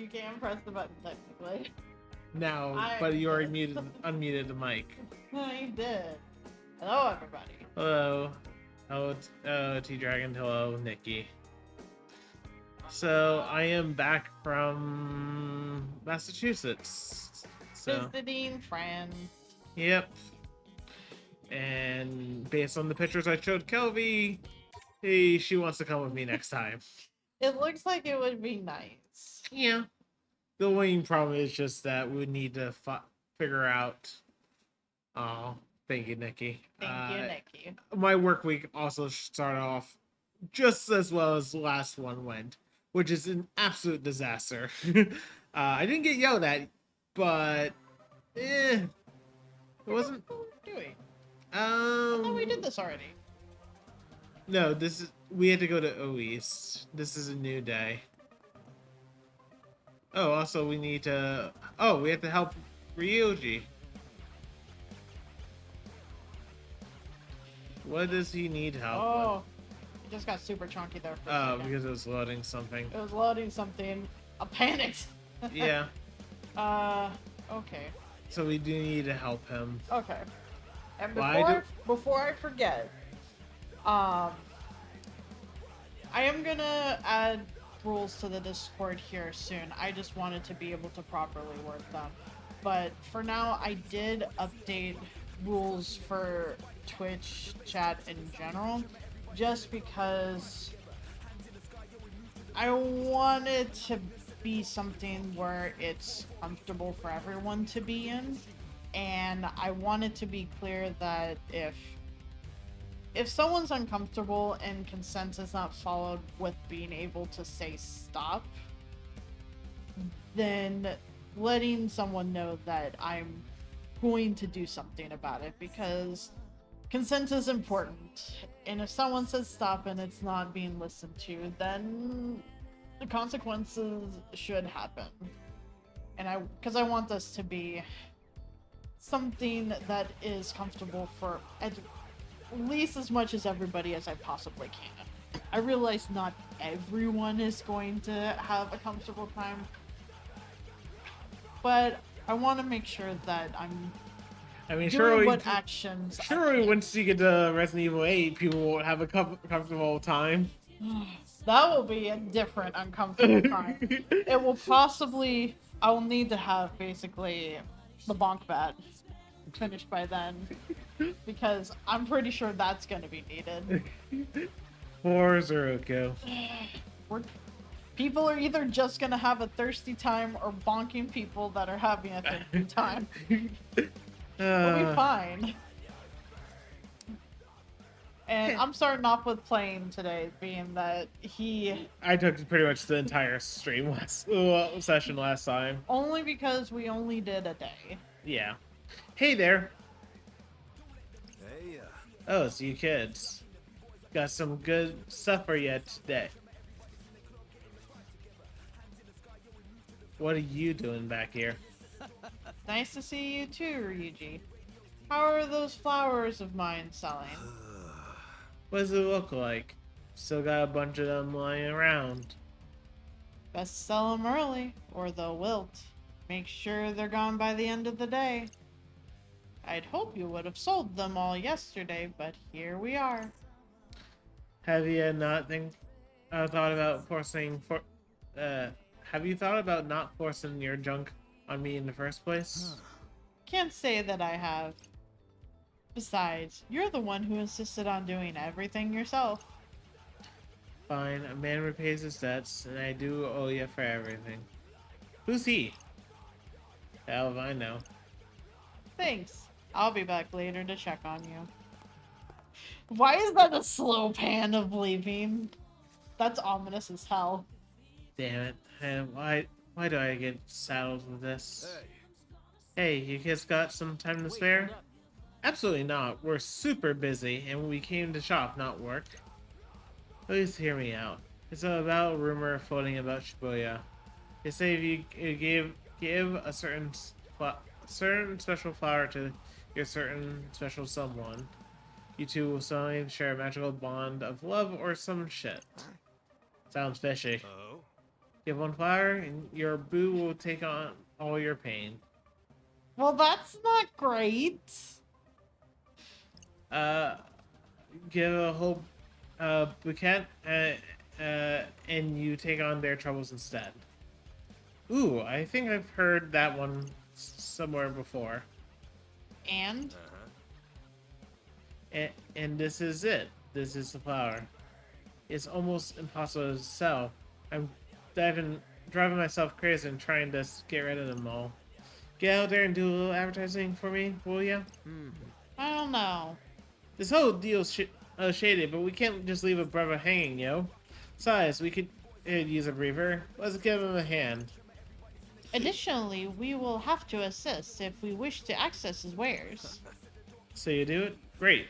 You can't press the button technically. No, I but you already did. unmuted the mic. I did. Hello, everybody. Hello. Hello, T-Dragon. Hello, Nikki. So, I am back from Massachusetts. So, Visiting friends. yep. And based on the pictures I showed Kelby, she wants to come with me next time. It looks like it would be nice. Yeah. The only problem is just that we would need to figure out. Oh, thank you, Nikki. Thank you, Nikki. My work week also started off just as well as the last one went, which is an absolute disaster. I didn't get yelled at, but it wasn't. What are we doing? I thought we did this already. No, this is we had to go to O East. This is a new day. Oh, also we need to. Oh, we have to help Ryoji. What does he need help Oh, it just got super chunky there for a with? Oh, second. because it was loading something. It was loading something. I panicked. Yeah. Okay. So we do need to help him. Okay. And Why before I forget, I am gonna add rules to the Discord here soon. I just wanted to be able to properly work them. But for now, I did update rules for Twitch chat in general, just because I want it to be something where it's comfortable for everyone to be in, and I want it to be clear that if someone's uncomfortable and consent is not followed with being able to say stop, then letting someone know that I'm going to do something about it, because consent is important. And if someone says stop and it's not being listened to, then the consequences should happen. And because I want this to be something that is comfortable for at least as much as everybody as I possibly can. I realize not everyone is going to have a comfortable time, but I want to make sure that I'm doing surely, what actions. surely once you get to Resident Evil 8, people won't have a comfortable time. That will be a different uncomfortable time. It will possibly. I'll need to have basically the bonk bat finished by then, because I'm pretty sure that's going to be needed. Poor Zeruko. People are either just going to have a thirsty time or bonking people that are having a thirsty time. We'll be fine. And I'm starting off with playing today, being that I took pretty much the entire stream session last time. Only because we only did a day. Yeah. Hey there. Hey, Oh, it's you kids. Got some good stuff for you today. What are you doing back here? Nice to see you too, Ryuji. How are those flowers of mine selling? What does it look like? Still got a bunch of them lying around. Best sell them early, or they'll wilt. Make sure they're gone by the end of the day. I'd hope you would have sold them all yesterday, but here we are. Have you not thought about have you thought about not forcing your junk on me in the first place? Can't say that I have. Besides, you're the one who insisted on doing everything yourself. Fine, a man repays his debts, and I do owe you for everything. Who's he? Hell if I know. Thanks. I'll be back later to check on you. Why is that a slow pan of leaving? That's ominous as hell. Damn it. And why do I get saddled with this? Hey, you kids got some time to spare? Absolutely not. We're super busy, and we came to shop, not work. Please hear me out. It's about a rumor floating about Shibuya. They say if you give a certain special flower to your certain special someone, you two will suddenly share a magical bond of love or some shit. Sounds fishy. oh, Give one flower, and your boo will take on all your pain. Well, that's not great. Uh, give a whole bouquet, and you take on their troubles instead. Ooh, I think I've heard that one somewhere before. And And this is it. This is the flower. It's almost impossible to sell. I'm driving myself crazy and trying to get rid of them all. Get out there and do a little advertising for me, will ya? I don't know. This whole deal's shady, but we can't just leave a brother hanging, yo. Besides, we could use a briefer. Let's give him a hand. Additionally, we will have to assist if we wish to access his wares. So you do it? Great.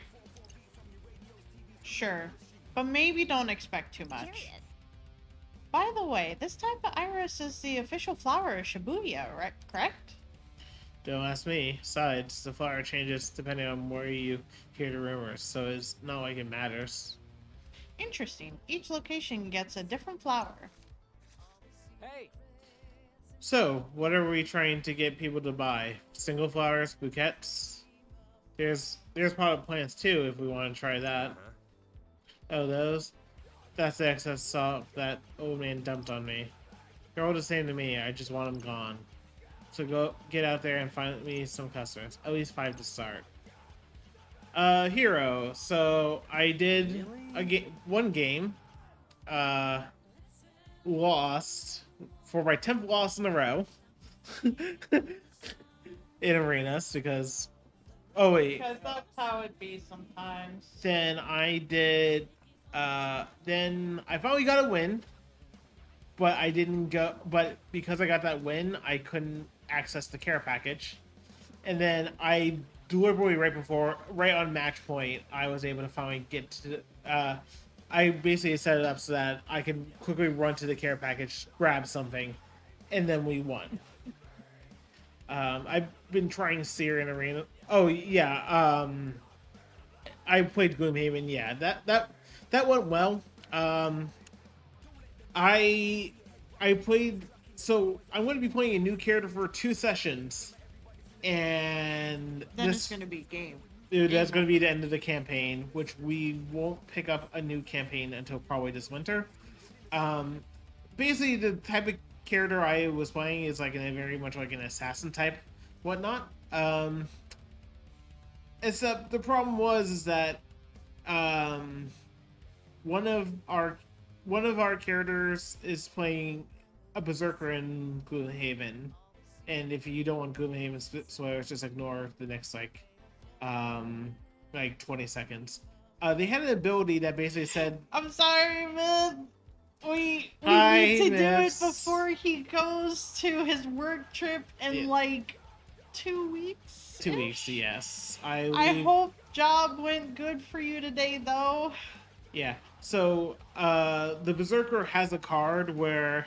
Sure, but maybe don't expect too much. By the way, this type of iris is the official flower of Shibuya, right? Correct? Don't ask me. Besides, the flower changes depending on where you hear the rumors, so it's not like it matters. Interesting. Each location gets a different flower. Hey, So, what are we trying to get people to buy? Single flowers, bouquets? There's potted plants too if we want to try that. Oh, those? That's the excess salt that old man dumped on me. They're all the same to me, I just want them gone. So go get out there and find me some customers. At least 5 to start. Hero. So I did one game. Lost for my 10th loss in a row. In arenas because oh wait. Because that's how it be sometimes. Then I did then I finally got a win. But I didn't go but because I got that win, I couldn't access the care package. And then I deliberately right on match point, I was able to finally get to I basically set it up so that I can quickly run to the care package, grab something, and then we won. I've been trying Seer in Arena. Oh yeah, I played Gloomhaven. Yeah, that went well. I played. So I'm going to be playing a new character for 2 sessions, and Then it's going to be game. that's going to be the end of the campaign, which we won't pick up a new campaign until probably this winter. Basically, the type of character I was playing is like very much like an assassin type, whatnot. Except the problem is that one of our characters is playing a berserker in Gloomhaven, and if you don't want Gloomhaven spoilers, just ignore the next like 20 seconds. They had an ability that basically said, I'm sorry, man. We Hi, need to Miss. do it before he goes to his work trip in Yeah. like 2 weeks. 2 weeks, yes. I leave- hope job went good for you today, though. Yeah. So the berserker has a card where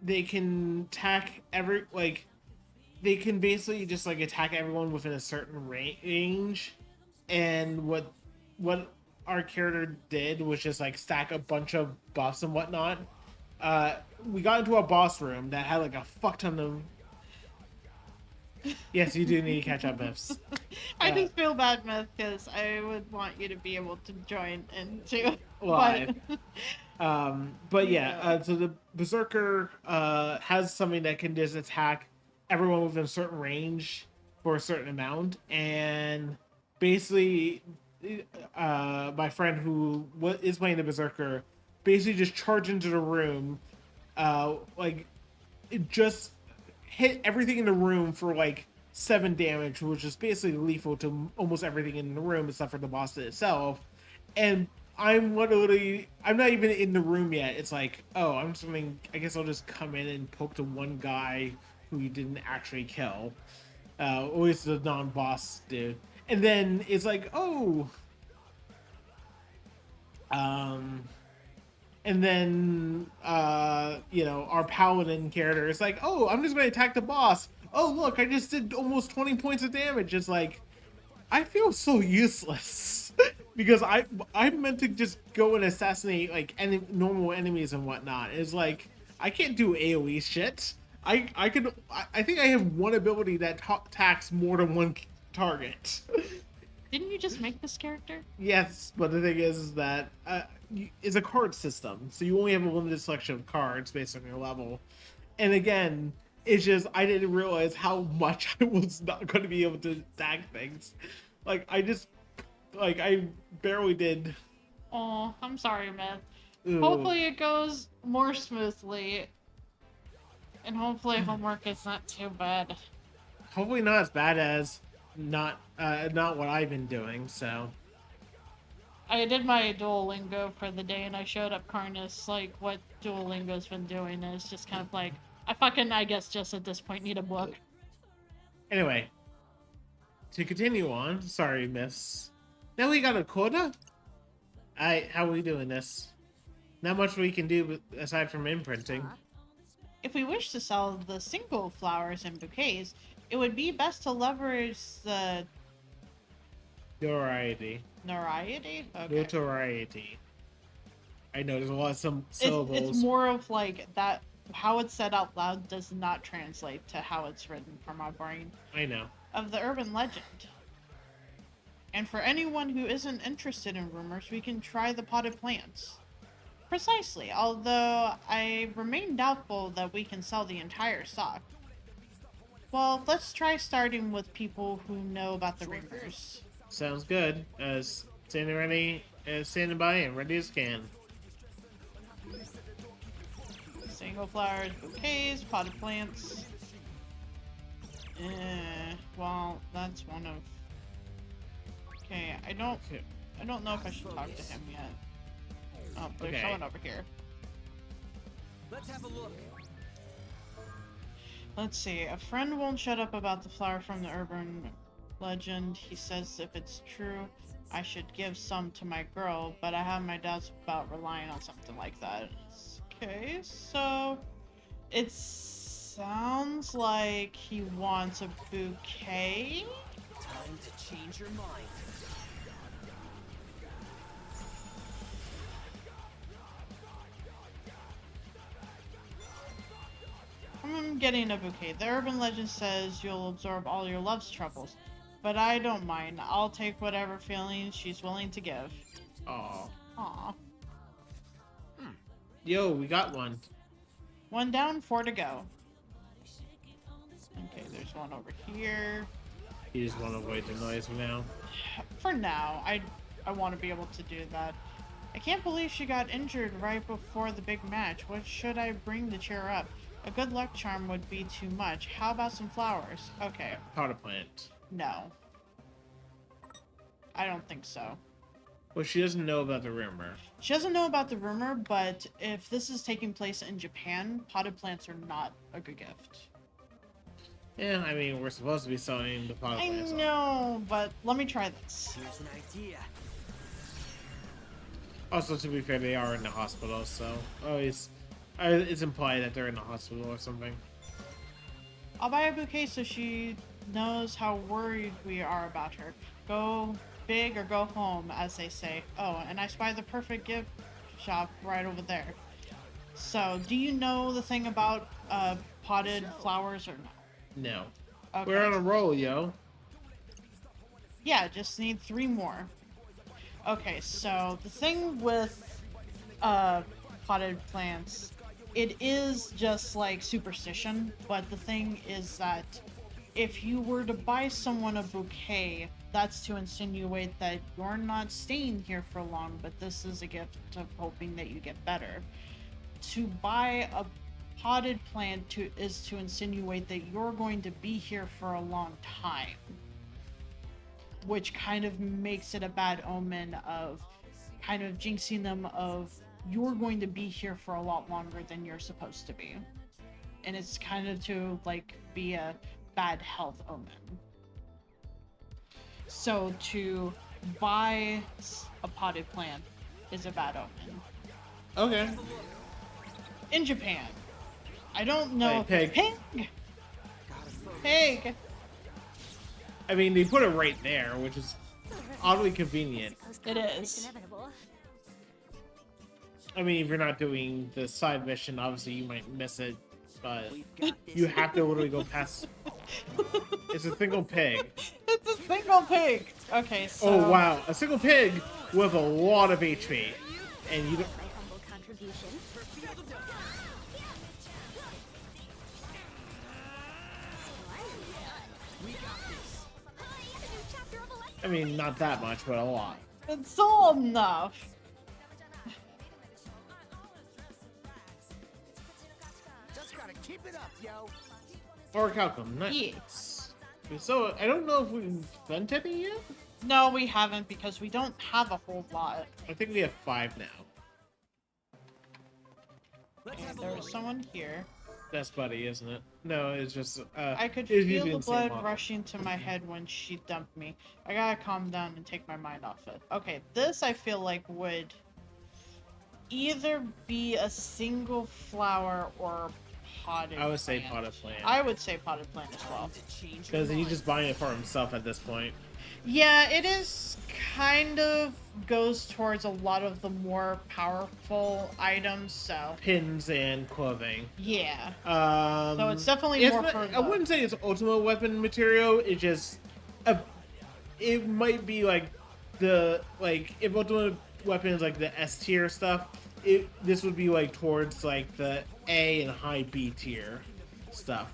they can attack they can basically just like attack everyone within a certain range, and what our character did was just like stack a bunch of buffs and whatnot. We got into a boss room that had like a fuck ton of. Yes, you do need to catch up, Myths. I just feel bad, Myth, because I would want you to be able to join in too. Live. But But yeah, so the berserker has something that can just attack everyone within a certain range for a certain amount, and basically, my friend who is playing the berserker basically just charged into the room, it just hit everything in the room for like 7 damage, which is basically lethal to almost everything in the room except for the boss itself. And I'm not even in the room yet. It's like, oh, I guess I'll just come in and poke the one guy who you didn't actually kill. At least the non-boss dude. And then it's like, oh. And then, our paladin character is like, oh, I'm just going to attack the boss. Oh, look, I just did almost 20 points of damage. It's like, I feel so useless. because I meant to just go and assassinate like any normal enemies and whatnot. It's like I can't do AOE shit. I think I have one ability that attacks more than one target. Didn't you just make this character? Yes, but the thing is that it's a card system, so you only have a limited selection of cards based on your level. And again, it's just I didn't realize how much I was not going to be able to attack things. Like I barely did. Oh, I'm sorry, man. Ugh. Hopefully it goes more smoothly. And hopefully homework is not too bad. Hopefully not as bad as not what I've been doing. So I did my Duolingo for the day and I showed up Apcarnist, like, what Duolingo's been doing. And it's just kind of like, I guess, just at this point need a book. anyway, to continue on. Sorry, Miss. Now we got a quota. How are we doing this? Not much we can do aside from imprinting. If we wish to sell the single flowers and bouquets, it would be best to leverage the Notoriety. notoriety? Okay. Notoriety. I know there's a lot of some syllables. It's more of like that, how it's said out loud does not translate to how it's written from my brain. I know. Of the urban legend. And for anyone who isn't interested in rumors, we can try the potted plants. Precisely, although I remain doubtful that we can sell the entire stock. Well, let's try starting with people who know about the rumors. Sounds good. Standing by and ready as can. Single flowers, bouquets, potted plants. Well, that's one of... Okay, I don't know if I should talk to him yet. Oh, there's Okay. someone over here. Let's have a look. Let's see. A friend won't shut up about the flower from the urban legend. He says if it's true, I should give some to my girl, but I have my doubts about relying on something like that. Okay, so it sounds like he wants a bouquet. Time to change your mind. I'm getting a bouquet. The urban legend says you'll absorb all your love's troubles, but I don't mind. I'll take whatever feelings she's willing to give. Aw. Aw. Yo, we got one. One down, 4 to go. Okay, there's one over here. You just want to avoid the noise for now. For now, I want to be able to do that. I can't believe she got injured right before the big match. What should I bring to cheer her up? A good luck charm would be too much. How about some flowers? Okay, Powder plant. no. I don't think so. Well, she doesn't know about the rumor. She doesn't know about the rumor, but if this is taking place in Japan, potted plants are not a good gift. Yeah, I mean, we're supposed to be selling the powder I plants. know, but let me try this. Here's an idea. Also, to be fair, they are in the hospital, so it's implied that they're in the hospital or something. I'll buy a bouquet so she knows how worried we are about her. Go big or go home, as they say. Oh, and I spy the perfect gift shop right over there. So, do you know the thing about potted flowers or no? No. Okay. We're on a roll, yo. Yeah, just need 3 more. Okay, so the thing with potted plants, it is just like superstition, but the thing is that if you were to buy someone a bouquet, that's to insinuate that you're not staying here for long, but this is a gift of hoping that you get better. To buy a potted plant is to insinuate that you're going to be here for a long time, which kind of makes it a bad omen of kind of jinxing them of you're going to be here for a lot longer than you're supposed to be. And it's kind of to like be a bad health omen. So to buy a potted plant is a bad omen. Okay. In Japan. I don't know Hey, if Pig. Pig! I mean, they put it right there, which is oddly convenient. It is. Inevitable. I mean, if you're not doing the side mission, obviously you might miss it, but We've got this. you have to literally go past. It's a single pig. It's a single pig. Okay, so. Oh wow, a single pig with a lot of HP, and you don't. My humble contribution. We got this. I mean, not that much, but a lot. It's all enough. Just gotta keep it up, yo. Or Calcum, nice. So I don't know if we've done tipping yet. No, we haven't because we don't have a whole lot. I think we have 5 now. Let's have a There's look. someone here. That's Buddy, isn't it? No, it's just. I could it's feel usually the in same blood model. rushing to my head when she dumped me. I gotta calm down and take my mind off it. Okay, this I feel like would either be a single flower or potted I would say plant. potted plant. I would say potted plant as well. Time to change your Because he's mind. just buying it for himself at this point. Yeah, it is kind of goes towards a lot of the more powerful items, so Pins and clothing. yeah. So it's definitely more for I the- wouldn't say it's ultimate weapon material. It just, it might be like if ultimate weapon is like the S tier stuff. This would be like towards like the A and high B tier stuff.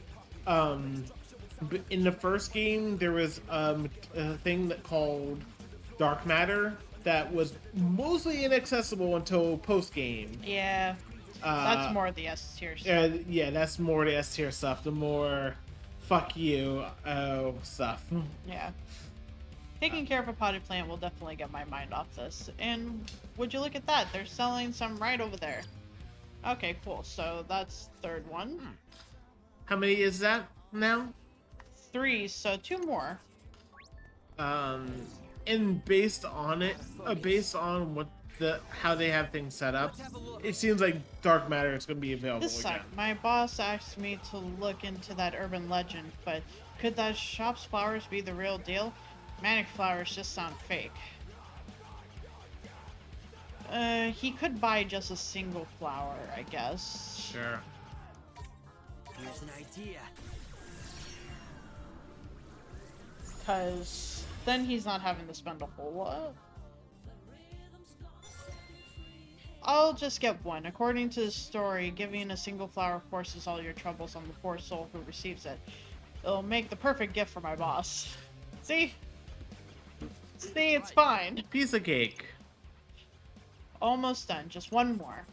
But in the first game, there was a thing that called dark matter that was mostly inaccessible until post game. Yeah. That's more the S tier stuff. Yeah, that's more the S tier stuff. The more fuck you stuff. Yeah. Taking care of a potted plant will definitely get my mind off this. And would you look at that? They're selling some right over there. Okay, cool. So that's third one. How many is that now? 3, so 2 more. And based on it, based on what how they have things set up, it seems like dark matter is going to be available This again. sucked. My boss asked me to look into that urban legend, but could that shop's flowers be the real deal? Manic flowers just sound fake. He could buy just a single flower, I guess. Sure. Here's an idea. Because then he's not having to spend a whole lot. I'll just get one. According to the story, giving a single flower forces all your troubles on the poor soul who receives it. It'll make the perfect gift for my boss. See? See, it's fine. Piece of cake. Almost done. Just one more.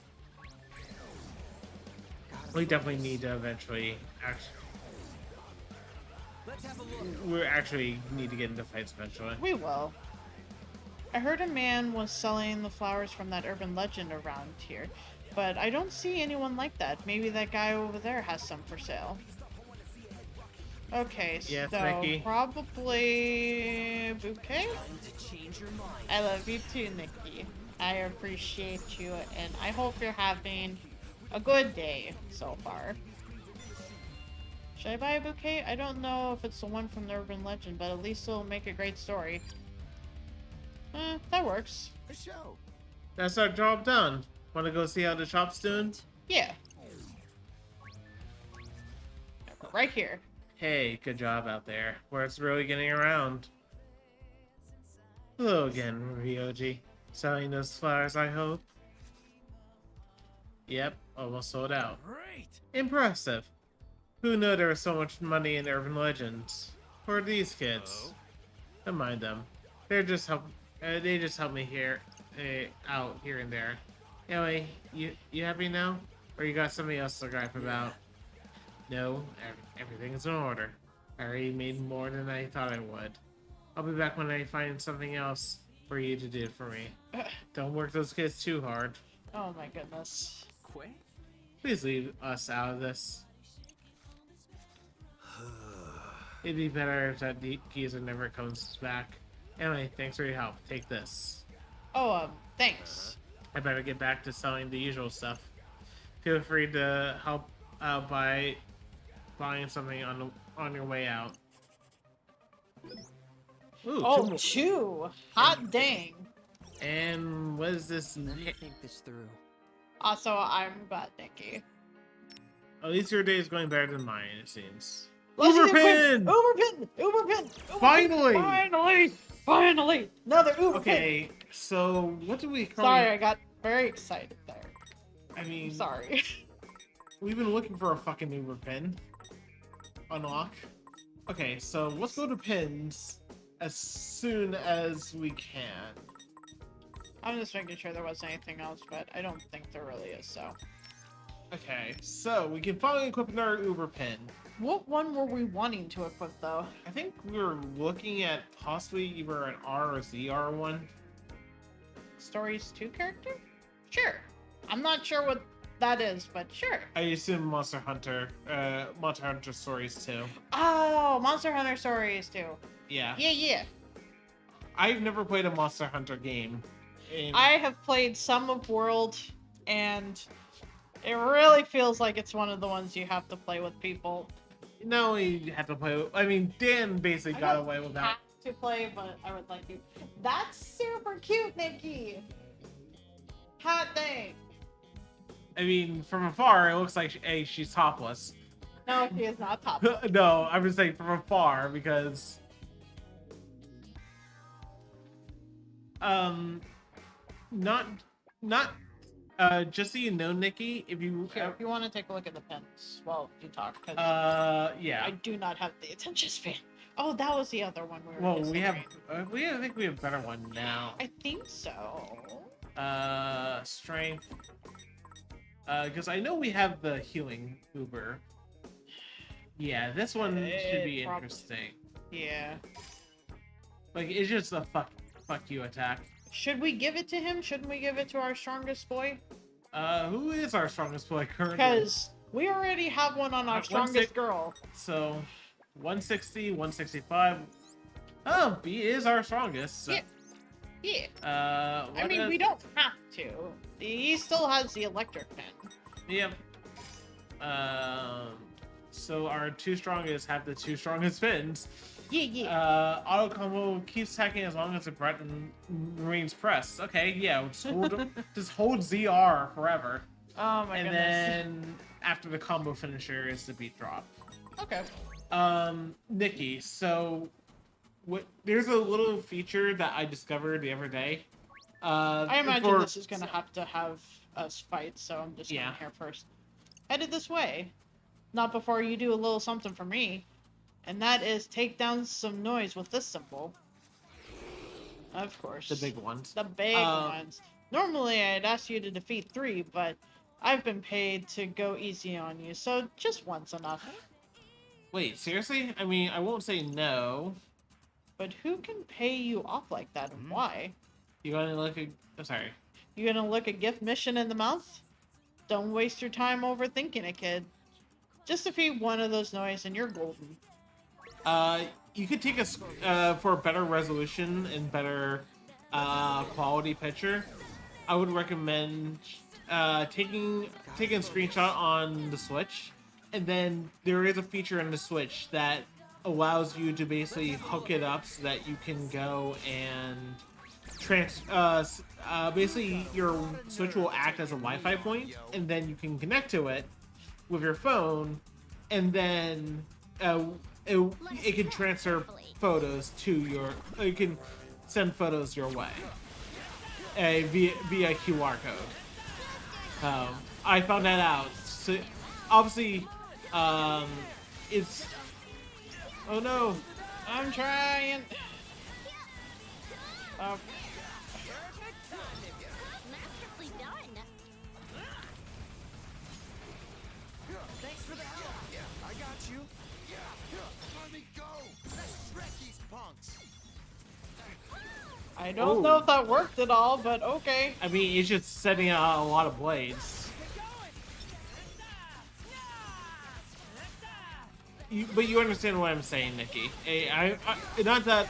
We definitely need to eventually Let's have a look. we actually need to get into fights eventually. We will. I heard a man was selling the flowers from that urban legend around here, but I don't see anyone like that. Maybe that guy over there has some for sale. Okay, Yes, so Nikki. probably bouquet? Time to change your mind. I love you too, Nikki. I appreciate you, and I hope you're having a good day so far. Should I buy a bouquet? I don't know if it's the one from the urban legend, but at least it'll make a great story. That works. For show. That's our job done. Want to go see how the shop's doing? Yeah. Right here. Hey, good job out there. Where it's really getting around. Hello again, Ryoji. Selling those flowers, I hope? Yep, almost sold out. Great. Impressive. Who knew there was so much money in urban legends? Who are these kids? Oh. Don't mind them. They just help me here, out here and there. Anyway, you happy now, or you got something else to gripe about? No, everything is in order. I already made more than I thought I would. I'll be back when I find something else for you to do for me. Don't work those kids too hard. Oh my goodness. Quick. Please leave us out of this. It'd be better if that geezer never comes back. Anyway, thanks for your help. Take this. Oh, thanks. I better get back to selling the usual stuff. Feel free to help out by buying something on your way out. Ooh, Oh, more. two. Hot dang. And what is this? Let me think this through. Also, I'm bad, Nikki. At least your day is going better than mine, it seems. Let's Uber get quick. pin! Uber pin! Uber pin! Uber Finally! Pin. Finally! Finally! Another Uber pin! Okay, so what do we call Sorry, I got very excited there. I mean, Sorry. we've been looking for a fucking Uber pin. Unlock. Okay, so let's go to pins as soon as we can. I'm just making sure there wasn't anything else, but I don't think there really is, so. Okay, so we can finally equip another Uber pin. What one were we wanting to equip, though? I think we were looking at possibly either an R or ZR one. Stories 2 character? Sure. I'm not sure what that is, but sure. I assume Monster Hunter Stories too. Oh, Monster Hunter Stories 2. Yeah. Yeah. I've never played a Monster Hunter game. I have played some of World, and it really feels like it's one of the ones you have to play with people. No, you have to play. I mean, Dan basically got away with that. Have to play, but I would like to. That's super cute, Nikki. Hot dang. I mean, from afar, it looks like she's topless. No, she is not top. No, I'm just saying from afar because, not, just so you know, Nikki, if you, Here, if you want to take a look at the pins while you talk, because yeah. I do not have the attention span. Oh, that was the other one we were Well, we have, considering. I think we have a better one now. I think so. Strength. Because I know we have the healing Uber. Yeah, this one should be interesting. Yeah. Like, it's just a fuck you attack. Should we give it to him? Shouldn't we give it to our strongest boy? Who is our strongest boy currently? Because we already have one on our strongest girl. So, 160, 165. Oh, B is our strongest. So. Yeah. I mean, we don't have to. He still has the electric pen. Yep. So our two strongest have the two strongest fins. Yeah. Auto combo keeps attacking as long as the button remains pressed. Okay, yeah, just hold ZR forever. Oh my goodness. And then after the combo finisher is the beat drop. Okay. Nikki, so there's a little feature that I discovered the other day. I imagine this is gonna have to have us fight, so I'm just Yeah. going here first. Headed this way. Not before you do a little something for me. And that is take down some noise with this symbol. Of course. The big ones. The big ones. Normally I'd ask you to defeat 3, but I've been paid to go easy on you, so just once enough. Wait, seriously? I mean, I won't say no. But who can pay you off like that, and why? You gonna look at... I'm sorry. You gonna look a gift mission in the mouth? Don't waste your time overthinking it, kid. Just defeat one of those noise and you're golden. You could take for a better resolution and better quality picture. I would recommend taking a screenshot on the Switch, and then there is a feature in the Switch that allows you to basically hook it up so that you can go and basically your Switch will act as a Wi-Fi point, and then you can connect to it with your phone, and then it can transfer photos to your. You can send photos your way via QR code. I found that out. So obviously, it's. Oh no! I'm trying. Oh. Masterfully done. Thanks for the help. Yeah, I got you. Yeah, let me go. Let's shred these punks. I don't know if that worked at all, but okay. I mean, it's just setting out a lot of blades. But you understand what I'm saying, Nikki. I not that,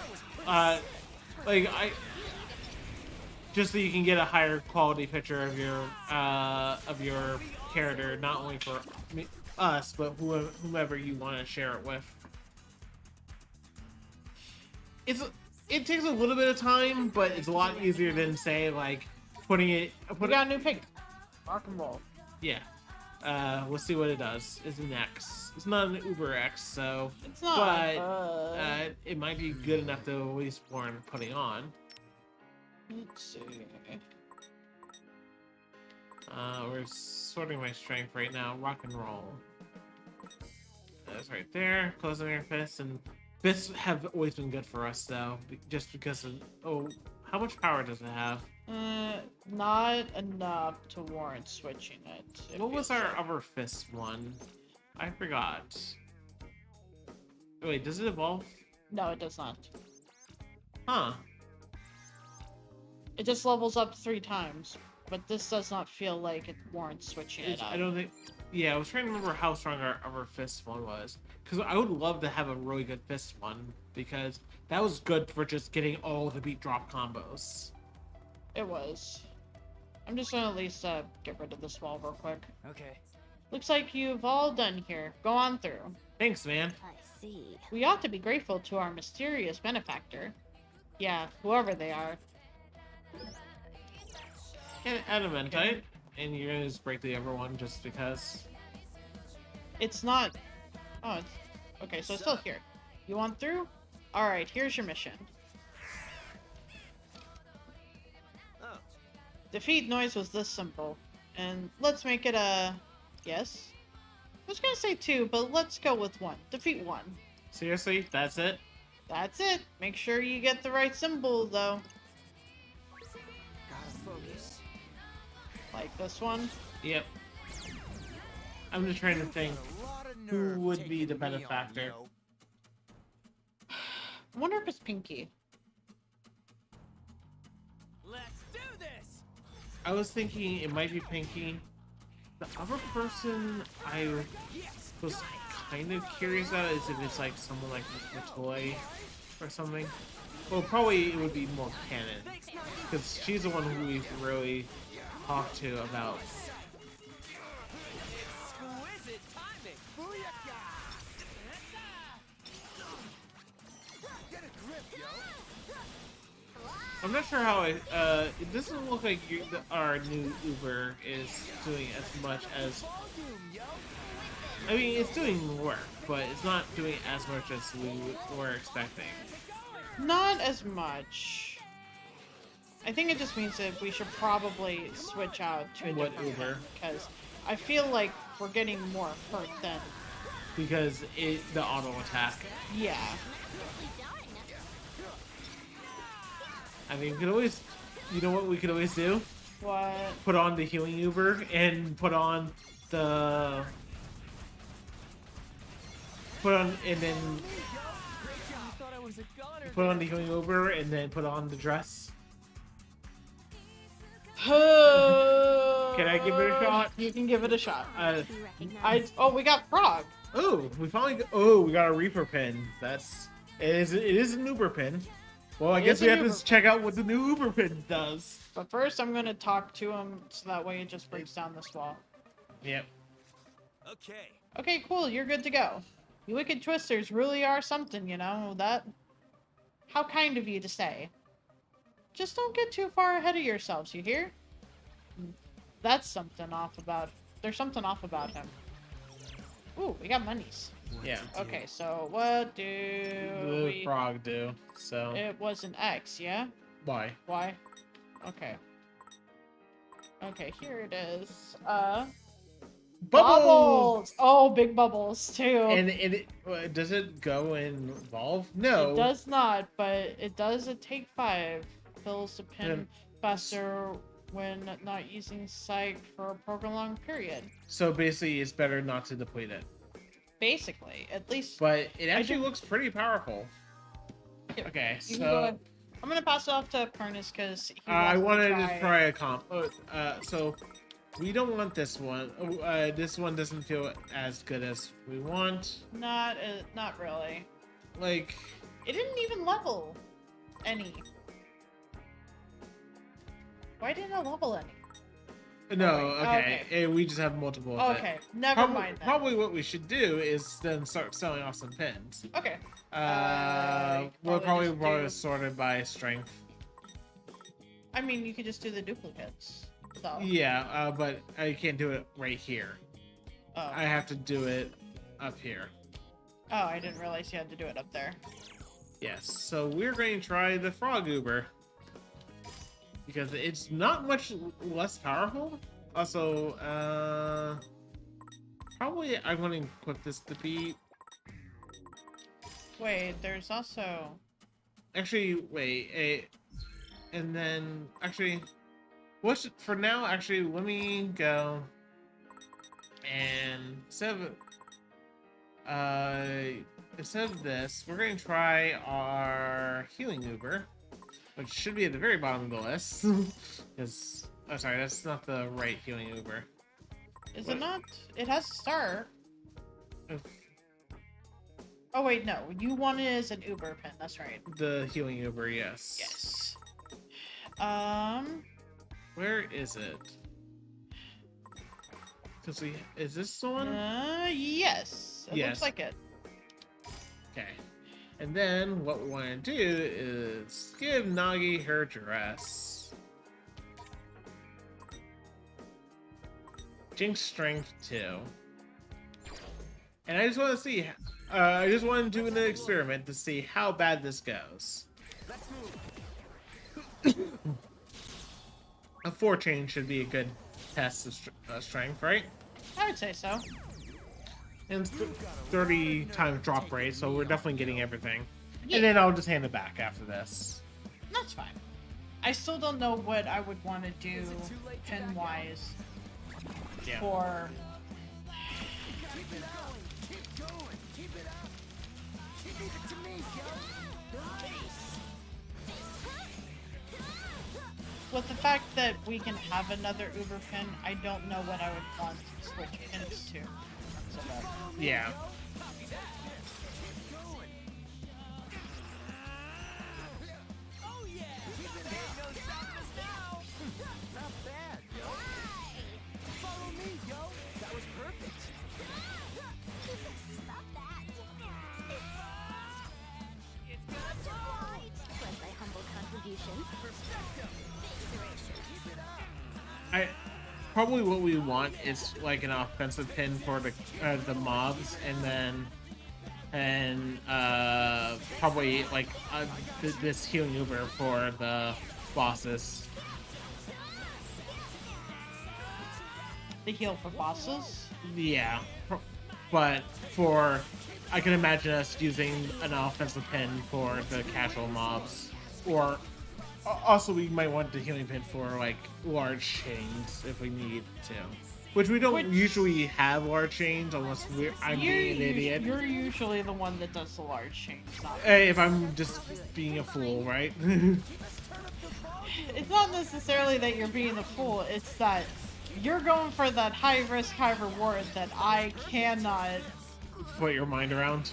just so you can get a higher quality picture of your character, not only for us, but whomever you want to share it with. it takes a little bit of time, but it's a lot easier than say like putting it. We got a new pig. Rock and roll. Yeah. We'll see what it does. It's an X. It's not an Uber X, so. It's not. But it might be good enough to at least warrant putting on. Let's see. We're sorting my strength right now. Rock and roll. That's right there. Closing our fists, and fists have always been good for us, though, just because of. Oh, how much power does it have? Not enough to warrant switching it. What was our other fist one? I forgot. Wait, does it evolve? No, it does not. Huh. It just levels up 3 times, but this does not feel like it warrants switching it up. I don't think. Yeah, I was trying to remember how strong our other fist one was, because I would love to have a really good fist one, because that was good for just getting all the beat drop combos. It was. I'm just gonna at least get rid of this wall real quick. Okay. Looks like you've all done here. Go on through. Thanks, man. I see. We ought to be grateful to our mysterious benefactor. Yeah, whoever they are. And adamantite, and you're gonna just break the other one just because. It's not... Oh, it's... Okay, so it's still here. You want through? Alright, here's your mission. Oh. Defeat noise was this simple. And let's make it a... Yes? I was gonna say 2, but let's go with 1. Defeat 1. Seriously, that's it? That's it. Make sure you get the right symbol, though. Gotta focus. Like this one. Yep. I'm just trying to think A lot of who nerve would be the taking me on, benefactor. yo. I wonder if it's Pinky. Let's do this. I was thinking it might be Pinky. The other person I was kind of curious about is if it's like someone like Toy or something. Well, probably it would be more canon, because she's the one who we've really talked to about. Exquisite timing. Booyaka! Get a grip, yo. I'm not sure how it doesn't look like our new Uber is doing as much as. I mean, it's doing work, but it's not doing as much as we were expecting. Not as much. I think it just means that we should probably switch out to a What different Uber? one, because I feel like we're getting more hurt than... Because the auto attack. Yeah. I mean, we could always, you know what we could always do? What? Put on the healing Uber and put on the, and then put on the healing Uber and then put on the dress. Can I give it a shot? You can give it a shot. You recognize Oh, we got Frog. Oh, we finally, we got a Reaper pin. It is an Uber pin. Well, I It guess is we an have Uber to check out what the new Uber pin does. But first, I'm gonna talk to him so that way it just breaks down this wall. Yep. Okay. Okay, cool. You're good to go. You wicked twisters really are something, you know that. How kind of you to say. Just don't get too far ahead of yourselves, you hear? That's something off about... There's something off about him. Ooh, we got monies. Yeah. Okay, so what do The we... frog do, so. It was an X, yeah? Why? Why? Okay. Okay, here it is. Bubbles! Oh, big bubbles, too. And does it go and evolve? No. It does not, but it does a take 5. Fills the pin faster when not using sight for a prolonged period. So basically, it's better not to deplete it. Basically, at least. But it actually do- looks pretty powerful. Here, Okay, you can go ahead. so I'm gonna pass it off to Apcarnist because I wanted to try a comp. So we don't want this one. This one doesn't feel as good as we want. Not really. Like, It didn't even level any. Why didn't it level any? No, wait, okay. We just have multiple of Okay, it. never mind then. Probably what we should do is then start selling off some pins. Okay. We'll probably just probably do- sorted by strength. I mean, you could just do the duplicates. So. Yeah, but I can't do it right here. Oh. I have to do it up here. Oh, I didn't realize you had to do it up there. Yes, so we're going to try the Frog Uber. Because it's not much less powerful. Also, probably I want to equip this to be... Wait, there's also... Actually, wait, and then, actually, for now, actually, let me go, and instead of this, we're going to try our Healing Uber, which should be at the very bottom of the list, because, oh, sorry, that's not the right Healing Uber. Is it not? It has a star. If Oh, wait, no. You want it as an Uber pin. That's right. the Healing Uber, yes. Yes. Where is it? Because is this the one? Yes. It Yes. looks like it. Okay. And then what we want to do is give Nagi her dress. Jinx strength 2. And I just want to see, I just want to do an experiment to see how bad this goes. A 4 chain should be a good test of strength, right? I would say so. And it's 30 times drop rate, so we're definitely getting everything. Yeah. And then I'll just hand it back after this. That's fine. I still don't know what I would want to do pin-wise Yeah. for... Keep it up. Keep going. Keep it up. Keep it to me, yo. With the fact that we can have another Uber pin, I don't know what I would want to switch pins to. So that... Yeah. Oh yeah. Ain't no stopping us now. Not bad, yo. Follow me, yo. That was perfect. Stop that. Was thy humble contribution. Probably what we want is like an offensive pin for the mobs, and probably like this healing Uber for the bosses. The heal for bosses? Yeah, but I can imagine us using an offensive pin for the casual mobs, or also we might want the healing pin for like large chains if we need to. Which we don't usually have large chains unless I'm being an idiot. You're usually the one that does the large chains, not me. Hey, if I'm just being a fool, right? It's not necessarily that you're being a fool, it's that you're going for that high risk, high reward that I cannot... Put your mind around.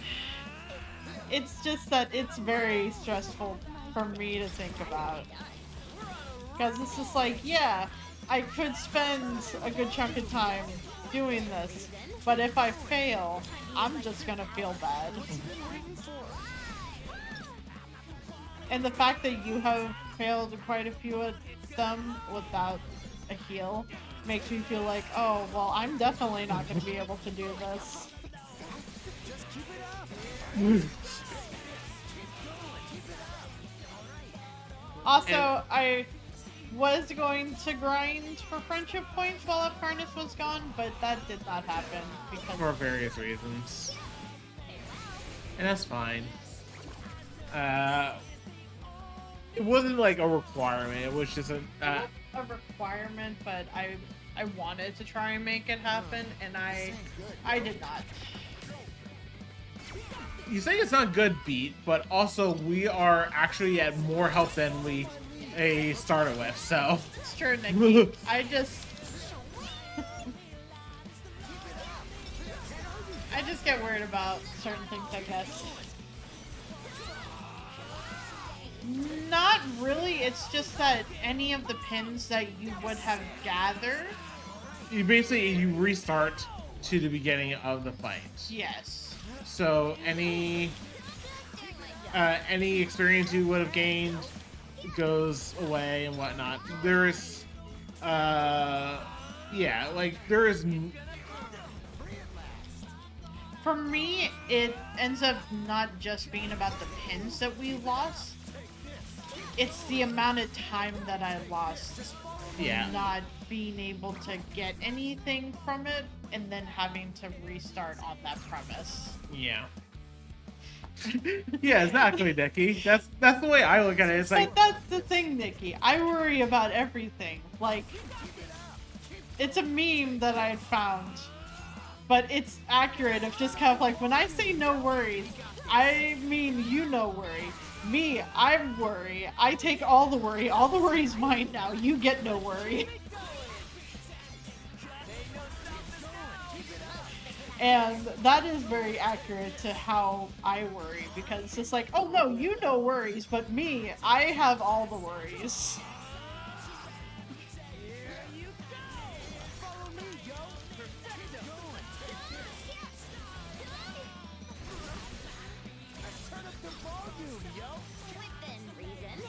It's just that it's very stressful for me to think about. Because it's just like, yeah, I could spend a good chunk of time doing this, but if I fail, I'm just gonna feel bad. And the fact that you have failed quite a few of them without a heal makes me feel like, oh, well, I'm definitely not gonna be able to do this. Also, I was going to grind for friendship points while Apcarnist was gone, but that did not happen because For various reasons. And that's fine. It wasn't like a requirement, it was just it was a requirement, but I wanted to try and make it happen, and I did not. You say it's not good beat, but also we are actually at more health than we started with, so. It's true, Nikki. I just get worried about certain things, I guess. Not really, it's just that any of the pins that you would have gathered you basically you restart to the beginning of the fight. Yes. So any experience you would have gained goes away and whatnot. There's yeah, like there is For me, it ends up not just being about the pins that we lost. It's the amount of time that I lost. yeah. Not being able to get anything from it and then having to restart on that premise. Yeah. Yeah, exactly, Nikki. That's the way I look at it. It's like But that's the thing, Nikki. I worry about everything. Like, it's a meme that I found, but it's accurate of just kind of like, when I say no worries, I mean you no worry. Me, I'm worry. I take all the worry. All the worry's mine now. You get no worry. And that is very accurate to how I worry, because it's just like, oh no, you no worries, but me, I have all the worries. Follow me, yo. Perfecto. Let's turn up the volume, yo. Within reason.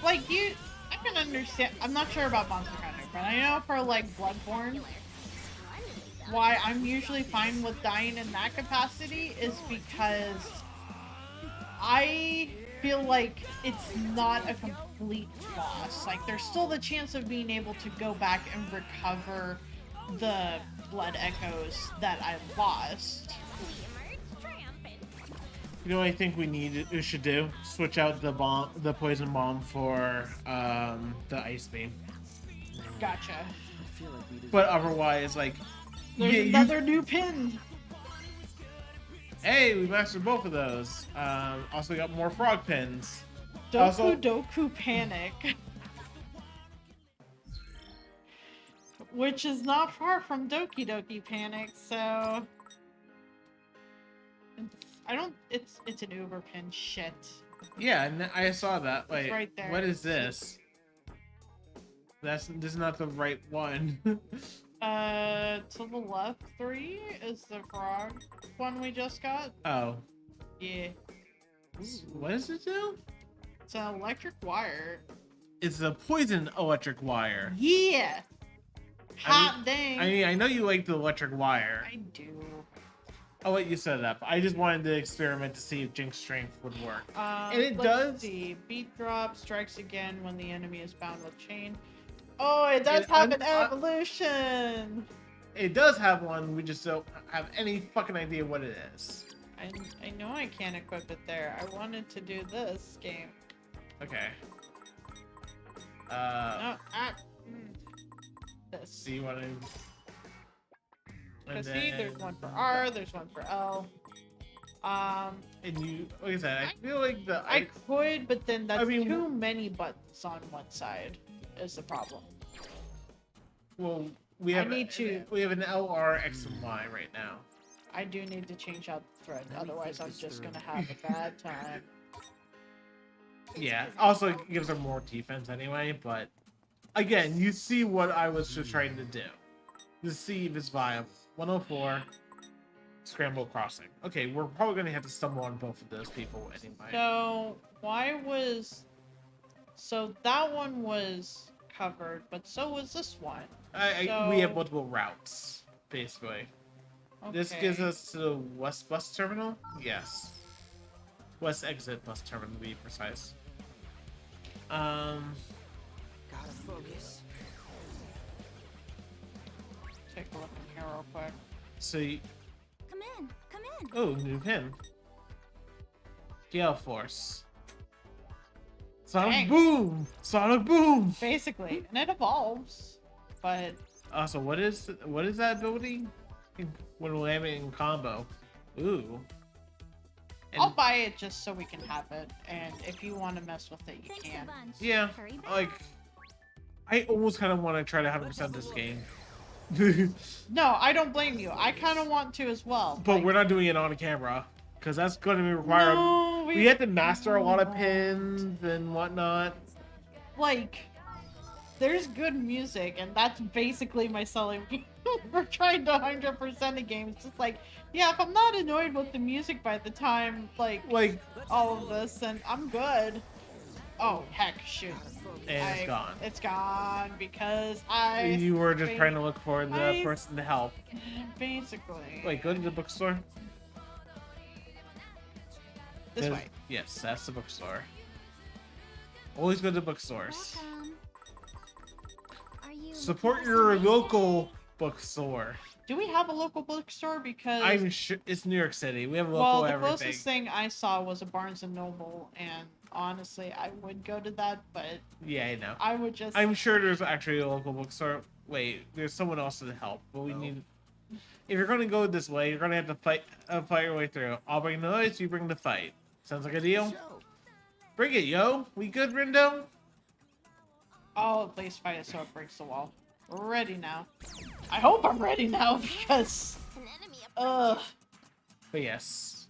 Like, I can understand, I'm not sure about Monster Hunter, but I know for like Bloodborne, why I'm usually fine with dying in that capacity is because I feel like it's not a complete loss. Like, there's still the chance of being able to go back and recover the blood echoes that I lost. We emerge triumphant. you know what I think we should do? Switch out the poison bomb for the ice beam. Gotcha. I feel like we deserve But otherwise, like There's yeah, another new pin. hey, we mastered both of those. Also got more frog pins. Doku Also- Doku Panic. Which is not far from Doki Doki Panic, so... It's an Uber pin, shit. Yeah, and I saw that. Wait, right there. what is this? This is not the right one. To the left 3 is the frog one we just got. Oh, Yeah. what does it do? It's an electric wire. It's a poison electric wire. Yeah! Hot dang! I mean, I know you like the electric wire. I do. I'll let you set it up. I just wanted to experiment to see if Jinx Strength would work. And it Let's does- see. Beat drop strikes again when the enemy is bound with chain. Oh, it does It have an un- evolution! It does have one, we just don't have any fucking idea what it is. I know I can't equip it there. I wanted to do this game. Okay. No, this. So you want to... Because see, there's one for R, there's one for L. And you, like I said, I feel like the... I could, but then that's I mean, too many buttons on one side is the problem. Well, we I have need to- we have an L, R, X, and Y right now. I do need to change out the thread, Let me otherwise think I'm this just through. gonna have a bad time. Yeah. Also, it gives her more defense anyway, but again, you see what I was just trying to do. To see if it's viable. 104, Scramble Crossing. Okay, we're probably gonna have to stumble on both of those people anyway. So, why was... So, that one was covered, but so was this one. We have So- multiple routes, basically. This gives Okay. us to the West Bus Terminal? Yes. West Exit Bus Terminal, to be precise. Gotta focus. Take a look in here real quick. So, you, Come in. Come in. oh, new pin. Gale Force. Sonic Dang. Boom! Sonic Boom! Basically, and it evolves, but Also, what is that ability? When landing in combo. Ooh. And- I'll buy it just so we can have it, and if you want to mess with it, you Thanks can. a bunch. Yeah, Hurry back. like, I almost kind of want to try to 100% this game. No, I don't blame you. I kind of want to as well. But like- we're not doing it on camera. Because that's going to require... No, we have to master a lot of pins and whatnot. Like, there's good music, and that's basically my selling point for trying to 100% a game. It's just like, yeah, if I'm not annoyed with the music by the time, like all of this, then I'm good. Oh, heck, shoot. And it's gone. It's gone because You were just trying to look for the I- person to help. Basically. Wait, go to the bookstore. This way. Yes, that's the bookstore. Always go to the bookstores. Welcome. Are you Support your local bookstore. Do we have a local bookstore? Because I'm sure it's New York City. We have a local well, the everything. closest thing I saw was a Barnes and Noble, and honestly, I would go to that, but Yeah, I know. I would just. I'm sure there's actually a local bookstore. Wait, there's someone else to help, but we need. If you're going to go this way, you're going to have to fight your way through. I'll bring the noise, you bring the fight. Sounds like a deal? Bring it, yo. We good, Rindo? I'll at least fight it so it breaks the wall. We're ready now. I hope I'm ready now because. an enemy Ugh. But yes.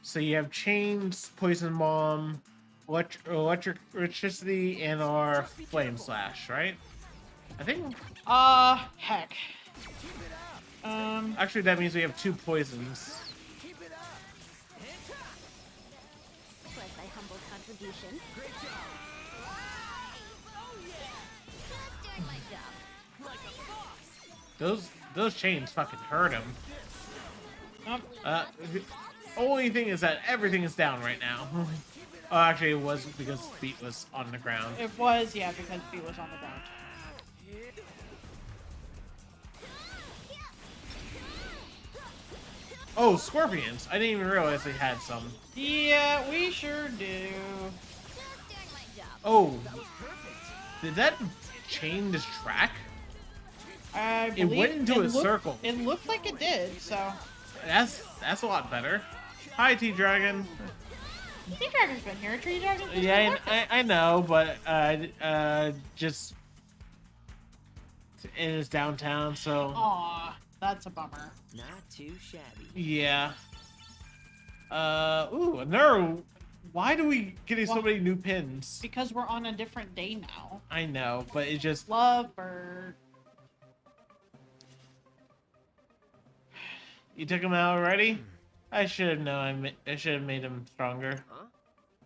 So you have chains, poison bomb, electricity, and our flame slash, right? I think. Heck. Actually, that means we have 2 poisons. was thy humble contribution. Just doing my job. Those chains fucking hurt him. Nope. The only thing is that everything is down right now. Oh, actually, it was because Beat was on the ground. It was, yeah, because B was on the ground. Oh, scorpions! I didn't even realize they had some. Yeah, we sure do. Just doing my job. Oh, did that chain just track? I It believe went into a looked- circle. It looked like it did, so. That's a lot better. Hi, T Dragon. Tree Dragon's been here. Tree Dragon's been Yeah, here. I know, but just it is downtown, so Aw, that's a bummer. Not too shabby. yeah. Ooh, no. Why do we get so Well- many new pins? Because we're on a different day now. I know, but it just Lovebird. you took him out already. I should have known. I should have made him stronger.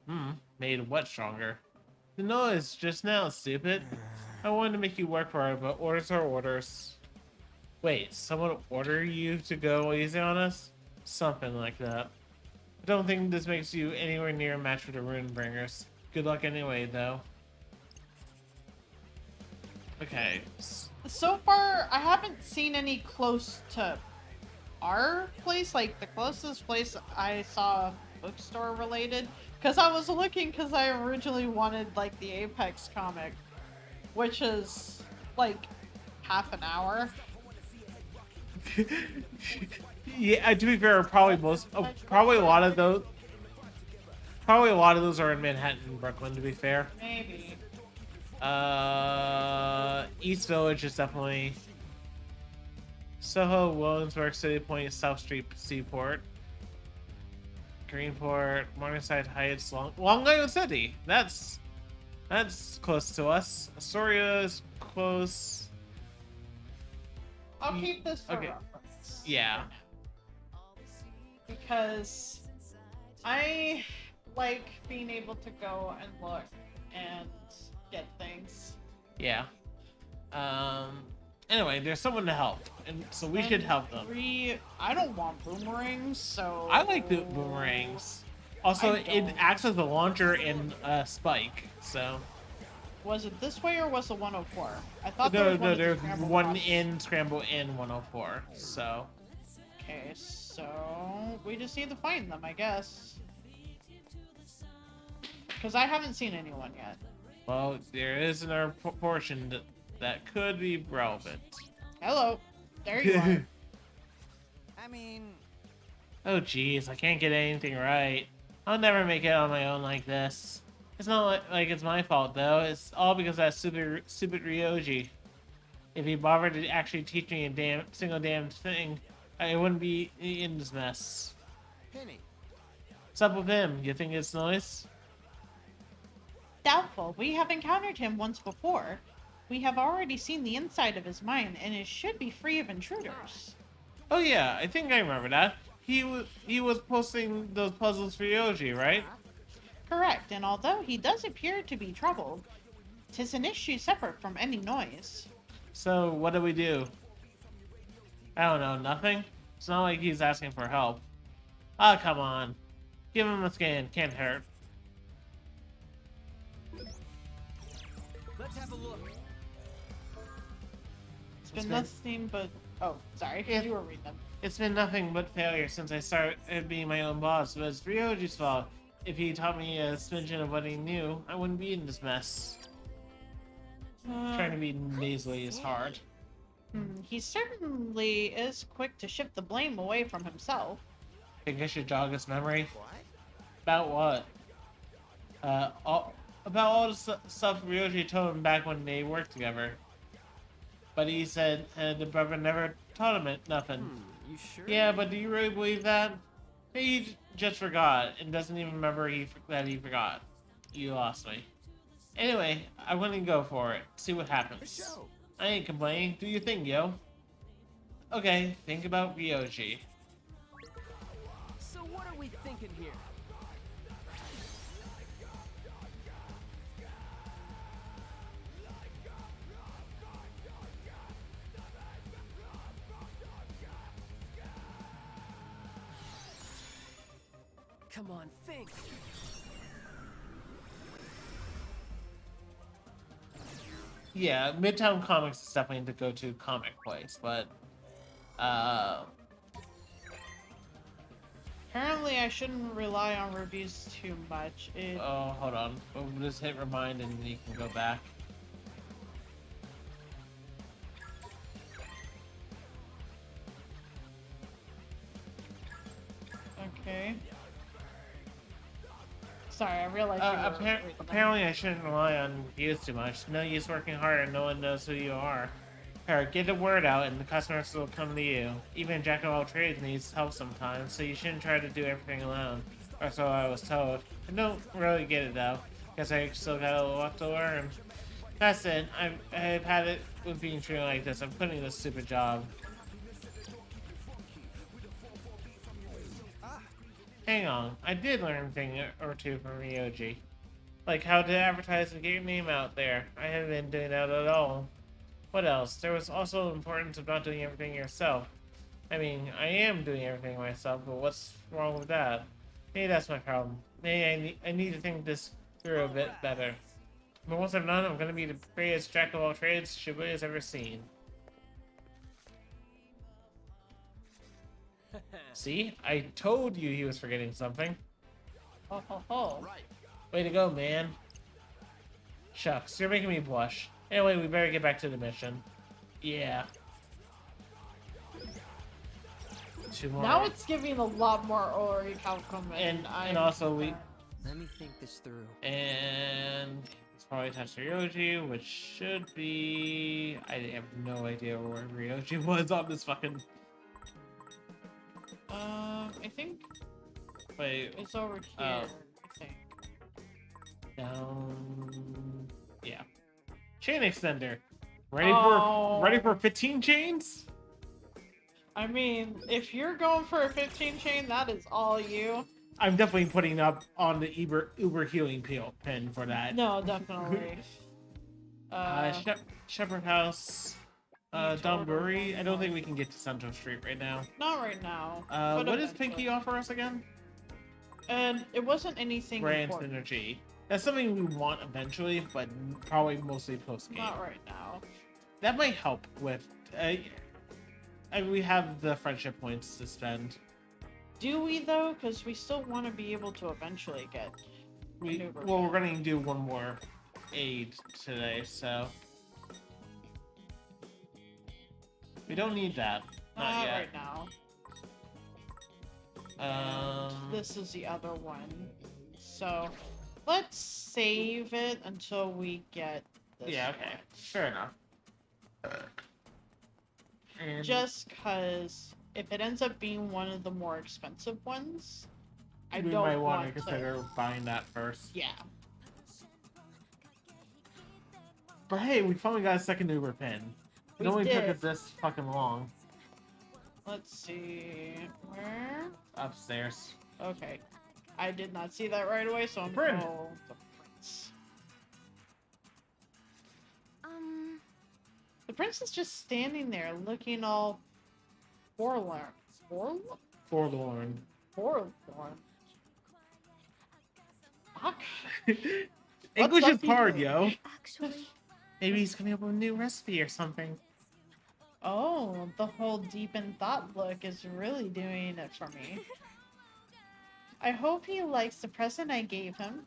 Huh? Made what stronger? The noise just now, stupid. I wanted to make you work for it, but orders are orders. Wait, someone order you to go easy on us? Something like that. I don't think this makes you anywhere near a match with the Rune Bringers. Good luck anyway, though. Okay. So far, I haven't seen any close to our place. Like, the closest place I saw bookstore related. Because I was looking, because I originally wanted, like, the Apex comic. Which is, like, half an hour. Yeah, to be fair, probably probably a lot of those are in Manhattan and Brooklyn, to be fair. Maybe. East Village is definitely Soho, Williamsburg, City Point, South Street, Seaport, Greenport, Morningside Heights, Long Island City. That's close to us. Astoria is close. I'll keep this for Okay. reference. Yeah. Because I like being able to go and look and get things. Yeah. Anyway, there's someone to help, and so we should help them. I don't want boomerangs, so I like the boomerangs. Also, I it don't. acts as a launcher and a spike. So Was it this way or was it 104? I thought no, there was there's scramble one across. in Scramble in 104. So Okay, so we just need to find them, I guess. Because I haven't seen anyone yet. well, there is another portion that could be relevant. Hello, there you are. I mean, Oh geez, I can't get anything right. I'll never make it on my own like this. It's not like it's my fault though. It's all because of that stupid Ryoji. If he bothered to actually teach me a single damn thing, I wouldn't be in this mess. Penny. What's up with him? You think it's noise? Doubtful. We have encountered him once before. We have already seen the inside of his mind, and it should be free of intruders. Oh yeah, I think I remember that. He was posting those puzzles for Yoji, right? Correct, and although he does appear to be troubled, 'tis an issue separate from any noise. So what do we do? I don't know, nothing? It's not like he's asking for help. Ah, come on. Give him a scan, can't hurt. Let's have a look. It's been been- nothing but... Oh, sorry, Yeah. you were reading them. It's been nothing but failure since I started being my own boss, but it's Ryoji's fault. If he taught me a smidgen of what he knew, I wouldn't be in this mess. Trying to be nasally is hard. He certainly is quick to shift the blame away from himself. Think I should jog his memory? What? About what? About all the stuff Ryoji told him back when they worked together. But he said the brother never taught him nothing. You sure? Yeah, but do you really believe that? Maybe he just forgot and doesn't even remember that he forgot. You lost me. Anyway, I want to go for it. See what For happens. show. I ain't complaining. Do your thing, yo. Okay, think about Ryoji. So what are we thinking here? Come on, think. Yeah, Midtown Comics is definitely the go-to comic place, but Apparently, I shouldn't rely on reviews too much. oh, hold on. We'll just hit remind and then you can go back. Okay. Sorry, I realized you were reading them. Apparently, I shouldn't rely on reviews too much. No use working hard and no one knows who you are. Here, get the word out and the customers will come to you. Even Jack of all trades needs help sometimes, so you shouldn't try to do everything alone. Or so I was told. I don't really get it though. Guess I still got a lot to learn. That's it. I've had it with being treated like this. I'm quitting this stupid job. Hang on, I did learn a thing or two from Ryoji. Like how to advertise and get your name out there. I haven't been doing that at all. What else? There was also the importance of not doing everything yourself. I mean, I am doing everything myself, but what's wrong with that? Maybe that's my problem. Maybe I need to think this through a bit better. But once I'm done, I'm gonna be the greatest jack of all trades Shibuya has ever seen. See? I told you he was forgetting something. Ho ho ho. Right. Way to go, man. Shucks, you're making me blush. Anyway, we better get back to the mission. Yeah. Two more. Now it's giving a lot more Ori outcome, and I'm also we Let me think this through. and it's probably Ryoji, which should be. I have no idea where Ryoji was on this fucking. I think Wait, it's over here. Oh. I think. down. Yeah. Chain extender. Oh. Ready for 15 chains? I mean, if you're going for a 15 chain, that is all you. I'm definitely putting up on the Uber healing pin for that. No, definitely. Shepherd House. Donburi. I don't think we can get to Central Street right now. Not right now. but What does eventually. Pinky offer us again? And it wasn't anything Grand important. Synergy. That's something we want eventually, but probably mostly post game. Not right now. That might help with. We have the friendship points to spend. Do we though? Because we still want to be able to eventually get. Well, we're going to do one more aid today, so we don't need that. Not yet. right now. This is the other one. So let's save it until we get this. Yeah, okay. Fair enough. And Just because if it ends up being one of the more expensive ones, I we don't might want want to consider buying that first. Yeah. But hey, we finally got a second Uber pin. It We only took did. us this fucking long. Let's see. Where? Upstairs. Okay. I did not see that right away, so I'm Prince. oh, the prince. The prince is just standing there looking all forlorn. Forlorn. Forlorn. Fuck. English up, is hard, people? yo. Actually, Maybe he's coming up with a new recipe or something. Oh, the whole deep in thought look is really doing it for me. I hope he likes the present I gave him.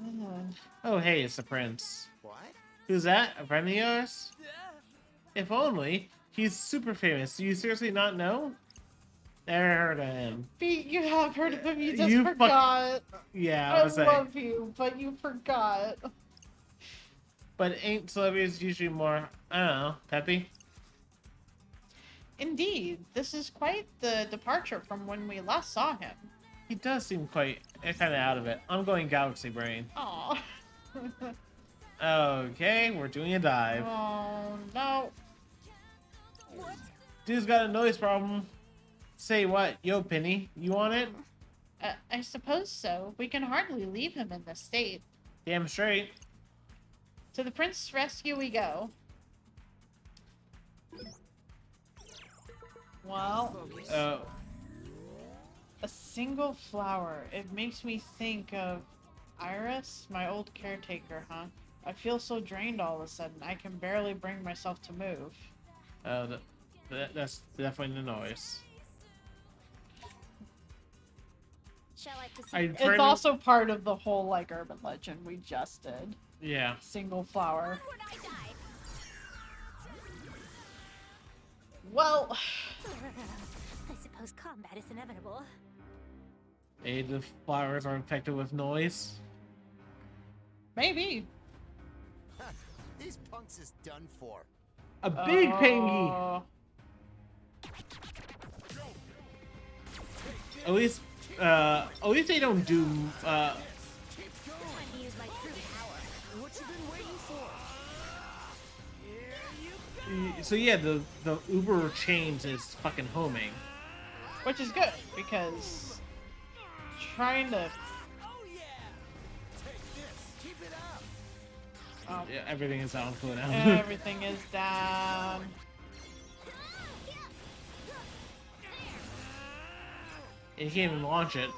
Ugh. Oh, hey, it's the prince. What? Who's that? A friend of yours? If only. He's super famous. Do you seriously not know? Never heard of him. Pete, you have heard of him, you just You fuck- forgot. Yeah, I was like, love you, but you forgot. but ain't celebrities usually more, I don't know, peppy? Indeed, this is quite the departure from when we last saw him. He does seem quite kind of out of it. I'm going galaxy brain. Aw. Okay, we're doing a dive. Oh, no. Dude's got a noise problem. Say what? Yo, Penny, you want it? I suppose so. We can hardly leave him in this state. Damn straight. To the prince's rescue we go. Well, a single flower. It makes me think of Iris, my old caretaker, huh? I feel so drained all of a sudden. I can barely bring myself to move. That's definitely the noise. shall I proceed? I It's tried to- also part of the whole, like, urban legend we just did. Yeah. Single flower. Would I die? Well, I suppose combat is inevitable. Hey, the flowers are infected with noise. maybe. These punks is done for. A big pengy. At least they don't do. Time to use my true power. What you been waiting for? So yeah, the Uber chains is fucking homing. Which is good, because trying to... Oh yeah! Take this. Keep it up. Oh, Yeah, everything is on cooldown. everything is down. And you can't even launch it.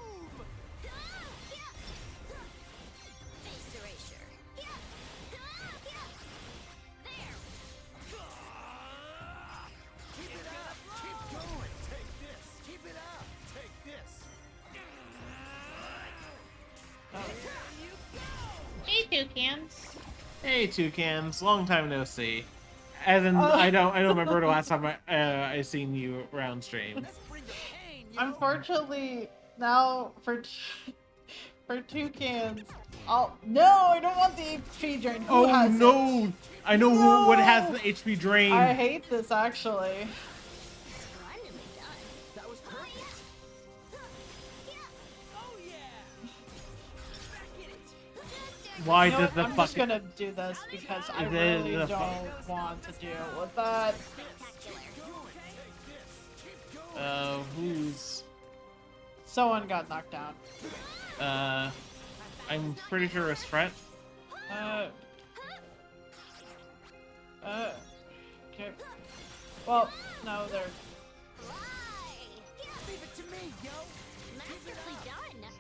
Face erasure. Keep it up. Keep going. Take this. Keep it up. Take this. Hey, toucans. Hey, toucans, long time no see. As in, I don't remember the last time I seen you around stream. Let's bring the pain, yo. Unfortunately, now for toucans, no, I don't want the HP drain. Who Oh has no! it? I know No! what has the HP drain. I hate this actually. Splendidly done. That was perfect. Oh yeah! Back in it. Why You know does what? the I'm just fucking gonna do this because I It is really the don't want to deal with that. Spectacular. who's Someone got knocked down. I'm pretty sure it's Fret. Okay. Well, no, they're... Leave it to me, yo. Masterfully done.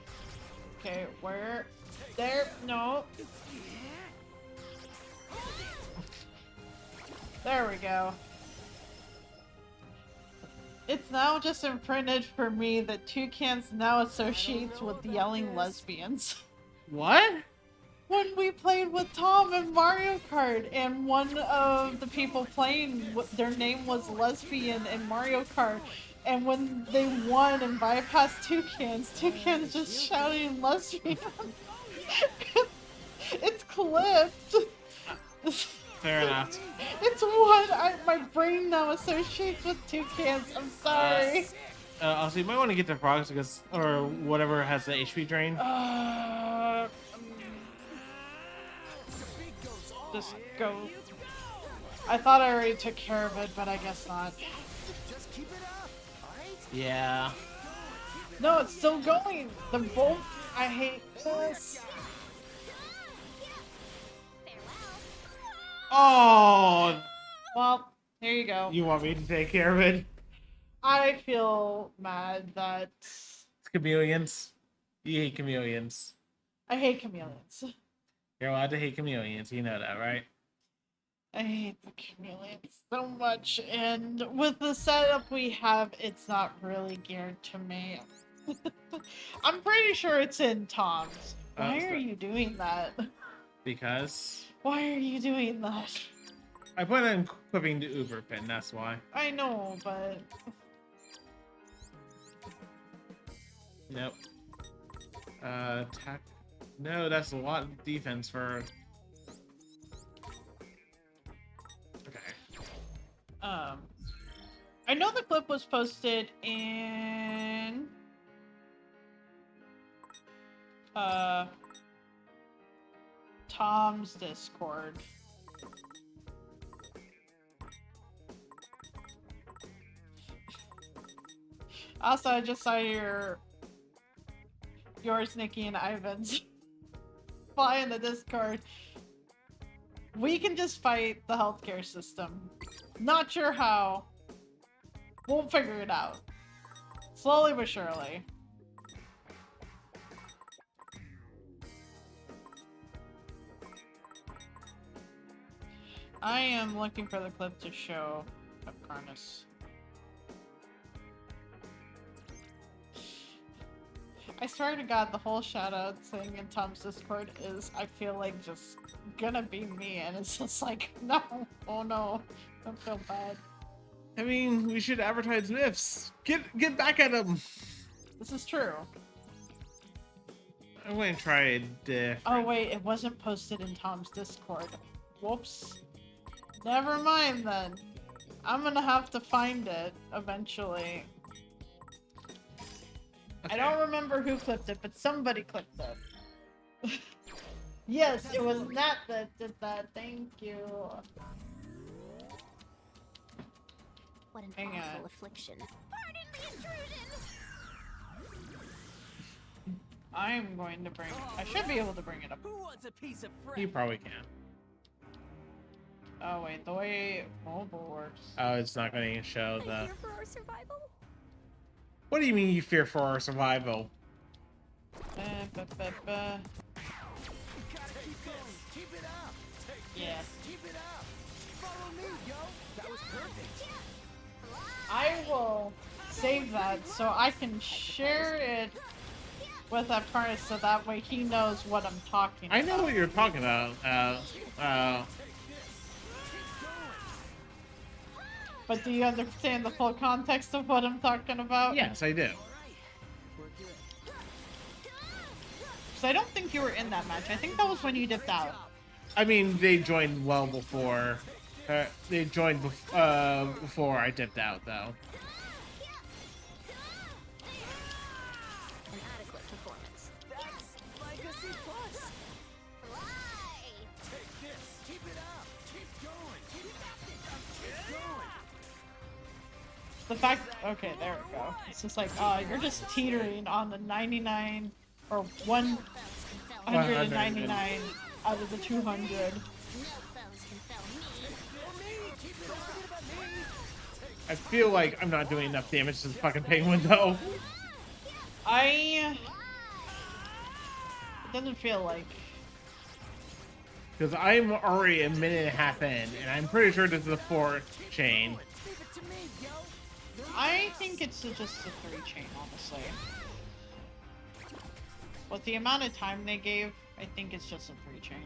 Okay, where? There, no. There we go. It's now just imprinted for me that toucans now associates with yelling lesbians. What? When we played with Tom in Mario Kart, and one of the people playing, their name was Lesbian in Mario Kart, and when they won and bypassed toucans just shouting lesbian. It's clipped. Fair enough. It's what my brain now associates with toucans. I'm sorry. Also, you might want to get the frogs because, or whatever has the HP drain. Just go. I thought I already took care of it, but I guess not. Just keep it up, alright? Yeah. No, it's still going. The bolt. I hate this. Oh, Well, there you go. you want me to take care of it? I feel mad that It's chameleons. You hate chameleons. I hate chameleons. You're allowed to hate chameleons. You know that, right? I hate the chameleons so much, and with the setup we have, it's not really geared to me. I'm pretty sure it's in Tom's. Why is are that- you doing that? Because Why are you doing that? I put on equipping the Uber pin. That's why. I know, but Nope. Attack. No, that's a lot of defense for. Okay. I know the clip was posted in Tom's Discord. Also, I just saw yours, Nikki, and Ivan's fly in the Discord. We can just fight the healthcare system. Not sure how. We'll figure it out. Slowly but surely. I am looking for the clip to show Apcarnist. I swear to God, the whole shoutout thing in Tom's Discord is, I feel like, just gonna be me, and it's just like, no, oh no, I feel bad. I mean, we should advertise myths. Get back at them. This is true. I'm going to try a different. Oh wait, it wasn't posted in Tom's Discord. Whoops. Never mind then. I'm gonna have to find it eventually. I don't remember who clipped it, but somebody clipped it. Yes, it was Nat that did that. Thank you. What an Hang on. awful affliction. Pardon the intrusion! I'm going to bring it. I should be able to bring it up. Who wants a piece of You fruit? probably can. Oh wait, the way mobile works. Oh, it's not going to show I the. fear for our survival. What do you mean you fear for our survival? Ba, ba, ba, ba. Keep going. Keep it up. Yeah. Keep it up. Follow me, yo. That was perfect. I will save that so I can share it with Apcarnist so that way he knows what I'm talking about. I know what you're talking about. But do you understand the full context of what I'm talking about? Yes, I do. We're good. So I don't think you were in that match. I think that was when you dipped out. I mean, they joined well before. They joined before I dipped out, though. An adequate performance. That's like a C+. Take this. Keep it up. Keep going. Keep going. The fact, okay, there we go. It's just like, you're just teetering on the 99 or 199 out of the 200. No foes can fell me. I feel like I'm not doing enough damage to the fucking penguin, though. It doesn't feel like. Because I'm already a minute and a half in, and I'm pretty sure this is the 4 chain. Leave it to me, yo. I think it's just a 3 chain, honestly. With the amount of time they gave, I think it's just a 3 chain.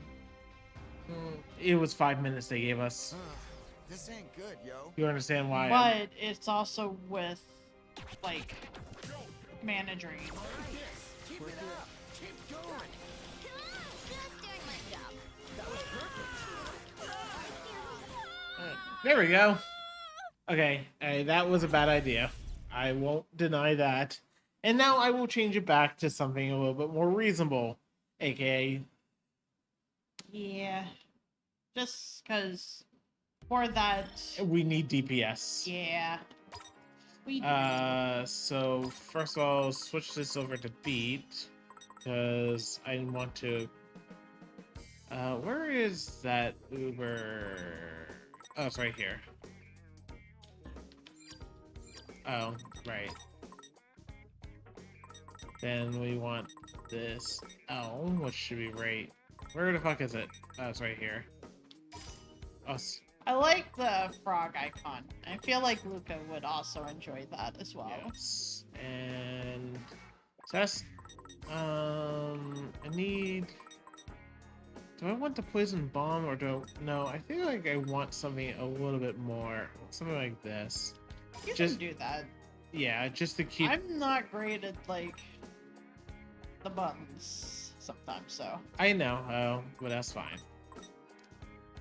It was 5 minutes they gave us. This ain't good, yo. You understand why? But it's also with, like, managing. Keep it up. Keep going. Just doing my job. That was perfect. There we go. Okay, that was a bad idea. I won't deny that. And now I will change it back to something a little bit more reasonable. AKA, Yeah. Just because for that, We need DPS. yeah. We do. So first of all, switch this over to beat because I want to. Where is that Uber? Oh, it's right here. Oh, right. Then we want this L, which should be right. Where the fuck is it? Oh, it's right here. Oh, I like the frog icon. I feel like Luca would also enjoy that as well. yes. And test. I need. Do I want the poison bomb or do I... No, I feel like I want something a little bit more. Something like this. You Just- can do that. Yeah, just to keep. I'm not great at, like, the buttons sometimes, so. I know, but that's fine.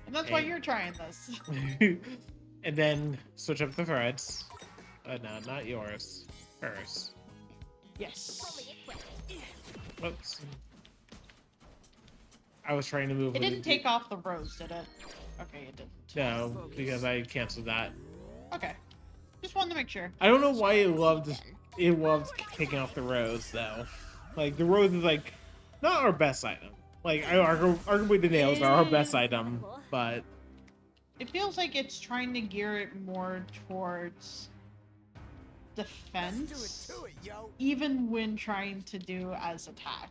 And that's why Hey. you're trying this. And then switch up the threads. No, not yours. Hers. Yes. Whoops. I was trying to move. It with didn't the- take off the rose, did it? Okay, it didn't. No, because I canceled that. Okay. Just wanted to make sure. I don't know why it loved taking off the rose though. Like the rose is like not our best item. Like arguably the nails are our best item, but It feels like it's trying to gear it more towards defense, Let's do it, yo. even when trying to do as attack.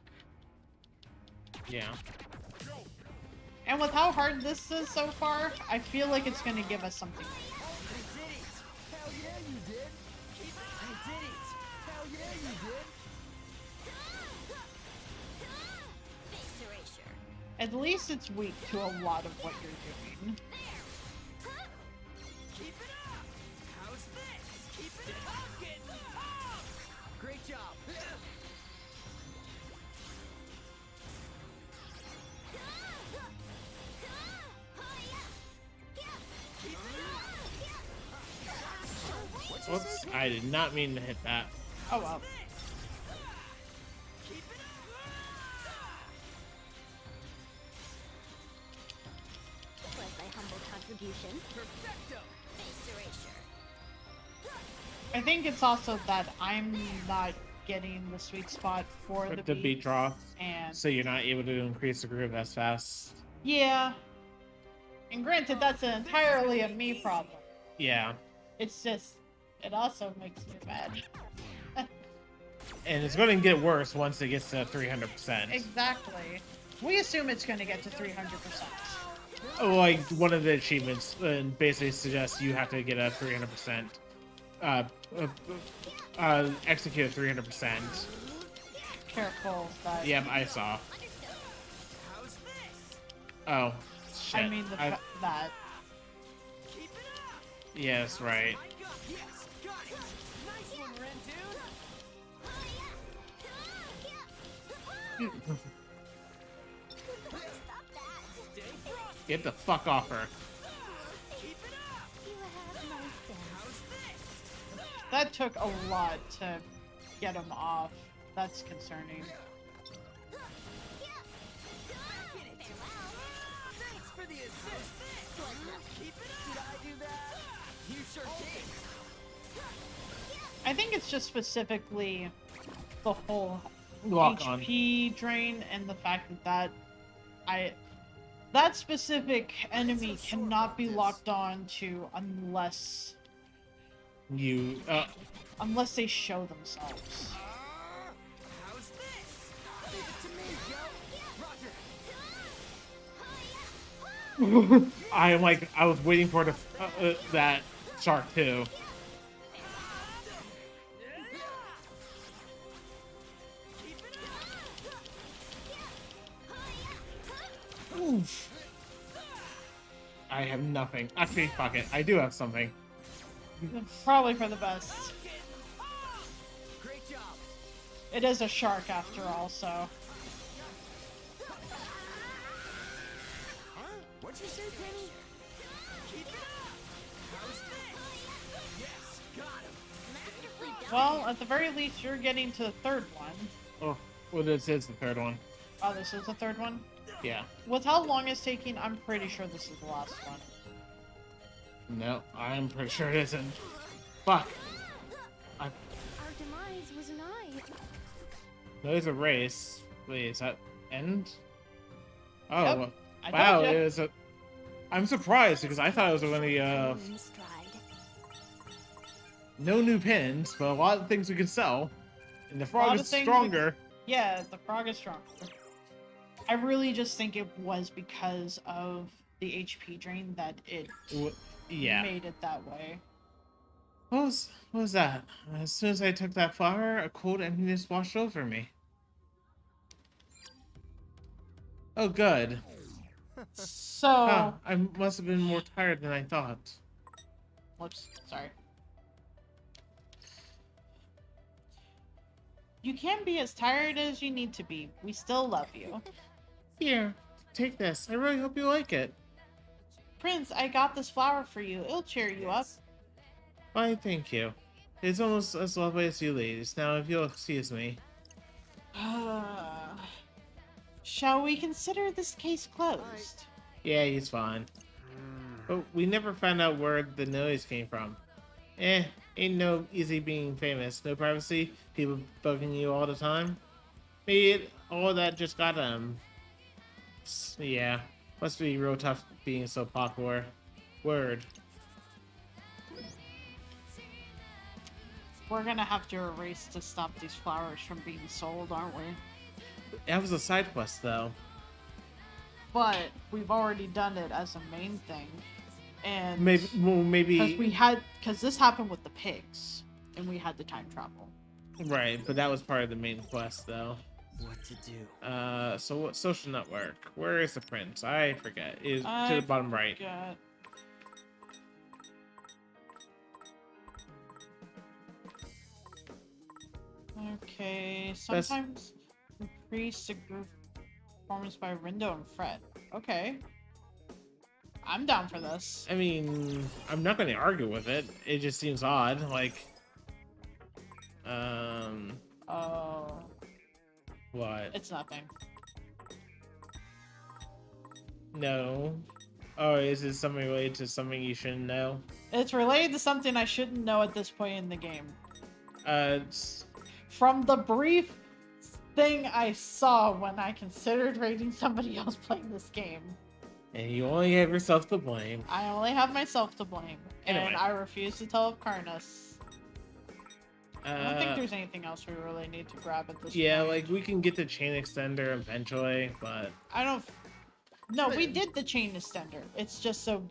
yeah. And with how hard this is so far, I feel like it's going to give us something. I did it. Hell yeah, you did. I did it. Hell yeah, you did. Face erasure. At least it's weak to a lot of what you're doing. Keep it up. How's this? Keep it up. Getting up. Great job. Whoops! I did not mean to hit that. Oh well. Keep it Was my humble contribution. perfecto. Face erasure. I think it's also that I'm not getting the sweet spot for the The beat draw, and so you're not able to increase the groove as fast. yeah. And granted, that's entirely a me problem. Yeah, It's just, it also makes me mad. and it's going to get worse once it gets to 300%. Exactly. We assume it's going to get to 300%. Like one of the achievements basically suggests you have to get a 300%. Execute 300%. Careful that. Yep, I saw. How's this? Oh, shit. I mean, that. Keep it up. Yes, right. I got yes. Got it. Nice one, Ren, dude. Stop that. Stay frosty. Get the fuck off her. Keep it up. You have my thanks. How's this? That took a lot to get him off. That's concerning. Thanks for the assist. Keep it up. Did I do that? You sure did. I think it's just specifically the whole Lock on. HP drain and the fact that that specific enemy cannot be locked on to unless You, they show themselves. How's this? Leave it to me, yo. Roger. I was waiting for that shark too. Oof. I have nothing. Actually, fuck it. I do have something. Probably for the best. Great job. It is a shark after all, so. Huh? What'd you say, Penny? Keep it up. How's this? Yes, got him. Well, at the very least, you're getting to the third one. Oh, well, this is the third one. Oh, this is the third one? Yeah. With how long it's taking, I'm pretty sure this is the last one. No, I'm pretty sure it isn't. Fuck. Our demise was nigh. There's a race. Wait, is that end? Oh, Yep, I wow. told ya. It was a. I'm surprised because I thought it was going to be In stride. no new pins, but a lot of things we can sell, and the frog lot is of things stronger. Yeah, the frog is strong. I really just think it was because of the HP drain that it Yeah. made it that way. What was that? As soon as I took that flower, a cold emptiness washed over me. Oh, good. So, Huh, I must have been more tired than I thought. whoops, sorry. You can be as tired as you need to be. We still love you. Here, take this. I really hope you like it. Prince, I got this flower for you. It'll cheer you up. Why, thank you. It's almost as lovely as you ladies. Now, if you'll excuse me. Shall we consider this case closed? Yeah, he's fine. But we never found out where the noise came from. Ain't no easy being famous. No privacy, people bugging you all the time. Maybe all that just got yeah, must be real tough being so popular. Word. We're gonna have to erase to stop these flowers from being sold, aren't we? That was a side quest, though. But we've already done it as a main thing. And Maybe. because this happened with the pigs, and we had to time travel. Right, but that was part of the main quest, though. What to do? So what social network? Where is the prince? I forget. Is to I the bottom right. forgot. Okay, sometimes increase the group performance by Rindo and Fred. Okay. I'm down for this. I mean, I'm not going to argue with it. It just seems odd. Like, Oh, what? it's nothing. No. Oh, is this something related to something you shouldn't know? It's related to something I shouldn't know at this point in the game. It's... From the brief thing I saw when I considered rating somebody else playing this game, And you only have yourself to blame. I only have myself to blame. Anyway. And I refuse to tell Apcarnist. I don't think Uh, there's anything else we really need to grab at this yeah, point. like, we can get the chain extender eventually, but... I don't... No, we did the chain extender. It's just so...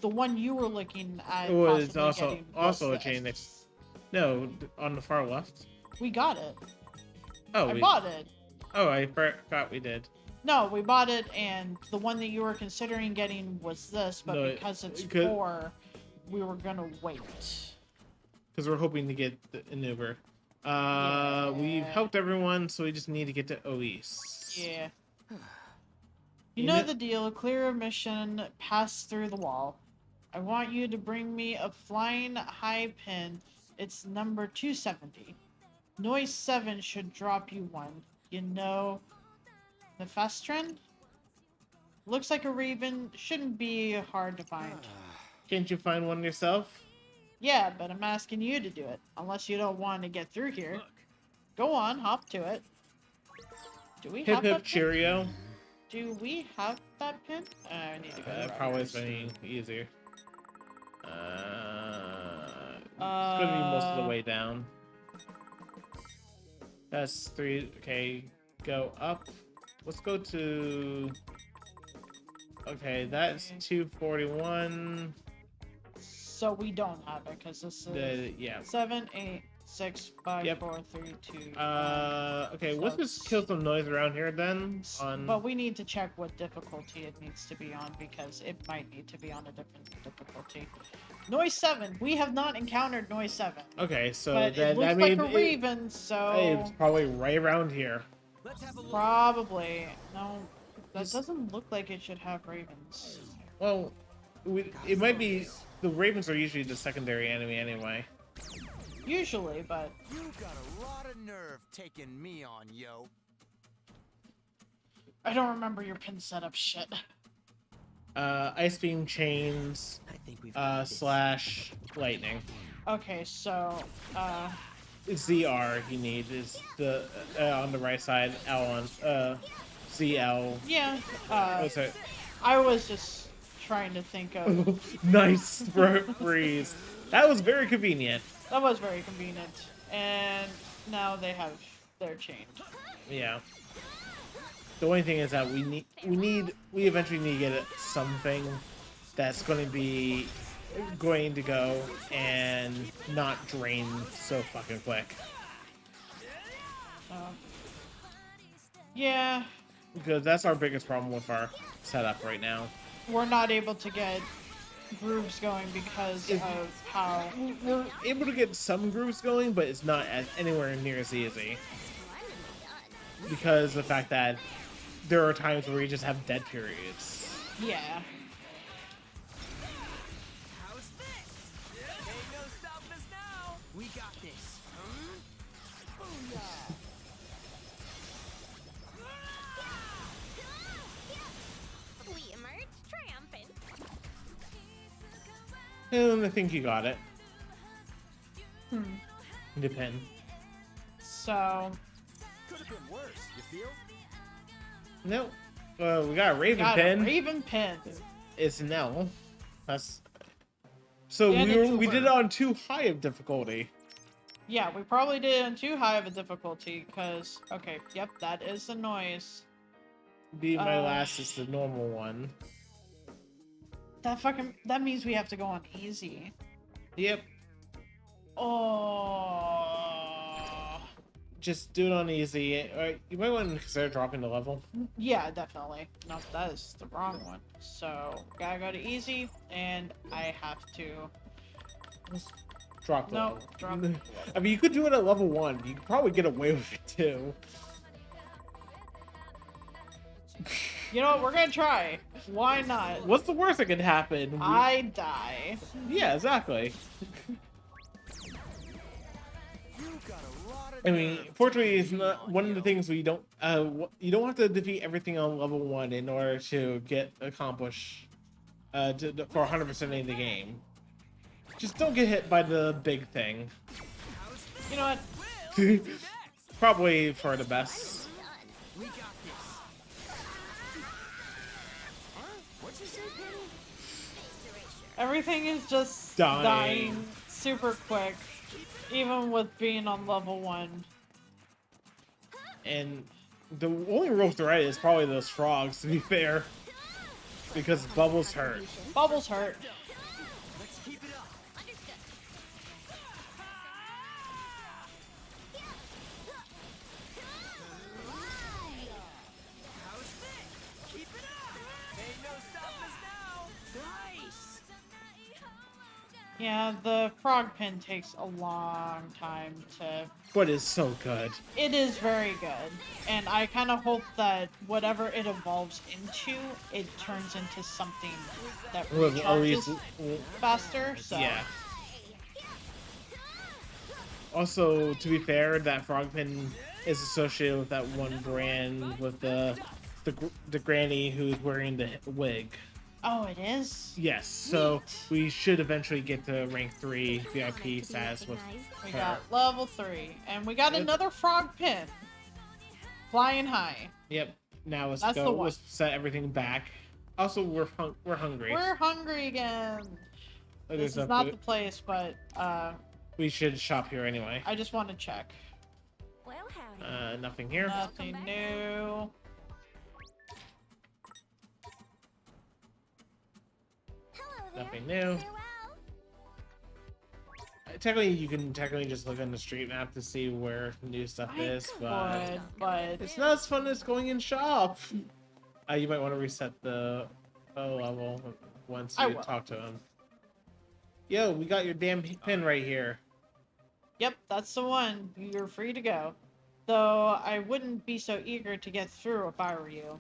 The one you were looking at It was possibly getting was also a this. chain No, on the far left. We got it. Oh, I bought it. Oh, I forgot we did. No, we bought it, and the one that you were considering getting was this, but No, because it's because- 4, we were gonna wait. Because we're hoping to get an Uber. We've Yeah. helped everyone, so we just need to get to Ois. Yeah. You You know know- the deal. Clear a mission, pass through the wall. I want you to bring me a flying high pin. It's number 270. Noise 7 should drop you one. You know the fast trend? Looks like a raven. Shouldn't be hard to find. Can't you find one yourself? Yeah, but I'm asking you to do it. Unless you don't want to get through here. Look. Go on, hop to it. Do we Hip have hip that pin? cheerio. Do we have that pin? I need to go. to Probably Robert's. is easier. It's gonna be most of the way down. That's 3. Okay, go up. Let's go to. Okay, that's 241. So we don't have it because this is Yeah. 7, 8, 6, 5, Yep. 4, 3, 2. Okay, So let's just kill some noise around here then. But we need to check what difficulty it needs to be on because it might need to be on a different difficulty. Noise 7. We have not encountered Noise 7. Okay, so But it looks that like means a raven, so it's probably right around here. Let's have a look. probably. No, that doesn't look like it should have ravens. Well, it might be. The ravens are usually the secondary enemy anyway. Usually, but You got a lot of nerve taking me on, yo. I don't remember your pin setup shit. Ice beam chains, I think we've got this. slash lightning. Okay, so, ZR you need is the on the right side. L on ZL. yeah, What's it? I was just trying to think of... Nice freeze. That was very convenient. That was very convenient. And now they have their change. Yeah. The only thing is that we eventually need to get something that's going to go and not drain so fucking quick. Yeah, Because that's our biggest problem with our setup right now. we're not able to get grooves going because of how... We're able to get some grooves going, but it's not anywhere near as easy. Because of the fact that there are times where we just have dead periods. Yeah. How's this? Ain't no stopping us now. We got this. Booyah! We emerge triumphant. And I think you got it. Hmm. Depend. So, Could have been worse, you feel? Nope. We got a Raven got pin. a Raven pin. It's an L. That's so And it's a we did it word. on too high of difficulty. Yeah, we probably did it on too high of a difficulty because... Okay, yep, that is the noise. My last is the normal one. That means we have to go on easy. Yep. Oh... Just do it on easy. You might want to consider dropping the level. Yeah, definitely. No, that is the wrong one. So, gotta go to easy, and I have to... Just drop the No, level. drop. I mean, you could do it at level 1. You could probably get away with it too. You know what? We're gonna try. Why not? What's the worst that could happen? I die. Yeah, exactly. You got a lot of I mean, nerve fortunately, to it's be not on, one of the yo. things we don't. You don't have to defeat everything on level 1 in order to accomplish for 100%ing the game. Just don't get hit by the big thing. How's this? You know what? Well, what's next? Probably for the best. We got this. Huh? What'd you say, Penny? Everything is just Dying. super quick, even with being on level 1. And the only real threat is probably those frogs, to be fair. Because bubbles hurt. Bubbles hurt. Let's keep it up. Understood. How's this? Keep it up. Ain't no stopping us now. Nice. Yeah, the frog pin takes a long time to... But it's so good. It is very good, and I kind of hope that whatever it evolves into, it turns into something that Or at recharges least, faster, so... yeah. Also, to be fair, that frog pin is associated with that one brand with the granny who's wearing the wig. Oh, it is? Yes, so Neat. we should eventually get to rank 3 VIP status with We her. got level 3, and we got Yep. another frog pin. Flying high. Yep. Now let's That's the go. one. Let's set everything back. Also, we're hungry. We're hungry again. There's This is no not food. the place, but We should shop here anyway. I just want to check. Well, howdy. Nothing here. Nothing new. Hello there. Nothing new. Farewell. Technically, you can just look on the street map to see where new stuff I is, but could, but it's not as fun as going in shop. You might want to reset the level once I you will. talk to him. Yo, we got your damn pin right here. yep, that's the one. You're free to go. Though I wouldn't be so eager to get through if I were you.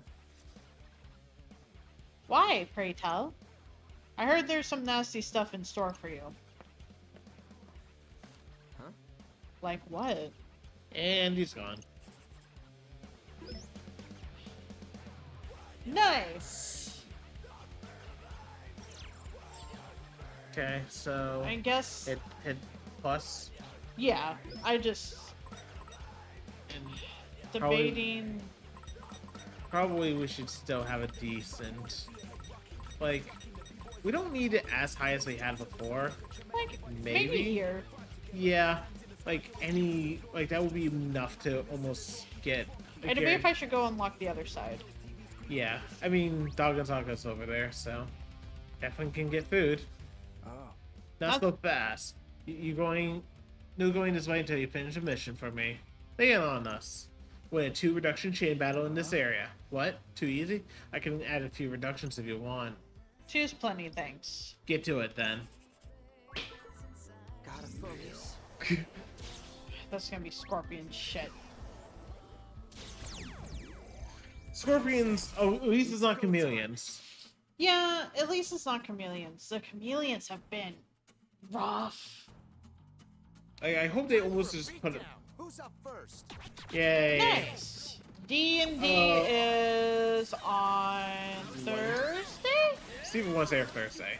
Why, pray tell? I heard there's some nasty stuff in store for you. Huh? Like what? And he's gone. Nice. Okay, so I guess. hit plus Yeah. I just and debating. probably we should still have a decent, like, we don't need it as high as we had before. Like Maybe? maybe here. Yeah, like that would be enough to almost get. I debate if I should go unlock the other side. Yeah, I mean, Dogazaga's over there, so definitely can get food. Oh. Not so fast. You going? No going this way until you finish a mission for me. Lay it on us. Win a 2 reduction chain battle in this area. What? Too easy? I can add a few reductions if you want. Choose plenty, thanks. Get to it then. Gotta focus. That's gonna be scorpion shit. Scorpions. Oh, at least it's not chameleons. Yeah, at least it's not chameleons. The chameleons have been rough. I hope they almost just put it. Who's up first? Yay! Nice. D&D is on Thursday? Steven wants there Thursday.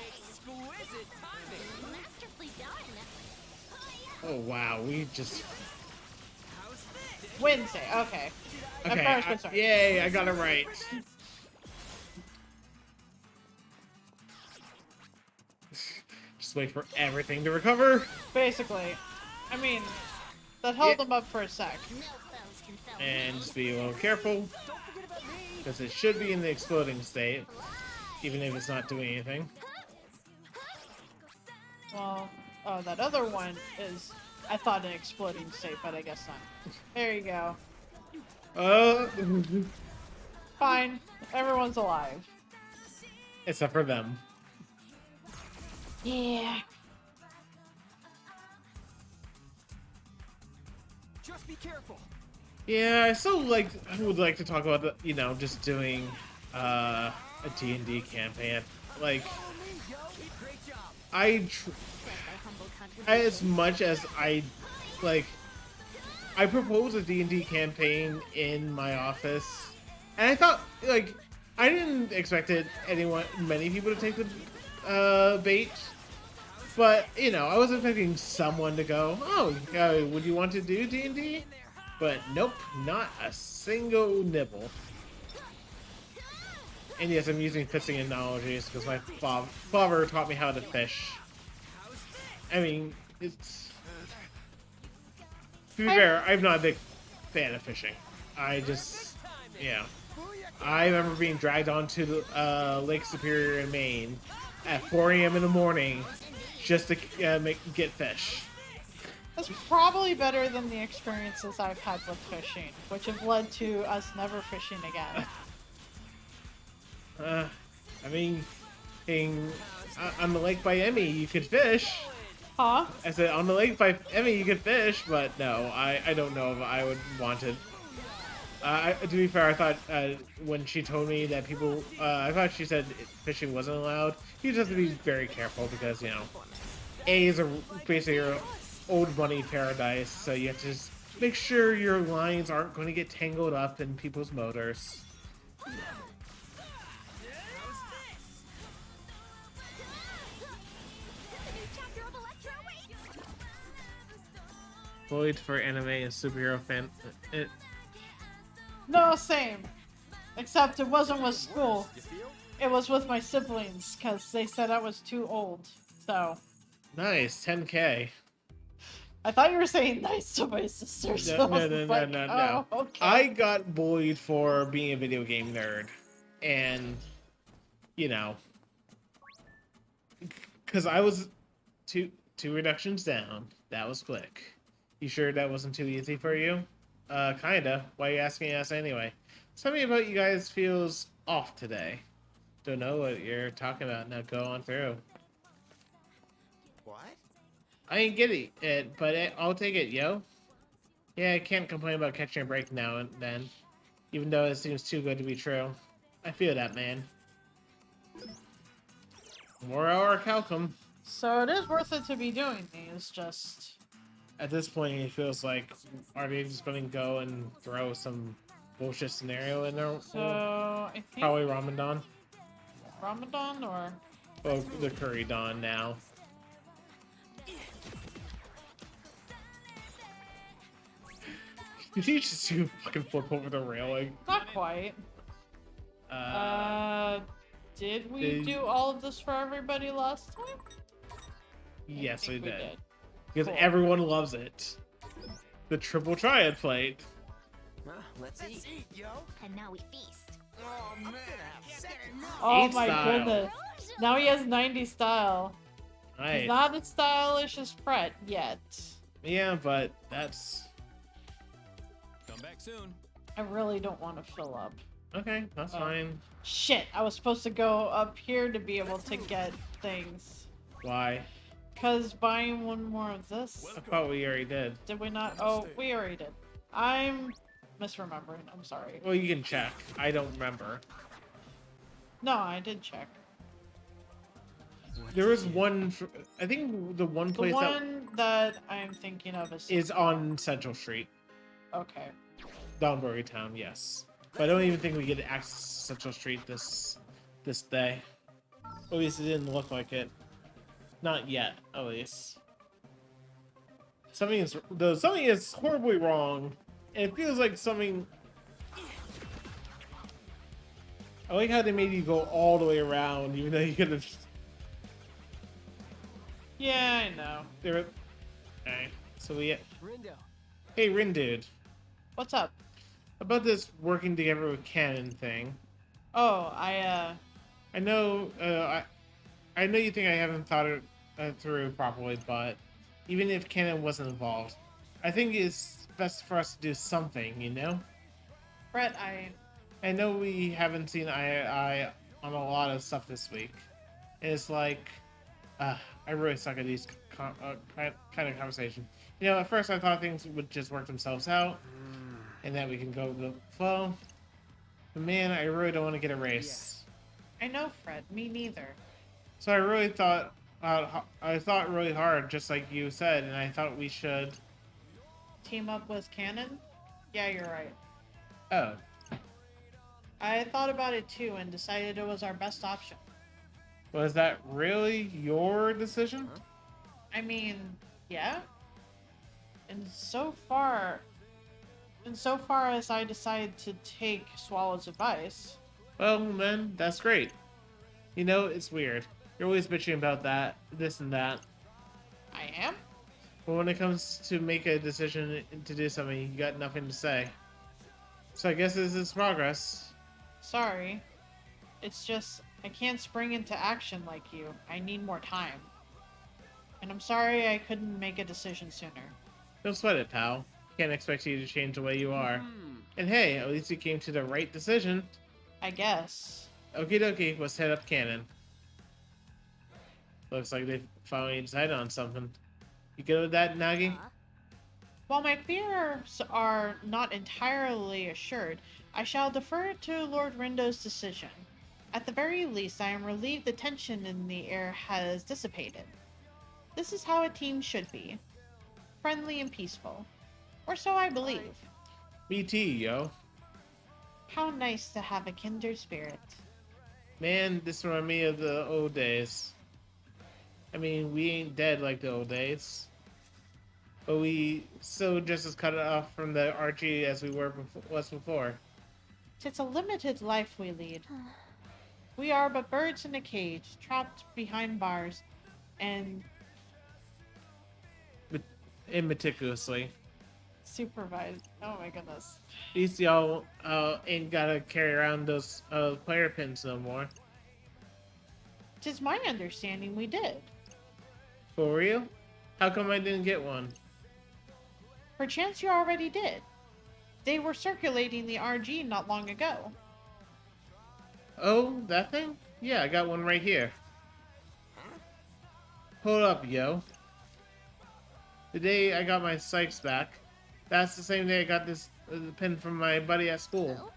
Exquisite timing. Masterfully done. Oh wow, we just. How's this? Wednesday. Okay. Okay. At first, sorry. Yay! I got it right. Just wait for everything to recover. Basically. I mean, that held Yeah. them up for a sec. No foes can foul And me. just be a little careful, Don't forget about me. because it should be in the exploding state, even if it's not doing anything. Well, oh, that other one is, I thought an exploding state, but I guess not. There you go. Fine. Everyone's alive. Except for them. Yeah. Just be careful. Yeah, I would like to talk about the, just doing a D&D campaign. Like, Follow me, yo. Great job. I My humble contribution. as much as I proposed a D&D campaign in my office, and I thought, I didn't expect many people to take the bait, but, I was expecting someone to go, oh, would you want to do D&D? But nope, not a single nibble. And yes, I'm using fishing analogies because my father taught me how to fish. I mean, it's... To be fair, I'm not a big fan of fishing. Yeah. I remember being dragged onto the, Lake Superior in Maine at 4 a.m. in the morning just to get fish. That's probably better than the experiences I've had with fishing, which have led to us never fishing again. I mean, on the lake by Emmy, you could fish. Huh? I said, on the lake by Emmy, you could fish, but no, I don't know if I would want it. To be fair, I thought when she told me that I thought she said fishing wasn't allowed. You just have to be very careful because, A is basically a old money paradise, so you have to just make sure your lines aren't going to get tangled up in people's motors. The new chapter of Electro awaits. Void for anime and superhero fan. No, same. Except it wasn't with school. You feel? It was with my siblings, because they said I was too old. So, Nice, 10K. I thought you were saying nice to my sister. So I was like, No. oh, okay. I got bullied for being a video game nerd, and because I was two reductions down. That was quick. You sure that wasn't too easy for you? Kinda. Why are you asking us anyway? Something about you guys feels off today. Don't know what you're talking about. Now go on through. What? I ain't get it, but I'll take it, yo. Yeah, I can't complain about catching a break now and then, even though it seems too good to be true. I feel that, man. More our Calcum. So it is worth it to be doing these, just... At this point, it feels like, are they just going to go and throw some bullshit scenario in there? So, I think Probably Ramadan. Ramadan or Well, the Curry Don now. Did he just do a fucking flip over the railing? not quite. Did we did- do all of this for everybody last time? Yes, we think we did. did. Because Cool. everyone loves it. The triple triad plate. Well, let's eat. Yo. And now we feast. Oh, man. Second Oh Eight my style. goodness. Now he has 90 style. He's Nice. not as stylish as Fret yet. Yeah, but that's Come back soon. I really don't want to fill up. okay. That's Oh. fine. Shit, I was supposed to go up here to be able to get things. Why? Because buying one more of this. I thought we already did. Did we not? Oh, we already did. I'm misremembering. I'm sorry. Well, you can check. I don't remember. No, I did check. There was one. I think the one The place one that I'm thinking of that is on Central Street, Okay. Downbury Town. Yes, but I don't even think we get access to Central Street this day. At least it didn't look like it. Not yet, at least. Something is horribly wrong. And it feels like something. I like how they made you go all the way around, even though you could have. Yeah, I know. Alright, so we. Rindo. Hey, Rin dude. What's up? About this working together with Canon thing. Oh, I know. I know you think I haven't thought it through properly, but even if Canon wasn't involved, I think it's best for us to do something. You know. Brett, I know we haven't seen eye to eye on a lot of stuff this week. And it's like, I really suck at these kind of conversation. You know, at first I thought things would just work themselves out, and that we can go with the flow. But man, I really don't want to get a race. I know, Fred. Me neither. So I really thought, I thought really hard, just like you said, and I thought we should. Team up with Cannon? Yeah, you're right. Oh, I thought about it too and decided it was our best option. was that really your decision? I mean, yeah. And so far as I decided to take Swallow's advice, Well, then that's great. You know, it's weird. You're always bitching about that, this and that. I am. But when it comes to make a decision to do something, you got nothing to say. So I guess this is progress. Sorry. It's just, I can't spring into action like you. I need more time. And I'm sorry I couldn't make a decision sooner. Don't sweat it, pal. Can't expect you to change the way you are. And hey, at least you came to the right decision. I guess. Okie dokie, let's head up Cannon. Looks like they finally decided on something. You good with that, Nagi? While my fears are not entirely assured, I shall defer to Lord Rindo's decision. At the very least, I am relieved the tension in the air has dissipated. This is how a team should be. Friendly and peaceful. Or so I believe. Me too, yo. How nice to have a kindred spirit. Man, this reminds me of the old days. I mean, we ain't dead like the old days. But we still just as cut off from the Archie as we were before. It's a limited life we lead. We are but birds in a cage, trapped behind bars, and Meticulously. supervised. Oh my goodness. At least y'all ain't gotta carry around those player pins no more. Tis my understanding we did. For real? How come I didn't get one? Perchance you already did. They were circulating the RG not long ago. Oh, that thing? Yeah, I got one right here. Hold up, yo. The day I got my Sykes back, that's the same day I got this pin from my buddy at school.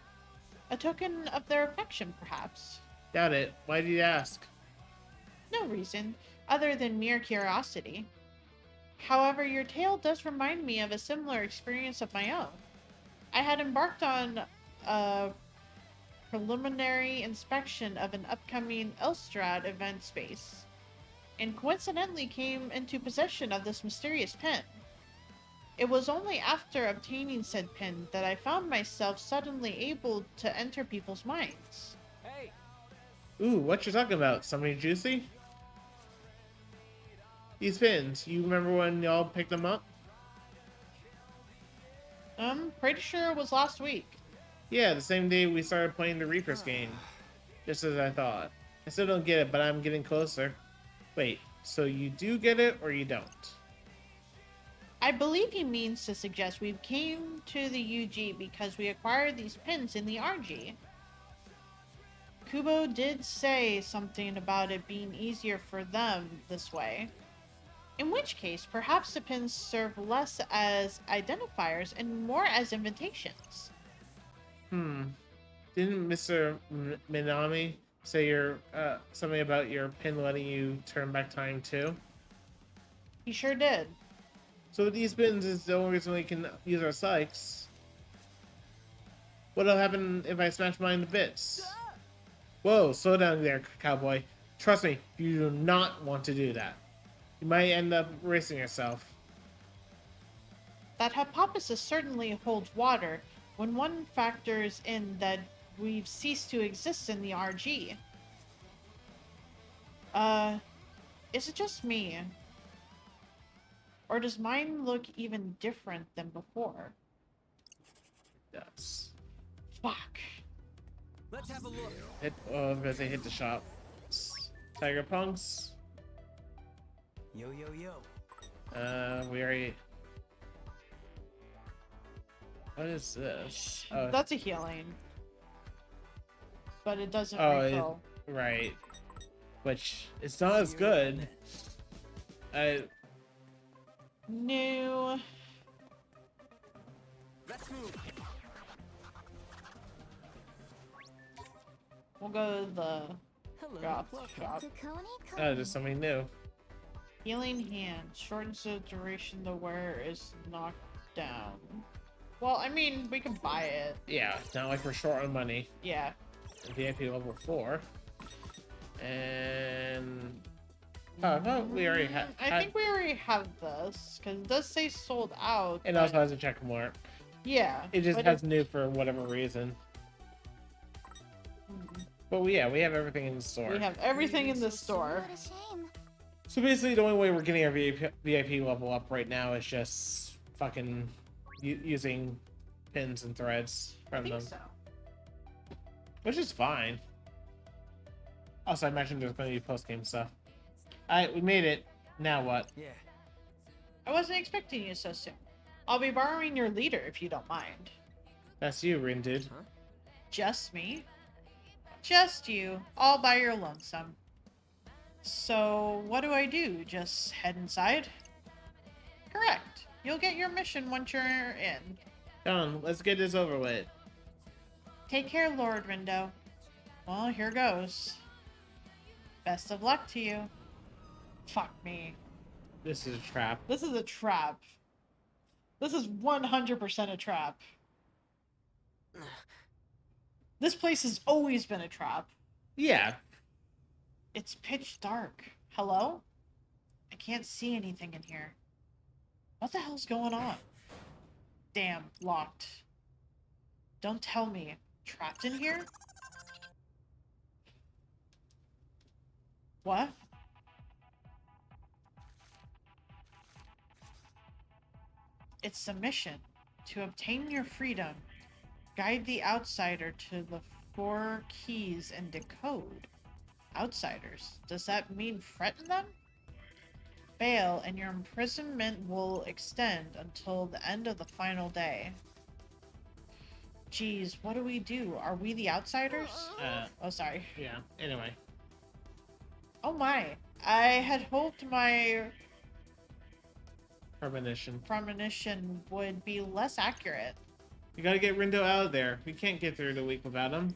A token of their affection, perhaps. Doubt it. Why did you ask? No reason, other than mere curiosity. However, your tale does remind me of a similar experience of my own. I had embarked on a preliminary inspection of an upcoming Elstrad event space, and coincidentally came into possession of this mysterious pin. It was only after obtaining said pin that I found myself suddenly able to enter people's minds. Hey, Ooh, what you talking about? Something juicy? These pins, you remember when y'all picked them up? Pretty sure it was last week. Yeah, the same day we started playing the Reapers game. Just as I thought. I still don't get it, but I'm getting closer. Wait, so you do get it or you don't? I believe he means to suggest we came to the UG because we acquired these pins in the RG. Kubo did say something about it being easier for them this way. In which case, perhaps the pins serve less as identifiers and more as invitations. Didn't Mr. Minami say something about your pin letting you turn back time too? He sure did. So with these pins is the only reason we can use our psychs. What'll happen if I smash mine to bits? Whoa, slow down there, cowboy. Trust me, you do not want to do that. You might end up racing yourself. That hypothesis certainly holds water when one factors in that we've ceased to exist in the RG. Is it just me? Or does mine look even different than before? Yes. Fuck. let's have a look. I was gonna say hit the shop. Tiger Punks. Yo, yo, yo. We already. What is this? Oh, That's a healing. But it doesn't oh, refill. right. Which it's not as good. New. Let's move. We'll go to the Hello. goth Welcome. shop. there's something new. Healing hand. Shortens the duration the wearer is knocked down. Well, I mean, we can buy it. Yeah, not like we're short on money. Yeah. VIP level 4. And oh, I thought we already had. I think we already have this, because it does say sold out. It but- also has a check mark. Yeah. It just but has new for whatever reason. But yeah, we have everything in the store. we have everything in the store. What a shame. So basically, the only way we're getting our VIP level up right now is just fucking using pins and threads I from think them, so. which is fine. Also, I mentioned there's going to be post-game stuff. Alright, we made it. Now what? Yeah. I wasn't expecting you so soon. I'll be borrowing your leader if you don't mind. That's you, Rin dude. Just me? Just you, all by your lonesome. So, what do I do? Just head inside? Correct. You'll get your mission once you're in. Come on, let's get this over with. Take care, Lord Rindo. Well, here goes. Best of luck to you. Fuck me. This is a trap. This is a trap. This is 100% a trap. This place has always been a trap. Yeah. It's pitch dark. Hello? I can't see anything in here. What the hell's going on? Damn, locked. Don't tell me. Trapped in here? What? It's a mission. To obtain your freedom, guide the outsider to the 4 keys and decode. Outsiders. Does that mean threaten them? Fail, and your imprisonment will extend until the end of the final day. Geez, what do we do? Are we the outsiders? Oh, sorry. Yeah. Anyway. Oh my. I had hoped my premonition would be less accurate. You gotta get Rindo out of there. We can't get through the week without him.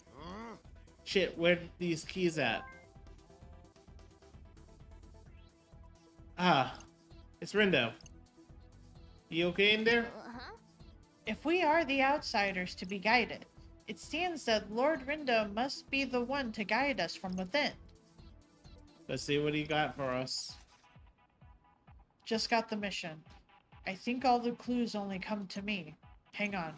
Shit, where are these keys at? Ah, it's Rindo. You okay in there? Uh-huh. If we are the outsiders to be guided, It seems that Lord Rindo must be the one to guide us from within. Let's see what he got for us. Just got the mission. I think all the clues only come to me. Hang on.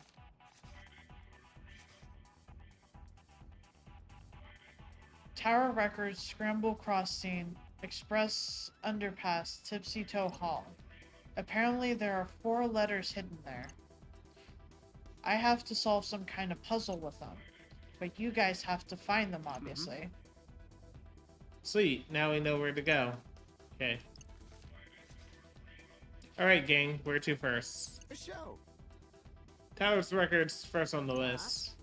Tower Records, Scramble Crossing, Express Underpass, Tipsy Toe Hall. Apparently there are 4 letters hidden there. I have to solve some kind of puzzle with them, but you guys have to find them, obviously. Sweet, now we know where to go. Okay. Alright, gang, where to first? A show. Towers Records first on the list.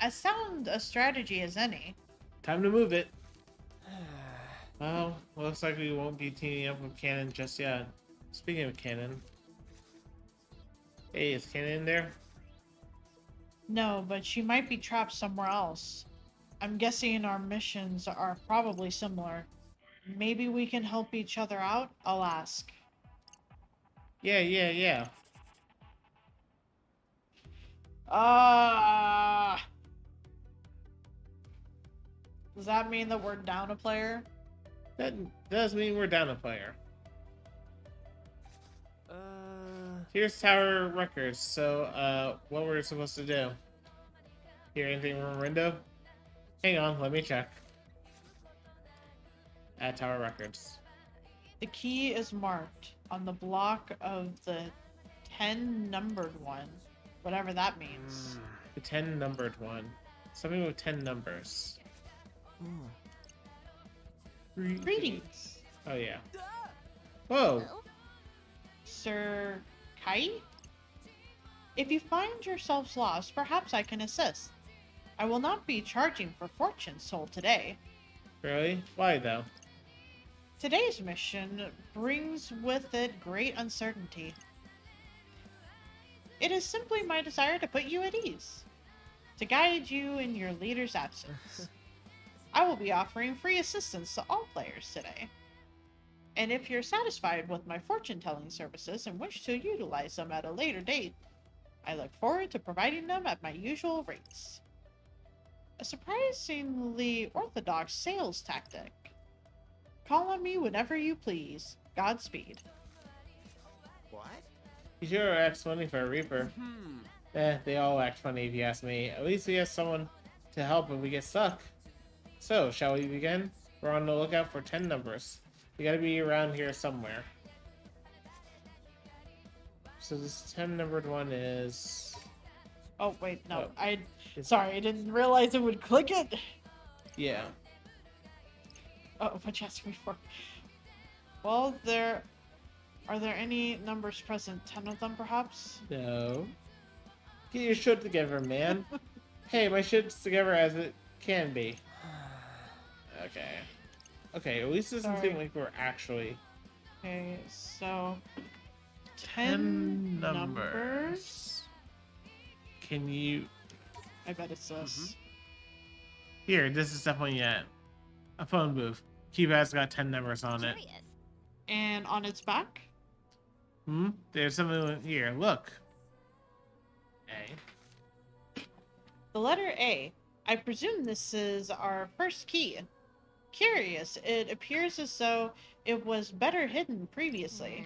As sound a strategy as any. Time to move it. Well, looks like we won't be teaming up with Cannon just yet. Speaking of Cannon. Hey, is Cannon in there? No, but she might be trapped somewhere else. I'm guessing our missions are probably similar. Maybe we can help each other out? I'll ask. Yeah. Does that mean that we're down a player? That does mean we're down a player. Here's Tower Records, so, what we're supposed to do? Hear anything from Rindo? Hang on, let me check. At Tower Records. The key is marked on the block of the 10 numbered one. Whatever that means. The 10 numbered one. Something with 10 numbers. Greetings, Oh, yeah. Whoa! Sir Kite? If you find yourselves lost, perhaps I can assist. I will not be charging for fortune sold today. Really? Why, though? Today's mission brings with it great uncertainty. It is simply my desire to put you at ease, to guide you in your leader's absence. I will be offering free assistance to all players today. And if you're satisfied with my fortune-telling services and wish to utilize them at a later date, I look forward to providing them at my usual rates. A surprisingly orthodox sales tactic. Call on me whenever you please. Godspeed. What? You sure acts funny for a Reaper. They all act funny if you ask me. At least we have someone to help if we get stuck. So, shall we begin? We're on the lookout for 10 numbers. We gotta be around here somewhere. So this 10 numbered one is... Oh, wait, no. Oh. Sorry, I didn't realize it would click it. Yeah. Oh, what you asked me for? Well, are there any numbers present? 10 of them, perhaps? No. Get your shit together, man. Hey, my shit's together as it can be. Okay. Okay, at least it doesn't seem like we're actually... Okay, so... 10 numbers? Can you... I bet it's this. Here, this is definitely a phone booth. Keypad's got 10 numbers on it. Curious. And on its back? There's something here. Look. A. The letter A. I presume this is our first key. Curious, it appears as though it was better hidden previously.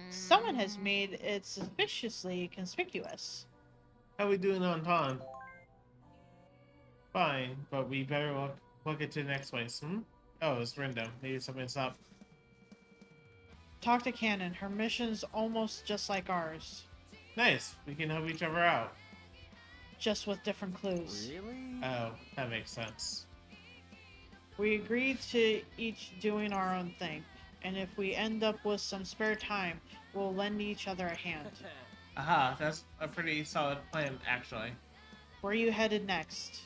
Someone has made it suspiciously conspicuous. How we doing on time? Fine, but we better look into the next place. Oh, it's Rindo. Maybe something's up. Talk to Cannon. Her mission's almost just like ours. Nice. We can help each other out. Just with different clues. Really? Oh, that makes sense. We agreed to each doing our own thing, and if we end up with some spare time, we'll lend each other a hand. Aha, that's a pretty solid plan, actually. Where are you headed next?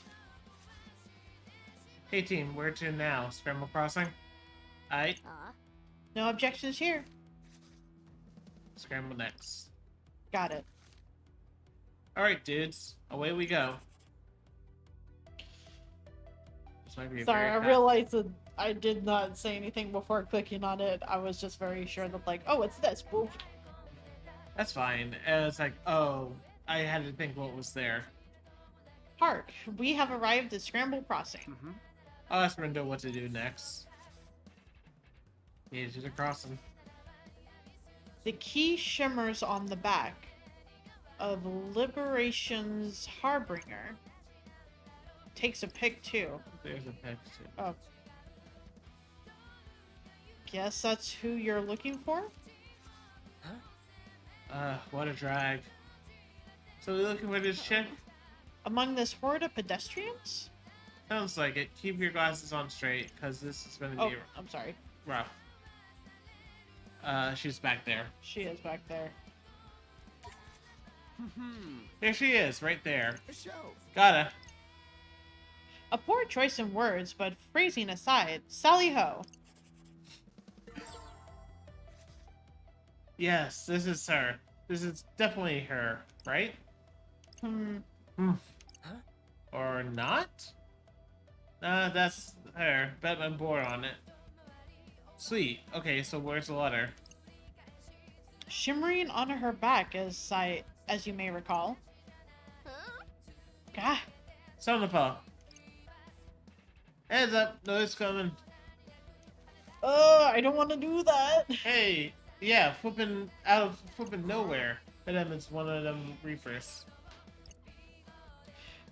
Hey team, where to now? Scramble Crossing? Aight. No objections here. Scramble next. Got it. Alright, dudes. Away we go. This might be a Sorry, very I fast- realized that I did not say anything before clicking on it. I was just very sure that, like, oh, it's this. Woo. That's fine. And it's like, oh, I had to think what was there. Hark, we have arrived at Scramble Crossing. I'll ask Rindo what to do next. Need to the crossing. The key shimmers on the back of Liberation's Harbinger. Takes a pic too. There's a text too. Oh. Guess that's who you're looking for? What a drag. So we're looking for this chick? Among this horde of pedestrians? Sounds like it. Keep your glasses on straight, because this is gonna Oh, be I'm sorry. rough. She's back there. She is back there. There she is, right there. A show. Gotta. A poor choice in words, but phrasing aside, Sally Ho. Yes, this is her. This is definitely her, right? Hmm. Or not? That's her. Bet I'm bored on it. Sweet. Okay, so where's the letter? Shimmering on her back, as you may recall. Gah. Sonapa. Heads up, no, it's coming. Oh, I don't want to do that. Hey, yeah, flipping out of flipping nowhere. Bet it's one of them reapers.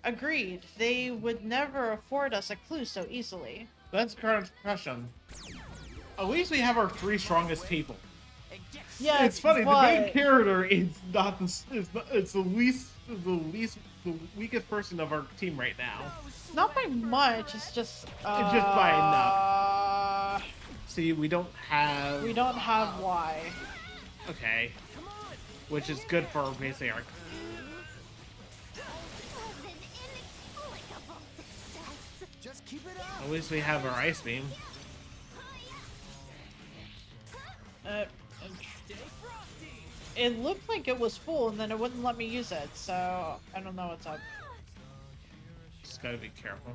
Agreed. They would never afford us a clue so easily. Let's crush them. At least we have our three strongest people. Yeah, It's funny. but... The main character is not the. It's the weakest person of our team right now. Not by much. It's just. It's just by enough. See, we don't have. We don't have why. Okay. Which is good for basically our. Just keep it up. At least we have our ice beam. It looked like it was full, and then it wouldn't let me use it. So I don't know what's up. Just gotta be careful.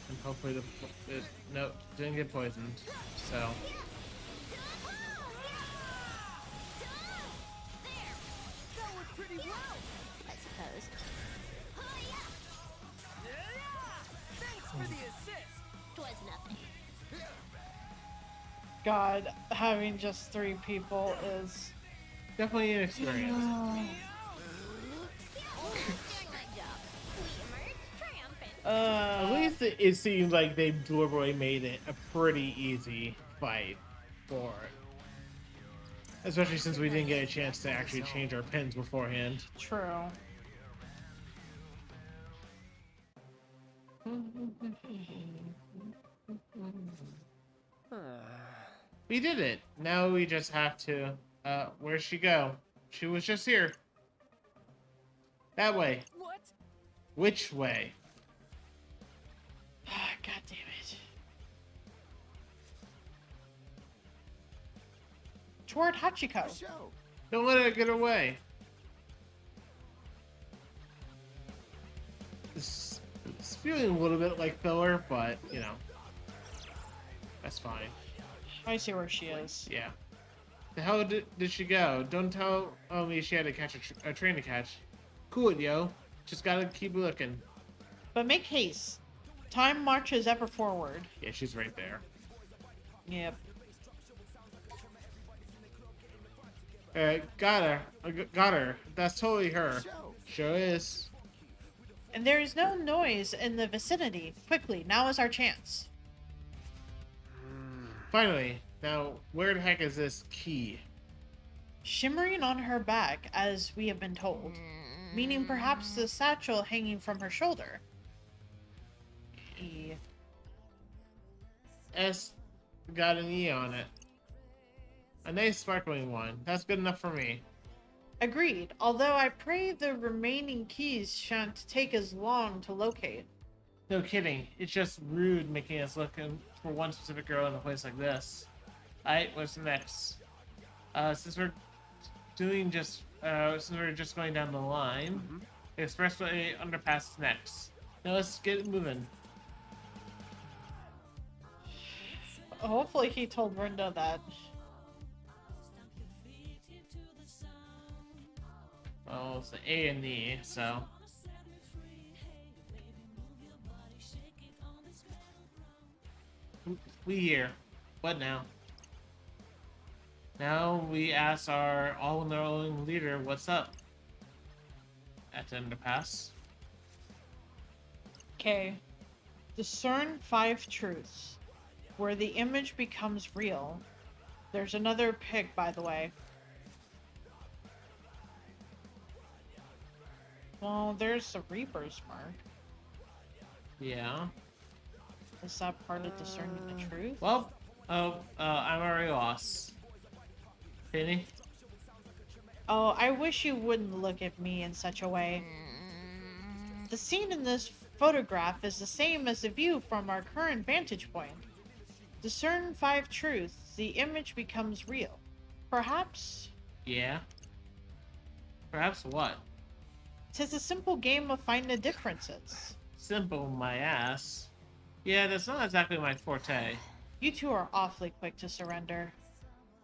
And hopefully no, didn't get poisoned. So. Pretty well, I suppose. Thanks for the assist. Twas nothing. God, having just 3 people is. Definitely an experience. Doing my job. We emerged triumphant. At least it seems like they deliberately made it a pretty easy fight for it. Especially since we didn't get a chance to actually change our pins beforehand. True. We did it. Now we just have to. Where'd she go? She was just here. That way. What? Which way? God damn it. Toward Hachiko. A show. Don't let her get away. It's feeling a little bit like filler, but you know, that's fine. I see where she is. Yeah. The hell did she go? Don't tell me she had to catch a train to catch. Cool it, yo. Just gotta keep looking. But make haste. Time marches ever forward. Yeah, she's right there. Yep. Got her. Got her. That's totally her. Show. Sure is. And there is no noise in the vicinity. Quickly, now is our chance. Finally. Now, where the heck is this key? Shimmering on her back, as we have been told. Meaning perhaps the satchel hanging from her shoulder. E. S got an E on it. A nice sparkling one. That's good enough for me. Agreed, although I pray the remaining keys shan't take as long to locate. No kidding. It's just rude making us look for one specific girl in a place like this. Alright, what's next? Since we're doing just So we're just going down the line. Expressway underpass next. Now let's get moving. Hopefully he told Brenda that. Well, it's the A and E, so. We here. What now? Now we ask our all-knowing leader what's up. At the underpass. Okay. Discern 5 truths. Where the image becomes real. There's another pic, by the way. Well, there's the Reaper's mark. Yeah. Is that part of discerning the truth? Well, I'm already lost. Penny? Oh, I wish you wouldn't look at me in such a way. The scene in this photograph is the same as the view from our current vantage point. Discern 5 truths, the image becomes real. Perhaps Yeah. Perhaps what? 'tis a simple game of finding the differences. Simple, my ass. Yeah, that's not exactly my forte. You two are awfully quick to surrender.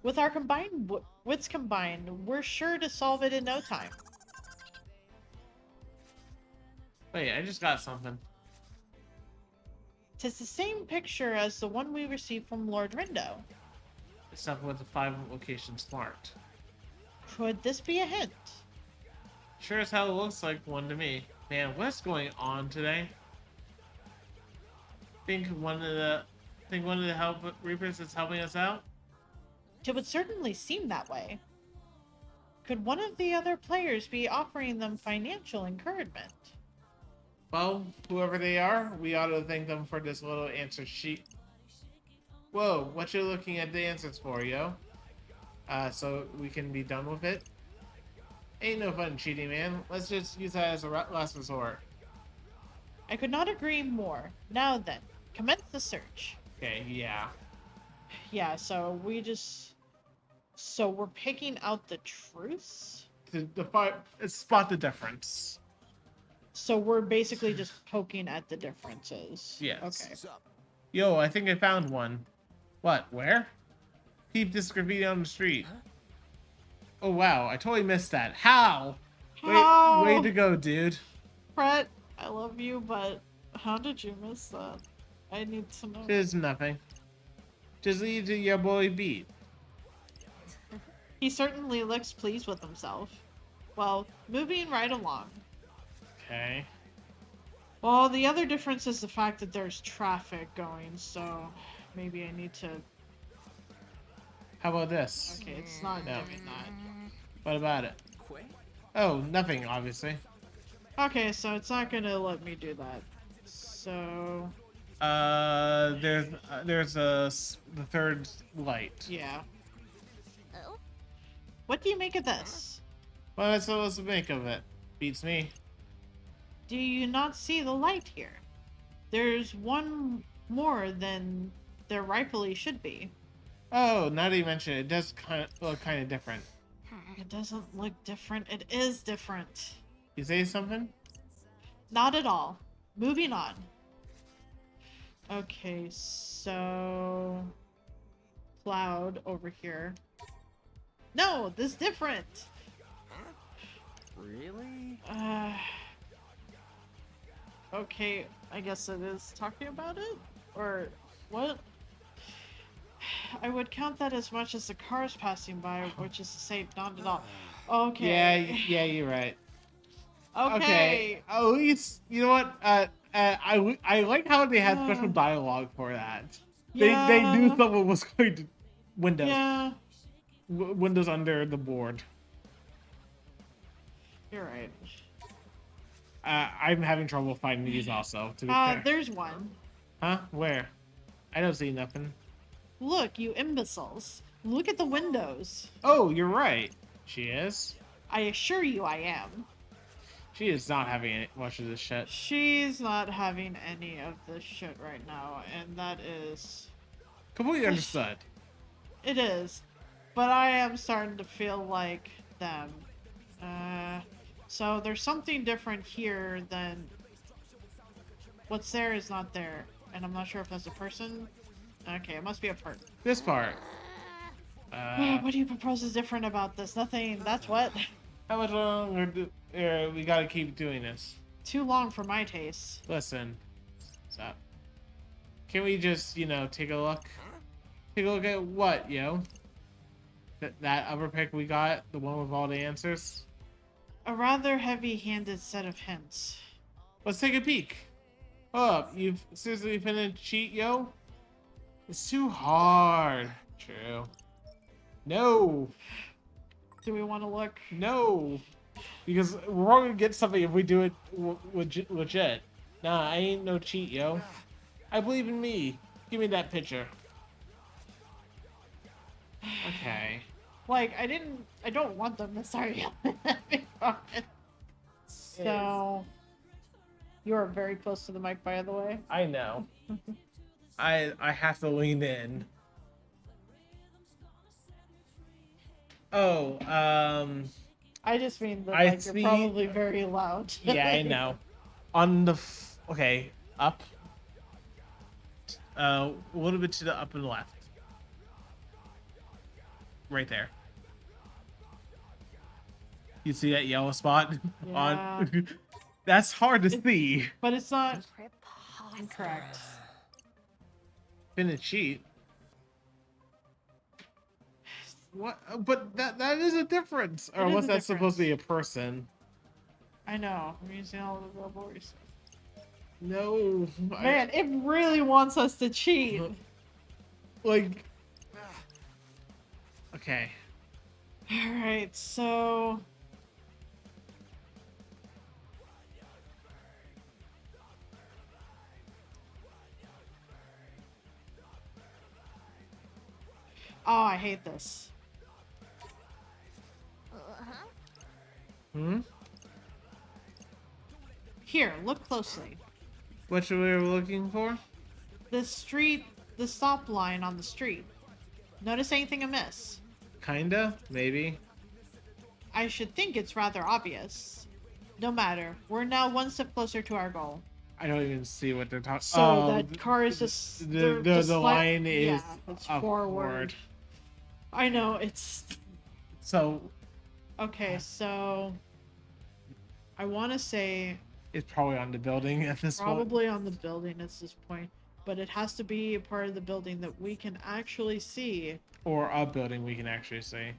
With our combined wits combined, we're sure to solve it in no time. Wait, I just got something. 'Tis the same picture as the one we received from Lord Rindo. Except with the 5 locations marked. Could this be a hint? Sure as hell looks like one to me. Man, what's going on today? Think one of the help Reapers is helping us out? It would certainly seem that way. Could one of the other players be offering them financial encouragement? Well, whoever they are, we ought to thank them for this little answer sheet. Whoa, what you looking at the answers for, yo? So we can be done with it? Ain't no fun cheating, man. Let's just use that as a last resort. I could not agree more. Now then, commence the search. Okay, yeah. Yeah, so we're picking out the truths? Spot the difference. So we're basically just poking at the differences. Yes. Okay. What's up? Yo, I think I found one. What? Where? Peep this graffiti on the street. Oh wow, I totally missed that. How? How? Way to go, dude. Brett, I love you, but how did you miss that? I need to know. There's nothing. Just leave to your boy beat. He certainly looks pleased with himself. Well, moving right along. Okay. Well, the other difference is the fact that there's traffic going, so maybe I need to... How about this? Okay, it's not No. doing that. What about it? Quay? Oh, nothing, obviously. Okay, so it's not gonna let me do that. So... There's the third light. yeah. Oh? What do you make of this? What am I supposed to make of it? Beats me. Do you not see the light here? There's one more than there rightfully should be. Oh, now that you mention it, it does look kind of different. It doesn't look different. It is different. You say something? Not at all. Moving on. Okay, so... Cloud over here. No, this is different. Really? Okay, I guess it is talking about it? Or what? I would count that as much as the cars passing by, which is to say, not at all. Okay. Yeah, you're right. Okay. At least, you know what? I like how they had special dialogue for that. They knew someone was going to Windows. Yeah, Windows under the board. you're right. I'm having trouble finding these also, to be fair. There's one. Huh? Where? I don't see nothing. Look, you imbeciles. Look at the windows. Oh, you're right. She is. I assure you I am. She is not having much of this shit. She's not having any of this shit right now, and that is... Completely understood. It is. But I am starting to feel like them. So there's something different here than what's there is not there. And I'm not sure if that's a person. Okay, it must be a part. This part. What do you propose is different about this? Nothing. That's what. How much longer we gotta keep doing this? Too long for my taste. Listen. Stop. Can we just, you know, take a look? Take a look at what, yo? That upper pick we got? The one with all the answers? A rather heavy-handed set of hints. Let's take a peek. Hold up, you've seriously finna cheat, yo? It's too hard. True. No. Do we want to look? No. Because we're all gonna get something if we do it legit. Nah, I ain't no cheat, yo. I believe in me. Give me that picture. Okay. Like, I don't want them to start yelling at me from it. So, you are very close to the mic, by the way. I know. I have to lean in. Oh, I just mean that, I like, see- you're probably very loud. yeah, I know. On the okay, up. A little bit to the up and left. Right there. You see that yellow spot on? That's hard to see. But it's not Preposterous. incorrect. Been a cheat. What? But that is a difference. Or It is unless a that's supposed to be a difference. person. I know. I'm using all the verbal research. No. Man, it really wants us to cheat. Like. Okay. Alright, so... Oh, I hate this. Hmm? Here, look closely. What should we were looking for? The stop line on the street. Notice anything amiss? Kinda? Maybe? I should think it's rather obvious. No matter, we're now one step closer to our goal. I don't even see what they're talking. So that car is just the line is it's upward. forward. I know it's So okay. So I want to say it's probably on the building at this point. probably on the building at this point, but it has to be a part of the building that we can actually see. Or a building we can actually see.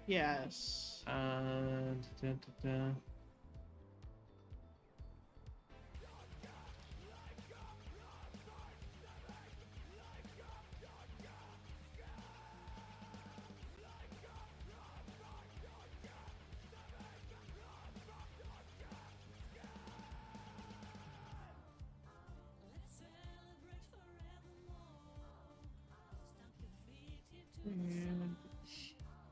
Yes. Da, da, da.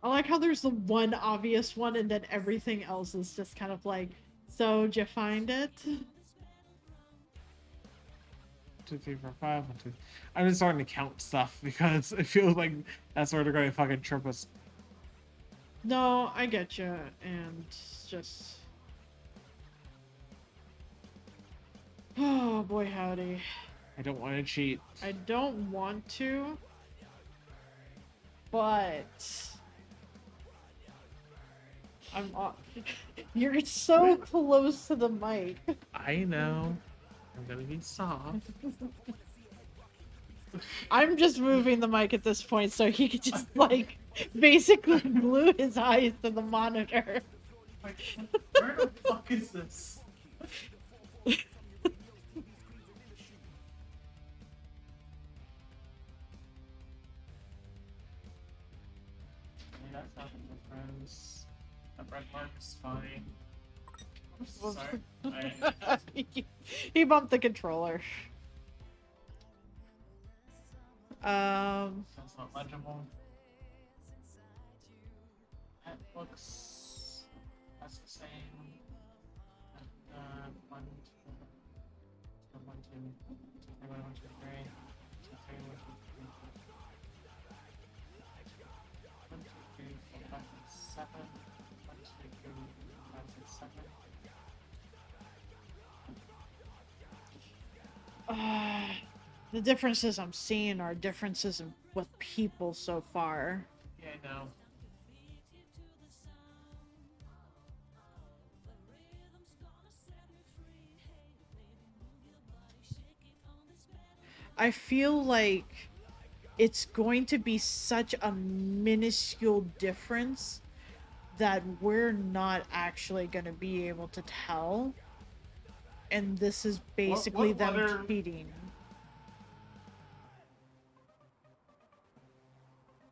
I like how there's the one obvious one and then everything else is just kind of like, so did you find it? 2, 3, 4, 5. 1, 2. I'm just starting to count stuff because it feels like that's where they're going to fucking trip us. No, I get you, and it's just. Oh boy, howdy. I don't want to cheat. I don't want to, but You're so close to the mic. I know. I'm gonna be soft. I'm just moving the mic at this point so he could just like basically glue his eyes to the monitor. Like, where the fuck is this? That's not my friends. That red mark is fine. I'm sorry. He bumped the controller. That's not legible. That looks... That's the same. And, 1, 2, 1, 2, 2, 3, 1, 2, 3, 2, 3, 1, 2, 3, 1, 2, 3, 4, 5, 6, 7, 1, 2, 3, The differences I'm seeing are differences with people so far. Yeah, I know. I feel like it's going to be such a minuscule difference that we're not actually going to be able to tell. And this is basically what them letter- cheating.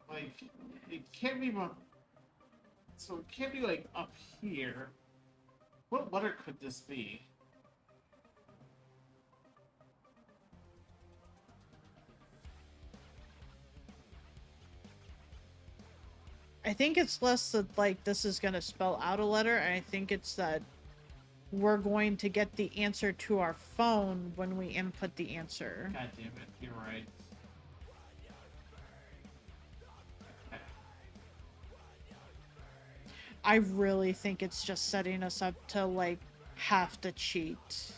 Like, it can't be. So it can't be like up here. What letter could this be? I think it's less that like this is going to spell out a letter, and I think it's that we're going to get the answer to our phone when we input the answer. God damn it, you're right. Okay. I really think it's just setting us up to like have to cheat.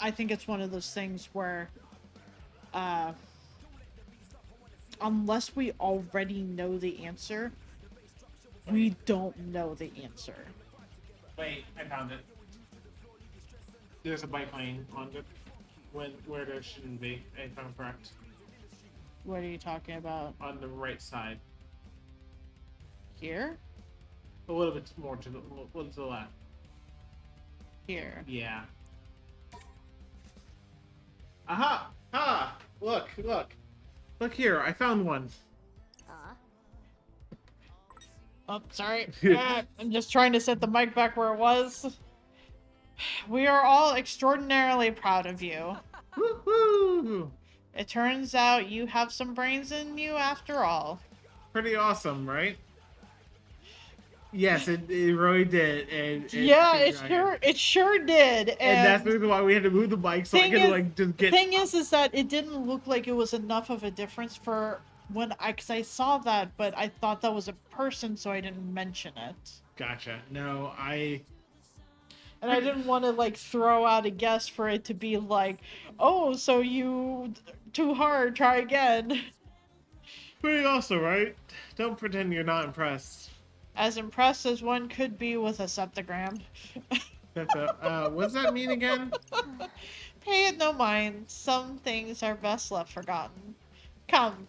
I think it's one of those things where unless we already know the answer, we don't know the answer. Wait, I found it. There's a bike lane on it where there shouldn't be, if I'm correct. What are you talking about? On the right side. Here? A little bit more to the left. Here. Yeah. Aha! Ha! Look, look. Look here, I found one. Oh, sorry. I'm just trying to set the mic back where it was. We are all extraordinarily proud of you. Woohoo! It turns out you have some brains in you after all. Pretty awesome, right? Yes, it really did. And Yeah, it sure did. And that's the reason why we had to move the bike so I could like just get. Thing is that it didn't look like it was enough of a difference for because I saw that, but I thought that was a person, so I didn't mention it. Gotcha. No, And I didn't want to like throw out a guess for it to be like, oh, so you too hard, try again. Pretty awesome, right? Don't pretend you're not impressed. As impressed as one could be with a septagram. That's what does that mean again? Pay it no mind. Some things are best left forgotten. Come,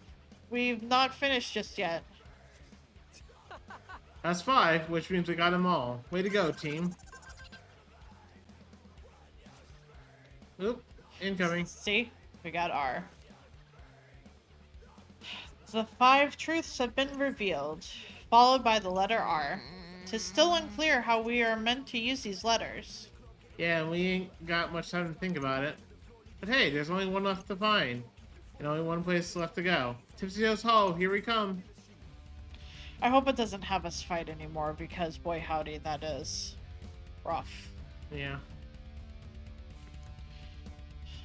we've not finished just yet. That's 5, which means we got them all. Way to go, team. Oop, incoming. See? We got R. The 5 truths have been revealed, followed by the letter R. 'Tis still unclear how we are meant to use these letters. Yeah, we ain't got much time to think about it. But hey, there's only one left to find. And only one place left to go. Tipsy Toes Hall, here we come. I hope it doesn't have us fight anymore, because boy howdy, that is rough. Yeah.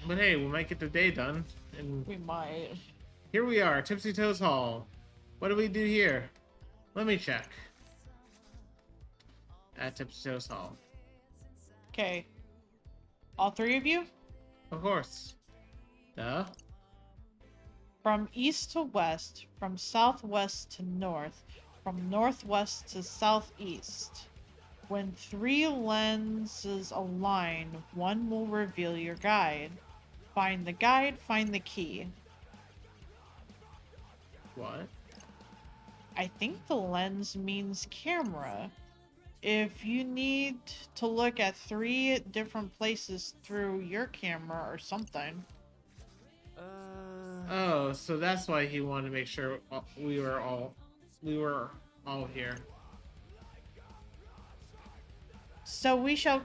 But hey, we might get the day done. And We might. here we are, Tipsy Toes Hall. What do we do here? Let me check. At Tipsy Toes Hall. Okay. All 3 of you? Of course. Duh. From east to west, from southwest to north, from northwest to southeast. When 3 lenses align, one will reveal your guide. Find the guide, find the key. What? I think the lens means camera. If you need to look at 3 different places through your camera or something. Oh, so that's why he wanted to make sure we were all here. So we shall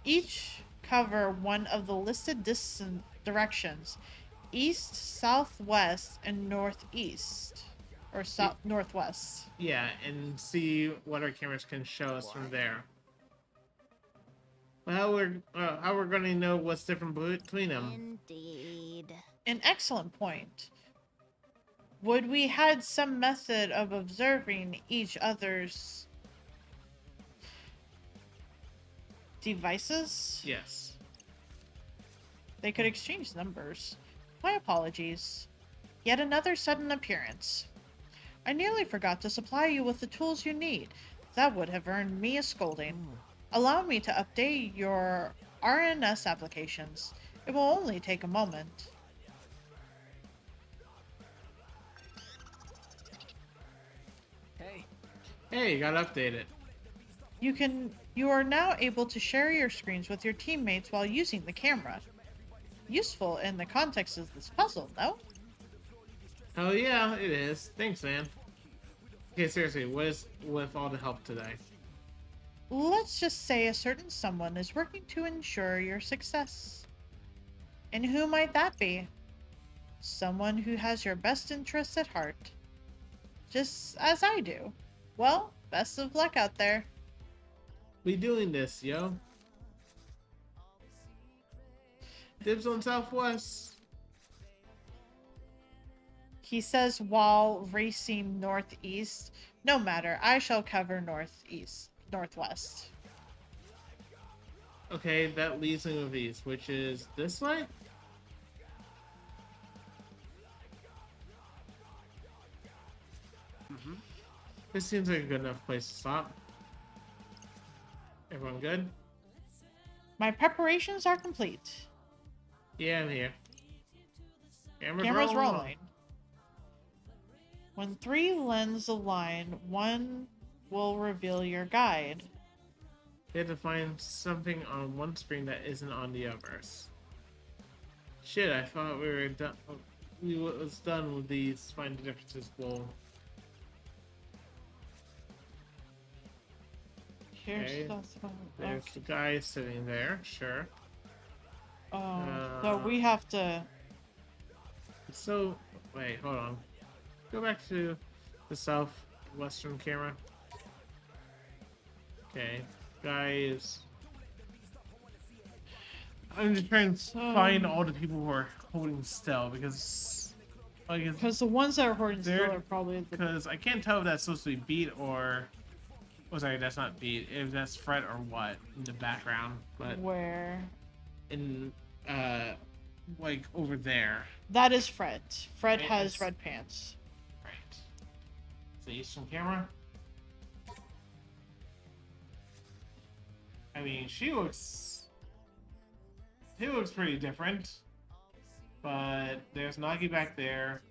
each cover one of the listed directions: east, southwest, and northeast. Or northwest. Yeah, and see what our cameras can show us from there. Well, how we're going to know what's different between them? Indeed. An excellent point. Would we had some method of observing each other's devices? Yes. They could exchange numbers. My apologies. Yet another sudden appearance. I nearly forgot to supply you with the tools you need. That would have earned me a scolding. Allow me to update your RNS applications. It will only take a moment. Hey, Hey, you gotta update it. You are now able to share your screens with your teammates while using the camera. Useful in the context of this puzzle, no? Oh yeah, it is. Thanks, man. Okay, seriously, what is with all the help today? Let's just say a certain someone is working to ensure your success. And who might that be? Someone who has your best interests at heart. Just as I do. Well, best of luck out there. We doing this, yo. Dibs on Southwest. He says while racing northeast. No matter, I shall cover northwest. Okay, that leads me with east, which is this way? This seems like a good enough place to stop. Everyone good? My preparations are complete. Yeah, I'm here. Camera's rolling. When 3 lenses align, one will reveal your guide. You have to find something on one screen that isn't on the others. Shit, I thought we were done. We was done with these find the differences. Well, Here's Okay. the there's okay. the guy sitting there. Sure. So we have to. So, wait, hold on. Go back to the southwestern camera. Okay, guys. I'm just trying to find all the people who are holding still because, Because the ones that are holding still They're- are probably the. because I can't tell if that's supposed to be beat or. Oh, sorry, that's not beat. If that's Fred or what in the background, but Where? in like over there. That is Fred. Fred Right, has that's- red pants. Right. The eastern camera. I mean, he looks pretty different. But there's Nagi back there.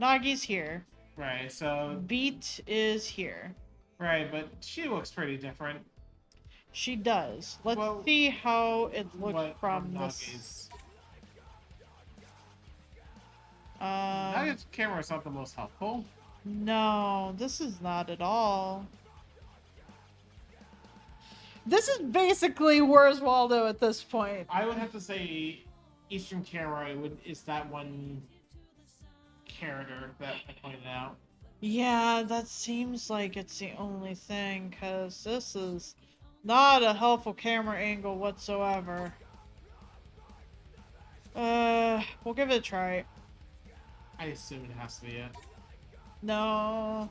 Nagi's here. Right, so Beat is here. right, but she looks pretty different. She does. Let's Well, see how it looks What from from this. Nagi's. Um, Nagi's camera is not the most helpful. no, this is not at all. This is basically Where's Waldo at this point. I would have to say eastern camera is that one character that I pointed out. Yeah, that seems like it's the only thing, because this is not a helpful camera angle whatsoever. We'll give it a try. I assume it has to be it. No.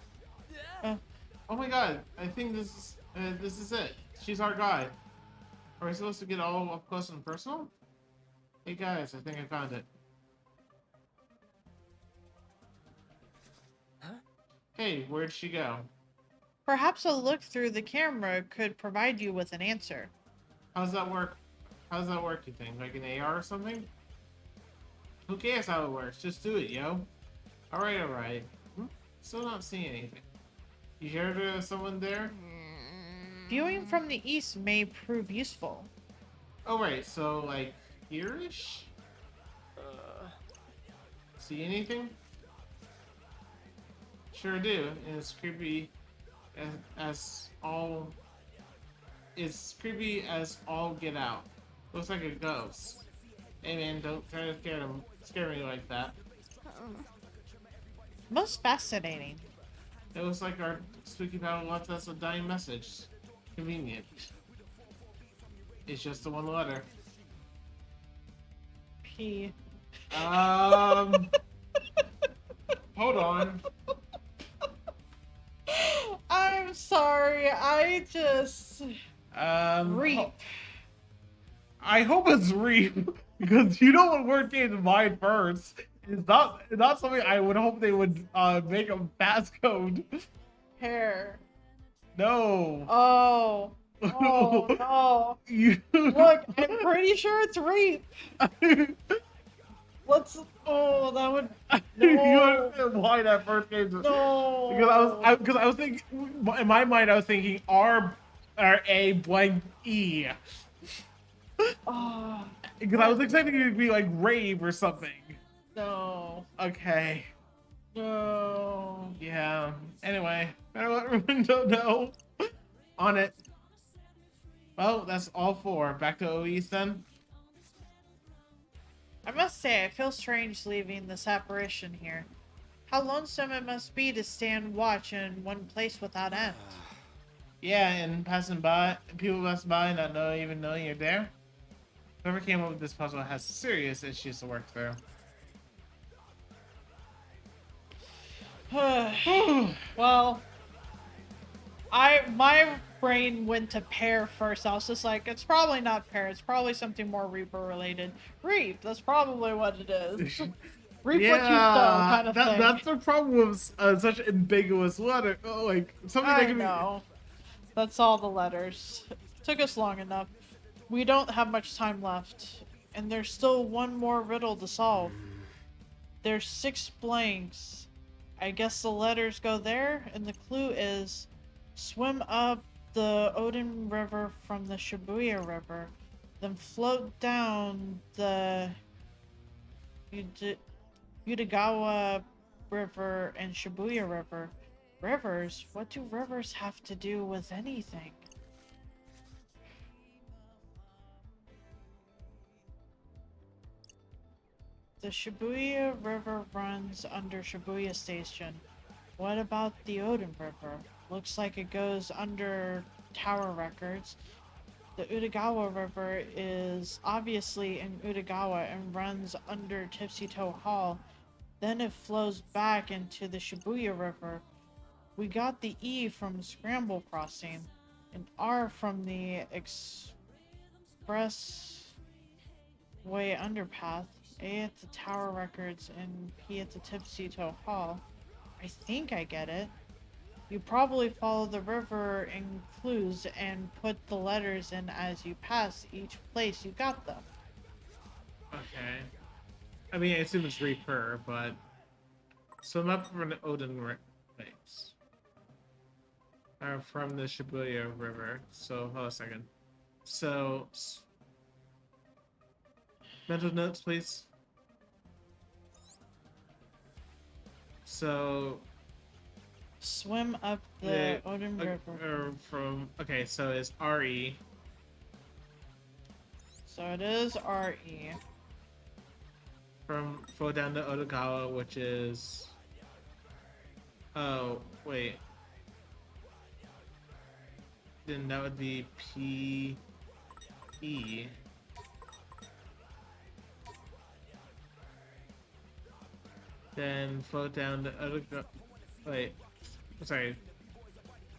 Oh my god! I think this is it. She's our guy. Are we supposed to get all up close and personal? Hey guys, I think I found it. Huh? Hey, where'd she go? Perhaps a look through the camera could provide you with an answer. How's that work? How's that work, you think? Like an AR or something? Who cares how it works? Just do it, yo. Alright, alright. Still not seeing anything. You hear there's someone there? Viewing from the east may prove useful. Oh, right, so, like, here-ish? See anything? Sure do, and it's creepy as all... It's creepy as all get out. Looks like a ghost. Hey man, don't try to scare me like that. Most fascinating. It looks like our spooky battle left us a dying message. Convenient. It's just the one letter. P. Hold on. I'm sorry, I just... Reap. I hope it's Reef because you know what word came to mind first. It's not something I would hope they would make a passcode. Hair. No. Oh. Oh no. You. Look, I'm pretty sure it's rape. Let's. Oh, that would. You No. understand why that first came to No. because I was thinking in my mind I was thinking R A blank E Oh, because I was expecting it to be like rave or something. no. Okay. No. Yeah. Anyway, better let everyone know. On it. Well, that's all four. Back to OEs then. I must say, I feel strange leaving this apparition here. How lonesome it must be to stand watch in one place without end. Yeah, and passing by, people pass by not even knowing you're there. Whoever came up with this puzzle has serious issues to work through. Well, my brain went to pear first. I was just like, it's probably not pear. It's probably something more Reaper related. Reap. That's probably what it is. Reap what you sow, kind of thing. That's the problem with such ambiguous letter. Oh, like something that I can know. That's all the letters. Took us long enough. We don't have much time left, and there's still one more riddle to solve. There's 6 blanks. I guess the letters go there, and the clue is swim up the Odin River from the Shibuya River, then float down the Utagawa River and Shibuya River. Rivers? What do rivers have to do with anything? The Shibuya River runs under Shibuya Station. What about the Odin River? Looks like it goes under Tower Records. The Utagawa River is obviously in Utagawa and runs under Tipsy Toe Hall. Then it flows back into the Shibuya River. We got the E from Scramble Crossing, an R from the Expressway Underpath, A at the Tower Records, and P at the Tipsy Toe Hall. I think I get it. You probably follow the river in clues and put the letters in as you pass each place you got them. Okay. I mean, I assume it's Reaper, but so I'm up from the Odin Lakes. Or from the Shibuya River. So hold on a second. So mental notes, please. So Swim up the Odin River. Okay, so it's RE. So it is RE. From flow down to Otagawa, which is. Oh, wait. Then that would be PE. Then float down to Otagawa. Wait. Sorry.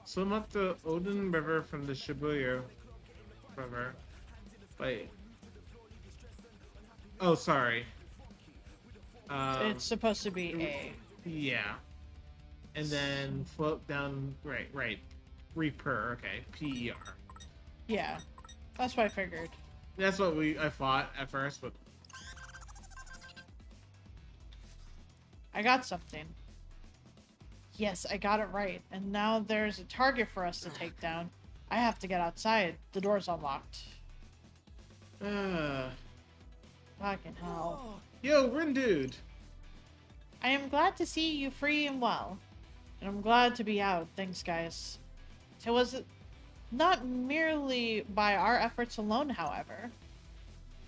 Swim up the Odin River from the Shibuya River. Wait. Oh, sorry. It's supposed to be A. Yeah. And then float down. Right. Reaper. Okay. PER. Yeah. That's what I figured. That's what I thought at first, but. I got something. Yes, I got it right. And now there's a target for us to take down. I have to get outside. The door's unlocked. Fucking hell. Yo, Rin Dude. I am glad to see you free and well. And I'm glad to be out. Thanks, guys. It was not merely by our efforts alone, however.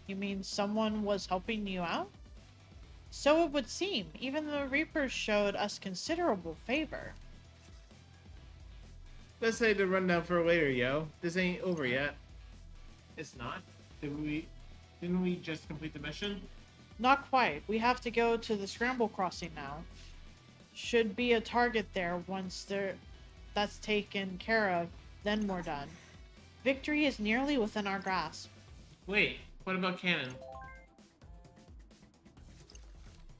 You mean someone was helping you out? So it would seem. Even the Reapers showed us considerable favor. Let's say the rundown for later, yo. This ain't over yet. It's not. Didn't we just complete the mission? Not quite. We have to go to the Scramble Crossing now. Should be a target there once that's taken care of, then we're done. Victory is nearly within our grasp. Wait, what about Cannon?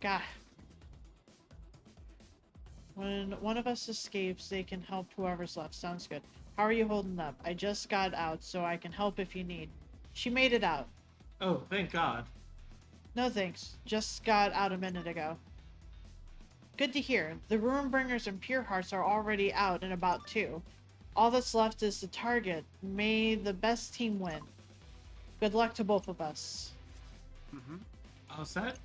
God. When one of us escapes, they can help whoever's left. Sounds good. How are you holding up? I just got out, so I can help if you need. She made it out. Oh, thank God. No thanks. Just got out a minute ago. Good to hear. The Ruinbringers and Pure Hearts are already out and about too. All that's left is the target. May the best team win. Good luck to both of us. All set?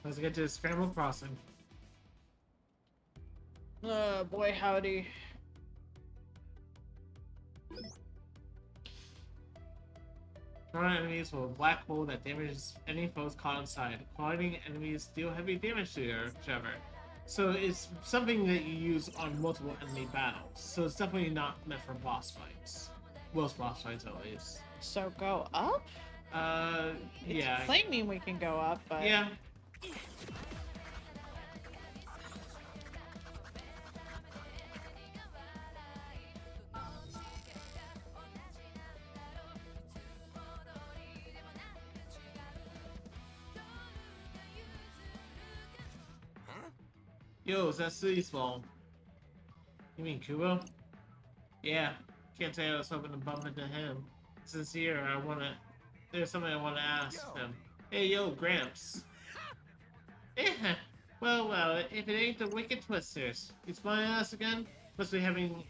Let's get to the Scramble Crossing. Boy howdy. Thrown enemies will a black hole that damages any foes caught inside. Colliding enemies deal heavy damage to each other. So it's something that you use on multiple enemy battles. So it's definitely not meant for boss fights. Most boss fights at least. So go up? Yeah. It's claiming we can go up, but... Yeah. Yo, is that City's Ball? You mean Kubo? Yeah. Can't say I was hoping to bump into him. Since here, there's something I wanna ask him. Hey, yo, Gramps. Eh, well, if it ain't the Wicked Twisters. You spying on us again? Must be having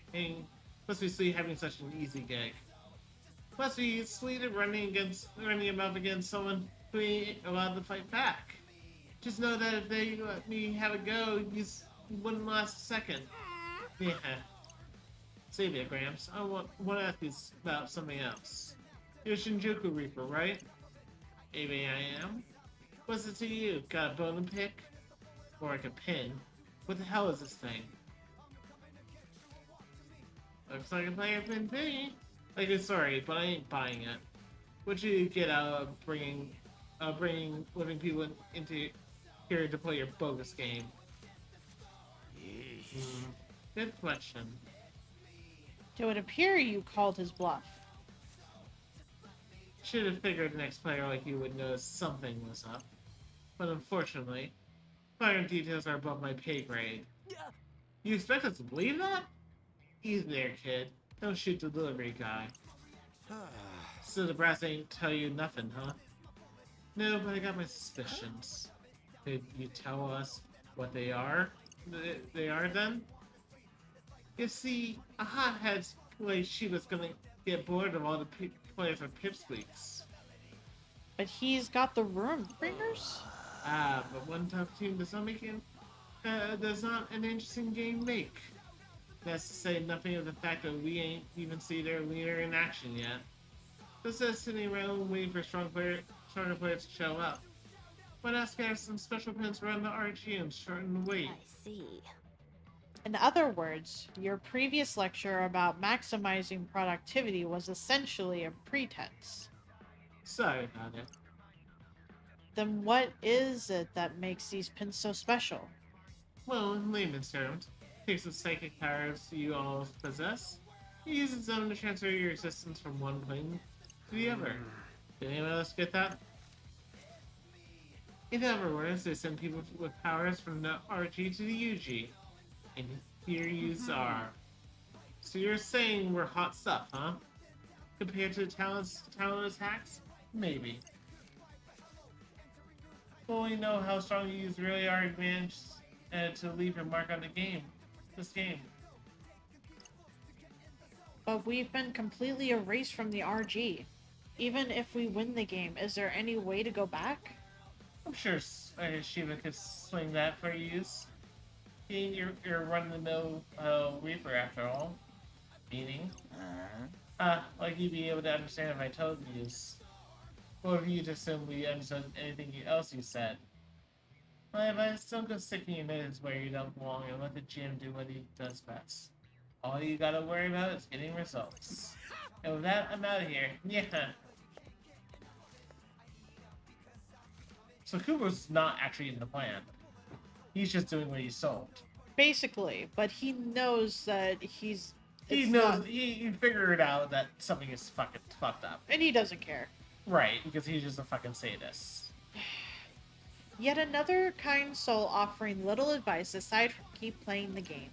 such an easy gig. Must be sweet at running him up against someone who ain't allowed to fight back. Just know that if they let me have a go, you wouldn't last a second. Yeah. Save it, Gramps. I want to ask you about something else. You're Shinjuku Reaper, right? Maybe I am. What's it to you? Got a bone to pick? Or like a pin? What the hell is this thing? Looks like a player pin to me. Like, sorry, but I ain't buying it. What you get out of bringing living people into here to play your bogus game? Good question. It would appear you called his bluff. Should have figured the next player like you would notice something was up. But unfortunately, finer details are above my pay grade. You expect us to believe that? Easy there, kid. Don't shoot the delivery guy. So the brass ain't tell you nothing, huh? No, but I got my suspicions. Could you tell us what they are? They are then? You see, a hothead's like she was gonna get bored of all the players with pipsqueaks. But he's got the Ruinbringers? Ah, but one tough team does not an interesting game make. That's to say nothing of the fact that we ain't even see their leader in action yet. Just us sitting around waiting for stronger players to show up. Why not scatter some special pins around the RG and shorten the wait? I see. In other words, your previous lecture about maximizing productivity was essentially a pretense. Sorry about it. Then what is it that makes these pins so special? Well, in layman's terms, takes the psychic powers you all possess, you use them to transfer your existence from one plane to the other. Did anyone else get that? In other words, they send people with powers from the RG to the UG. And here yous are. So you're saying we're hot stuff, huh? Compared to the talentless hacks? Maybe. Well, we know how strong yous really are advanced to leave your mark on this game. But we've been completely erased from the RG. Even if we win the game, is there any way to go back? I'm sure Shiva could swing that for yous. You're run-of-the-mill Reaper after all. Meaning? Like you'd be able to understand if I told yous. Or if you'd assume we understood anything else you said. But still go sticking your nose where you don't belong and let the GM do what he does best. All you gotta worry about is getting results. And with that, I'm out of here. Yeah. So Kubo's not actually in the plan. He's just doing what he's told. Basically, but he knows that He knows. He figured out that something is fucking fucked up. and he doesn't care. Right, because he's just a fucking sadist. Yet another kind soul offering little advice aside from keep playing the game.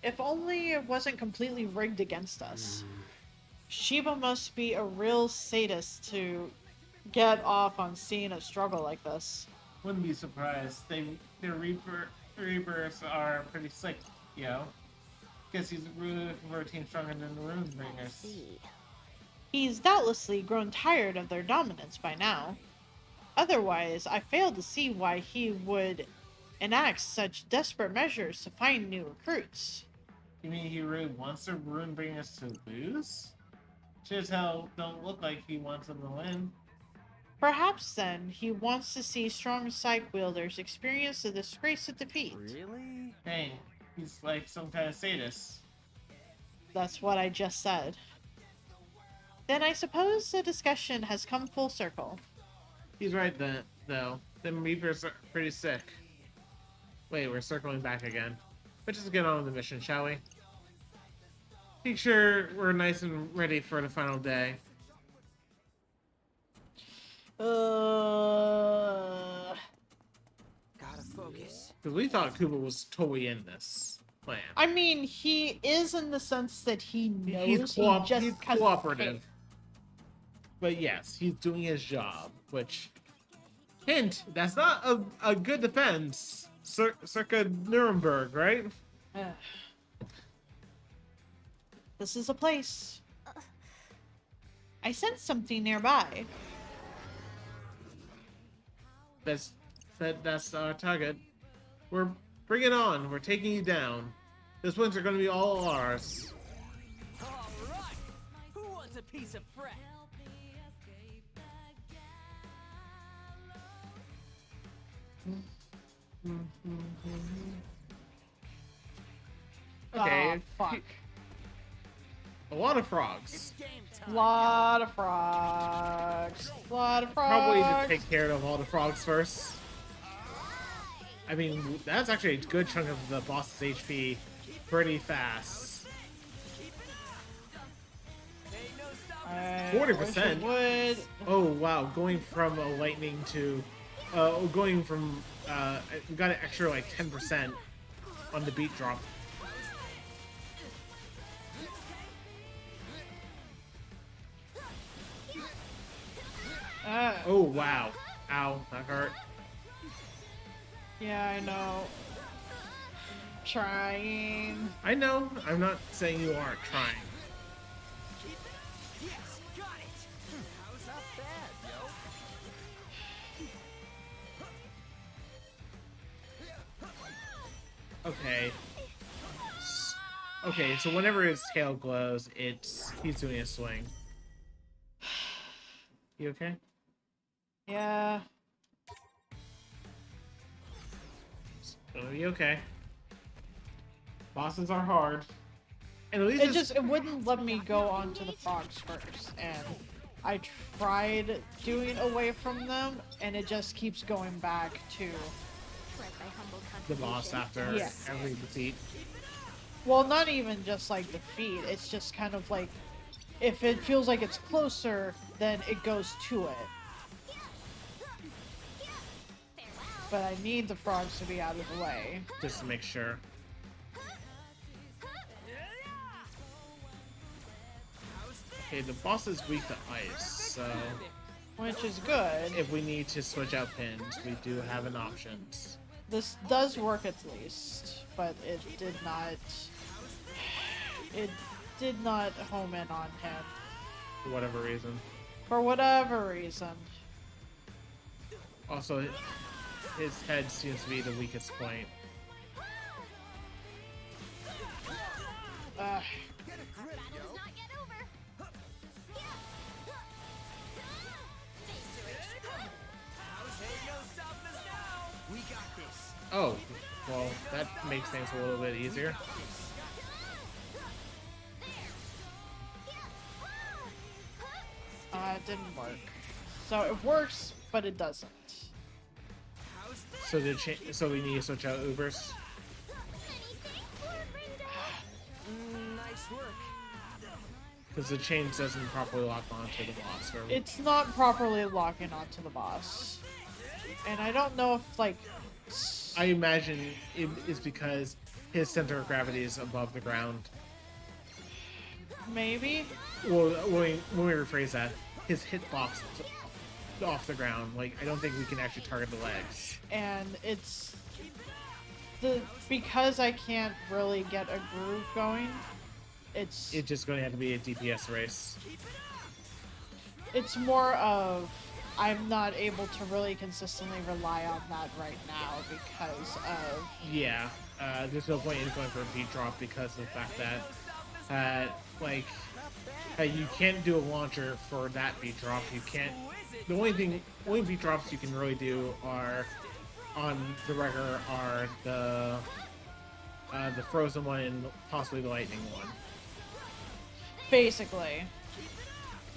If only it wasn't completely rigged against us. Shiba must be a real sadist to get off on seeing us struggle like this. Wouldn't be surprised. Their Reapers are pretty slick, you know? Guess he's really looking for a team stronger than the Rune Bringers. See. He's doubtlessly grown tired of their dominance by now. Otherwise, I fail to see why he would enact such desperate measures to find new recruits. You mean he really wants the Rune Bringers to lose? Sure as hell don't look like he wants them to win. Perhaps then he wants to see strong psych wielders experience the disgrace of defeat. Really? Hey, he's like some kind of sadist. That's what I just said. Then I suppose the discussion has come full circle. He's right then, though. Them Reapers are pretty sick. Wait, we're circling back again. Let's just get on with the mission, shall we? Make sure we're nice and ready for the final day. Gotta focus. Because we thought Koopa was totally in this plan. I mean, he is in the sense that he knows. He's, he just he's hasn't cooperative. paid. But yes, he's doing his job, which... Hint, that's not a good defense. Circa Nuremberg, right? This is a place. I sense something nearby. That's our target. Bring it on. We're taking you down. This wins are going to be all ours. All right. Who wants a piece of Fred? Okay. Ah, fuck. A lot of frogs. Game time. Lot of frogs. Lot of frogs. Probably to take care of all the frogs first. I mean, that's actually a good chunk of the boss's HP pretty fast. I 40%. wish it would. Oh wow, going from a lightning to going from we got an extra like 10% on the beat drop. Oh wow. Ow, that hurt. Yeah, I know. Trying. I know, I'm not saying you aren't trying. Yes, got it. How's that bad, yo? Okay. Okay, so whenever his tail glows, he's doing a swing. You okay? Yeah. It's gonna be okay. Bosses are hard. And at least It wouldn't let me go onto the frogs first, and I tried doing away from them, and it just keeps going back to. the boss after Yeah. every defeat. Well, not even just like defeat. It's just kind of like, if it feels like it's closer, then it goes to it. But I need the frogs to be out of the way. Just to make sure. Okay, the boss is weak to ice, so Which is good. if we need to switch out pins, we do have an option. This does work at least, but it did not. It did not home in on him For whatever reason. for whatever reason. Also, his head seems to be the weakest point. Get a grip, yo. Ain't no stopping us now. We got this. Oh, well, that makes things a little bit easier. It didn't work. So it works, but it doesn't. So so we need to switch out Ubers. Nice work. because the chain doesn't properly lock onto the boss. Or... It's not properly locking onto the boss. And I don't know if, like... I imagine it is because his center of gravity is above the ground. Maybe? Well, when we rephrase that, his hitbox is off the ground. Like, I don't think we can actually target the legs. And it's... Because I can't really get a groove going, it's just going to have to be a DPS race. It's more of I'm not able to really consistently rely on that right now because of... Yeah, there's no point in going for a beat drop because of the fact that, you can't do a launcher for that beat drop. You can't... The only beat drops you can really do are, on the regular, are the frozen one and possibly the lightning one. Basically.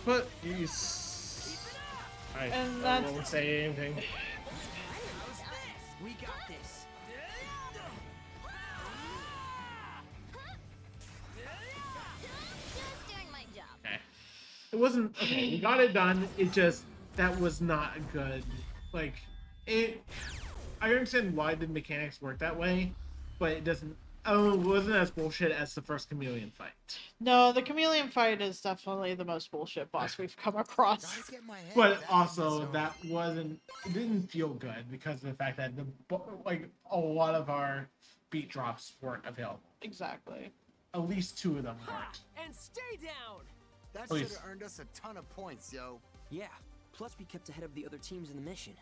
But I won't say anything. We got this. Just doing my job. Okay. It wasn't okay. We got it done. It just that was not good. Like it. I understand why the mechanics work that way, but it doesn't. Oh, it wasn't as bullshit as the first chameleon fight. No, the chameleon fight is definitely the most bullshit boss we've come across. Gotta get my head But back also in the that wasn't. It didn't feel good because of the fact that a lot of our beat drops weren't available. Exactly. At least 2 of them weren't. And stay down. That Please. should have earned us a ton of points, yo. Yeah, plus we kept ahead of the other teams in the mission.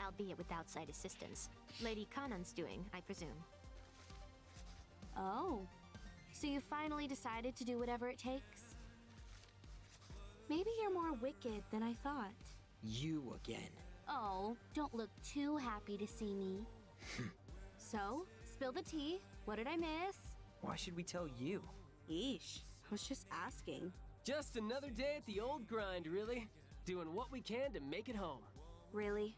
Albeit with outside assistance. Lady Kanan's doing, I presume. Oh. So you finally decided to do whatever it takes? Maybe you're more wicked than I thought. You again. Oh, don't look too happy to see me. So, spill the tea. What did I miss? Why should we tell you? Eesh, I was just asking. Just another day at the old grind, really. Doing what we can to make it home. Really?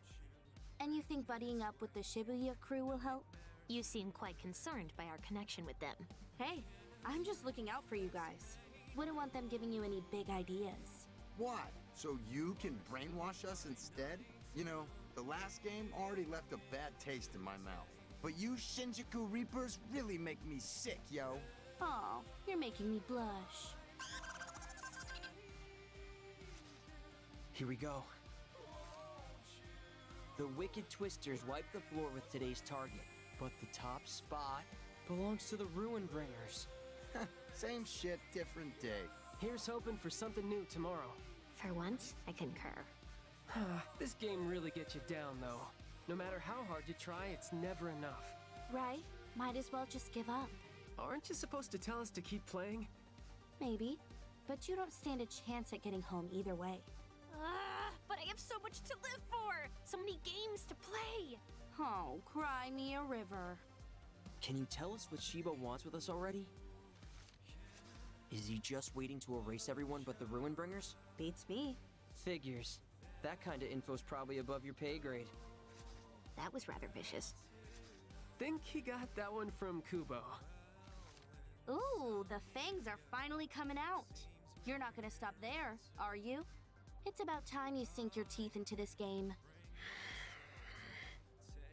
And you think buddying up with the Shibuya crew will help? You seem quite concerned by our connection with them. Hey, I'm just looking out for you guys. Wouldn't want them giving you any big ideas. Why? So you can brainwash us instead? You know, the last game already left a bad taste in my mouth. But you Shinjuku Reapers really make me sick, yo. Oh, you're making me blush. Here we go. The Wicked Twisters wipe the floor with today's target, but the top spot belongs to the Ruin Bringers. Same shit, different day. Here's hoping for something new tomorrow. For once, I concur. This game really gets you down, though. No matter how hard you try, it's never enough. Right? Might as well just give up. Aren't you supposed to tell us to keep playing? Maybe. But you don't stand a chance at getting home either way. But I have so much to live for! So many games to play! Oh, cry me a river. Can you tell us what Shiba wants with us already? Is he just waiting to erase everyone but the Ruin Bringers? Beats me. Figures. That kind of info's probably above your pay grade. That was rather vicious. Think he got that one from Kubo. Ooh, the fangs are finally coming out. You're not gonna stop there, are you? It's about time you sink your teeth into this game.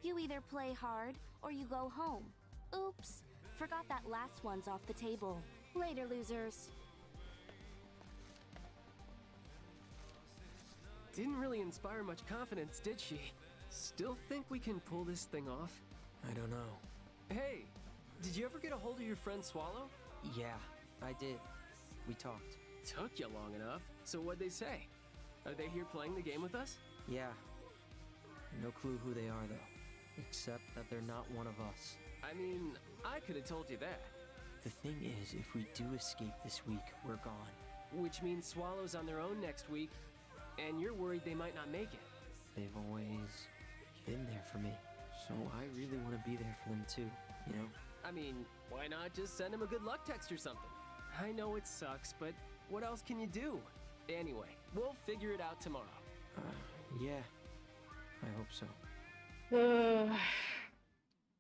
You either play hard, or you go home. Oops, forgot that last one's off the table. Later, losers. Didn't really inspire much confidence, did she? Still think we can pull this thing off? I don't know. Hey, did you ever get a hold of your friend Swallow? Yeah, I did. We talked. Took you long enough. So what'd they say? Are they here playing the game with us? Yeah. No clue who they are, though. Except that they're not one of us. I mean, I could have told you that. The thing is, if we do escape this week, we're gone. Which means Swallow's on their own next week, and you're worried they might not make it. They've always been there for me. So I really want to be there for them too, you know? I mean, why not just send him a good luck text or something? I know it sucks, but what else can you do? Anyway, we'll figure it out tomorrow. Yeah. I hope so.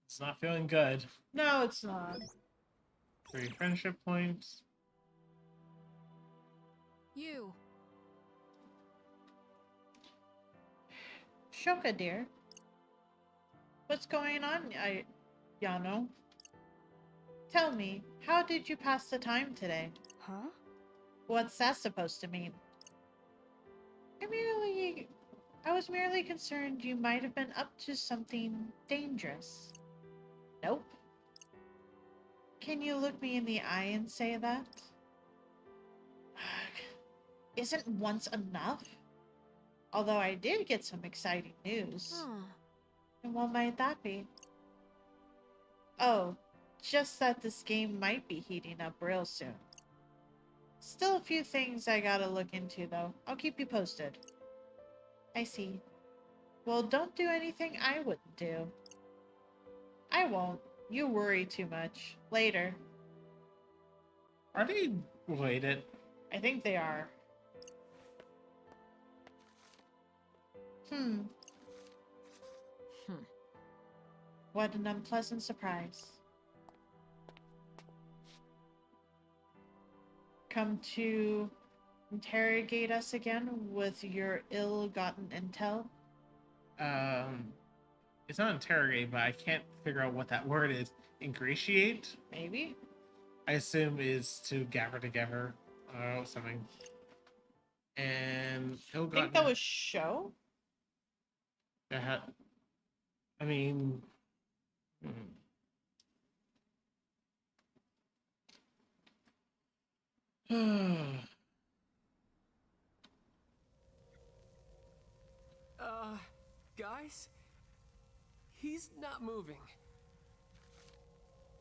It's not feeling good. No, it's not. 3 friendship points. You. Shoka, dear. What's going on, Yano? Tell me, how did you pass the time today? Huh? What's that supposed to mean? I was merely concerned you might have been up to something dangerous. Nope. Can you look me in the eye and say that? Isn't once enough? Although I did get some exciting news. Huh. And what might that be? Oh, just that this game might be heating up real soon. Still a few things I gotta look into, though. I'll keep you posted. I see. Well, don't do anything I wouldn't do. I won't. You worry too much. Later. Are they related? I think they are. Hmm. What an unpleasant surprise. Come to interrogate us again with your ill-gotten intel? It's not interrogate, but I can't figure out what that word is. Ingratiate? Maybe? I assume is to gather together or something. And I think that was show? that. I mean, Guys? He's not moving.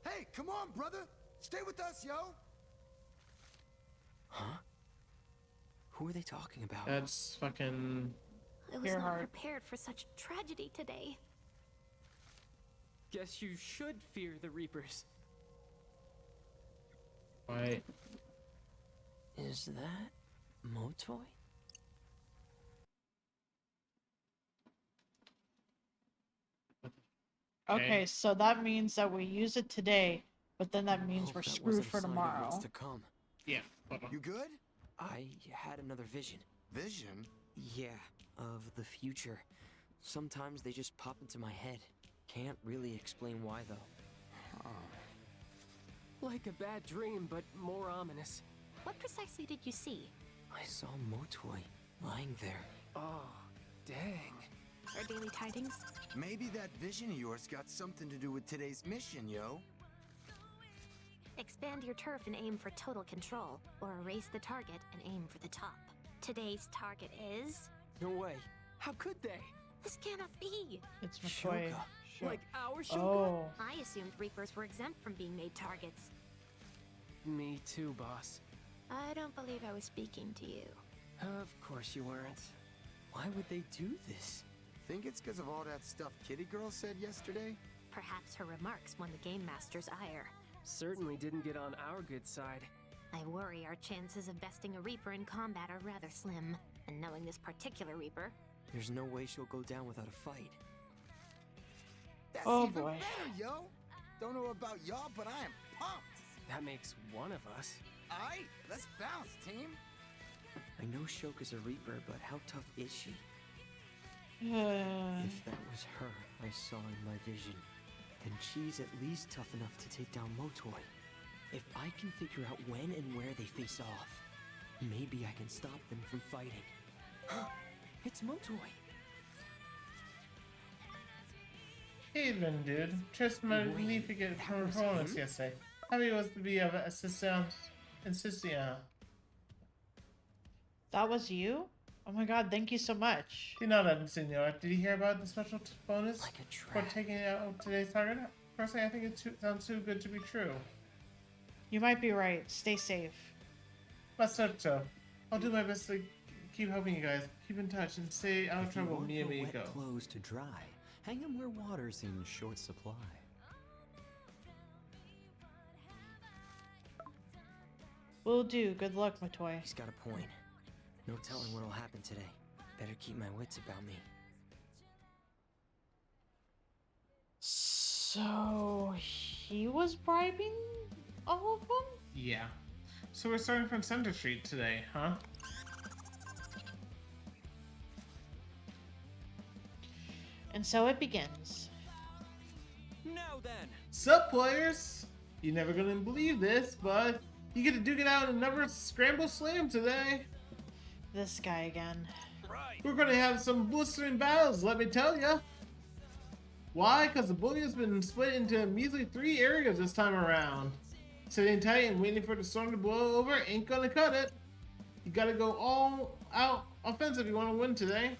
Hey, come on, brother! Stay with us, yo! Huh? Who are they talking about? that's fucking. I was Your not heart. prepared for such tragedy today. Guess you should fear the Reapers. Why? Is that Motoy? Okay, so that means that we use it today, but then that means Hope we're that screwed wasn't a for sign of tomorrow. what's to come. Yeah. Hold on. You good? I had another vision. Vision? Yeah, of the future. Sometimes they just pop into my head. Can't really explain why, though. Like a bad dream, but more ominous. What precisely did you see? I saw Motoy lying there. Oh, dang. Our daily tidings? Maybe that vision of yours got something to do with today's mission, yo. Expand your turf and aim for total control, or erase the target and aim for the top. Today's target is... No way. How could they? This cannot be! It's McCoy. Shoka. Like our Shoka? Oh. I assumed Reapers were exempt from being made targets. Me too, boss. I don't believe I was speaking to you. Of course you weren't. Why would they do this? Think it's because of all that stuff Kitty Girl said yesterday? Perhaps her remarks won the Game Master's ire. Certainly didn't get on our good side. I worry our chances of besting a Reaper in combat are rather slim. And knowing this particular Reaper... There's no way she'll go down without a fight. That's Oh, even boy. better, yo! Don't know about y'all, but I am pumped! That makes one of us. Aight, let's bounce, team! I know Shoka's a Reaper, but how tough is she? Uh, If that was her I saw in my vision, then she's at least tough enough to take down Motoy. If I can figure out when and where they face off, maybe I can stop them from fighting. It's Motoy! Hey then, dude. Just magnificent that was performance him? yesterday. Happy was to be of assistance. that was you? Oh my god, thank you so much. De nada, senor. Did you hear about the special bonus Like a for trap. taking out today's target? Personally, I think it sounds too good to be true. You might be right. Stay safe. Let's hope so. I'll do my best to keep helping you guys. Keep in touch and stay out of If you trouble, want me your and me wet go. clothes to dry, hang them where water's in short supply. Will do. Good luck, Matoy. He's got a point. No telling what'll happen today. Better keep my wits about me. So he was bribing all of them? Yeah. So we're starting from Center Street today, huh? And so it begins. Now then. Sup, players? You're never gonna believe this, but you get to duke it out in another Scramble Slam today. This guy again. Right. We're gonna have some blistering battles, let me tell ya. Why? Because the bully has been split into measly 3 areas this time around. Sitting tight and waiting for the storm to blow over ain't gonna cut it. You gotta go all out offensive if you want to win today.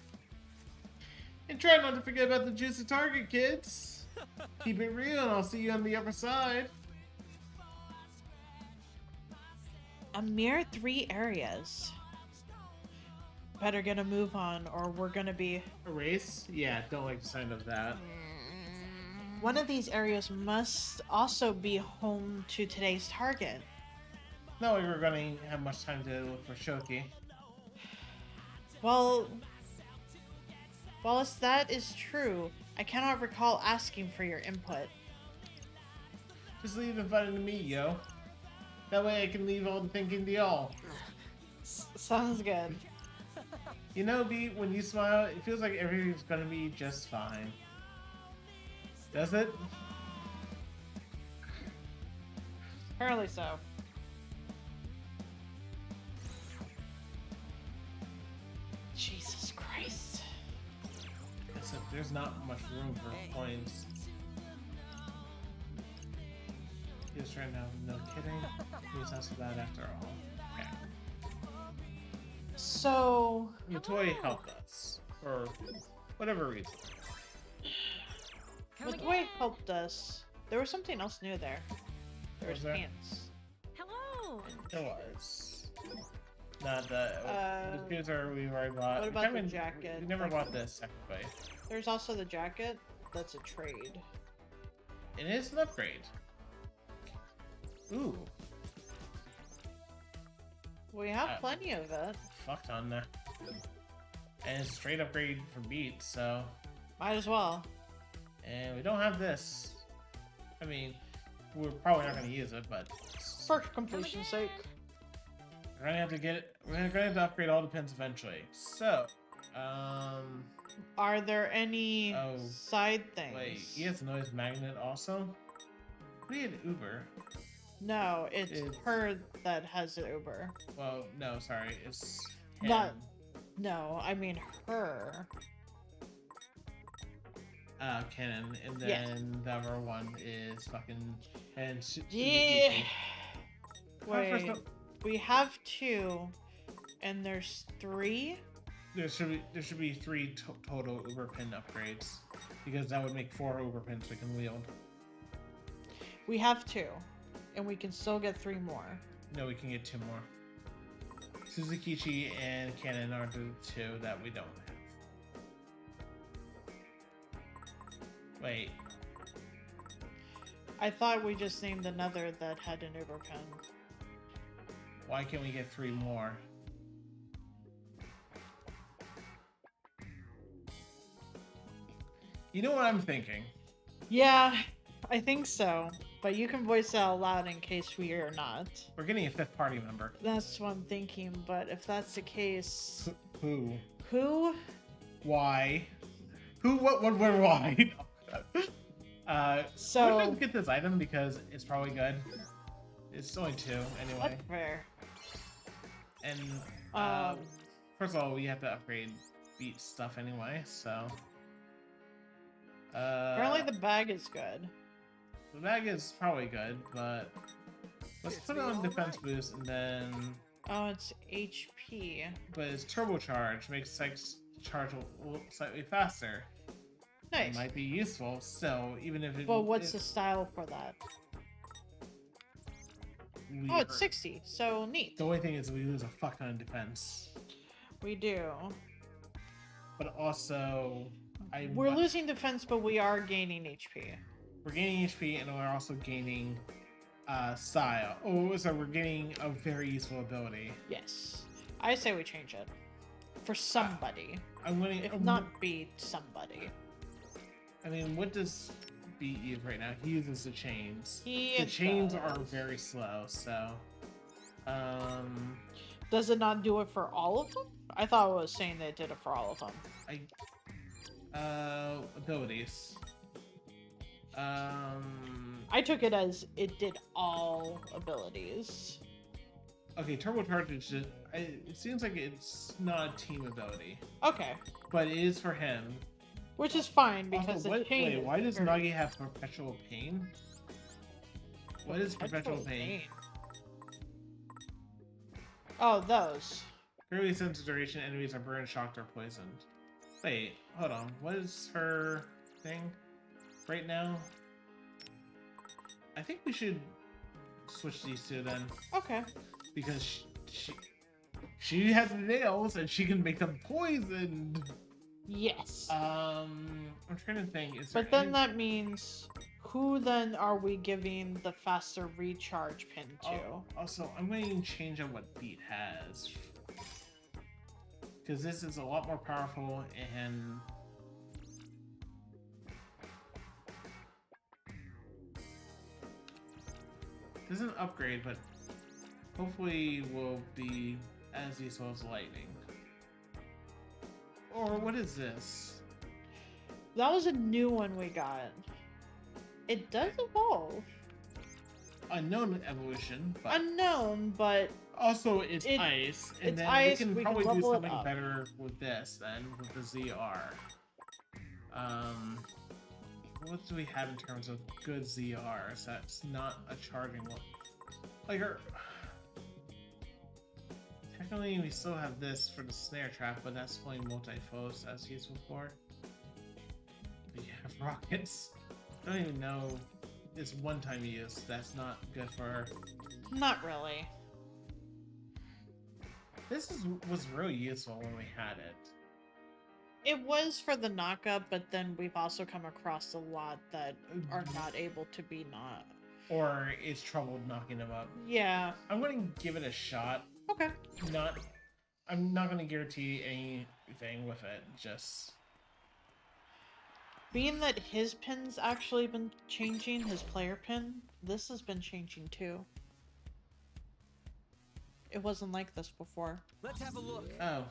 And try not to forget about the juicy target, kids. Keep it real and I'll see you on the upper side. A mere 3 areas. Better get a move on or we're gonna be... A race? Yeah, don't like the sound of that. One of these areas must also be home to today's target. Not like we're gonna have much time to look for Shoki. Well, as that is true, I cannot recall asking for your input. Just leave the fun to me, yo. That way I can leave all the thinking to y'all. Sounds good. You know, B, when you smile, it feels like everything's gonna be just fine. Does it? Apparently so. Jesus Christ. Except there's not much room for coins. He was trying to, no kidding. He was not so bad after all. Okay. So... Your toy helped us. For whatever reason. The toy helped us. There was something else new there. There was Was there? pants. Hello. There was. Not the shoes are we already bought. What about the jacket? We never bought this technically. There's also the jacket. That's a trade. It is an upgrade. Ooh. We have plenty of it. Fuck ton there. And it's a straight upgrade for Beats, so. Might as well. And we don't have this. I mean, we're probably not going to use it, but For completion's sake. we're going to have to get it. We're going to have to upgrade all the pins eventually. So, Are there any Oh, side things? wait, he has a noise magnet also? We had Uber. No, it's It's- her that has the Uber. Well, no, sorry, it's him. Not- No, I mean her. Canon, and then Yes. the other one is fucking and Yeah. First Wait, up- we have 2, and there's 3. There should be 3 total Uber pin upgrades because that would make 4 Uber pins we can wield. We have 2, and we can still get 3 more. No, we can get 2 more. Suzukichi and Canon are the 2 that we don't have. Wait, I thought we just named another that had an Uber pen. why can't we get 3 more? You know what I'm thinking? Yeah, I think so. But you can voice it out loud in case we are not. We're getting a 5th party member. That's what I'm thinking, but if that's the case... Who? Who? Why? Who? What? Where? Why? So- we're gonna get this item because it's probably good. It's only 2 anyway. That's fair. And Um, first of all, we have to upgrade Beat stuff anyway. So Apparently the bag is good. the bag is probably good, but let's put it on defense boost and then. Oh, it's HP. But it's turbocharge makes Psych's charge slightly faster. Nice. It might be useful still, even if it. Well, what's the style for that? Oh, it's 60, so neat. The only thing is we lose a fuck ton of defense, We do. but also We're losing defense, but we are gaining HP. We're gaining HP and we're also gaining style. Oh, so we're getting a very useful ability. Yes. I say we change it. For somebody. I'm winning. If not beat somebody. I mean, what does Beat use right now? He uses the chains. He The chains are does. very slow, so Does it not do it for all of them? I thought it was saying they did it for all of them. Abilities. I took it as it did all abilities. Okay, turbocharge is just. It seems like it's not a team ability, Okay, but it is for him. which is fine because Also, the chain. wait, why does Nagi have perpetual pain? What is perpetual Perpetual pain? Oh, those. Early sense duration, enemies are burned, shocked, or poisoned. Wait, hold on. What is her thing right now? I think we should switch these two then, Okay. because she has nails and she can make them poisoned. Yes. I'm trying to think. But then that means who then are we giving the faster recharge pin to? Also, I'm going to change up what Beat has, because this is a lot more powerful and this is an upgrade, but hopefully will be as useful as lightning. Or what is this? That was a new one we got. It does evolve. Unknown evolution, but Unknown, but also it's ice, and it's then ice, we can we can probably do level it something up. better with this than with the ZR. What do we have in terms of good ZRs? That's not a charging one. Like, technically, we still have this for the snare trap, but that's only multi-foes as used before. We have rockets. I don't even know. It's one-time use. That's not good for her. not really. This was really useful when we had it. It was for the knockup, but then we've also come across a lot that are not able to be not. Or it's trouble knocking them up. Yeah. I'm going to give it a shot. Okay. I'm not going to guarantee anything with it. Just Being that his pin's actually been changing, his player pin, this has been changing too. It wasn't like this before. Let's have a look. oh,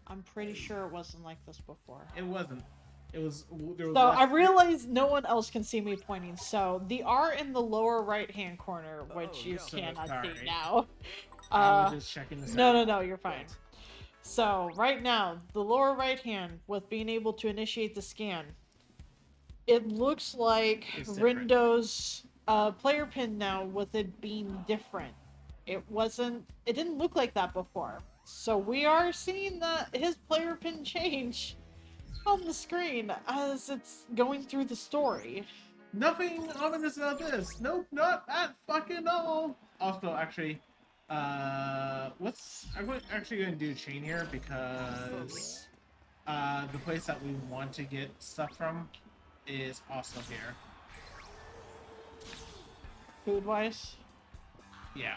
I'm pretty sure it wasn't like this before. it wasn't. It was. There was So less- I realize no one else can see me pointing. So the R in the lower right-hand corner, which you so cannot sorry. see now. I was just checking this No, out. no, you're fine. So right now, the lower right hand, with being able to initiate the scan, it looks like It's different. Rindo's player pin now, with it being different. It didn't look like that before. So we are seeing his player pin change on the screen as it's going through the story. Nothing ominous about this. Nope, not at fucking all. Also, actually, I'm actually going to do a chain here because the place that we want to get stuff from is also here. Food wise, Yeah.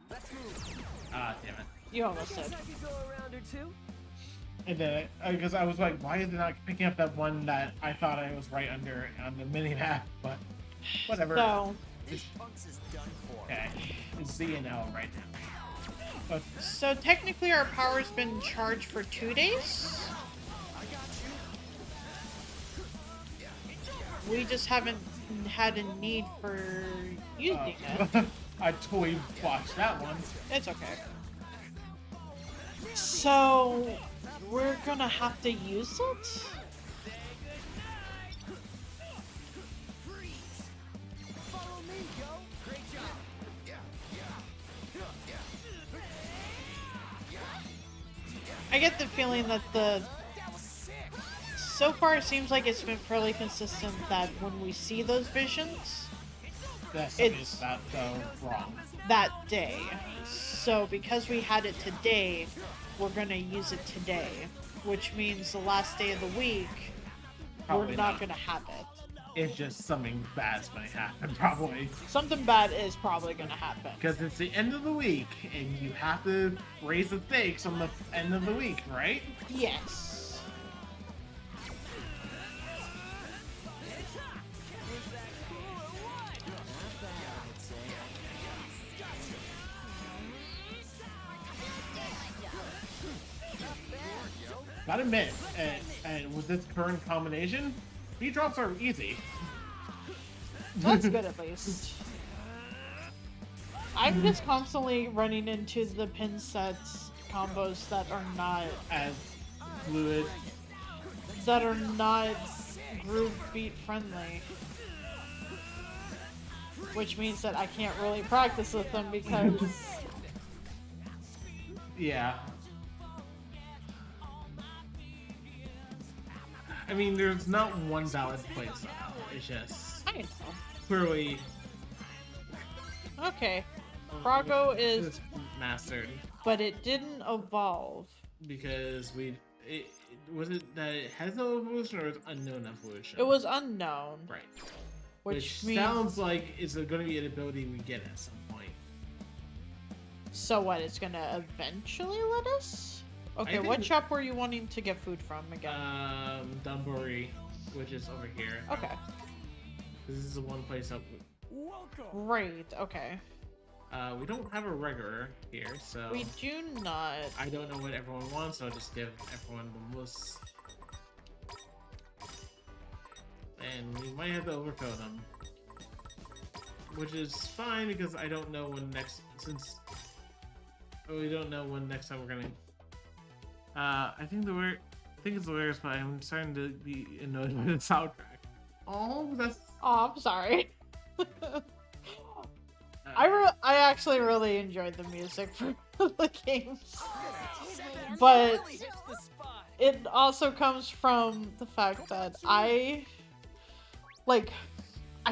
Let's move. Ah, damn it. you almost Guess did. I could go around or two. And then, because I was like, why is it not picking up that one that I thought I was right under on the mini map? But whatever. So This punk's is done for. Okay, it's Z and L right now. But So technically our power's been charged for 2 days. I got you. We just haven't had a need for using it. I totally watched that one. It's okay. So we're gonna have to use it? Follow me, yo. Great job. I get the feeling that That was sick. so far it seems like it's been fairly consistent that when we see those visions, That's It's- that wrong. that day. So because we had it today, we're gonna use it today, which means the last day of the week, Probably we're not gonna have it. It's just something bad's gonna happen, probably. Something bad is probably gonna happen. Because it's the end of the week, and you have to raise the stakes on the end of the week, right? Yes. gotta admit, and with this current combination, speed drops are easy. That's good at least. I'm just constantly running into the pin sets combos that are not As fluid. groove beat friendly. Which means that I can't really practice with them because Yeah. I mean, there's not one valid playstyle. It's just I know. clearly Okay. Prago is it's mastered but it didn't evolve. because was it that it has no evolution or it's unknown evolution? It was unknown. right, Which which means sounds like it's going to be an ability we get at some point. so what, it's gonna eventually let us? Okay, think- what shop were you wanting to get food from again? Dunbury, which is over here. Okay. This is the one place up. Great, okay. We don't have a regular here, so We do not. I don't know what everyone wants, so I'll just give everyone the most. And we might have to overfill them. Which is fine because I don't know when we don't know when next time we're gonna. I think it's the weirdest, but I'm starting to be annoyed with the soundtrack. Oh, that's. Oh, I'm sorry. I actually really enjoyed the music for the games. But it also comes from the fact that I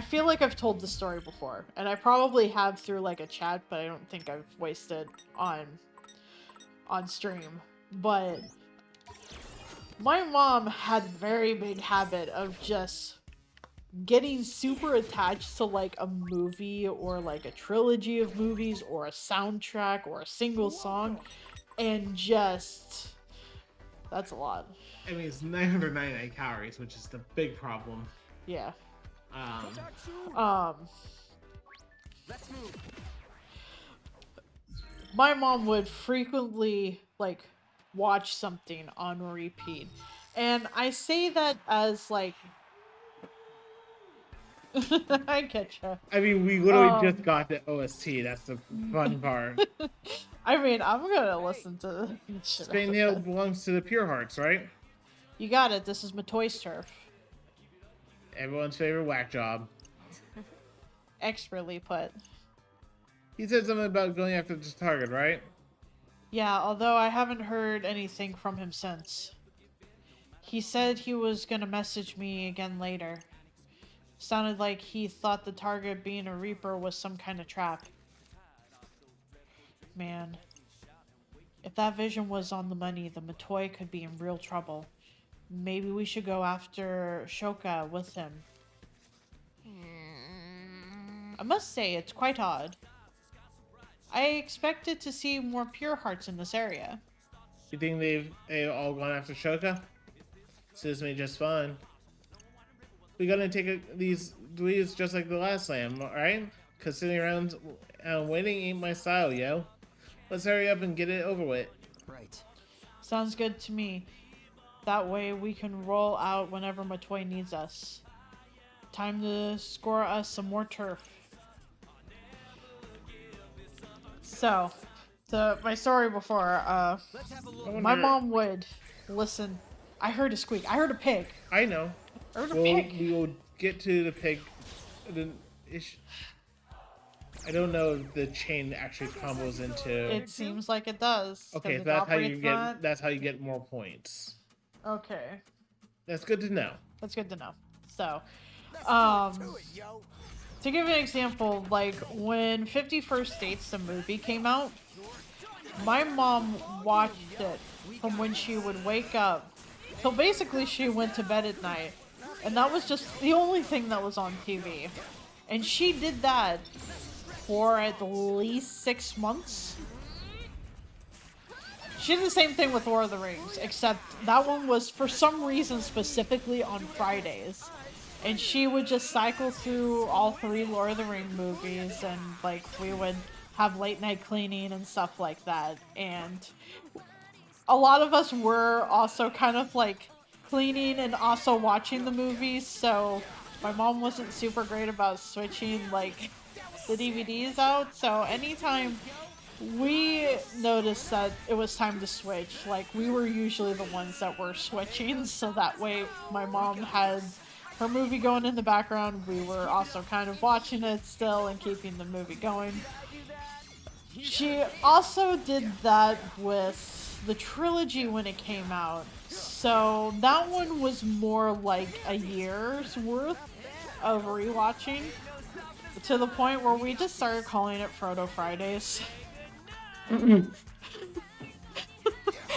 feel like I've told the story before, and I probably have through like a chat, but I don't think I've wasted on stream. But my mom had a very big habit of just getting super attached to like a movie or like a trilogy of movies or a soundtrack or a single song, and just that's a lot. I mean, it's 999 calories, which is the big problem. Yeah. Let's move. My mom would frequently like watch something on repeat, and I say that as like I getcha. I mean, we literally just got the OST. That's the fun part. I mean, I'm gonna listen to this shit. Spain Hill belongs to the Pure Hearts, right? You got it. This is Matoy's turf. Everyone's favorite whack job. Expertly put. He said something about going after this target, right? Yeah, although I haven't heard anything from him since. He said he was gonna message me again later. Sounded like he thought the target being a Reaper was some kind of trap. Man. If that vision was on the money, the Matoy could be in real trouble. Maybe we should go after Shoka with him. I must say, it's quite odd. I expected to see more Pure Hearts in this area. You think they've all gone after Shoka? Suits me just fine. We gotta take these dweebs just like the last slam, alright? Cause sitting around waiting ain't my style, yo. Let's hurry up and get it over with. Right. Sounds good to me. That way we can roll out whenever Matoy needs us. Time to score us some more turf. So, my story before, my mom would listen. I heard a squeak. I heard a pig. I know. I heard a pig. We will get to the pig. I don't know if the chain actually combos into. It seems like it does. Okay, it that's how you operates get. on- That's how you get more points. Okay, That's good to know. that's good to know. So, Do it, yo. to give an example, like when 50 First Dates, the movie came out, my mom watched it from when she would wake up till basically she went to bed at night. And that was just the only thing that was on TV. And she did that for at least 6 months. She did the same thing with Lord of the Rings, except that one was for some reason specifically on Fridays. And she would just cycle through all 3 Lord of the Ring movies, and like we would have late night cleaning and stuff like that. And a lot of us were also kind of like cleaning and also watching the movies, so my mom wasn't super great about switching like the DVDs out. So anytime we noticed that it was time to switch, like we were usually the ones that were switching, so that way my mom had her movie going in the background, we were also kind of watching it still and keeping the movie going. She also did that with the trilogy when it came out. So that one was more like a year's worth of rewatching, to the point where we just started calling it Frodo Fridays.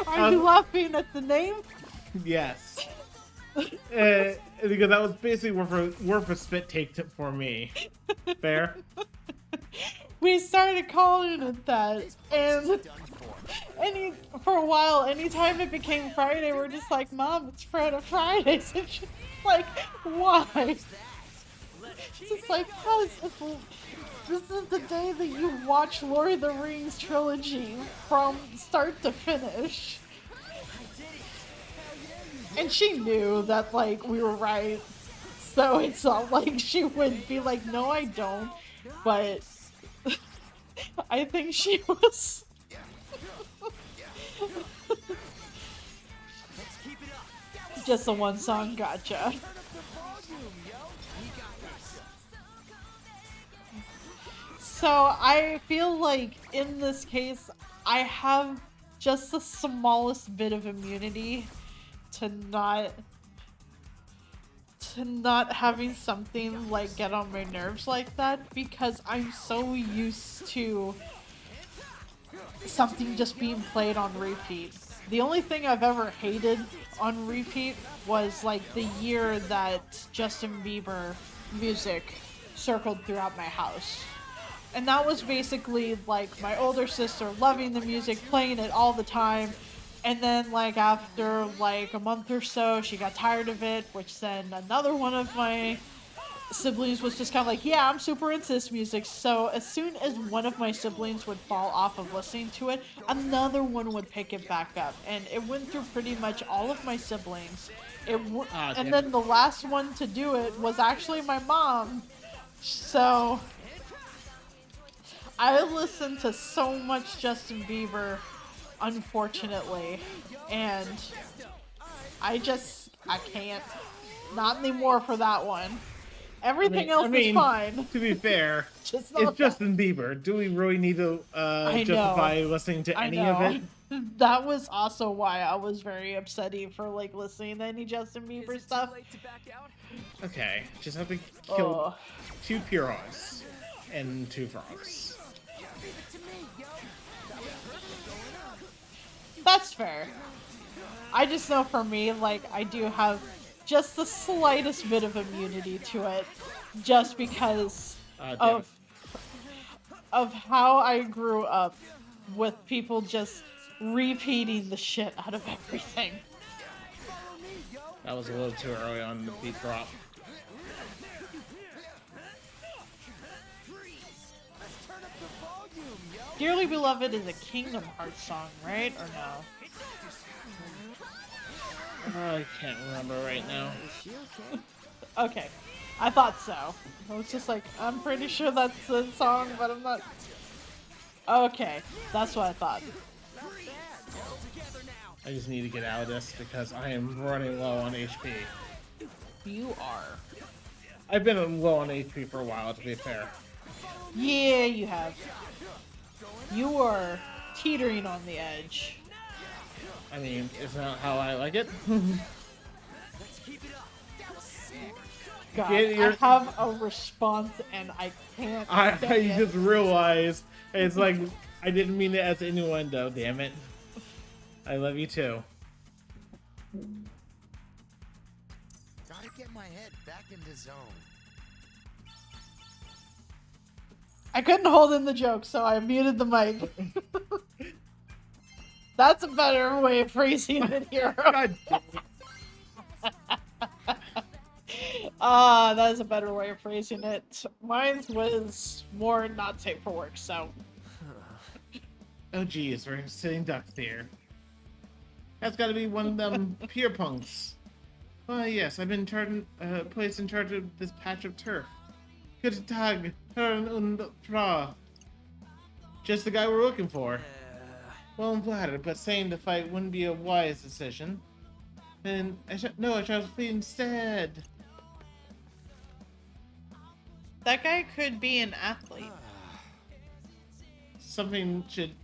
Are you laughing at the name? Yes. Because that was basically worth a spit take for me. Fair? We started calling it that, and for a while, anytime it became Friday, we're just like, Mom, it's Frodo Fridays, and she's like, why? It's just like, because this is the day that you watch Lord of the Rings trilogy from start to finish. And she knew that, like, we were right, so it's not like she would be like, no, I don't, but I think she was... Just the one song, gotcha. So I feel like in this case, I have just the smallest bit of immunity to not having something like get on my nerves like that, because I'm so used to something just being played on repeat. The only thing I've ever hated on repeat was like the year that Justin Bieber music circled throughout my house. And that was basically like my older sister loving the music, playing it all the time. And then like after like a month or so, she got tired of it, which then another one of my siblings was just kind of like, yeah, I'm super into this music. So as soon as one of my siblings would fall off of listening to it, another one would pick it back up. And it went through pretty much all of my siblings. And then the last one to do it was actually my mom. So I listened to so much Justin Bieber, unfortunately, and I can't. Not anymore for that one. Everything else is fine. To be fair, Just it's Justin Bieber. Do we really need to justify listening to any of it? That was also why I was very upsetty for like listening to any Justin Bieber stuff. Okay, just have to kill 2 Purons and 2 frogs. That's fair. I just know for me, like, I do have just the slightest bit of immunity to it, just because of how I grew up with people just repeating the shit out of everything. That was a little too early on the beat drop. Dearly Beloved is a Kingdom Hearts song, right? Or no? I can't remember right now. Okay. I thought so. I was just like, I'm pretty sure that's the song, but I'm not... Okay. That's what I thought. I just need to get out of this because I am running low on HP. You are. I've been low on HP for a while, to be fair. Yeah, you have. You are teetering on the edge. I mean, it's not how I like it. God, I have a response and I can't. I just realized it's like I didn't mean it as innuendo. Damn it! I love you too. Gotta get my head back into zone. I couldn't hold in the joke, so I muted the mic. That's a better way of phrasing it here. God damn it. That is a better way of phrasing it. Mine was more not safe for work, so. Oh geez, we're sitting ducks here. That's got to be one of them pier punks. Yes, I've been placed in charge of this patch of turf. Good tag, Herrn und Frau. Just the guy we're looking for. Well, I'm flattered, but saying to fight wouldn't be a wise decision. Then I shall flee instead. That guy could be an athlete. Someone should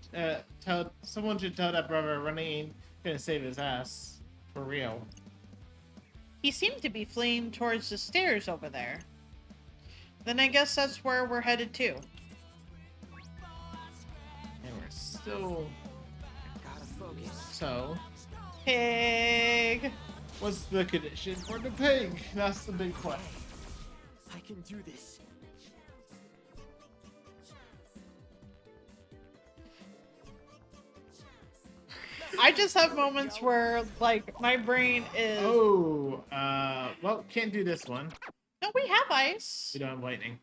tell that brother running ain't gonna save his ass. For real. He seemed to be fleeing towards the stairs over there. Then I guess that's where we're headed to. And we're still... Gotta focus. So... Pig! What's the condition for the pig? That's the big question. I can do this. I just have moments where, like, my brain is... Oh, well, can't do this one. No, we have ice. We don't have lightning.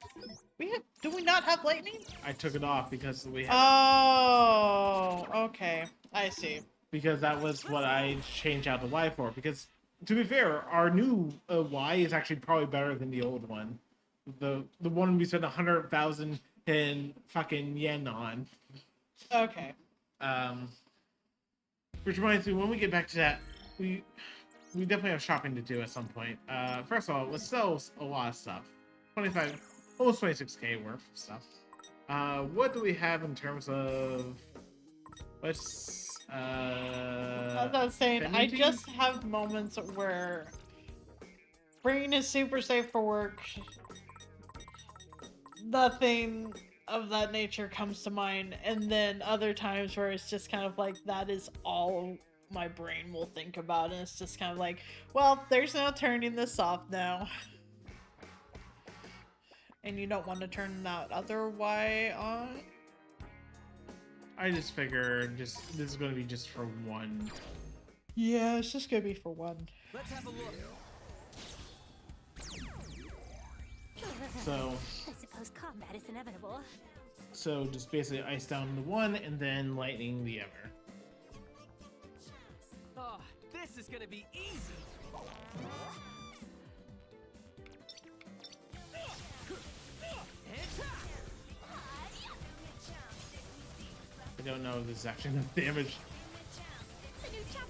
Do we not have lightning? I took it off because we have... Oh, okay. I see. Because that was what I changed out the Y for. Because, to be fair, our new Y is actually probably better than the old one. The one we spent 100,000 in fucking yen on. Okay. Which reminds me, when we get back to that, we definitely have shopping to do at some point. First of all, let's sell a lot of stuff. 25, almost 26k worth of stuff. What do we have in terms of... Let's... As I was saying, I Affinity? just have moments where brain is super safe for work. Nothing of that nature comes to mind, and then other times where it's just kind of like that is all my brain will think about, and it's just kind of like, well, there's no turning this off now. And you don't want to turn that other Y on? I just figure this is going to be just for one. Yeah, it's just gonna be for one. Let's have a look. So I suppose combat is inevitable. just basically ice down the one and then lightning the other. Oh, this is gonna be easy. I don't know if this is actually enough damage.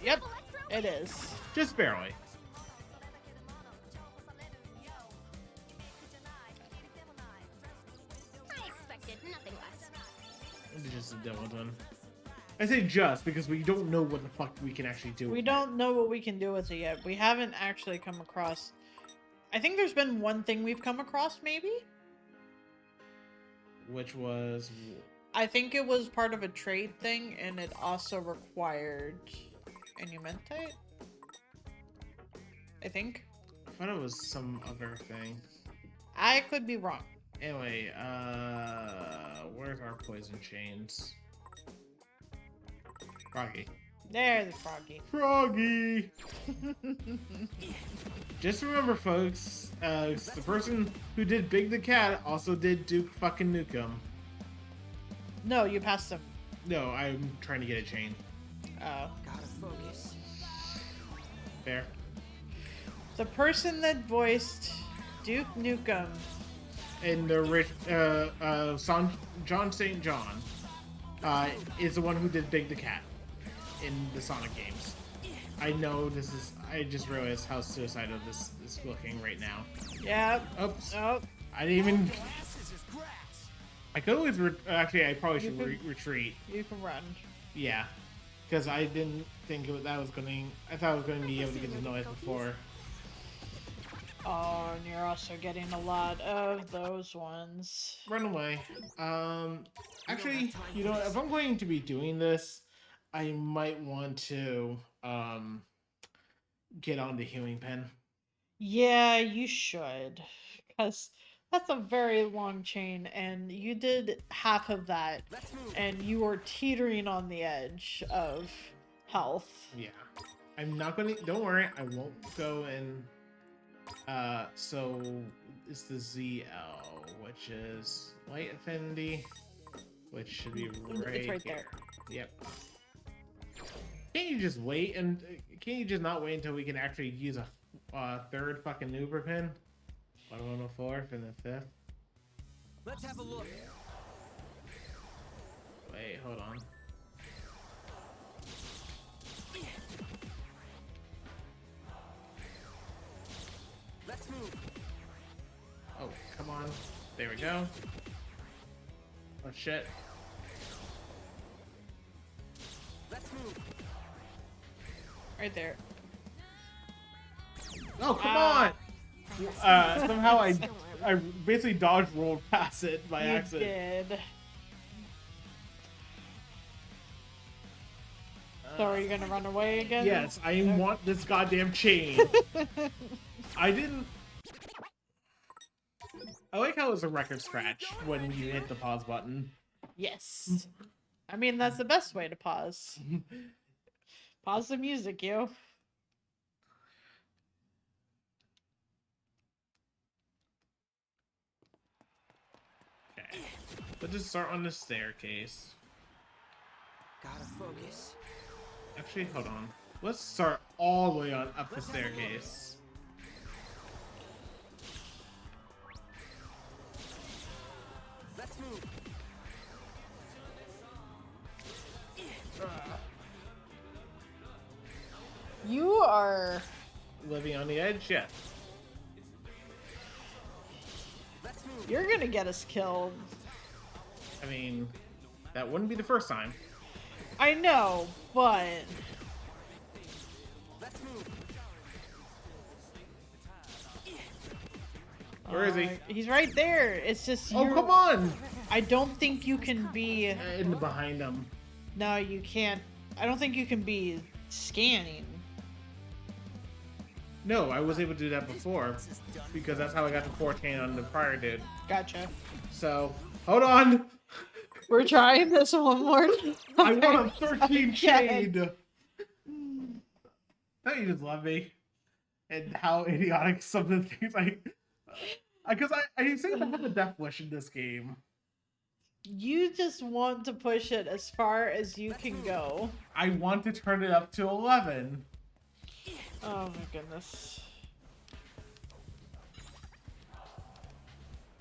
Yep, it is. Just barely. I expected nothing less. It's just a double one. I say just because we don't know what the fuck we can actually do. We with don't know what we can do with it yet. We haven't actually come across... I think there's been one thing we've come across, maybe? it. Which was... I think it was part of a trade thing, and it also required Inhumentite? I think. I thought it was some other thing. I could be wrong. Anyway, where's our poison chains? Froggy. There's Froggy. Froggy! Just remember, folks, the person who did Big the Cat also did Duke fucking Nukem. No, you passed him. No, I'm trying to get a chain. Oh. Gotta focus. There. The person that voiced Duke Nukem. And the John St. John is the one who did Big the Cat in the Sonic games. I know this is... I just realized how suicidal this is looking right now. Yeah. Oops. Oh. I didn't even... I could always... Actually, I probably should retreat. You can run. Yeah. Because I didn't think that was going... I thought I was going to be able to get the noise before. Oh, and you're also getting a lot of those ones. Run away. Actually, you know, if I'm going to be doing this, I might want to get on the healing pen. Yeah, you should. Because that's a very long chain, and you did half of that, and you were teetering on the edge of health. Yeah. I'm not gonna... Don't worry, I won't go and... so it's the ZL, which is light affinity, which should be right, It's right here. there. Yep. Can't you just wait and can't you just not wait until we can actually use a third fucking Uber pin? One on the fourth and the fifth. Let's have a look. Wait, hold on. Let's move. Oh, come on. There we go. Oh shit. Let's move. Right there. Oh, come on! Somehow I basically dodge rolled past it by You accident. did. So are you gonna run away again? Yes, I want this goddamn chain. I didn't. I like how it was a record scratch when you hit the pause button. Yes. I mean, that's the best way to pause. Pause the music, yo. Okay. Let's just start on the staircase. Gotta focus. Actually, hold on. Let's start all the way on up the staircase. Let's move. You are. Living on the edge, yes. Let's move. You're gonna get us killed. I mean, that wouldn't be the first time. I know, but. Let's move. Where is he? He's right there. It's just. Oh, come on! I don't think you can be. In the behind him. No, you can't. I don't think you can be scanning. No, I was able to do that before because that's how I got the 4 chain on the prior dude. Gotcha. So, hold on. We're trying this one more time. I want a 13 Again. chain. Don't you just love me? And how idiotic some of the things because I say I have a death wish in this game. You just want to push it as far as you can go. I want to turn it up to 11. Oh my goodness.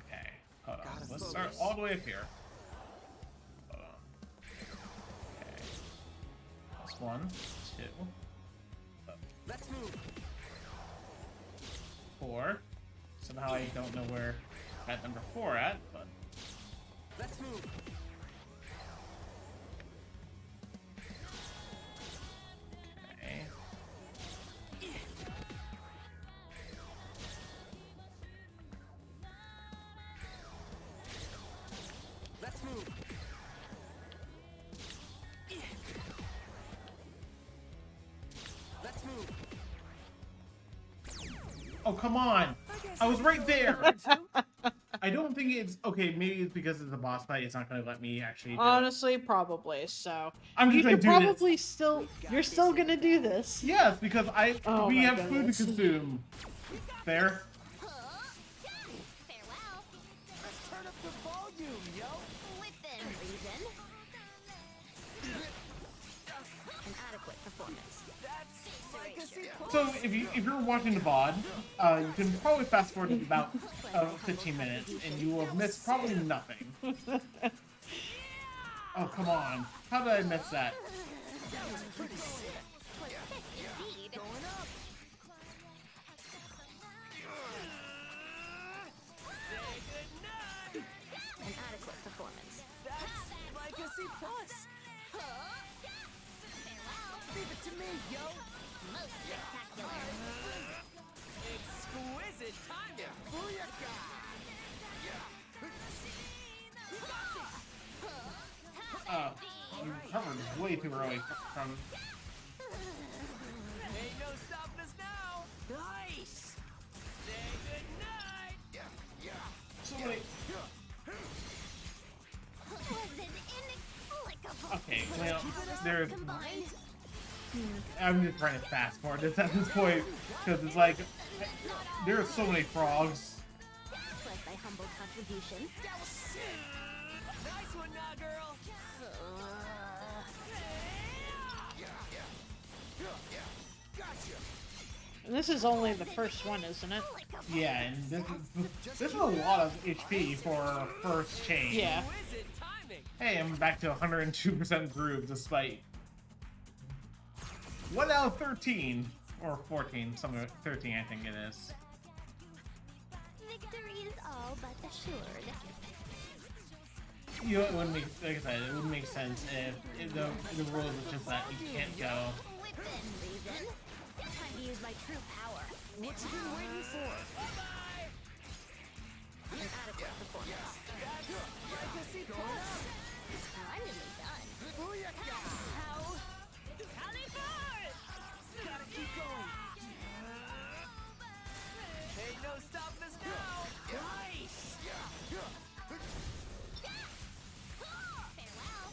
Okay, hold on. Gotta Let's start focus. all the way up here. Hold on. Okay. That's 1, 2, Let's move. 4. Somehow I don't know where at number 4 at, but Let's move. okay. Let's move. Let's move. Oh, come on! I was right there! I don't think it's... Okay, maybe it's because it's a boss fight, it's not going to let me actually do it. Honestly, probably. So I'm you just gonna could do probably this. still. You're still gonna do this. Yes, because Oh we my have food goodness. to consume. There. Farewell. Let's turn up the volume, yo. Within reason. An adequate performance. That's legacy plus. So if you're watching the VOD, you can probably fast forward to about 15 minutes, and you will miss probably nothing. Oh, come on. How did I miss that? Indeed. Going up. Say goodnight. An adequate performance. That's legacy plus. Leave it to me, yo. Most spectacular. Exquisite timing. Booyaka. You covered way too early from... Ain't no stopping us now. Nice. Say goodnight. So many... Was an inexplicable. Okay, well, there's... Combined. I'm just trying to fast forward this at this point, because it's like... There are so many frogs. Plus thy humble contribution. That was sick. Nice one, now, girl. And this is only the first one, isn't it? Yeah, and this is a lot of HP for first change. Yeah. Wizard timing. Hey, I'm back to 102% groove despite 1 out of 13 or 14, somewhere 13 I think it is. Victory is all but assured. You know, it wouldn't make, like I said, it wouldn't make sense if the rule is just that you can't go. Within reason. Time to use my true power. What you been waiting for? An adequate performance. Legacy pass. Splendidly done. How? Gotta keep going. Ain't no stopping us now. Nice. Farewell.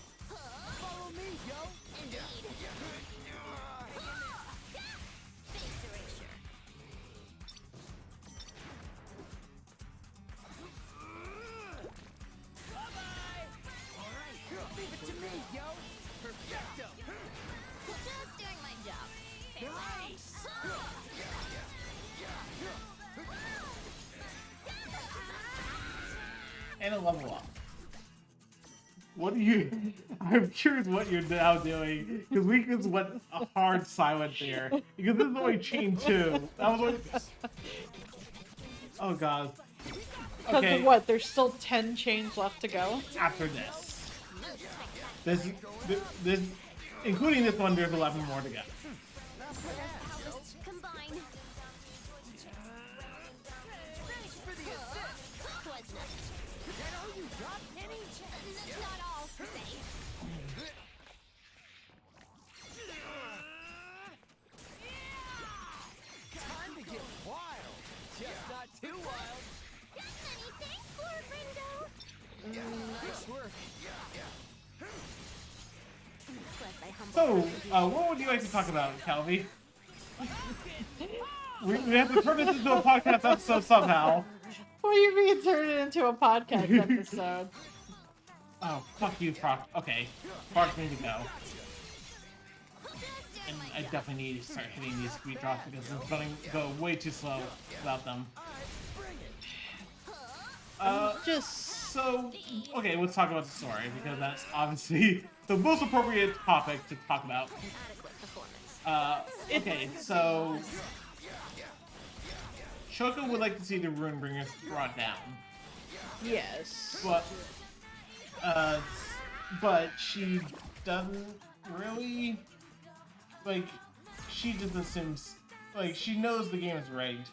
Follow me, yo. Indeed. Face erasure. Leave it to me, yo. Perfecto. Just doing my job. Nice. And a level up. What do you... I'm curious what you're now doing, because we just went a hard silent there. Because this is only chain 2. That was only... Oh god. Because Okay, of what? There's still 10 chains left to go? after this. This... Including this one, there's 11 more to go. Powers combine. Thanks for the assist. Was nothing. That all you got, Penny? Not all, per se. Time to get wild. Just not too wild. Many thanks, Lord Ringo. Nice work. Plus, I humble So, contribution. what would you like to talk about, Calvi? We have to turn this into a podcast episode somehow. What do you mean turn it into a podcast episode? Oh, fuck you, Proc. Okay, Proc need to go. And I definitely need to start hitting these sweet drops because it's going to go way too slow without them. So, okay, let's talk about the story because that's obviously the most appropriate topic to talk about. An adequate performance. Okay, so Shoko would like to see the Runebringers brought down, Yes. but she doesn't really like. She just assumes like she knows the game is rigged.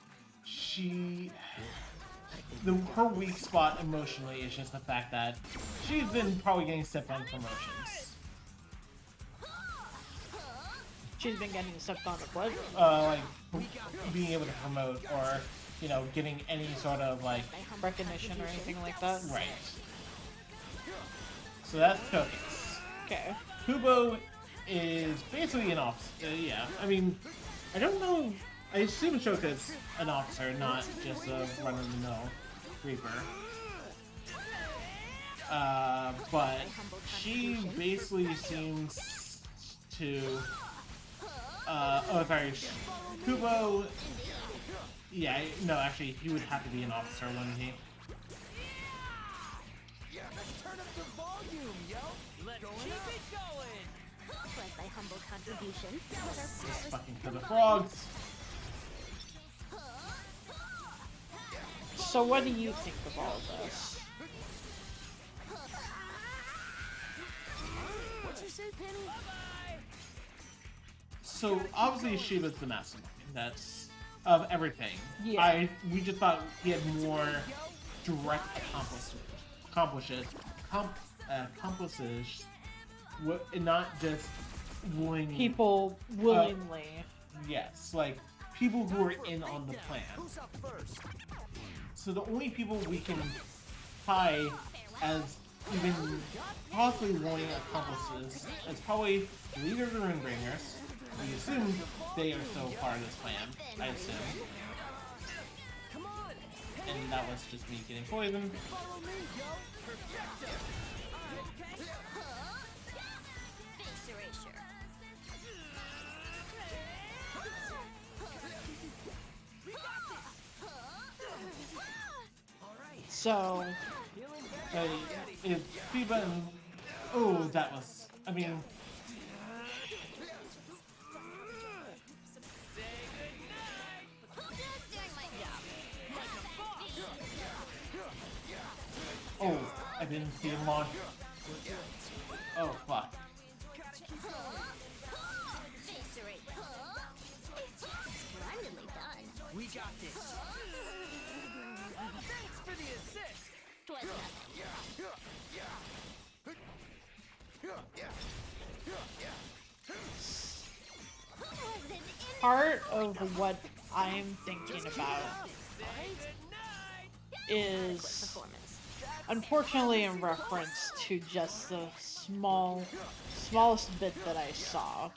Her weak spot emotionally is just the fact that she's been probably getting stepped on promotions. She's been getting stepped on the pleasure. Like being able to promote or, you know, getting any sort of like Recognition or anything like that. right. So that's Focus. Okay. Kubo is basically an officer. Yeah, I mean, I don't know. I assume Shoka's an officer, not just a run-of-the-mill Reaper. But she basically seems to. Oh, sorry. Kubo. Yeah, no, actually, he would have to be an officer, wouldn't he? Let's turn up the volume, yo. Let's keep it going. Plus, I humble contribution. With our Just powers fucking for the frogs. So what do you think of all this? What you say, Penny? So obviously Shiva's the mastermind. That's of everything. Yeah. We just thought he had more direct accomplices, and not just willing People willingly. Yes, like people who are in on the plan. Who's up first? So the only people we can tie as even possibly willing accomplices is probably the leader of the Runebringers. We assume they are still part of this plan. I assume. Come on. And that was just me getting poisoned. Follow me, yo. Perfecto. face erasure. So, If B button. Oh, that was. I mean. Oh, I didn't see him launch. Oh, fuck. We got this. Thanks for the assist. part of what I'm thinking about is unfortunately in reference to just the smallest bit that I saw.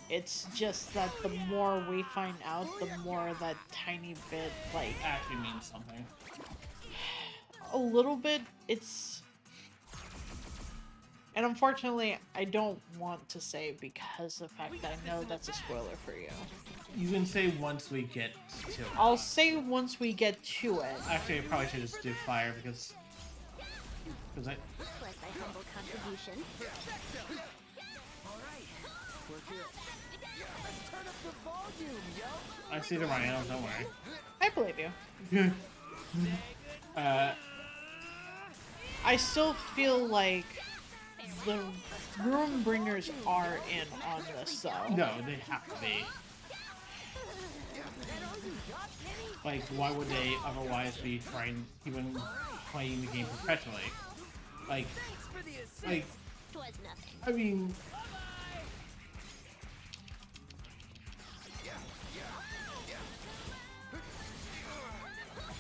It's just that the more we find out, the more that tiny bit, like, Actually means something. a little bit, it's... And unfortunately, I don't want to say because of the fact that I know that's a spoiler for you. You can say once we get to it. I'll say once we get to it. Actually, I probably should just do fire because I. Was my humble contribution. Alright, we're good. Let's turn up the volume, yo! I see the rhino. Don't worry. I believe you. I still feel like the Room Bringers are in on this, though. No, they have to be. Like, why would they otherwise be trying, even playing the game perpetually? Like, I mean,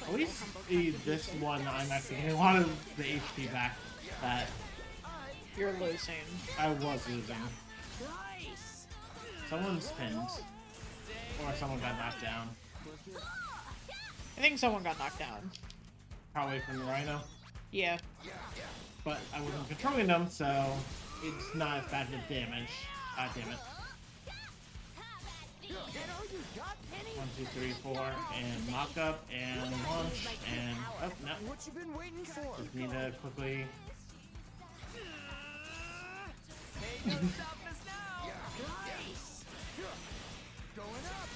at least this one, I'm actually getting a lot of the HP back that You're losing. I was losing. Someone spinned, or someone got knocked down. I think someone got knocked down. Probably from the rhino. Yeah. But I wasn't controlling them, so it's not as bad as damage. God damn it. 1, 2, 3, 4, and mock up, and launch, and oh no. What you been waiting for? Just need to quickly. Going up.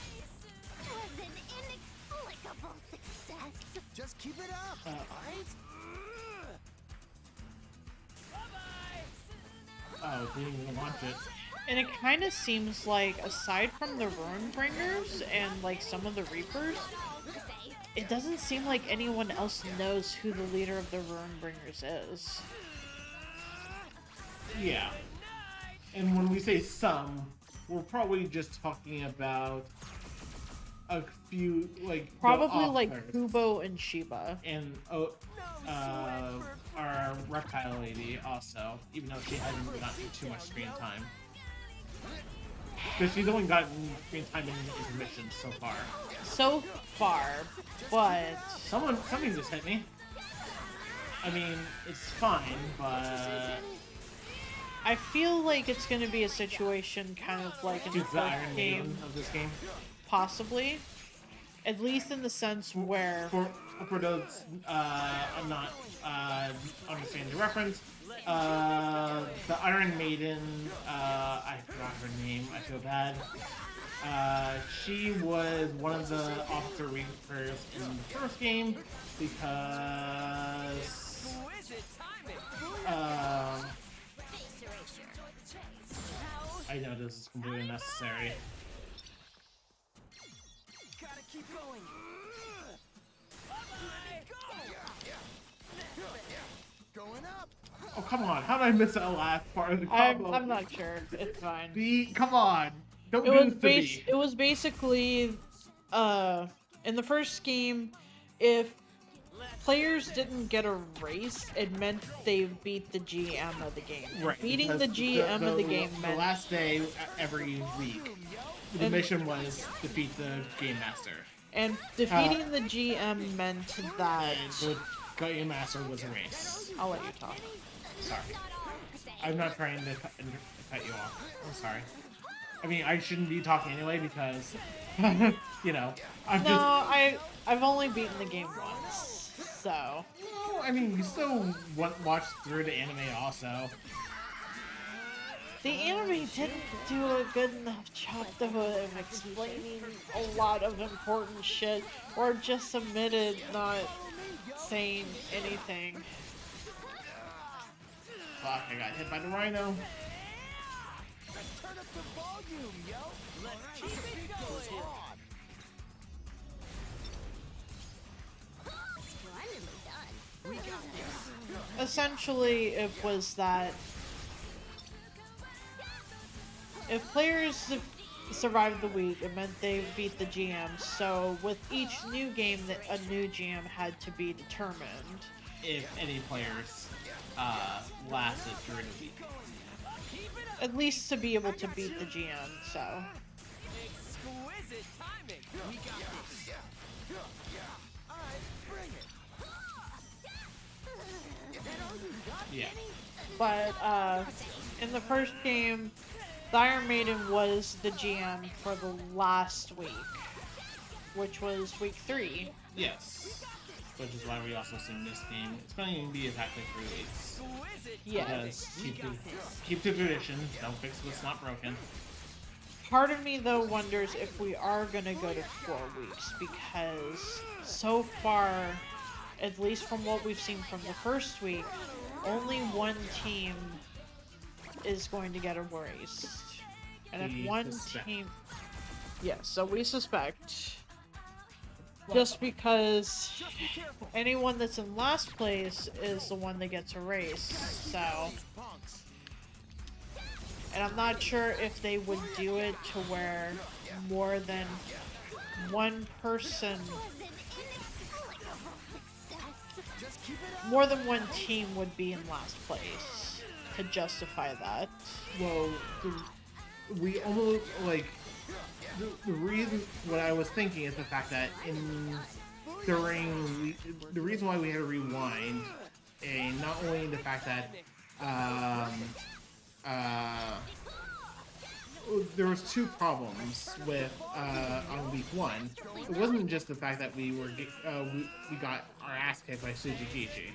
Was an inexplicable success. Just keep it up, alright? Oh, didn't even launch it. And it kind of seems like, aside from the Rune Bringers and like some of the Reapers, it doesn't seem like anyone else knows who the leader of the Rune Bringers is. Yeah. And when we say some, we're probably just talking about a few, like, Probably the like authors. Kubo and Shiba. And our reptile lady also, even though she hasn't gotten too much screen time. Because she's only gotten screen time in intermissions so far. So far, but Something just hit me. I mean, it's fine, but I feel like it's going to be a situation kind of like in the she's the first Iron game, Maiden of this game. possibly. At least in the sense where... For those not understanding the reference, the Iron Maiden, I forgot her name, I feel bad. She was one of the Officer Reapers in the first game because I know this is completely unnecessary. Gotta keep going. Going up. Oh, come on. How did I miss that last part of the combo? I'm not sure. It's fine. Come on. Don't do this to me. It was basically, in the first game, if players didn't get a race, it meant they beat the GM of the game. Right, Beating because the GM of the game the meant... last day every week, the mission was defeat the Game Master. And defeating the GM meant that... And the Game Master was a race. I'll let you talk. Sorry. I'm not trying to cut you off. I'm sorry. I mean, I shouldn't be talking anyway because, you know, No, I've only beaten the game once. though. No, I mean, you still watch through the anime also. The anime didn't do a good enough job though of explaining a lot of important shit, or just omitted not saying anything. Fuck, I got hit by the rhino. Let's turn up the volume, yo. Let's keep it going. Splendidly done. We got this. Essentially, it was that if players survived the week, it meant they beat the GM. So with each new game, that a new GM had to be determined. If any players lasted during the week. At least to be able to beat the GM, so. Exquisite timing. We got this. All right, bring it. Yeah. But in the first game, the Iron Maiden was the GM for the last week, which was week 3. Yes. Which is why we also seen this game. It's going to be exactly 3 weeks. Yeah. Because keep the tradition. Don't fix what's not broken. Part of me, though, wonders if we are going to go to 4 weeks, because so far, at least from what we've seen from the first week, only one team is going to get erased. And if We one suspect. team... Yeah, so we suspect. Just because anyone that's in last place is the one that gets erased, so... And I'm not sure if they would do it to where more than one person... More than one team would be in last place to justify that. Well, we almost, like... The reason, what I was thinking is the fact that the reason why we had to rewind, and not only the fact that there was 2 problems with on week 1. It wasn't just the fact that we got our ass kicked by Tsujikichi.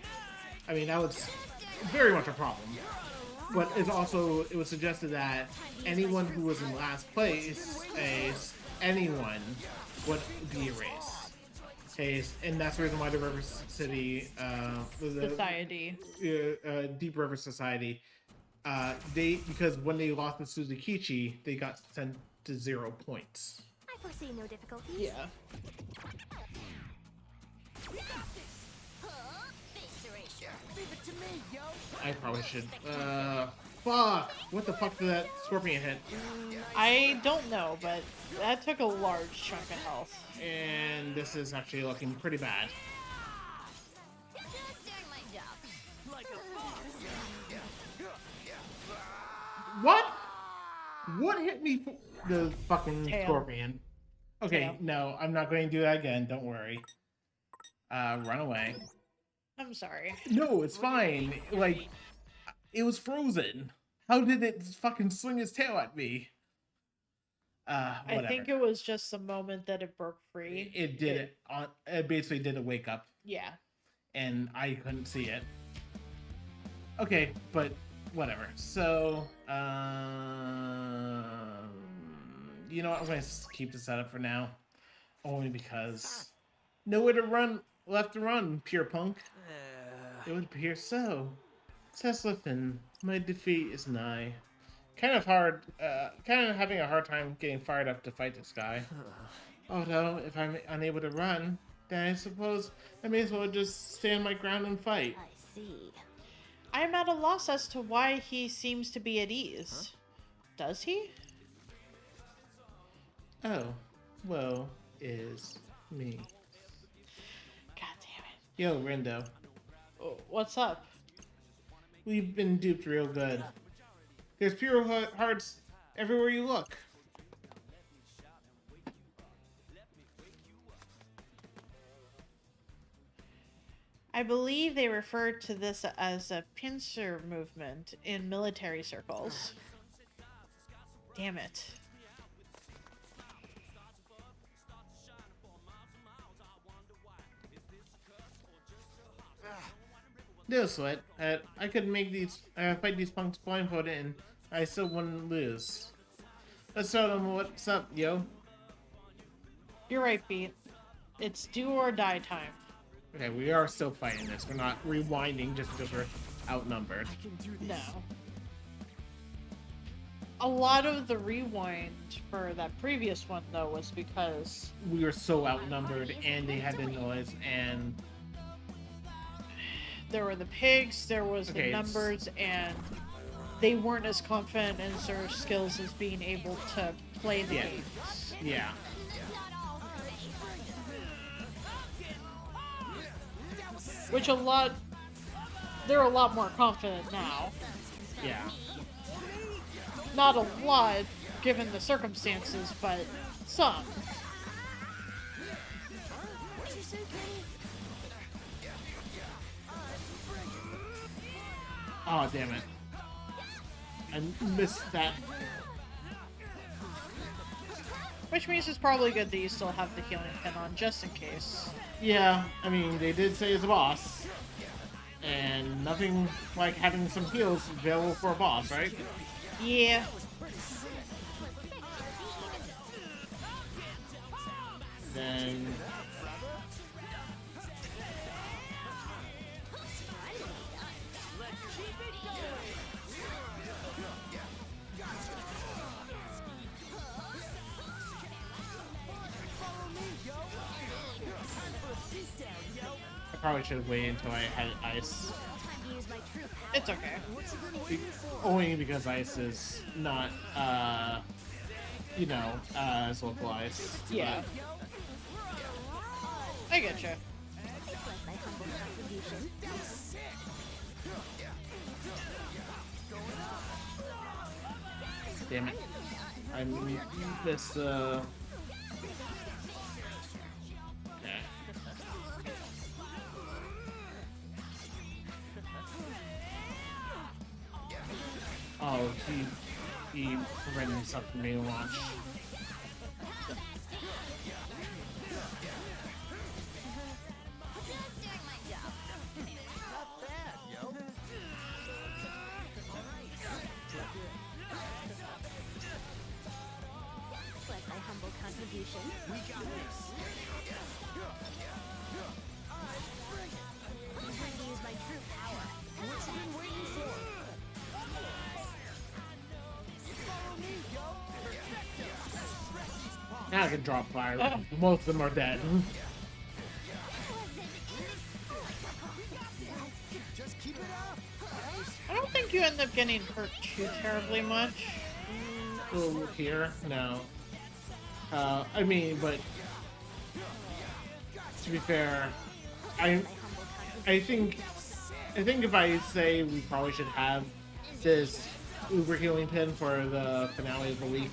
I mean, that was very much a problem. But it was suggested that anyone who was in last place, anyone would be erased. And that's the reason why the River City, Society. Deep River Society, because when they lost to Suzukichi, they got sent to 0 points. I foresee no difficulties. Yeah. Leave it to me, yo. I probably should. Fuck! What the fuck did that scorpion hit? I don't know, but that took a large chunk of health. And this is actually looking pretty bad. Just doing my job. Like a boss. What? What hit me? The fucking Tail. scorpion. Okay, Tail. no, I'm not going to do that again. Don't worry. Run away. I'm sorry. No, it's fine. Like, it was frozen. How did it fucking swing its tail at me? Whatever. I think it was just the moment that it broke free. It did it. It basically did a wake up, Yeah. and I couldn't see it. Okay, but whatever. So, you know what? I'm going to keep the setup for now, only because nowhere to run, left to run. Pure punk. It would appear so. Teslifin, my defeat is nigh. Kind of having a hard time getting fired up to fight this guy. Although, if I'm unable to run, then I suppose I may as well just stand my ground and fight. I see. I'm at a loss as to why he seems to be at ease. Does he? Oh, woe is me. God damn it. Yo, Rindo, What's up? we've been duped real good. There's pure hearts everywhere you look. I believe they refer to this as a pincer movement in military circles. Damn it. No sweat. I could make these fight these punks blindfolded, and I still wouldn't lose. Let's tell them what's up, yo. You're right, Pete. It's do or die time. Okay, we are still fighting this. We're not rewinding just because we're outnumbered. I can do this. No. A lot of the rewind for that previous one, though, was because We were so outnumbered, and they had the noise, and there were the pigs, there was Okay, the it's- numbers, and they weren't as confident in their skills as being able to play the Yeah. games. yeah. Which they're a lot more confident now. Yeah. Not a lot, given the circumstances, but some. Oh, damn it. I missed that. Which means it's probably good that you still have the healing pin on, just in case. Yeah, I mean, they did say it's a boss. And nothing like having some heals available for a boss, right? Yeah. Then... I probably should have waited until I had ice. It's okay. Only because ice is not, you know, as localized. Yeah. I get you. Damn it. I missed, Okay. Oh, he prevented himself from being launched. We got this. What you been waiting for? Follow me, yo. Now I can drop fire. Most of them are dead. Just keep it up. I don't think you end up getting hurt too terribly much. Oh, here? No. I mean, but to be fair, I think if I say we probably should have this Uber healing pin for the finale of the week,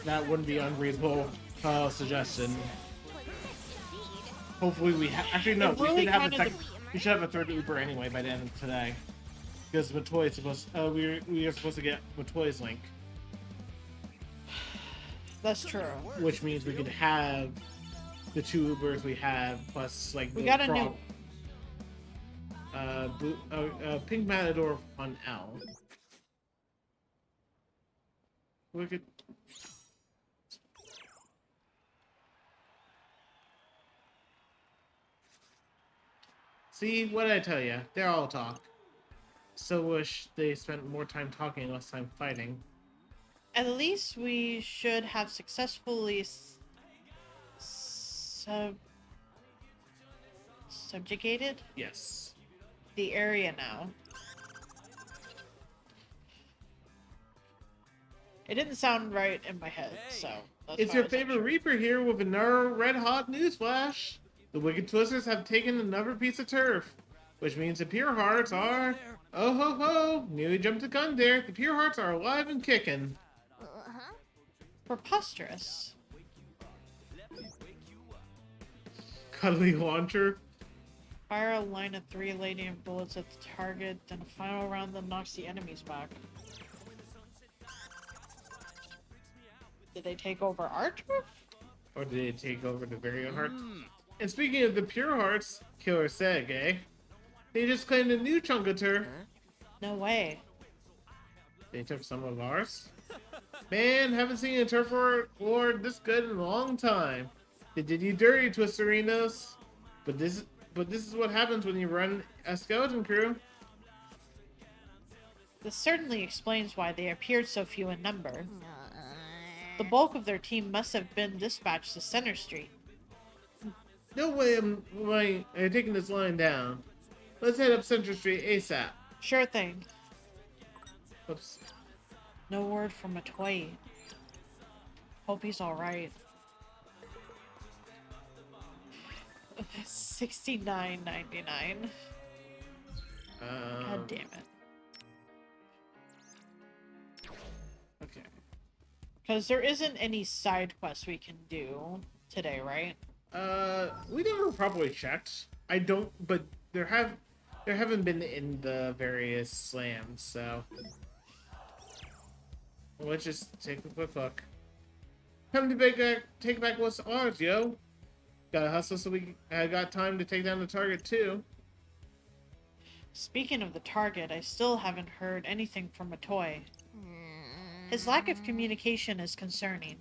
that wouldn't be unreasonable suggestion. Hopefully we actually no, It really we should have a third Uber anyway by the end of today, because Matoy's supposed we are supposed to get Matoy's link. That's true. Which means we could have the two Ubers we have, plus like We the got a frog. new Pink Matador on L. Wicked. See, what did I tell you? They're all talk. So wish they spent more time talking and less time fighting. At least we should have successfully subjugated Yes. the area now. It didn't sound right in my head, so that's It's why your I wasn't favorite sure. Reaper here with another red-hot newsflash. The Wicked Twisters have taken another piece of turf, which means the Pure Hearts are... Oh ho ho! Nearly jumped the gun there. The Pure Hearts are alive and kicking. Preposterous. Cuddly launcher. Fire a line of 3 radiant bullets at the target, then a final round that knocks the enemies back. Did they take over our turf? Or did they take over the Variant Heart? And speaking of the Pure Hearts, Killer Seg, eh? They just claimed a new chunk of turf. No way. They took some of ours. Man, haven't seen a turf war this good in a long time. They did you dirty, Twisterinos. But this is what happens when you run a skeleton crew. This certainly explains why they appeared so few in number. The bulk of their team must have been dispatched to Center Street. No way I'm taking this line down. Let's head up Central Street ASAP. Sure thing. Oops. No word from Matoy. Hope he's alright. $69.99. God damn it. Okay. Because there isn't any side quests we can do today, right? We never properly checked. I don't, but there haven't been in the various slams, so let's just take a quick look. Time to take back what's ours, yo. Gotta hustle so we got time to take down the target too. Speaking of the target, I still haven't heard anything from Matoy. His lack of communication is concerning,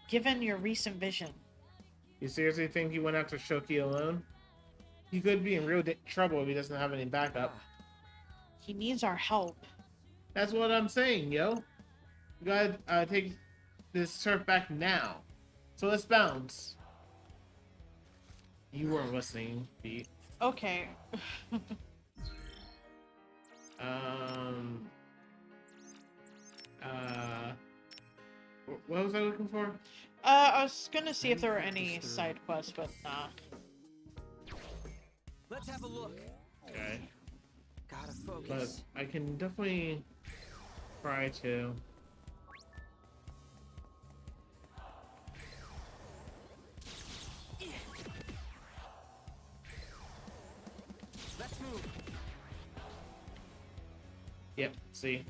given your recent vision. You seriously think he went after Shoki alone? He could be in real trouble if he doesn't have any backup. He needs our help. That's what I'm saying, yo. We gotta take this turf back now. So let's bounce. You weren't listening, Pete. Okay. What was I looking for? I was gonna see if there were any side quests, but nah. Let's have a look. Okay. Gotta But focus. I can definitely try to. Let's move. Yep, see?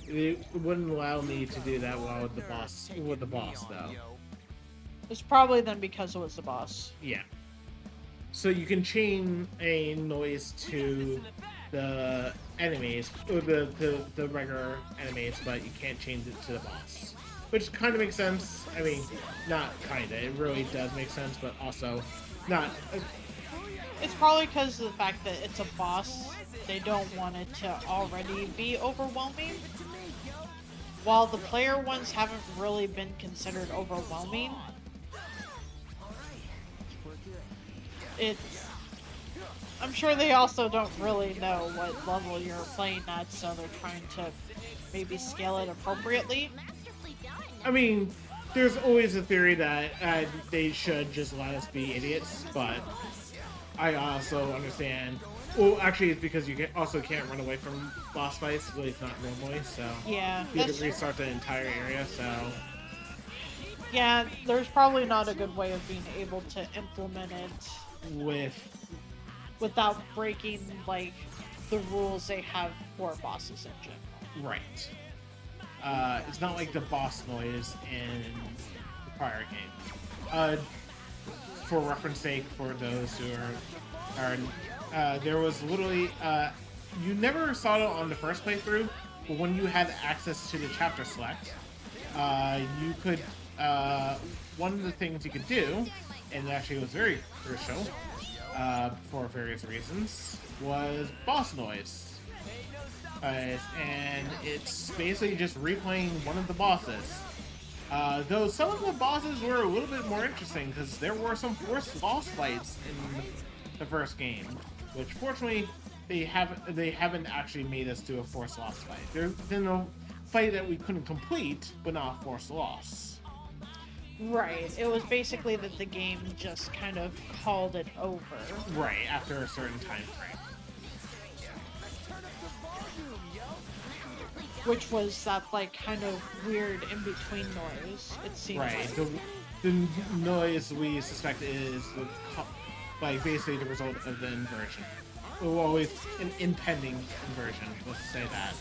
It wouldn't allow me to do that while with the boss though. It's probably then because it was the boss. Yeah. So you can chain a noise to the enemies, or the regular enemies, but you can't change it to the boss. Which kind of makes sense. I mean, not kinda, it really does make sense, but also not. It's probably because of the fact that it's a boss. They don't want it to already be overwhelming. While the player ones haven't really been considered overwhelming, I'm sure they also don't really know what level you're playing at, so they're trying to maybe scale it appropriately. I mean, there's always a theory that they should just let us be idiots, but I also understand. Well, actually, it's because you also can't run away from boss fights, at least not normally, so Yeah, you have to restart the entire area, so yeah, there's probably not a good way of being able to implement it without breaking, like, the rules they have for bosses in general. right. It's not like the boss noise in the prior game. For reference sake, for those who are there was literally you never saw it on the first playthrough, but when you had access to the chapter select, you could one of the things you could do, and it actually was very crucial for various reasons, was boss noise. And it's basically just replaying one of the bosses. Though some of the bosses were a little bit more interesting because there were some forced boss fights in the first game, which fortunately they haven't actually made us do a forced loss fight. There's been a fight that we couldn't complete, but not a forced loss. Right. It was basically that the game just kind of called it over. Right, after a certain time frame. Which was that, like, kind of weird in-between noise, it seems Right. like. The noise we suspect is basically the result of the inversion. Well, always an impending inversion, let's say that.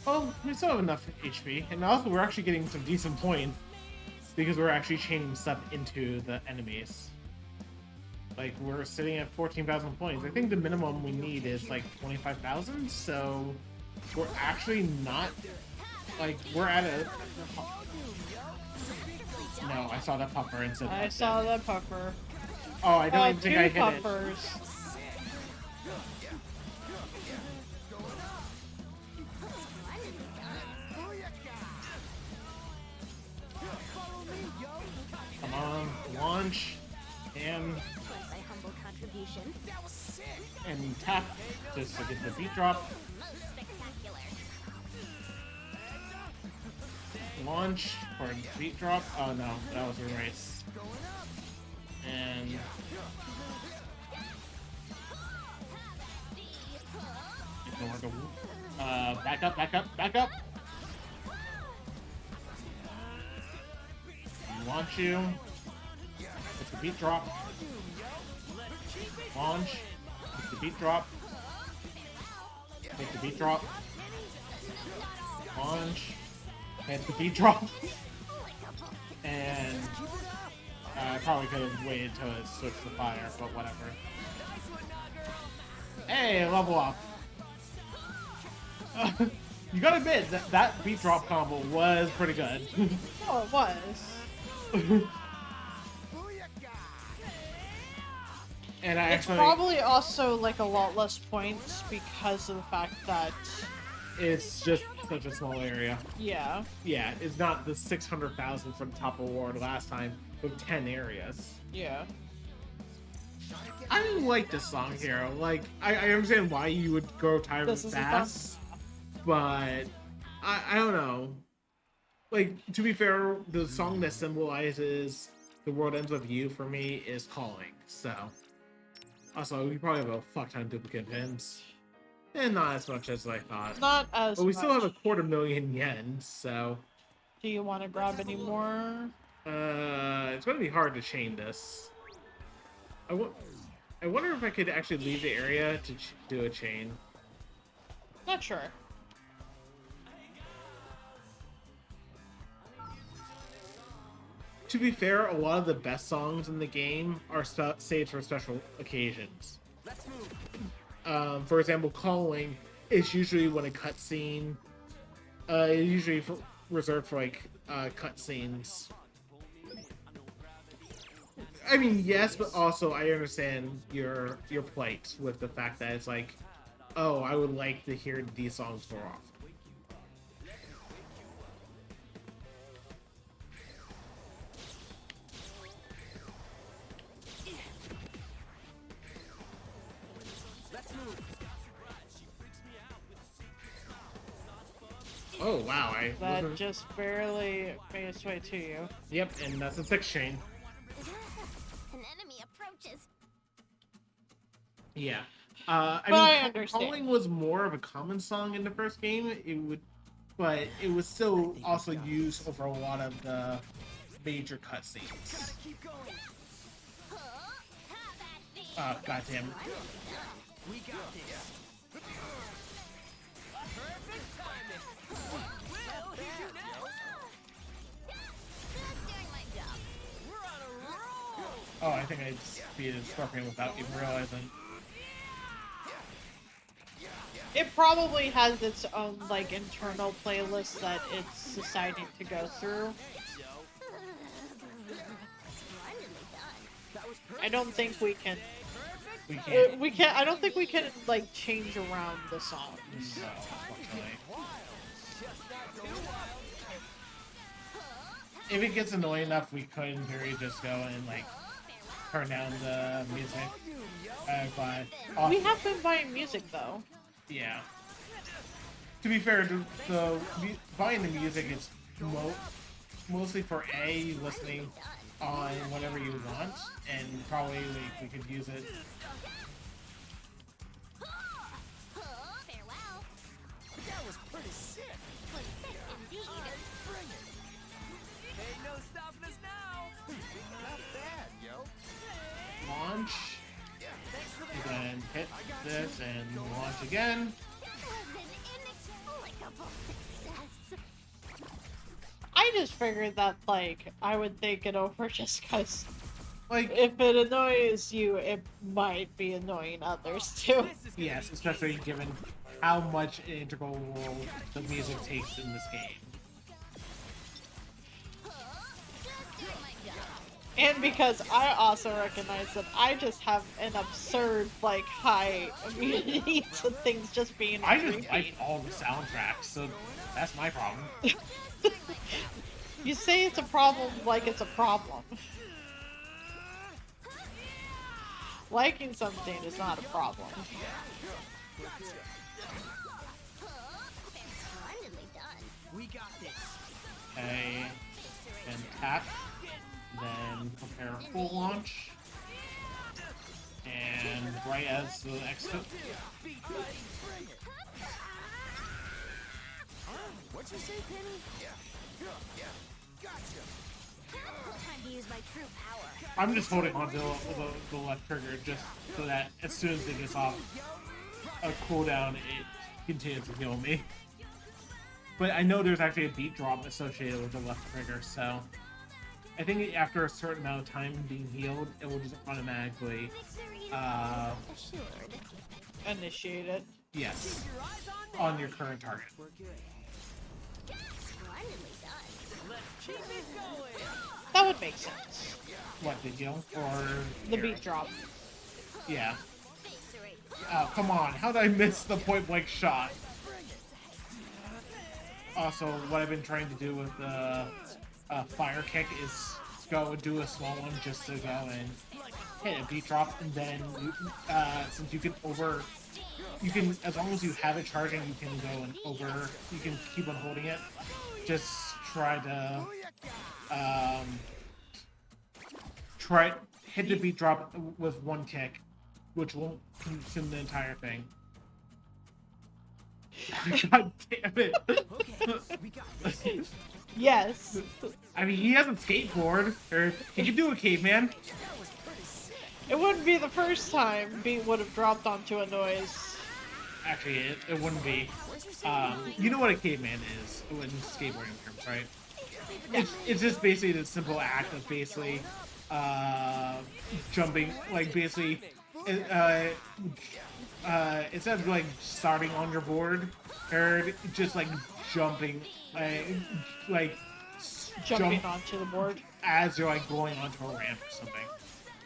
Well, we still have enough HP, and also we're actually getting some decent points because we're actually chaining stuff into the enemies. Like, we're sitting at 14,000 points. I think the minimum we need is like 25,000, so we're actually not, like, we're at a... No, I saw that puffer and said I saw that puffer. Oh, I don't even think I two hit it. puffers. Come on, launch, and My humble contribution. tap just to get the beat drop. Most spectacular. Launch for beat drop. Oh no, that was a race. And ignore the back up, back up, back up. Launch you. With the beat drop. Launch. With the beat drop. Hit the beat drop. Launch. Hit the beat drop. And I probably could have waited till it switched to fire, but whatever. Hey, level up. You gotta admit that that beat drop combo was pretty good. Oh, it was. And I It's actually, probably also like a lot less points because of the fact that, it's just such a small area. yeah. Yeah, it's not the 600,000 from top reward last time with 10 areas. Yeah. I didn't like this song, Hero. Like, I understand why you would grow tired of This it is a fast, but I don't know. Like, to be fair, the song that symbolizes the world ends with you for me is Calling, so. Also, we probably have a fuck ton of duplicate pins. And not as much as I thought. Not as But we much. still have a 250,000 yen, so. Do you want to grab any more? It's gonna be hard to chain this. I wonder if I could actually leave the area to do a chain. Not sure. To be fair, a lot of the best songs in the game are saved for special occasions. For example, Calling is usually when a cutscene, usually reserved for like cutscenes. I mean, yes, but also I understand your plight with the fact that it's like, oh, I would like to hear these songs more often. Oh wow, That wasn't... just barely made its way to you. Yep, and that's a 6 chain. An enemy approaches. Yeah. I I mean, understand. Calling was more of a common song in the first game. But it was still also used over a lot of the major cutscenes. Oh, goddamn. We got this. Perfect timing. We'll hit you now. Just doing my job. We're on a roll. Oh, I think I just defeated Scorpion without even realizing. It probably has its own like internal playlist that it's deciding to go through. I don't think we can. We can't. We can't. I don't think we can like change around the songs. No, unfortunately. If it gets annoying enough, we could in theory just go and like turn down the music. But We have been buying music though. yeah. To be fair, buying the music is mostly for listening on whatever you want, and probably we could use it. Farewell. That was pretty sick. Was sick indeed. Bring it. Ain't no stopping us now. Not bad, yo. Launch. And then hit this and launch again. That was an success. I just figured that, like, I would think it over just because Like, if it annoys you, it might be annoying others too. yes, especially given how much an integral role the music takes in this game. And because I also recognize that I just have an absurd, like, high immunity to things just being I just repeat. like all the soundtracks, so that's my problem. You say it's a problem like it's a problem. Liking something is not a problem. Splendidly done. We got this. Okay, and tap, then prepare full launch, and right as the exit. What'd you say, Penny? Gotcha. Time to use my true power. I'm just holding on to the left trigger just so that as soon as it gets off a cooldown, it continues to heal me. But I know there's actually a beat drop associated with the left trigger, so I think after a certain amount of time being healed, it will just automatically, Assured. Initiate it. yes, on your current target. We're good. Splendidly done. Let's keep it going. That would make sense. What, the heal? Or... The beat drop. Yeah. Victory. Oh, come on. How did I miss the point-blank shot? Also, what I've been trying to do with the fire kick is go and do a small one just to go and hit a beat drop, and then since you can as long as you have it charging, you can go and you can keep on holding it. Just try to hit the beat drop with one kick, which won't consume the entire thing. God damn it! Okay, we got this. Yes. I mean, he has a skateboard, or he can do a caveman. It wouldn't be the first time beat would have dropped onto a noise. Actually, it wouldn't be. You know what a caveman is in skateboarding terms, right? It's just basically the simple act of basically jumping, like basically instead of like starting on your board, or just like jumping, like Jumping jump onto the board. as you're like going onto a ramp or something.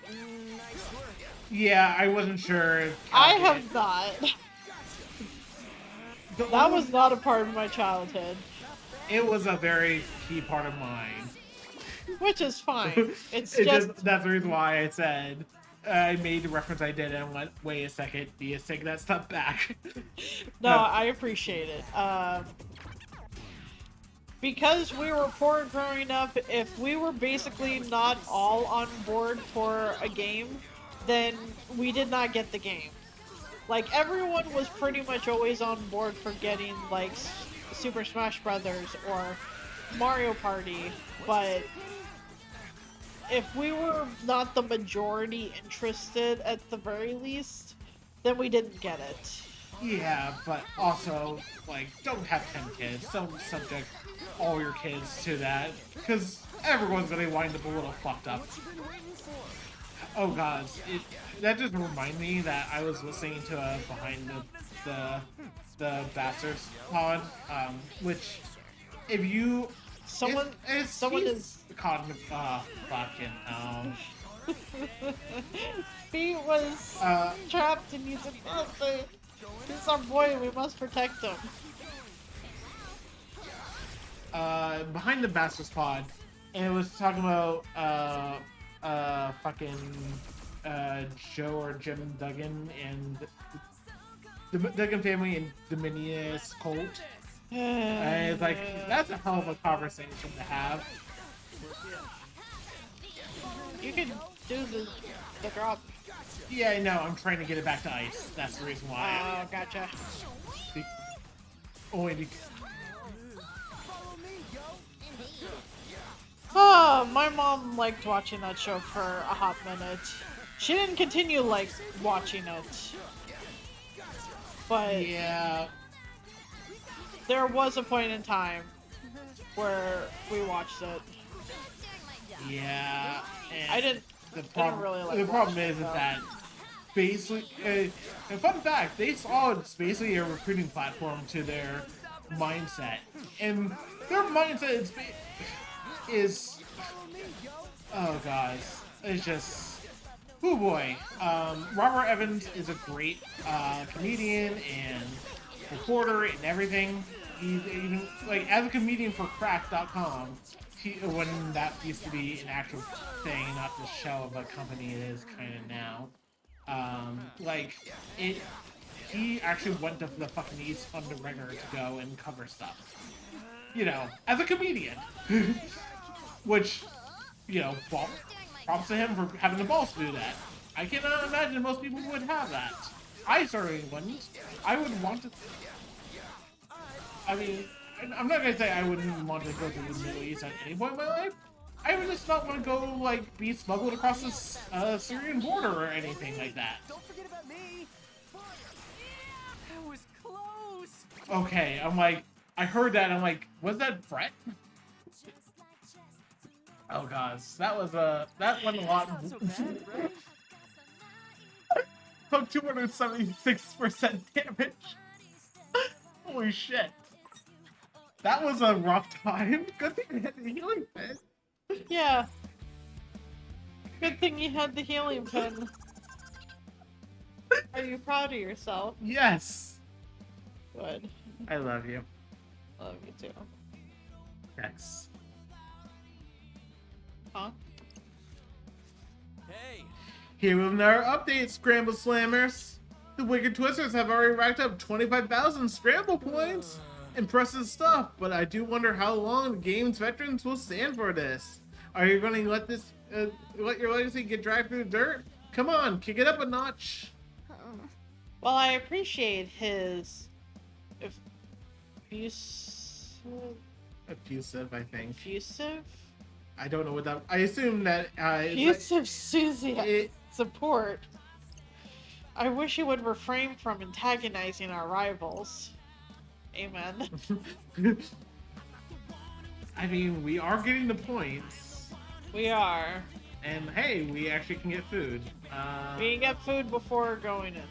Nice work. Yeah, I wasn't sure. If I Cal did have it. not. The That only- was not a part of my childhood. It was a very key part of mine. Which is fine. It's It just that's the reason why I said I made the reference I did and went, wait a second, do you take that step back? no, I appreciate it. Because we were poor growing up, if we were basically not all on board for a game, then we did not get the game. Like, everyone was pretty much always on board for getting, like, Super Smash Brothers or Mario Party, but if we were not the majority interested at the very least, then we didn't get it. Yeah, but also, like, don't have 10 kids. Don't subject all your kids to that, because everyone's gonna wind up a little fucked up. Oh god, that just reminded me that I was listening to Behind the Bastards pod, which, if you... Someone is... Cotton, fucking, Pete was trapped and he's a bastard. He's our boy, we must protect him. Behind the Bastards pod, and it was talking about fucking Joe or Jim Duggan and the Duggan family and Dominius Colt. And it's like, that's a hell of a conversation to have. You can do the drop. Yeah, I know, I'm trying to get it back to ice. That's the reason why. Oh, gotcha. Only because... Oh, my mom liked watching that show for a hot minute. She didn't continue, like, watching it. But Yeah. There was a point in time where we watched it. Yeah, and I didn't really like the problem watching is it, though. that basically, a fun fact, they saw it's basically a recruiting platform to their mindset, and their mindset is oh guys, it's just oh boy. Robert Evans is a great comedian and reporter and everything. He's even like as a comedian for Crack.com. When that used to be an actual thing, not the shell of a company it is kind of now. Like it, he actually went to the fucking East on the Ringer to go and cover stuff. You know, as a comedian, which, you know, props to him for having the balls to do that. I cannot imagine most people would have that. I certainly wouldn't. I would want to. I mean, I'm not gonna say I wouldn't want to go to the Middle East at any point in my life. I would just not want to go, like, be smuggled across the Syrian border or anything like that. Don't forget about me. That was close. Okay, I'm like, I heard that, I'm like, was that Brett? Oh gosh, that went a lot. Not so bad, right? Took 276% damage. Holy shit. That was a rough time. Good thing I had the healing pin. Yeah. Good thing you had the healing pin. Are you proud of yourself? Yes. Good. I love you. Love you too. Yes. Huh? Hey. Here with another update, Scramble Slammers. The Wicked Twisters have already racked up 25,000 Scramble points. Impressive stuff, but I do wonder how long the game's veterans will stand for this. Are you going to let your legacy get dragged through the dirt? Come on, kick it up a notch. Well, I appreciate his Effusive, I think. effusive I don't know what that. I assume that. effusive support. I wish he would refrain from antagonizing our rivals. Amen. I mean, we are getting the points, We are. and hey, we actually can get food. We can get food before going in.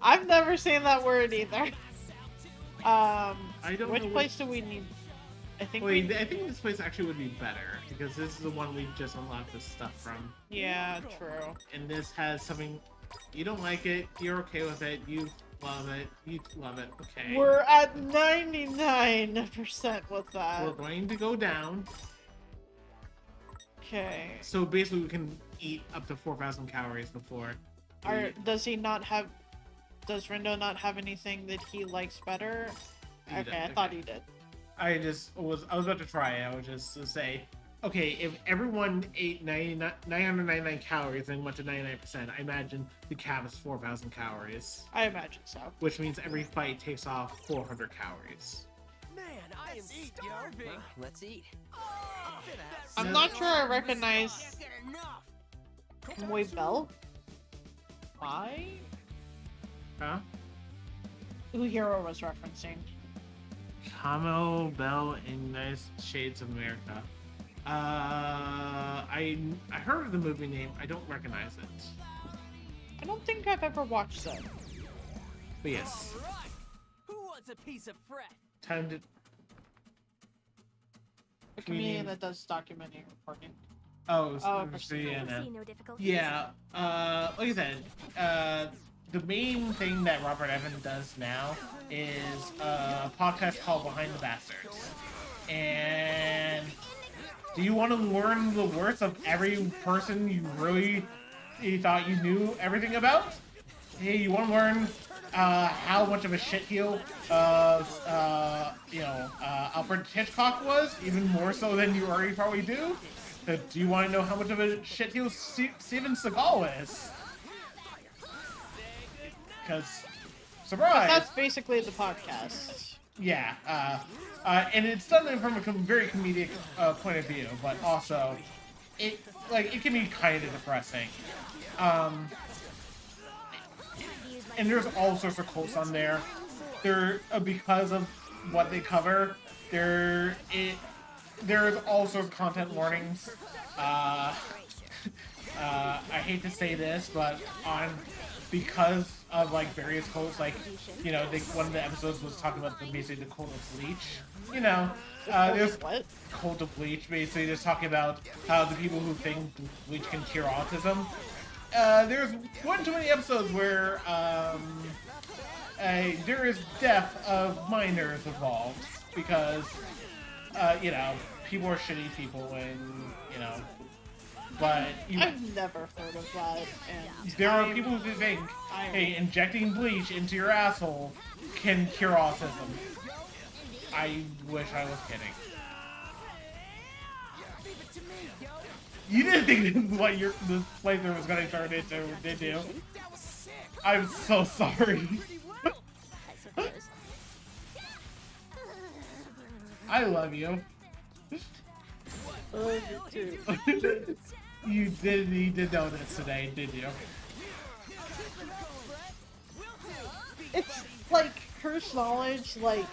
I've never seen that word either. I don't Which know place do we need? I think Wait, I think this place actually would be better because this is the one we just unlocked this stuff from. Yeah, true. And this has something. You don't like it. You're okay with it. You love it. You love it. Okay. We're at 99% with We're that. going to go down. Okay. So basically, we can eat up to 4,000 calories before. Does he not have? Does Rindo not have anything that he likes better? He Okay, does, I thought okay. he did. I was about to try it. I was just to say, okay, if everyone ate 999 calories and went to 99%, I imagine the cap is 4,000 calories, I imagine so. which means every fight takes off 400 calories. Man, I am starving. Let's eat. I'm not sure I recognize Boy Bell. Why? Huh? Who Hero was referencing? Camo Bell in Nice Shades of America. I heard of the movie name. I don't recognize it. I don't think I've ever watched it. But yes, All right. Who wants a piece of Fred? time to. A comedian Comedian. that does documentary reporting. Oh, Oh, for for CNN. See no difficulties. Yeah, like I said, the main thing that Robert Evans does now is a podcast called Behind the Bastards. And do you want to learn the worst of every person you thought you knew everything about? Hey, you want to learn how much of a shitheel Alfred Hitchcock was, even more so than you already probably do? Do you want to know how much of a shitheel Steven Seagal is? Because, surprise! That's basically the podcast. Yeah, and it's done from a very comedic point of view, but also it can be kind of depressing. And there's all sorts of quotes on there. there because of what they cover, there's all sorts of content warnings. I hate to say this, but because of like various cults, like one of the episodes was talking about basically the cult of Bleach. There's What? cult of Bleach, basically just talking about how the people who think Bleach can cure autism. There's one too many episodes where there is death of minors involved because people are shitty people and but I've never heard of that, and there are people who think, hey, injecting bleach into your asshole can cure autism. I wish I was kidding. You didn't think what this playthrough was going to turn into, did you? I'm so sorry. I love you. Oh, me too. You did know this today, did you? It's like curse knowledge, like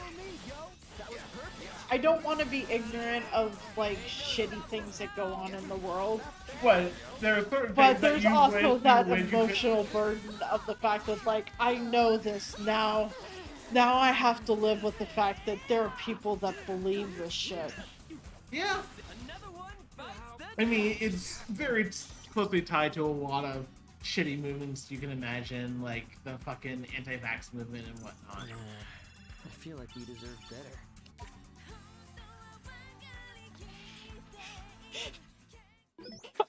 I don't want to be ignorant of like shitty things that go on in the world. But there's also that emotional burden of the fact that like I know this now. Now I have to live with the fact that there are people that believe this shit. Yeah. I mean, it's very closely tied to a lot of shitty movements you can imagine, like the fucking anti-vax movement and whatnot. I feel like we deserve better.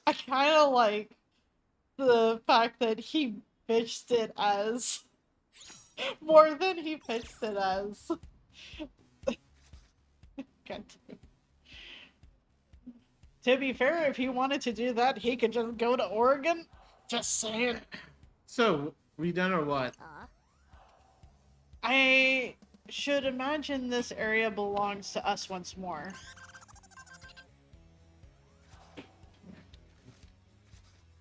I kind of like the fact that he pitched it as more than he pitched it as. To be fair, if he wanted to do that, he could just go to Oregon. Just saying. So, we done or what? I should imagine this area belongs to us once more.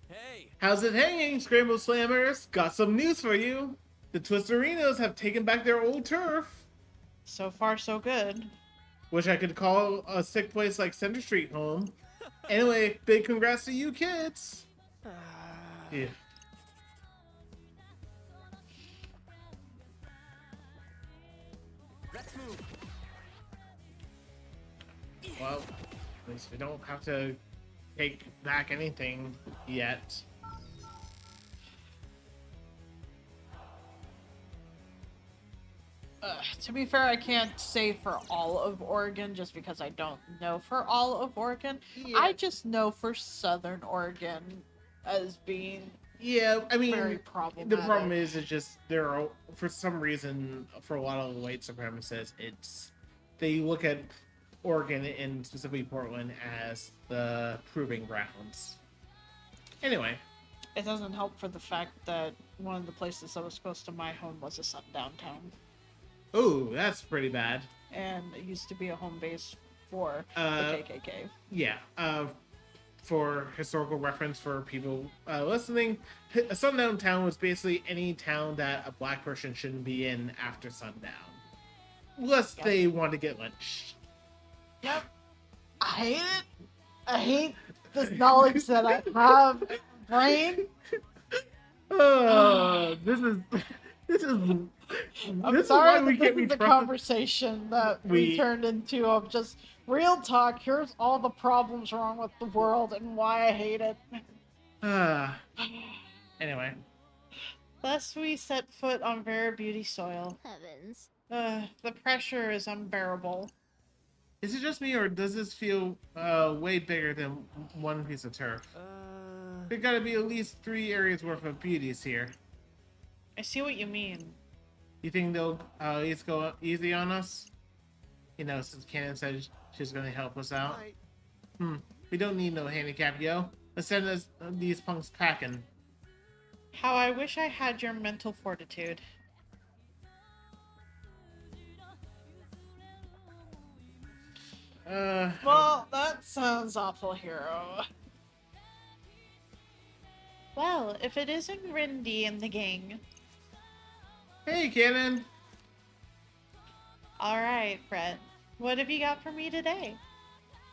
Hey! How's it hanging, Scramble Slammers? Got some news for you. The Twisterinos have taken back their old turf. So far, so good. Wish I could call a sick place like Center Street home. Anyway, big congrats to you kids. Yeah. Let's move. Well, at least we don't have to take back anything yet. To be fair, I can't say for all of Oregon just because I don't know for all of Oregon. Yeah. I just know for Southern Oregon as being I mean, very problematic. the problem is it's just there are, for some reason, for a lot of the white supremacists, they look at Oregon and specifically Portland as the proving grounds. Anyway. It doesn't help for the fact that one of the places that was close to my home was a sundown town. Oh, that's pretty bad. And it used to be a home base for the KKK. Yeah. For historical reference for people listening, a sundown town was basically any town that a black person shouldn't be in after sundown. Unless they want to get lynched. Yep. I hate it. I hate this knowledge that I have in my brain. This is I'm sorry that this is the conversation that we turned into of just real talk. Here's all the problems wrong with the world and why I hate it. Anyway. Thus we set foot on Vera Beauty soil. Heavens. The pressure is unbearable. Is it just me, or does this feel way bigger than one piece of turf? There gotta be at least 3 areas worth of beauties here. I see what you mean. You think they'll at least go easy on us? Since Cannon said she's gonna help us out. We don't need no handicap, yo. Let's send these punks packing. How I wish I had your mental fortitude. Well, that sounds awful, hero. Well, if it isn't Rindy and the gang. Hey, Cannon. All right, Brett. What have you got for me today?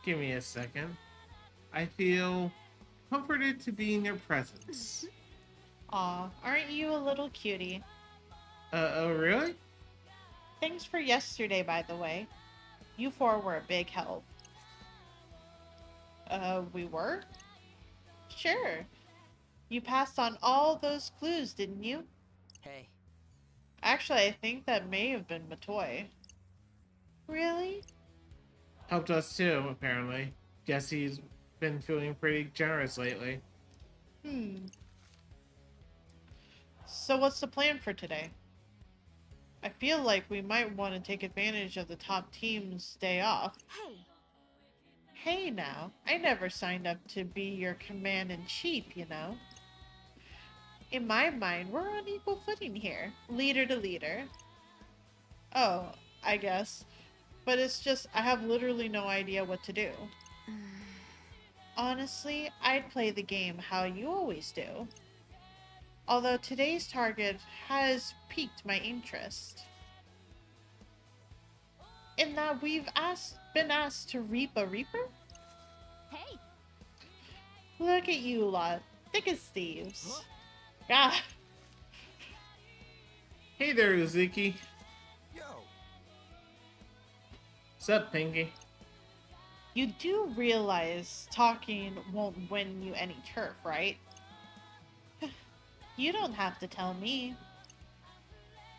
Give me a second. I feel comforted to be in your presence. Aw, aren't you a little cutie? Oh, really? Thanks for yesterday, by the way. You four were a big help. We were? Sure. You passed on all those clues, didn't you? Hey. Actually, I think that may have been Matoy. Really? Helped us too, apparently. Guess he's been feeling pretty generous lately. So what's the plan for today? I feel like we might want to take advantage of the top team's day off. Hey, Hey now, I never signed up to be your command-in-chief, you know. In my mind, we're on equal footing here, leader to leader. Oh, I guess. But it's just, I have literally no idea what to do. Honestly, I'd play the game how you always do. Although today's target has piqued my interest. In that we've been asked to reap a reaper? hey, Look at you lot, thick as thieves. Ah, Hey there, Uzuki. Yo, Sup, Pinky? you do realize talking won't win you any turf, right? You don't have to tell me.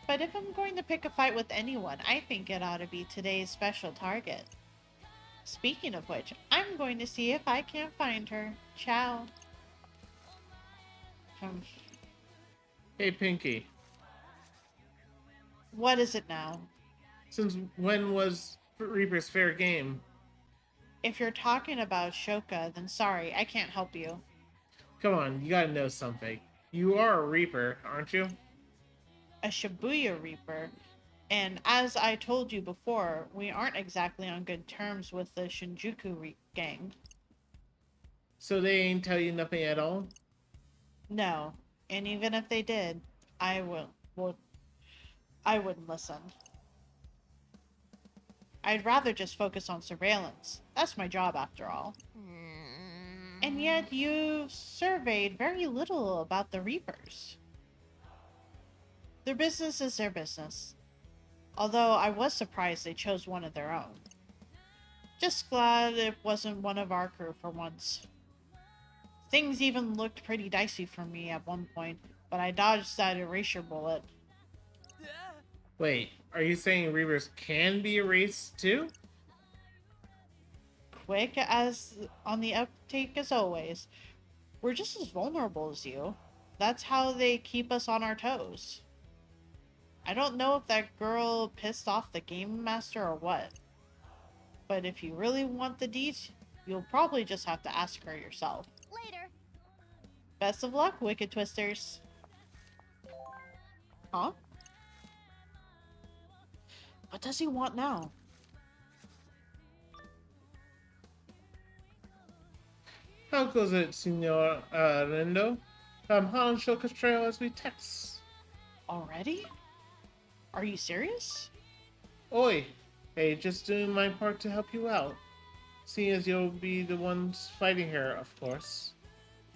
But if I'm going to pick a fight with anyone, I think it ought to be today's special target. Speaking of which, I'm going to see if I can't find her. Ciao. Hey, Pinky. What is it now? Since when was Reaper's fair game? If you're talking about Shoka, then sorry, I can't help you. Come on, you gotta know something. You are a Reaper, aren't you? A Shibuya Reaper. And as I told you before, we aren't exactly on good terms with the Shinjuku gang. So they ain't tell you nothing at all? No, and even if they did, I wouldn't listen. I'd rather just focus on surveillance. That's my job after all. And yet you've surveyed very little about the Reapers. Their business is their business. Although I was surprised they chose one of their own. Just glad it wasn't one of our crew for once. Things even looked pretty dicey for me at one point, but I dodged that erasure bullet. Wait, are you saying Reapers can be erased too? Quick as on the uptake as always. We're just as vulnerable as you. That's how they keep us on our toes. I don't know if that girl pissed off the game master or what. But if you really want the deets, you'll probably just have to ask her yourself. later. Best of luck, Wicked Twisters. Huh? What does he want now? How goes it, Senor Rendo? I'm hot on Shoka's trail as we text. Already? Are you serious? Oi! Hey, just doing my part to help you out. Seeing as you'll be the ones fighting her, of course.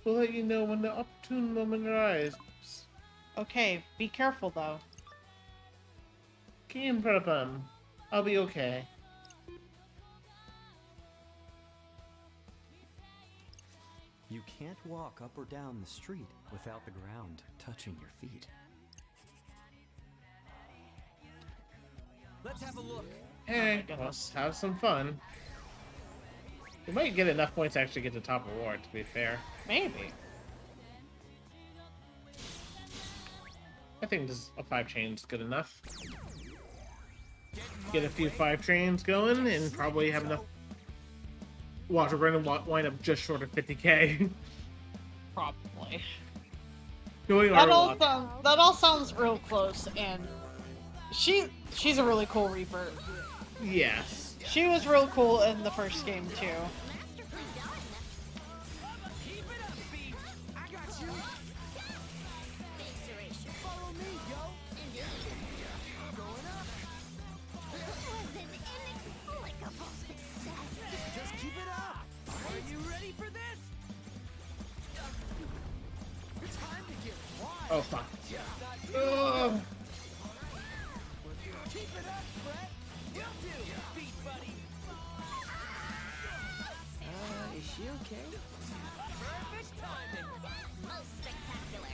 We'll let you know when the opportune moment arrives. Okay, be careful though. Kim Prabham. I'll be okay. You can't walk up or down the street without the ground touching your feet. Let's have a look. Hey, let's have some fun. We might get enough points to actually get the top award, to be fair. Maybe. I think this a 5 chain's good enough. Get a few 5 trains going and probably have enough. Watch, we're gonna wind up just short of 50k. Probably. Doing That our all luck. that all sounds real close, and she's a really cool Reaper. Yes. She was real cool in the first game too. Masterfully done. Keep it up, B. I got you. Face erasure. Follow me, yo. Going up. Oh fuck. Ugh. Keep it up, Brett. Will do, beat buddy. Is she okay? Perfect timing. Most spectacular.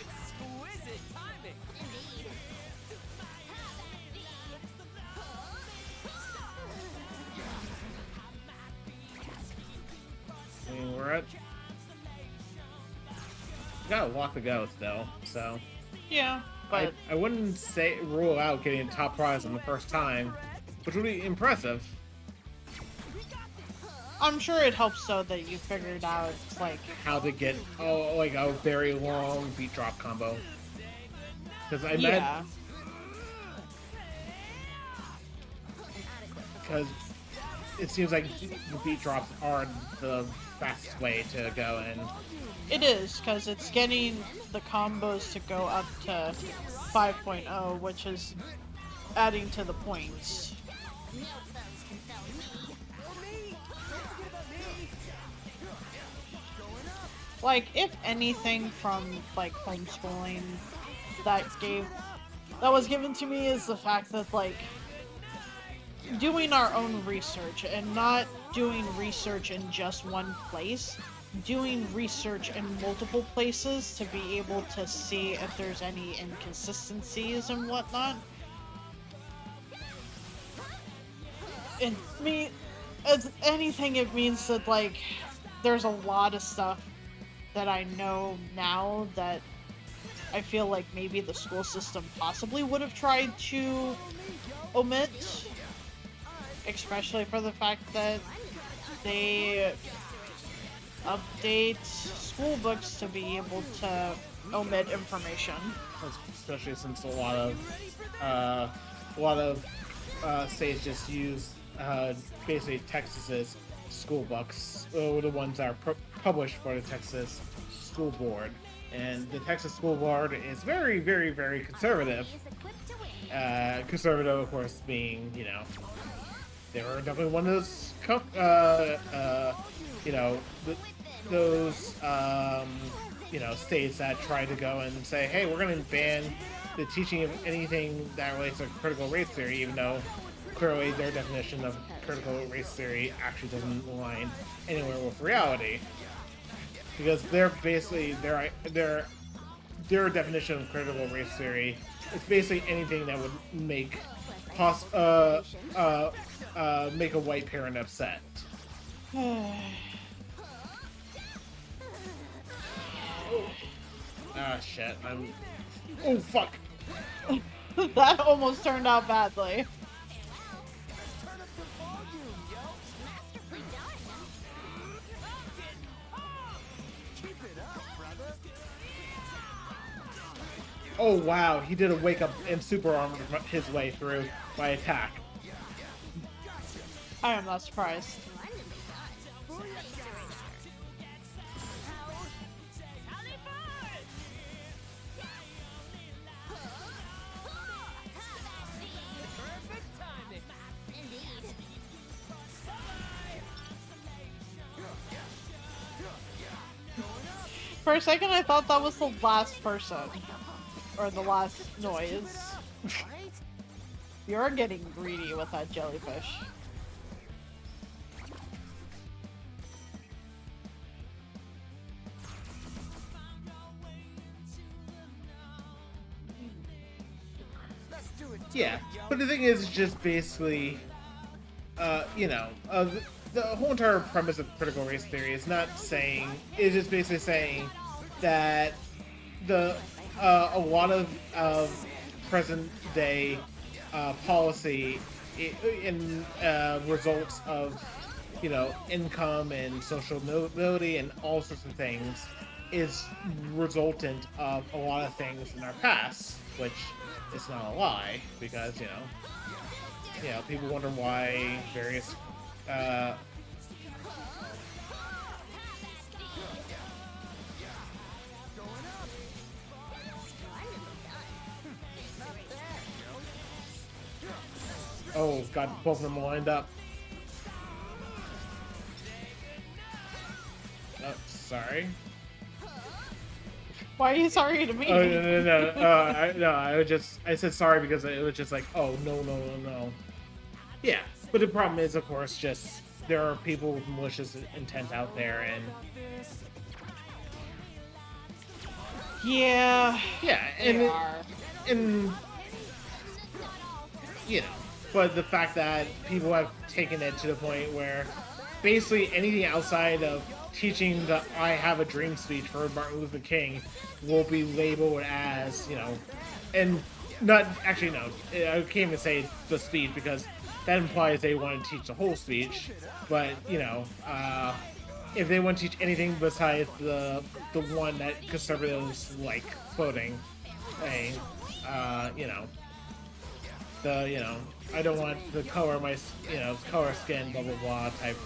Exquisite timing. Indeed. I mean, we're at. We got a lot to go still, so Yeah, but I wouldn't say rule out getting a top prize on the first time, which would be impressive. I'm sure it helps though that you figured out like How to get like a very long beat drop combo. Because I meant yeah. because it seems like the beat drops are the fastest way to go, and It is, because it's getting the combos to go up to 5.0, which is adding to the points. No foes can foul me. Like, if anything from, like, homeschooling that was given to me is the fact that, like, doing our own research and not doing research in just one place, doing research in multiple places to be able to see if there's any inconsistencies and whatnot. And as anything, it means that, like, there's a lot of stuff that I know now that I feel like maybe the school system possibly would have tried to omit, especially for the fact that they update school books to be able to omit information. especially since a lot of states just use basically Texas's school books, the ones that are published for the Texas school board, and the Texas school board is very, very, very conservative. Is equipped to win. Conservative, of course, being, you know, they were definitely one of those, you know, those, you know, states that try to go and say, hey, we're going to ban the teaching of anything that relates to critical race theory, even though clearly their definition of critical race theory actually doesn't align anywhere with reality. Because they're basically, their definition of critical race theory is basically anything that would make make a white parent upset. Ah, shit. Oh, fuck. That almost turned out badly. Masterfully done. Keep it up, brother. Oh, wow. He did a wake up and super armor his way through my attack. I am not surprised. Splendidly done. Perfect timing. Indeed. For a second, I thought that was the last person. Or the last noise. You're getting greedy with that jellyfish. Let's do it. Yeah, but the thing is just basically, you know, the whole entire premise of critical race theory is not saying, it's just basically saying that a lot of present day policy in results of, you know, income and social mobility and all sorts of things is resultant of a lot of things in our past, which is not a lie, because, you know, people wonder why various Oh god, both of them are lined up. Oh, sorry. Why are you sorry to me? Oh no. I said sorry because it was just like, oh no. Yeah, but the problem is, of course, just there are people with malicious intent out there, and Yeah, and they are. and you know, but the fact that people have taken it to the point where basically anything outside of teaching the "I have a dream" speech for Martin Luther King will be labeled as, you know, and not actually no, I can't even say the speech because that implies they want to teach the whole speech, but you know, if they want to teach anything besides the one that conservatives like quoting, saying, you know, I don't want the color of my, color skin, blah blah blah type.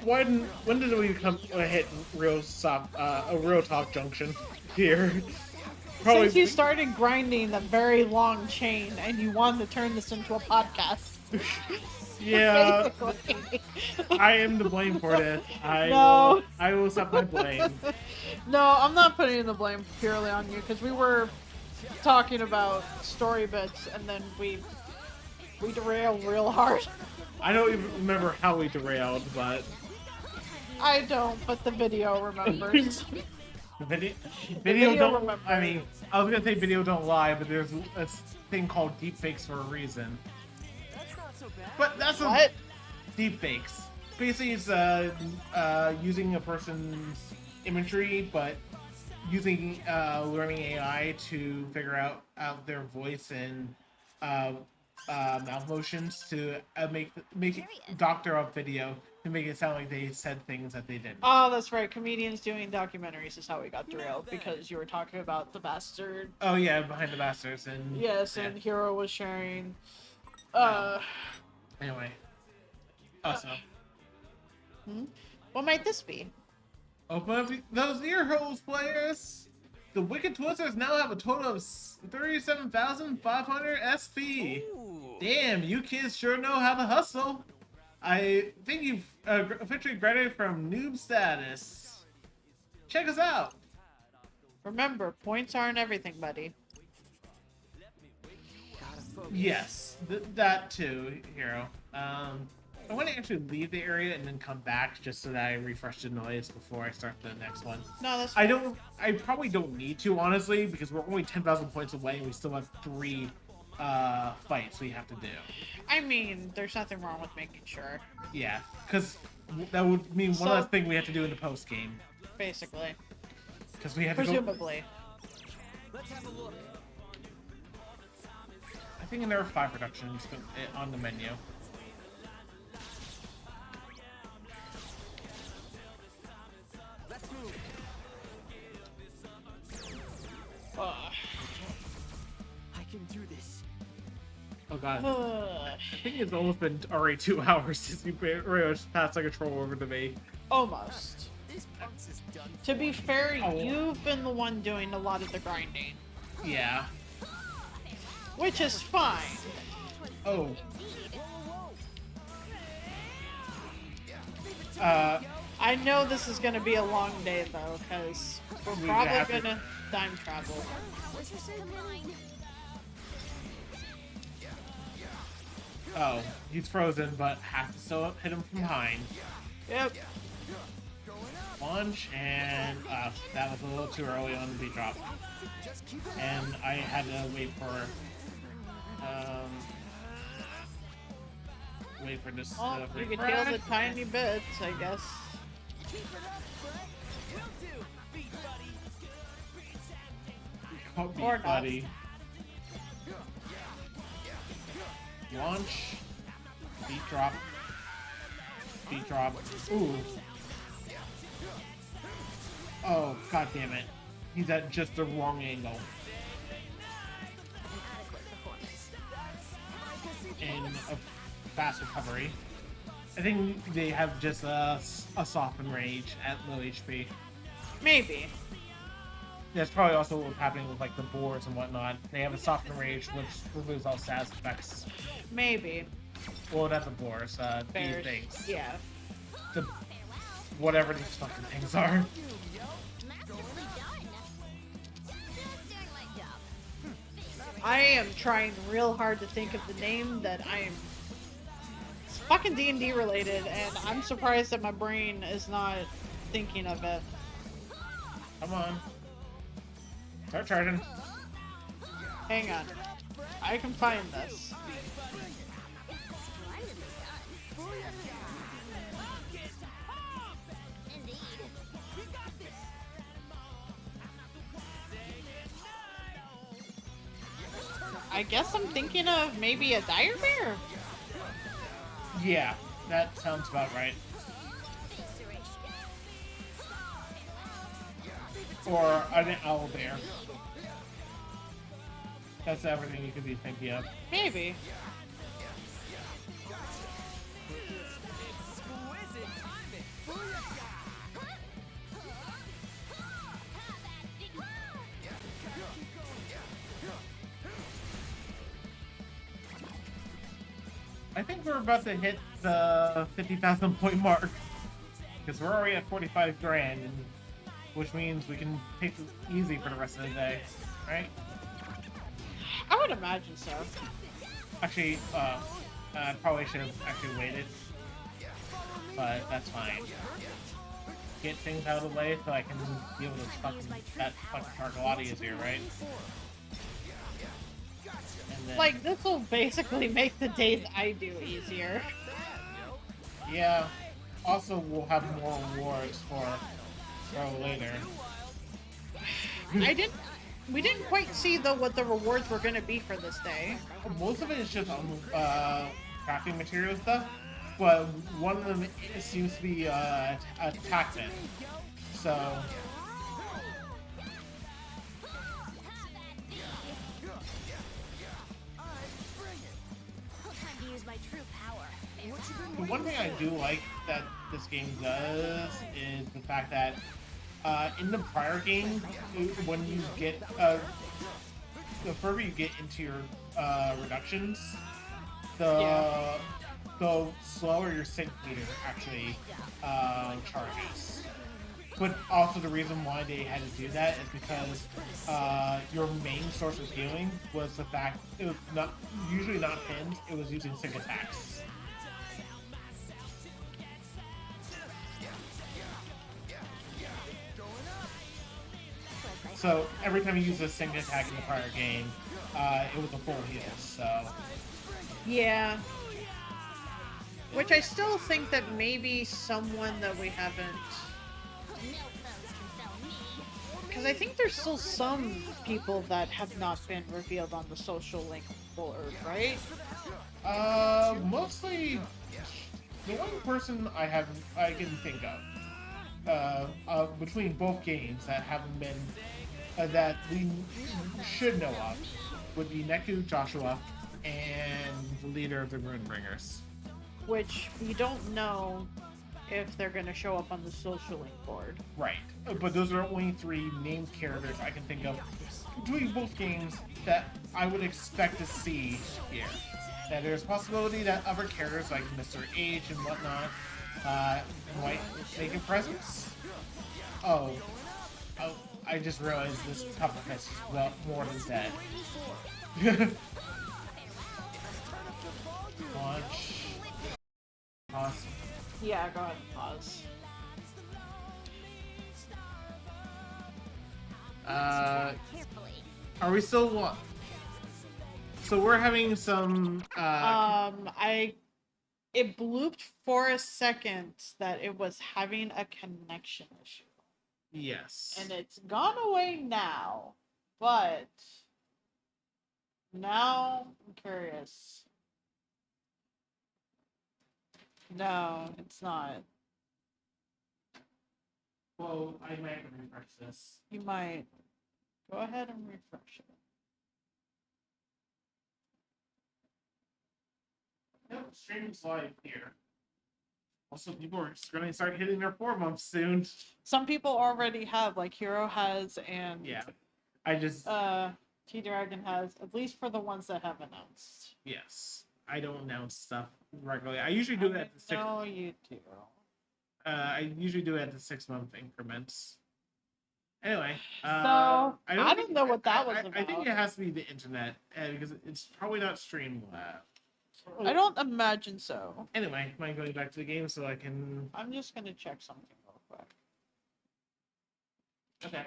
When did we come hit a real talk junction here? Probably Since you started grinding the very long chain and you wanted to turn this into a podcast. Yeah, Basically. I am to blame for this. No. I will accept my blame. No, I'm not putting the blame purely on you because we were talking about story bits and then we derailed real hard. I don't even remember how we derailed, but I don't, but the video remembers. video don't. remembers. I mean, I was gonna say video don't lie, but there's a thing called deepfakes for a reason. That's not so bad. But that's What? Deepfakes. Basically, it's using a person's imagery, but using learning AI to figure out their voice and mouth motions to make doctor up video to make it sound like they said things that they didn't. Oh, that's right. Comedians doing documentaries is how we got derailed because you were talking about the bastard. Oh yeah, Behind the Bastards and Yes, yeah. and Hero was sharing. Anyway, also What might this be? open up those ear holes, players. The Wicked Twizzlers now have a total of 37,500 SP. Ooh. Damn, you kids sure know how to hustle. I think you've officially graduated from noob status. Check us out. Remember, points aren't everything, buddy. Gotta focus. Yes, that too, Hero. I want to actually leave the area and then come back just so that I refresh the noise before I start the next one. No, that's I probably don't need to, honestly, because we're only 10,000 points away and we still have 3 fights we have to do. I mean, there's nothing wrong with making sure, Yeah, because that would mean one less thing we have to do in the post game. basically. Because we have to go. Presumably. Let's have a look. I think there are 5 productions on the menu. Let's move. I can do this. Oh god. Ugh. I think it's almost been already 2 hours since you passed the control over to me. Almost. This punks is done. To be fair, Oh. you've been the one doing a lot of the grinding, Yeah. which is fine. Oh. I know this is gonna be a long day though, because we're We probably have to- gonna time travel. Oh, he's frozen, but have to still hit him from behind. Yep. Launch, and that was a little too early on the beat drop. And I had to wait for this. Well, you can heal the tiny bits, I guess. Beat or not. buddy. Launch. Beat drop. Beat drop. Ooh. Oh, god damn it. He's at just the wrong angle. And a fast recovery. I think they have just a soften rage at low HP. Maybe. that's probably also what's happening with like the boars and whatnot. They have a soften rage, which removes all status effects. Maybe. Well, not the boars, these Bears. things. Yeah. The whatever these fucking things are. Masterfully done. Just doing my job. I am trying real hard to think of the name that I am. It's fucking D&D related, and I'm surprised that my brain is not thinking of it. Come on. Start charging. Hang on. I can find this. Splendidly done. Indeed. I guess I'm thinking of maybe a dire bear? Yeah, that sounds about right. Or an owl bear. That's everything you could be thinking of. Maybe. Exquisite timing. I think we're about to hit the 50,000 point mark. Because we're already at 45 grand, and, which means we can take this easy for the rest of the day, right? I would imagine so. Actually, I probably should have actually waited. But that's fine. Get things out of the way so I can deal with that fucking Targalati is here, right? And then, Like, this will basically make the days I do easier. yeah. Also, we'll have more rewards for later. We didn't quite see though what the rewards were gonna be for this day. Most of it is just crafting material stuff, but one of them seems to be attachment. So Time to use my true power. the one thing I do like that this game does is the fact that in the prior game, when you get the further you get into your reductions, the slower your sync meter actually charges. But also the reason why they had to do that is because your main source of healing was the fact it was not usually not pinned, it was using sync attacks. So every time you use a sync attack in the prior game, it was a full heal. So Yeah. Which I still think that maybe someone that we haven't... No foes can sell me. Because I think there's still some people that have not been revealed on the social link board, right? mostly the one person I can think of between both games that haven't been that we should know of would be Neku, Joshua, and the leader of the Runebringers. Which we don't know if they're going to show up on the social link board. Right, but those are only three named characters I can think of between both games that I would expect to see here. That there's a possibility that other characters like Mr. H and whatnot might make a presence. Oh, I just realized this Pufferfist is well more than dead. Launch. Pause. Yeah, go ahead and pause. Carefully. Are we still? So we're having some. It blooped for a second that it was having a connection issue. Yes. And it's gone away now. But now I'm curious. No, it's not. Well, I might have to refresh this. You might go ahead and refresh it. Nope, stream's live here. Also, people are going to start hitting their 4 months soon. Some people already have, like Hero has, and Yeah. I just... T-Dragon has, at least for the ones that have announced. Yes. I don't announce stuff regularly. I usually do it at the 6... No, you do. I usually do it at the 6-month increments. Anyway, So, I don't know what that was I about. think it has to be the internet, because it's probably not Streamlabs. I don't imagine so. Anyway, mind going back to the game so I can... I'm just gonna check something real quick. Okay.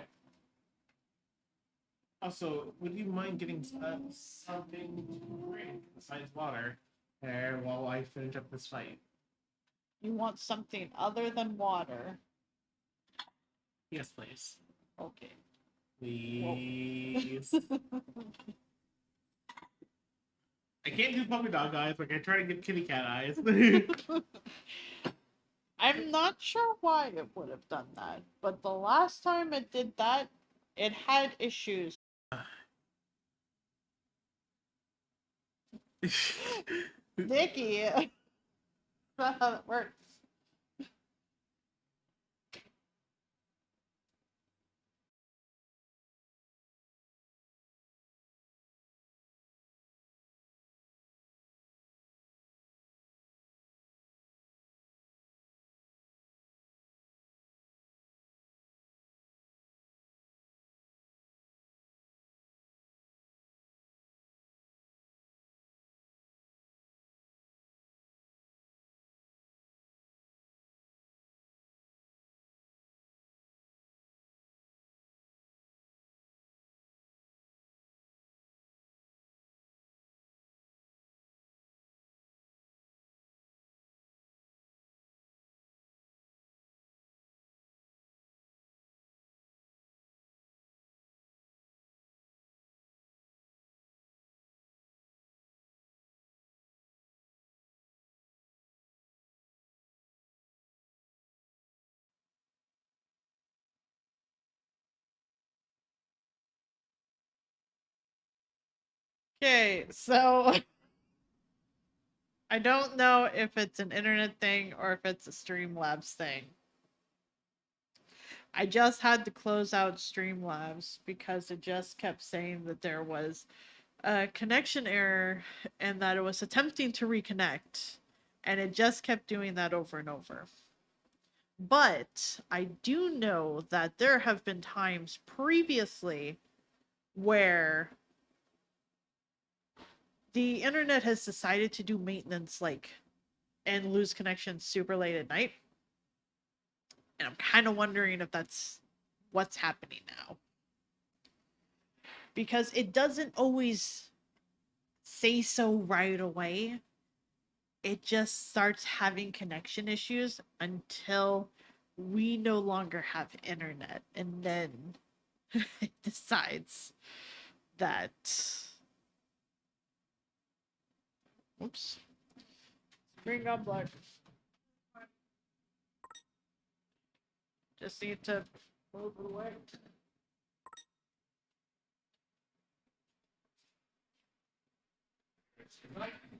Also, would you mind getting something to drink besides water there while I finish up this fight? You want something other than water? Yes, please. Okay. Please. I can't do puppy dog eyes, like I try to get kitty cat eyes. I'm not sure why it would have done that, but the last time it did that, it had issues. Nikki! That's how it works. Okay, so I don't know if it's an internet thing or if it's a Streamlabs thing. I just had to close out Streamlabs because it just kept saying that there was a connection error and that it was attempting to reconnect. And it just kept doing that over and over. But I do know that there have been times previously where the internet has decided to do maintenance and lose connection super late at night. And I'm kind of wondering if that's what's happening now. Because it doesn't always say so right away. It just starts having connection issues until we no longer have internet. And then it decides that... Oops. Bring up black. Just need to move it away.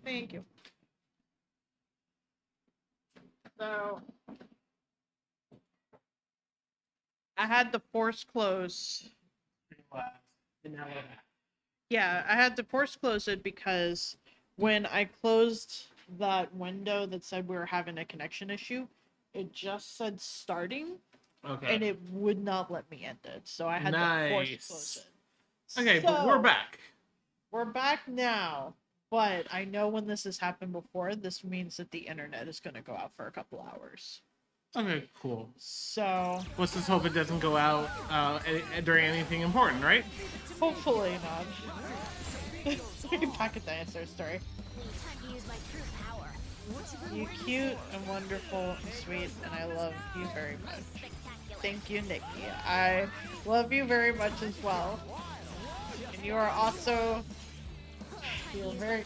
Thank you. So I had to force close. Yeah, I had to force close it because when I closed that window that said we were having a connection issue, it just said starting. Okay. And it would not let me end it. So I had to force close it. Okay, so, but we're back. We're back now. But I know when this has happened before, this means that the internet is going to go out for a couple hours. Okay, cool. So... let's just hope it doesn't go out during anything important, right? Hopefully not. Pocket dinosaur story. You cute and wonderful and sweet, and I love you very much. Thank you, Nikki. I love you very much as well. And you are also... you're very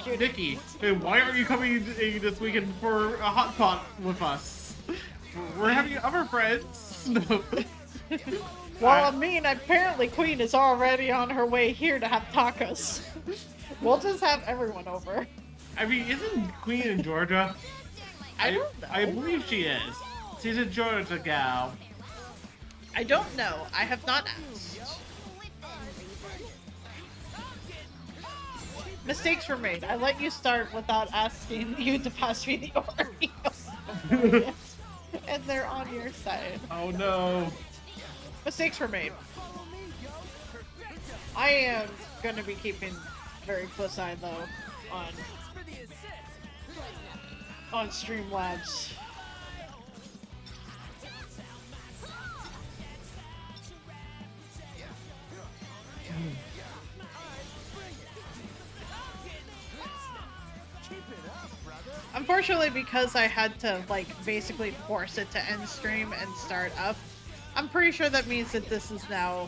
cute. Nikki, why aren't you coming this weekend for a hot pot with us? We're having other friends. No. Well, I mean, apparently Queen is already on her way here to have tacos. We'll just have everyone over. I mean, isn't Queen in Georgia? I don't know. I believe she is. She's a Georgia gal. I don't know. I have not asked. Mistakes were made. I let you start without asking you to pass me the Oreo. And they're on your side. Oh no. Mistakes were made. I am gonna be keeping very close eye though on Streamlabs. Unfortunately, because I had to like basically force it to end stream and start up, I'm pretty sure that means that this is now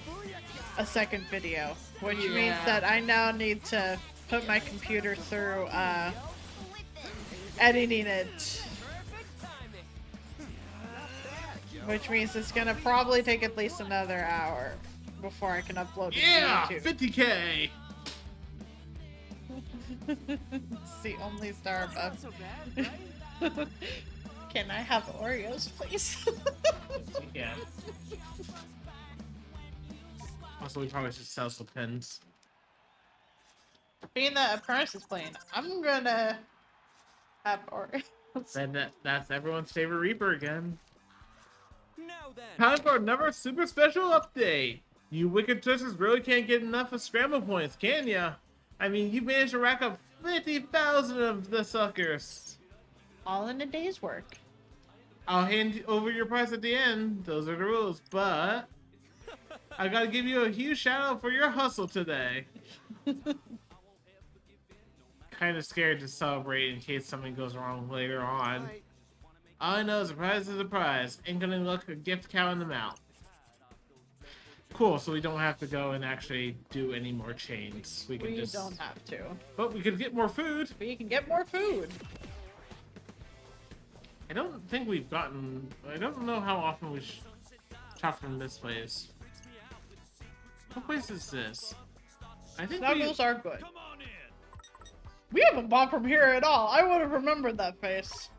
a second video, which means that I now need to put my computer through editing it, which means it's gonna probably take at least another hour before I can upload it to YouTube. 50K. It's the only star above. Can I have Oreos, please? Yeah. Also, we probably should sell some pins. Being that Apcarnist is playing, I'm gonna have Oreos. Then that's everyone's favorite Reaper again. Now then. Time for another super special update. You wicked twisters really can't get enough of scramble points, can ya? I mean, you managed to rack up 50,000 of the suckers. All in a day's work. I'll hand over your price at the end. Those are the rules, but I gotta give you a huge shout out for your hustle today. Kind of scared to celebrate in case something goes wrong later on. All I know is a prize is a prize. Ain't gonna look a gift cow in the mouth. Cool, so we don't have to go and actually do any more chains. We can just... don't have to. But we could get more food. We can get more food. I don't think we've gotten... I don't know how often we shop from this place. What place is this? I think Snuggles are good. We haven't bought from here at all. I would have remembered that face.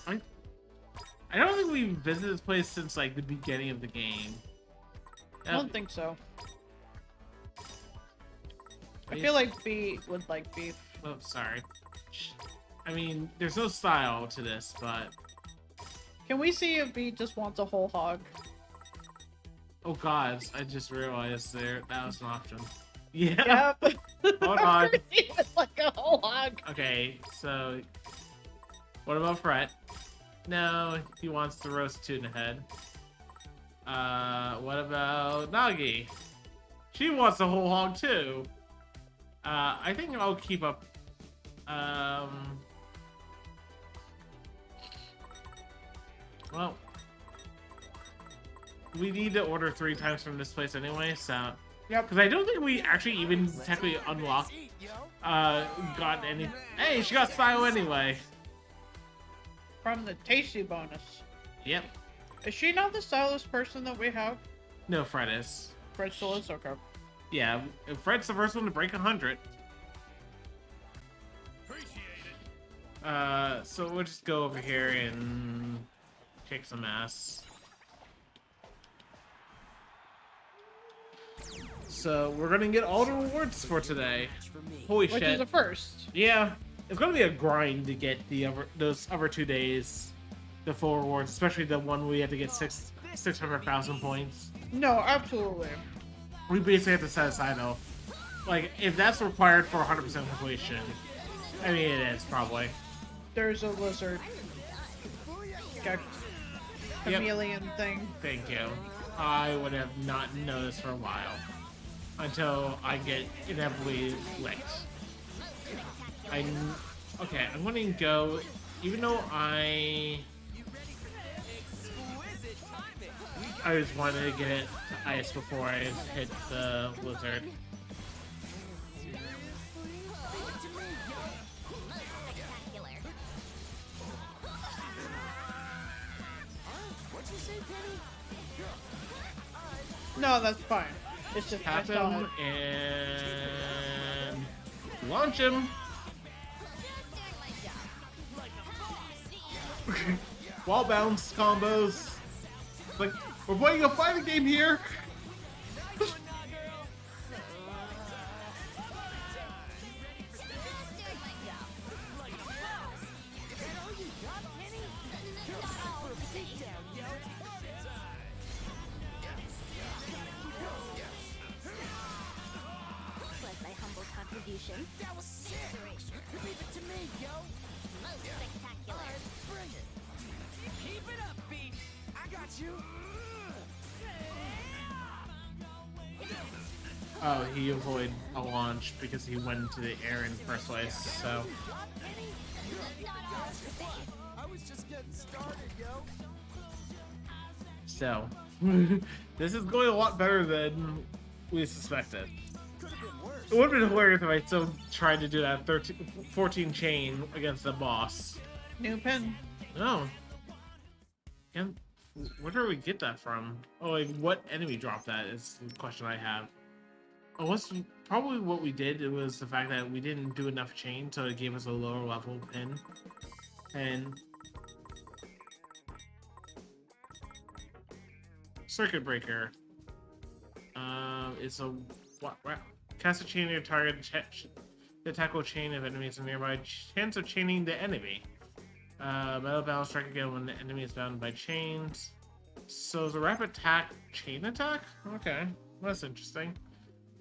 I don't think we've visited this place since, like, the beginning of the game. I don't think so. I feel like B would like beef. Oh, sorry. I mean, there's no style to this, but... Can we see if B just wants a whole hog? Oh god, I just realized that was an option. Yeah. Yep. Hold on. It's like a whole hog. Okay, so... What about Fret? No, he wants to roast tuna head. What about Nagi? She wants a whole hog too. I think I'll keep up. Well, we need to order 3 times from this place anyway, so. Yep. Because I don't think we actually even technically unlocked, got any. Hey, she got style anyway. From the tasty bonus. Yep. Is she not the stylist person that we have? No, Fred is. Fred still is? Okay. Yeah, Fred's the first one to break 100. So we'll just go over here and kick some ass. So we're gonna get all the rewards for today. Holy shit! Which is a first. Yeah, it's gonna be a grind to get those other 2 days, the full rewards, especially the one we had to get 600,000 points. No, absolutely. We basically have to set aside though. Like, if that's required for 100% completion, I mean it is probably. There's a lizard. Chameleon thing. Thank you. I would have not noticed for a while. Until I get inevitably licked. Okay, I'm gonna go, even though I just wanted to get it to ice before I hit the lizard. No, that's fine. It's just Tap him and launch him. Wall bounce combos. Like, we're playing a fighting game here. Was my humble contribution. That was sick! Leave it to me, yo! Most spectacular. Bring it! Keep it up, beat! I got you! Oh, he avoided a launch because he went into the air in the first place, so. I was just getting started, yo! So. This is going a lot better than we suspected. Could have been worse. It would have been hilarious if I still tried to do that 14 chain against the boss. New pin. No. And where do we get that from? Oh, like, what enemy dropped that is the question I have. Oh, what's probably what we did, it was the fact that we didn't do enough chain, so it gave us a lower level pin. And circuit breaker. It's a what? Cast a chain to your target. The tackle chain of enemies nearby. Chance of chaining the enemy. Metal battle strike again when the enemy is bound by chains. So it's a rapid attack chain attack? Okay, that's interesting.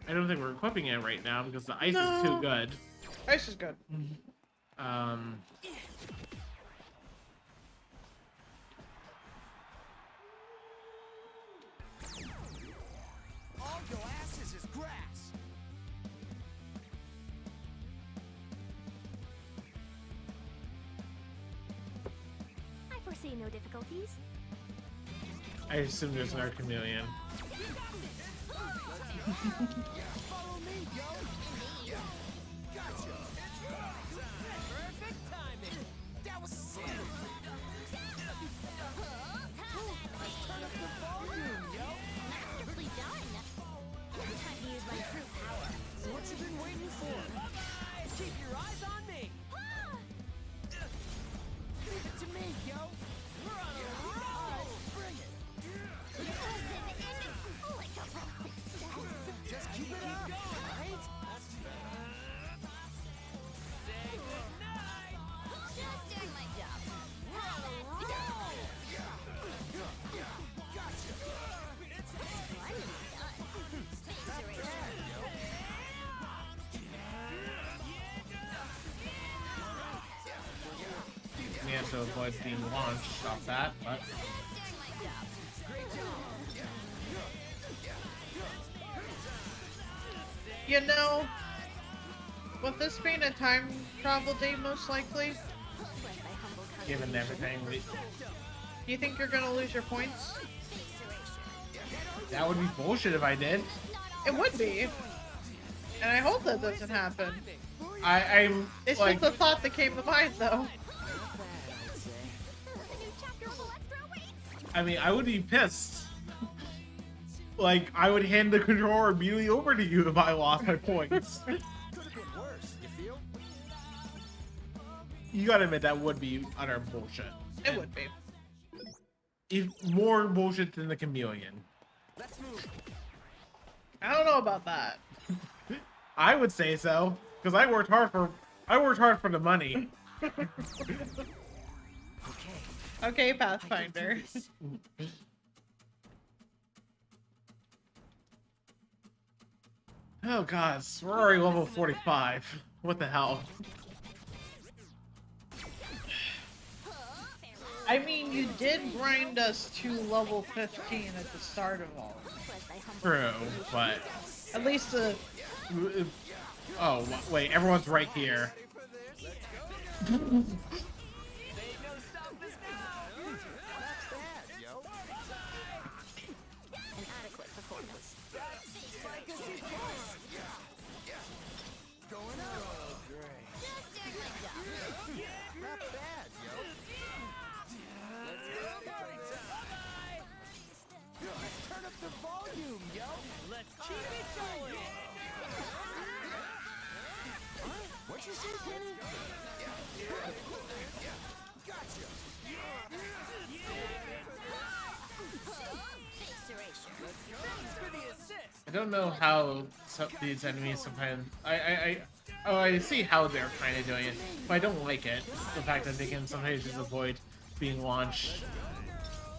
I don't think we're equipping it right now because the ice is too good. Ice is good. All your asses is grass! I foresee no difficulties. I assume there's an chameleon. Follow me, yo! Gotcha! Perfect timing! That was sick! Let's turn up the volume, yo! Masterfully done. Time to use my true power. What you been waiting for? Keep your eyes on me! Leave it to me, yo! We're on a roll! Alright, bring it! Like a real success. Just keep it up, right? Just doing my job. We have to avoid being launched off that, but You know, with this being a time travel day, most likely, given everything, do you think you're gonna lose your points? that would be bullshit if I did. It would be. And I hope that doesn't happen. I'm It's like, just a thought that came to mind, though. I mean, I would be pissed. Like, I would hand the controller immediately over to you if I lost my points. Could have been worse, you feel? You gotta admit, that would be utter bullshit. It would be. More bullshit than the chameleon. Let's move. I don't know about that. I would say so, because I worked hard for the money. Okay, Pathfinder. Oh god, we're already level 45. What the hell? I mean, you did grind us to level 15 at the start of all. True, but At least the... oh wait, everyone's right here. An adequate performance. Going up. Just doing my job. Not bad, yo. Let's turn up the volume, yo. Let's keep it going. What you say, Kenny? Gotcha. Face erasure. Thanks for the assist. I don't know how these enemies sometimes. I see how they're kind of doing it, but I don't like it. The fact that they can sometimes just avoid being launched.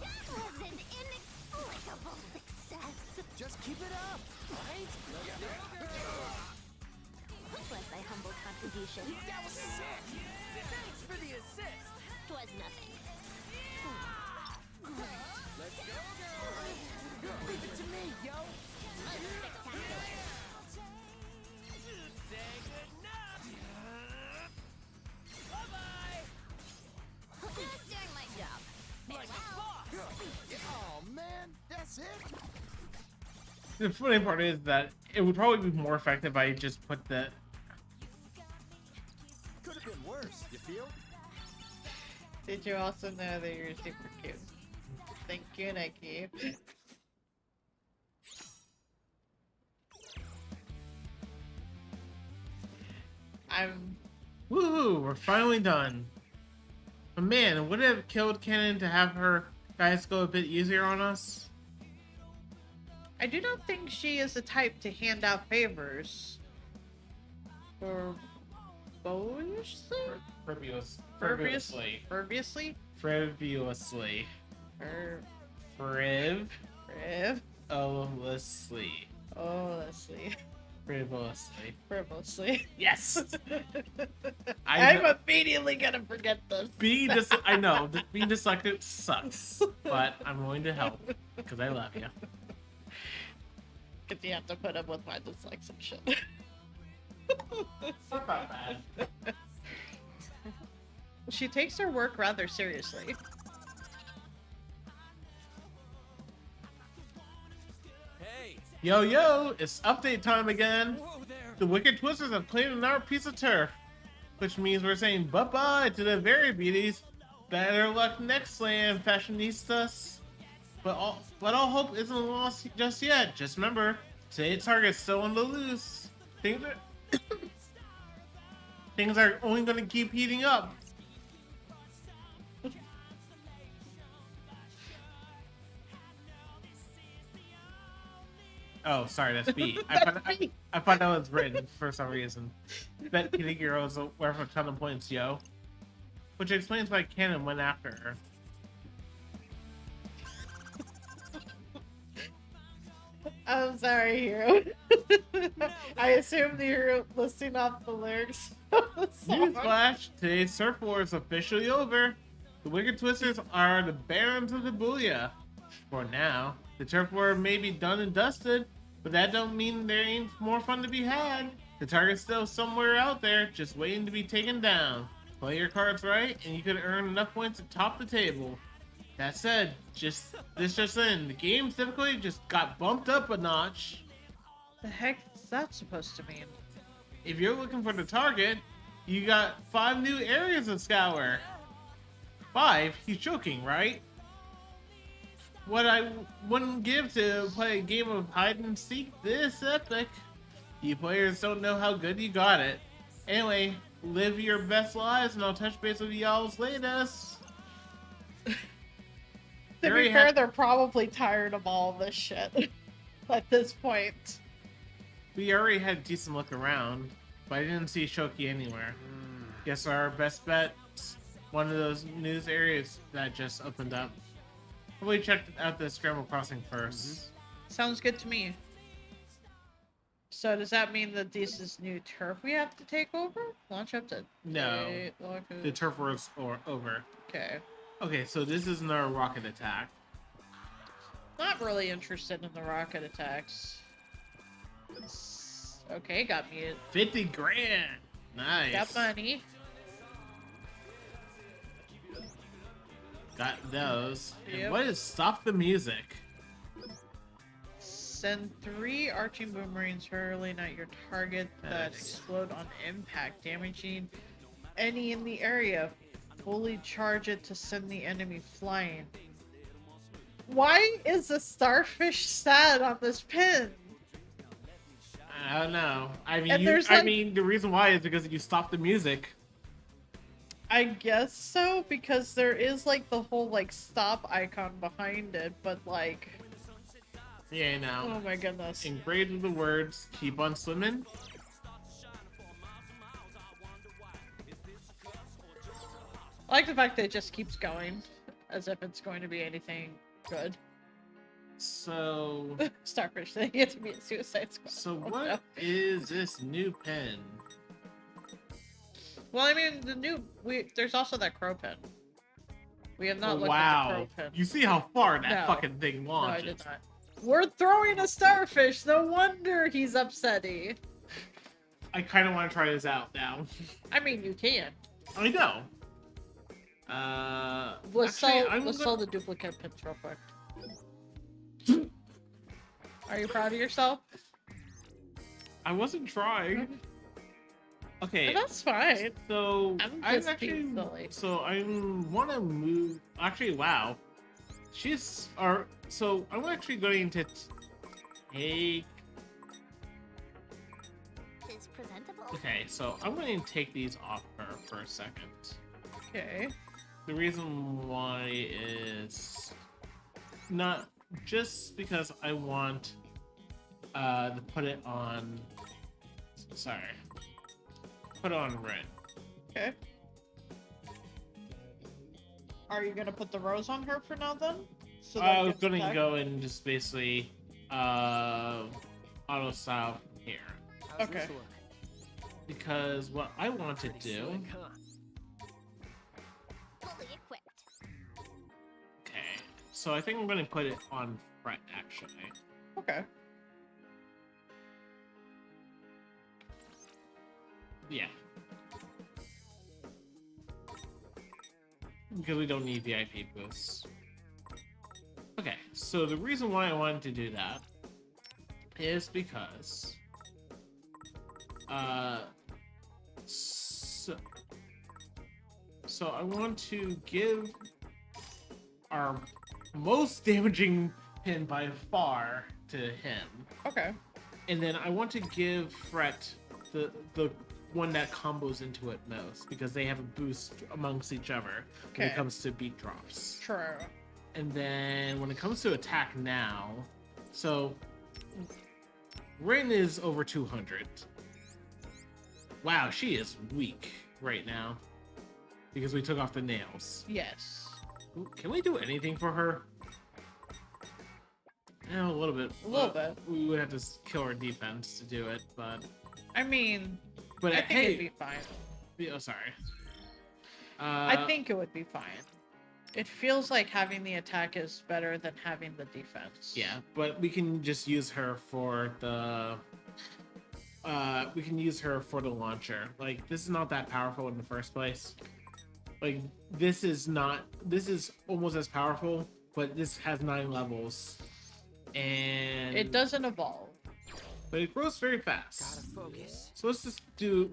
That was an inexplicable success. Just keep it up, right? Was thy humble contribution? That was sick. Thanks for the assist. 'Twas nothing. Leave it to me, yo. Unspectacular. Say good enough. Bye-bye. Just doing my job. Like a boss. Oh man, that's it? The funny part is that it would probably be more effective if I just put the. Could have been worse, you feel? Did you also know that you're super cute? Thank you, Nikki. I'm Woohoo! We're finally done. But man, would it have killed Cannon to have her guys go a bit easier on us? I do not think she is the type to hand out favors. Or frivolously? Frivolously. Frivolously? Frivolously. Or Friv. friv? Frivolously. Oh, let's see. Frivolously. Frivolously. Yes! I'm know- immediately gonna forget this. I know, being dyslexic sucks, but I'm willing to help, because I love you. Because you have to put up with my dyslexic shit. It's not that bad. She takes her work rather seriously. Hey. Yo, it's update time again. Whoa there. The Wicked Twisters have claimed another piece of turf, which means we're saying bye-bye to the Very Beauties. Better luck next land, fashionistas. But all hope isn't lost just yet. Just remember, today's target's still on the loose. Things are only going to keep heating up. Oh, sorry, that's B. I thought that was written for some reason. Bet Kitty Girl is worth a ton of points, yo. Which explains why Cannon went after her. I'm sorry, Hero. I assumed you were listing off the lyrics of the song. Newsflash, today's surf war is officially over. The Wicked Twisters are the barons of the Booyah. For now, the turf war may be done and dusted, but that don't mean there ain't more fun to be had. The target's still somewhere out there, just waiting to be taken down. Play your cards right, and you could earn enough points to top the table. That said, this just in, the game's difficulty just got bumped up a notch. The heck is that supposed to mean? If you're looking for the target, you got 5 new areas to scour. 5? He's joking, right? What I wouldn't give to play a game of hide and seek this epic. You players don't know how good you got it. Anyway, live your best lives and I'll touch base with y'all later. To be fair, they're probably tired of all this shit at this point. We already had a decent look around, but I didn't see Shoki anywhere. Guess our best bet's one of those news areas that just opened up. Probably check out the Scramble Crossing first. Sounds good to me. So does that mean that this is new turf we have to take over? Launch up to... No, the turf war's over. Okay. Okay, so this isn't our rocket attack. Not really interested in the rocket attacks. Okay, got me. 50 grand! Nice. Got money. Got those. Yep. And what is Stop the Music? Send 3 arching boomerangs hurling at your target that Nice. explode on impact, damaging any in the area. Fully charge it to send the enemy flying. Why is the starfish sad on this pin? I don't know. I mean, And there's, like- the reason why is because you stop the music. I guess so, because there is like the whole like stop icon behind it, but like, Yeah, now. oh my goodness. Engraved with the words, keep on swimming. I like the fact that it just keeps going, as if it's going to be anything good. So... Starfish saying it to be a Suicide Squad. So Oh, what no. is this new pen? Well, I mean, there's also that crow pen. We have not looked at the Wow. crow pen. You see how far that No. fucking thing No, I launches. did not. We're throwing a starfish. No wonder he's upsetty. I kind of want to try this out now. I mean, you can. I know. Let's actually, sell the duplicate pins real quick. Are you proud of yourself? I wasn't trying. Okay. That's fine. So I'm I'm just actually being silly. so I want to move. Actually, wow. So I'm actually going to take. It's presentable. Okay, so I'm going to take these off her for a second. Okay. The reason why is not just because I want to put it on. Sorry, put it on red. Okay. Are you gonna put the rose on her for now then? So I was gets going to attacked? go and just basically auto style from here How's Okay. this look? because what I want to Pretty do. slick, huh? Fully equipped. Okay, so I think I'm going to put it on fret actually. Okay. Yeah. Because we don't need VIP boosts. Okay, so the reason why I wanted to do that is because so I want to give our most damaging pin by far to him. Okay. And then I want to give Fret the one that combos into it most because they have a boost amongst each other when it Okay. comes to beat drops. True. And then when it comes to attack now, so Rin is over 200. Wow, she is weak right now because we took off the nails. Yes. Ooh, can we do anything for her? Yeah, a little bit. A little bit. We would have to kill our defense to do it, but I mean, but I think hey, it'd be fine. oh sorry. I think it would be fine. It feels like having the attack is better than having the defense. Yeah, but we can just use her for the we can use her for the launcher. Like, this is not that powerful in the first place. Like, this is almost as powerful, but this has 9 levels. And It doesn't evolve. but it grows very fast. Gotta focus. So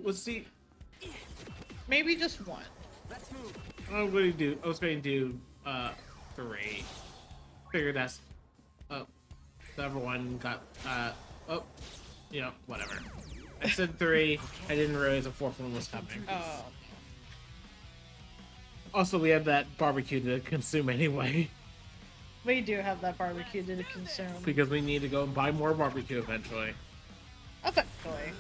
let's see. Maybe just one. Let's move. I was going to do 3. Figure that's the other one got whatever. I said 3. I didn't realize a 4th one was coming. Oh. Also, we have that barbecue to consume anyway We do have that barbecue to consume. because we need to go and buy more barbecue eventually. Eventually.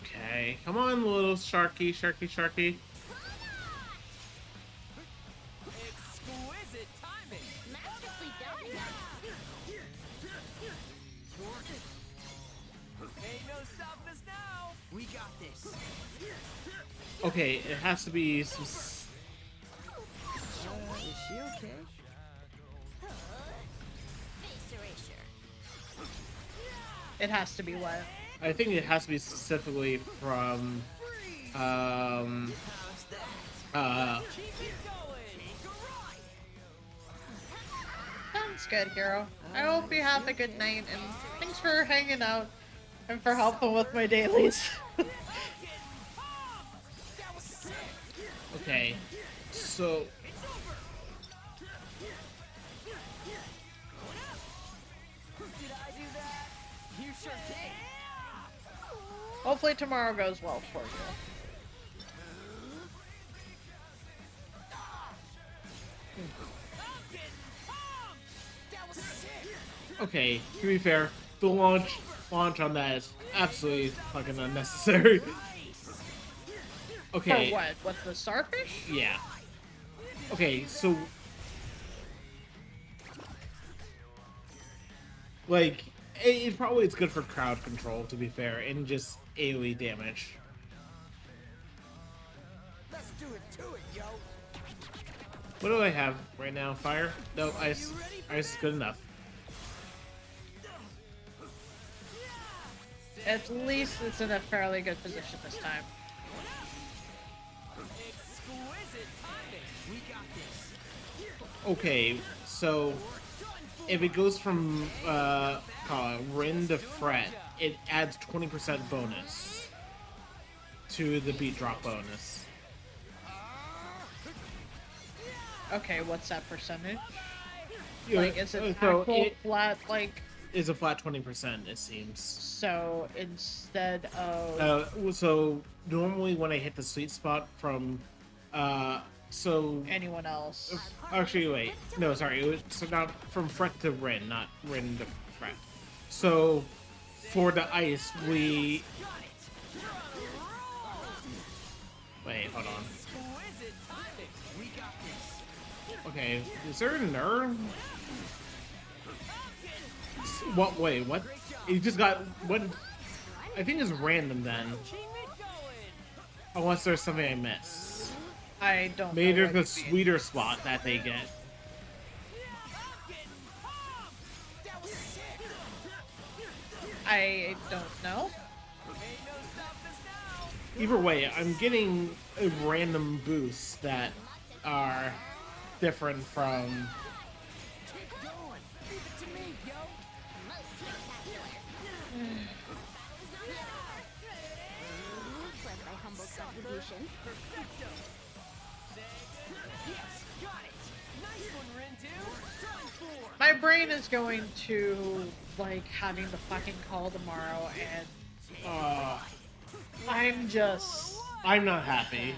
Okay, come on, little sharky. Exquisite timing. Masterfully done. Ain't no stopping us now. We got this. Okay, it has to be some. Is she okay? Face erasure. It has to be wet. I think it has to be specifically from Keep it going. Sounds good, hero. I hope you have a good night, and thanks for hanging out and for helping with my dailies. Okay, so Did I do that? You sure did. Hopefully tomorrow goes well for you. Okay, to be fair, the launch on that is absolutely fucking unnecessary. Okay. For what? With the starfish? Yeah. Okay, so like it probably is good for crowd control, to be fair, and just AoE damage. Let's do it to it, yo. What do I have right now? Fire? No, ice. Ice is good enough. At least it's in a fairly good position this time. Exquisite timing. We got this. Okay, so if it goes from Rin to Fret, it adds 20% bonus to the beat drop bonus. Okay, what's that percentage? Yeah, Like, is it so actual it flat, like... is a flat 20%, it seems. So, instead of... So normally when I hit the sweet spot from, so anyone else. actually wait, no, sorry, it was so not from Fret to Rin, not Rin to Fret. So for the ice, we wait, hold on. Exquisite timing. We got this. Okay, is there a nerve? What? Wait, what? You just got what? I think it's random then. Keep it going. Unless there's something I missed. I don't Maybe know there's what a to be- sweeter spot that they get. That was sick. I don't know. Ain't no stopping us now. Either way, I'm getting a random boosts that are different from. Keep going. Leave it to me, yo. Was my humble contribution. Yes, got it. Nice one, Rindu. Done for. My brain is going to, like, having the fucking call tomorrow, and I'm just... I'm not happy,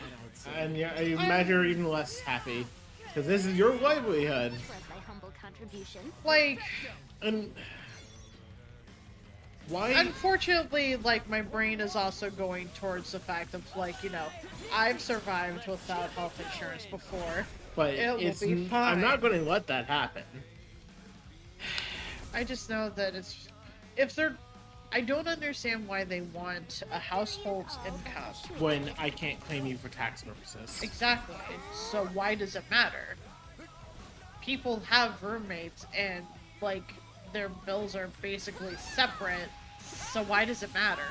and yeah, I imagine you're even less happy because this is your livelihood. Was my humble contribution. Like, And why? unfortunately, like, my brain is also going towards the fact of, like, you know, I've survived without health insurance before. But It will it's. be fine. I'm not going to let that happen. I just know that it's... If they're... I don't understand why they want a household's income. When I can't claim you for tax purposes. Exactly. So why does it matter? People have roommates and, like, their bills are basically separate, so why does it matter?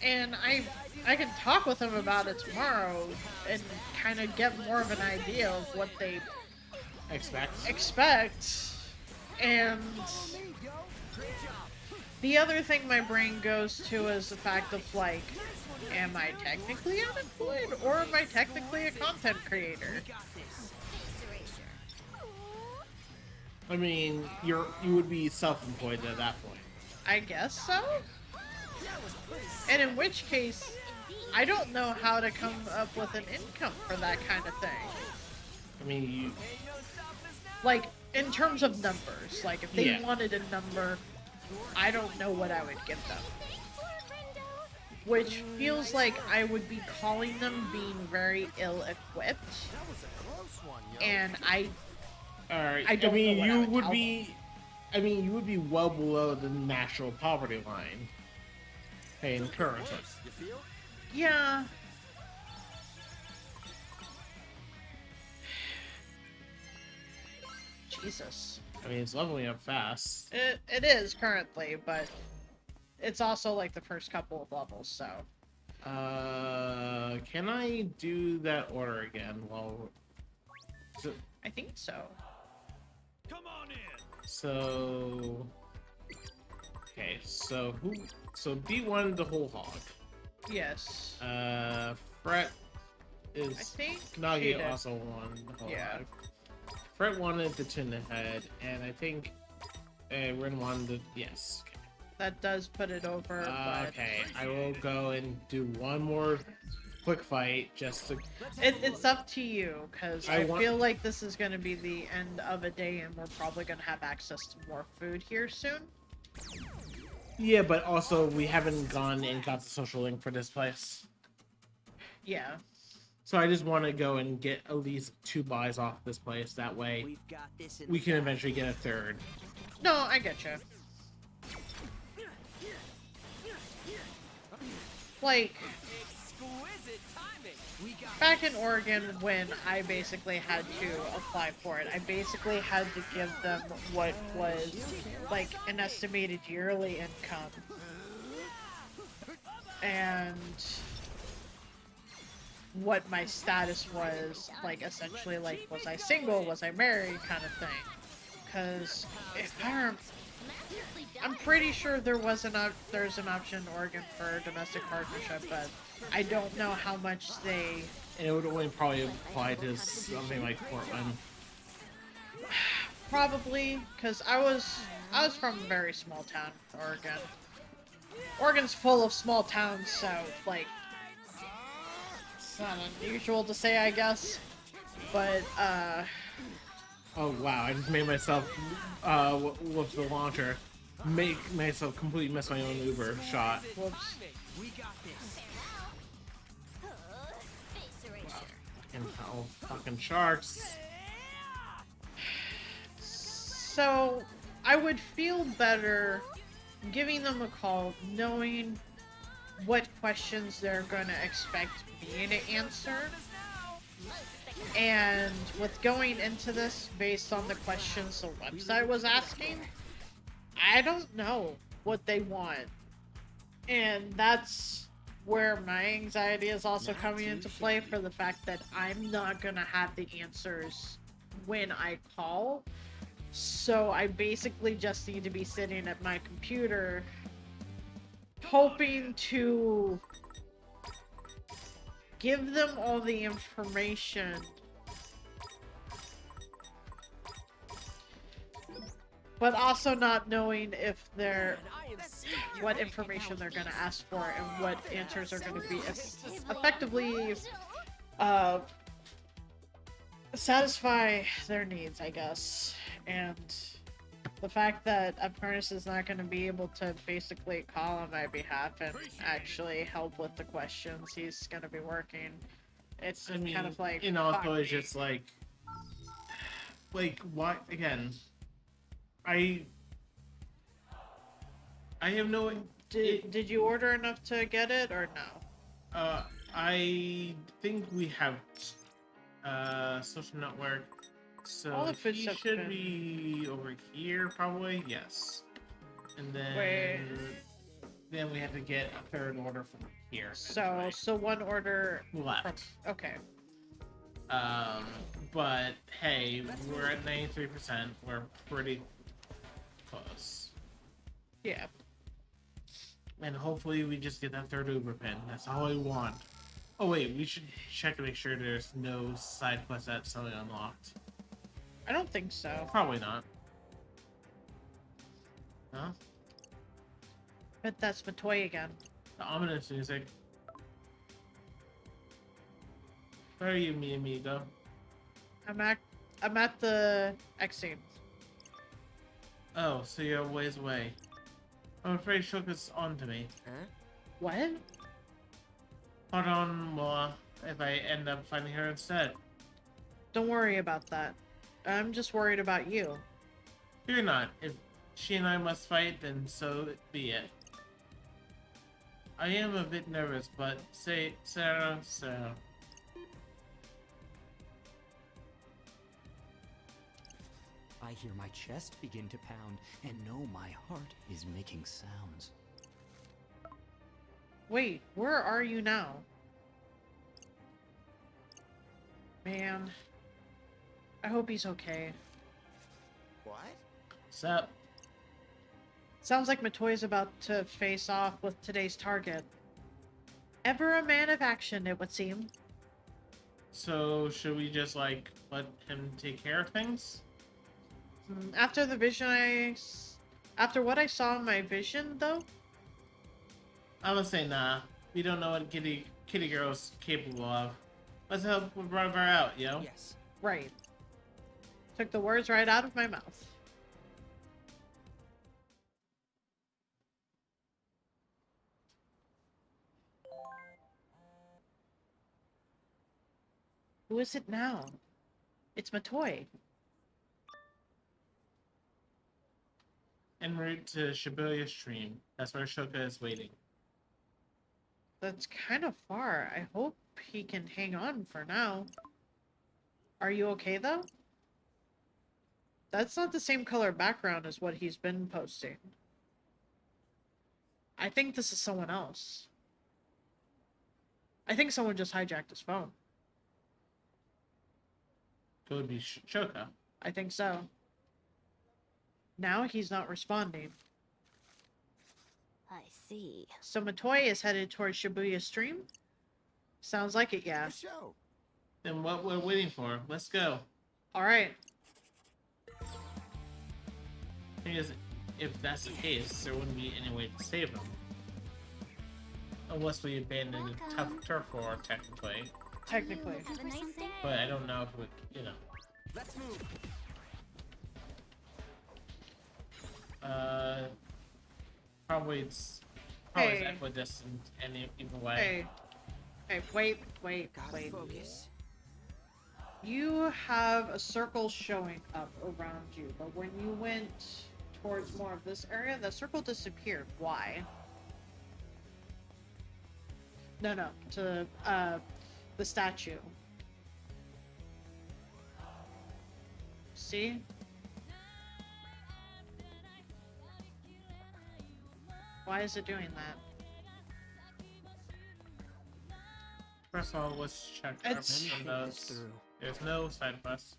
And I can talk with them about it tomorrow and kind of get more of an idea of what they expect. And the other thing my brain goes to is the fact of, like, am I technically unemployed or am I technically a content creator? I mean, you would be self-employed at that point. I guess so. And in which case, I don't know how to come up with an income for that kind of thing. I mean, you. Like, in terms of numbers. Like, if they Yeah. wanted a number, I don't know what I would give them. Which feels like I would be calling them being very ill-equipped. And I Alright, I don't mean, know what I you would would tell be. I mean, you would be well below the national poverty line. Paying currently. You feel? Yeah. Jesus. I mean, it's leveling up fast. It is currently, but it's also like the first couple of levels, so. Can I do that order again? Well, I think so. Come on in. so okay, so who? So D1 the whole hog. Yes. Fret I is think she Nagi did. also won the whole Yeah. hog. Fret wanted the tuna head, and I think Rin wanted the yes. That does put it over, but Okay, I will go and do one more quick fight just to. It's up to you, because I I want- feel like this is going to be the end of a day, and we're probably going to have access to more food here soon. Yeah, but also we haven't gone and got the social link for this place. Yeah. So I just want to go and get at least 2 buys off this place. That way We've got this in we the can bag. eventually get a 3rd. No, I get you. Like, Exquisite timing. We got back in Oregon, when I basically had to apply for it, I basically had to give them what was like an estimated yearly income. And what my status was, like, essentially, like, was I single, was I married, kind of thing. Because if I'm pretty sure there's an option in Oregon for domestic partnership, but I don't know how much they. And it would only probably apply to something like Portland. Probably, because I was from a very small town, Oregon. Oregon's full of small towns, so like it's not unusual to say, I guess. But Oh wow, I just made myself, with the launcher, make myself completely miss my own Uber shot. whoops. We got this. And oh, fucking sharks. So I would feel better giving them a call, knowing what questions they're gonna expect me to answer. And with going into this based on the questions the website was asking, I don't know what they want. And that's where my anxiety is also coming into play, for the fact that I'm not gonna have the answers when I call. So I basically just need to be sitting at my computer hoping to give them all the information, but also not knowing if they're what information they're going to ask for and what answers are going to be effectively satisfy their needs, I guess. And the fact that Apcarnist is not going to be able to basically call on my behalf and actually help with the questions he's going to be working, it's I mean, kind of like, and also fuck it's me. just like what again? I have no. Did you order enough to get it or no? I think we have social network. So All the food he stuff's should been- be over here, probably. Yes. And then Wait. then we have to get a 3rd order from here. So one order left. okay. But hey, we're at 93%. We're pretty close. Yeah. And hopefully we just get that 3rd Uber pin. That's all I want. Oh wait, we should check to make sure there's no side quest that's suddenly unlocked. I don't think so. Probably not. Huh? But that's Matoy again. The ominous music. Where are you, mi amigo? I'm at the X scene. Oh, so you're a ways away. I'm afraid Shoka's on to me. What? Hold on, Moa, if I end up finding her instead. Don't worry about that. I'm just worried about you. Fear not. If she and I must fight, then so be it. I am a bit nervous, but say, Sarah. I hear my chest begin to pound and know my heart is making sounds. Wait, where are you now? Man. I hope he's okay. What? Sup? Sounds like Matoy's about to face off with today's target. Ever a man of action, it would seem. So, should we just, like, let him take care of things? After after what I saw in my vision, though? I would say nah. We don't know what kitty girl's capable of. Let's help brother out, yo. Yes. Right. Took the words right out of my mouth. Who is it now? It's Matoy. En route to Shibuya Stream. That's where Shoka is waiting. That's kind of far. I hope he can hang on for now. Are you okay, though? That's not the same color background as what he's been posting. I think this is someone else. I think someone just hijacked his phone. Could be Shoka. I think so. Now he's not responding. I see. So Matoy is headed towards Shibuya Stream? Sounds like it, yeah. The show. Then what we're waiting for? Let's go. Alright. Thing is, if that's the case, there wouldn't be any way to save him. Unless we abandon the tough turf war, technically. Technically. Have a nice day. But I don't know if it would, you know. Let's move. Probably it's Hey. equidistant any either way. Hey. Hey, wait. Gotta focus. You have a circle showing up around you, but when you went towards more of this area, the circle disappeared. Why? No, to the statue. See? Why is it doing that? First of all, let's check It's- from Think this those. through. There's no side quests.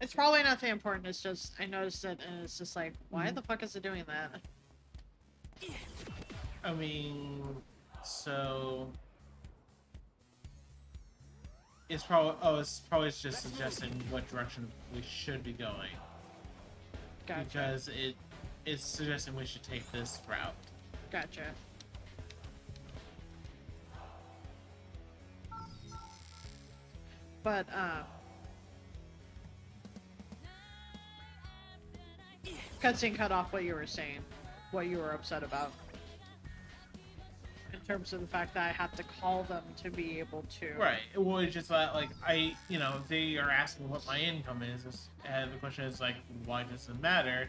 It's probably nothing important, it's just, I noticed it and it's just like, why the fuck is it doing that? I mean, so it's probably just suggesting what direction we should be going Gotcha. because it's suggesting we should take this route. Gotcha. But, cutscene cut off what you were saying, what you were upset about. In terms of the fact that I have to call them to be able to. Right. Well, it's just that, like, they are asking what my income is, and the question is, like, why does it matter?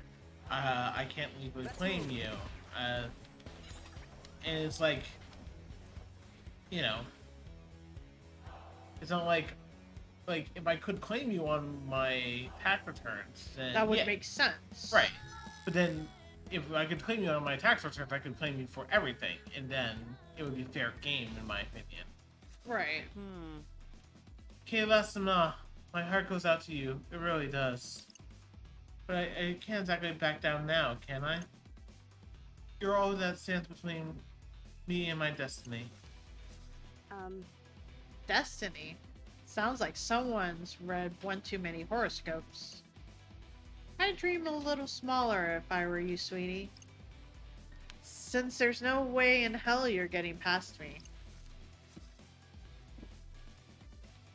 I can't legally claim you. And it's like, you know, it's not like if I could claim you on my tax returns, then That would yeah. make sense. Right. But then, if I could claim you on my tax returns, I could claim you for everything, and then it would be fair game, in my opinion. Right. Okay, Lasana, my heart goes out to you. It really does. But I can't exactly back down now, can I? You're all that stands between me and my destiny. Destiny. Sounds like someone's read one too many horoscopes. I'd dream a little smaller if I were you, sweetie. Since there's no way in hell you're getting past me.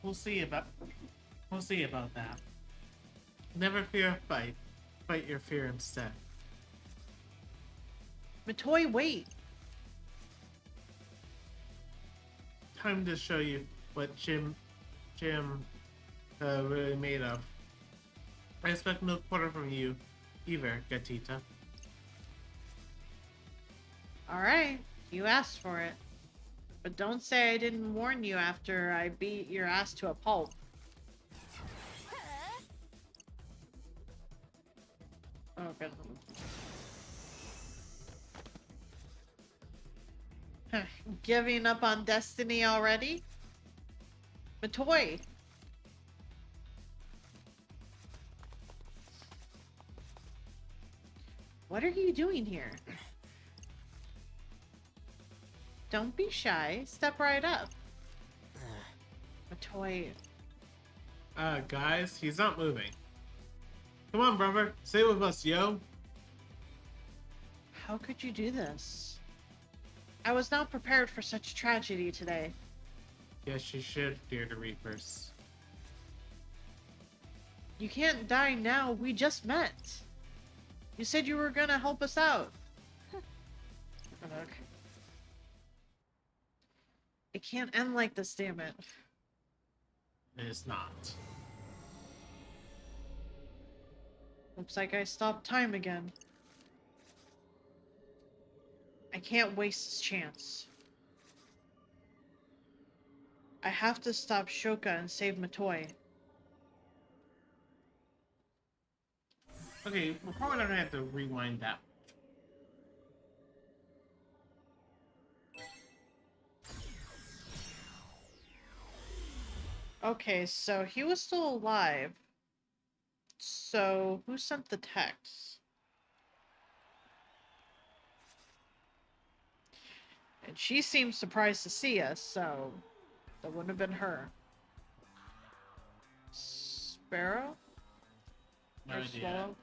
We'll see about that. Never fear a fight. Fight your fear instead. Matoy, wait! Time to show you what Jim really made of. I expect no quarter from you, either, Gatita. Alright, you asked for it. But don't say I didn't warn you after I beat your ass to a pulp. Oh, good. Giving up on destiny already? Matoy! What are you doing here? Don't be shy. Step right up. Matoy. Guys, he's not moving. Come on, brother. Stay with us, yo. How could you do this? I was not prepared for such tragedy today. Guess you should fear the Reapers. You can't die now, we just met. You said you were gonna help us out. Look. It can't end like this, damn it. It is not. Looks like I stopped time again. I can't waste this chance. I have to stop Shoka and save Matoi. Okay, we're probably not gonna have to rewind that. Okay, so he was still alive. So, who sent the text? And she seemed surprised to see us, so that wouldn't have been her. Sparrow? No Or idea. Swallow?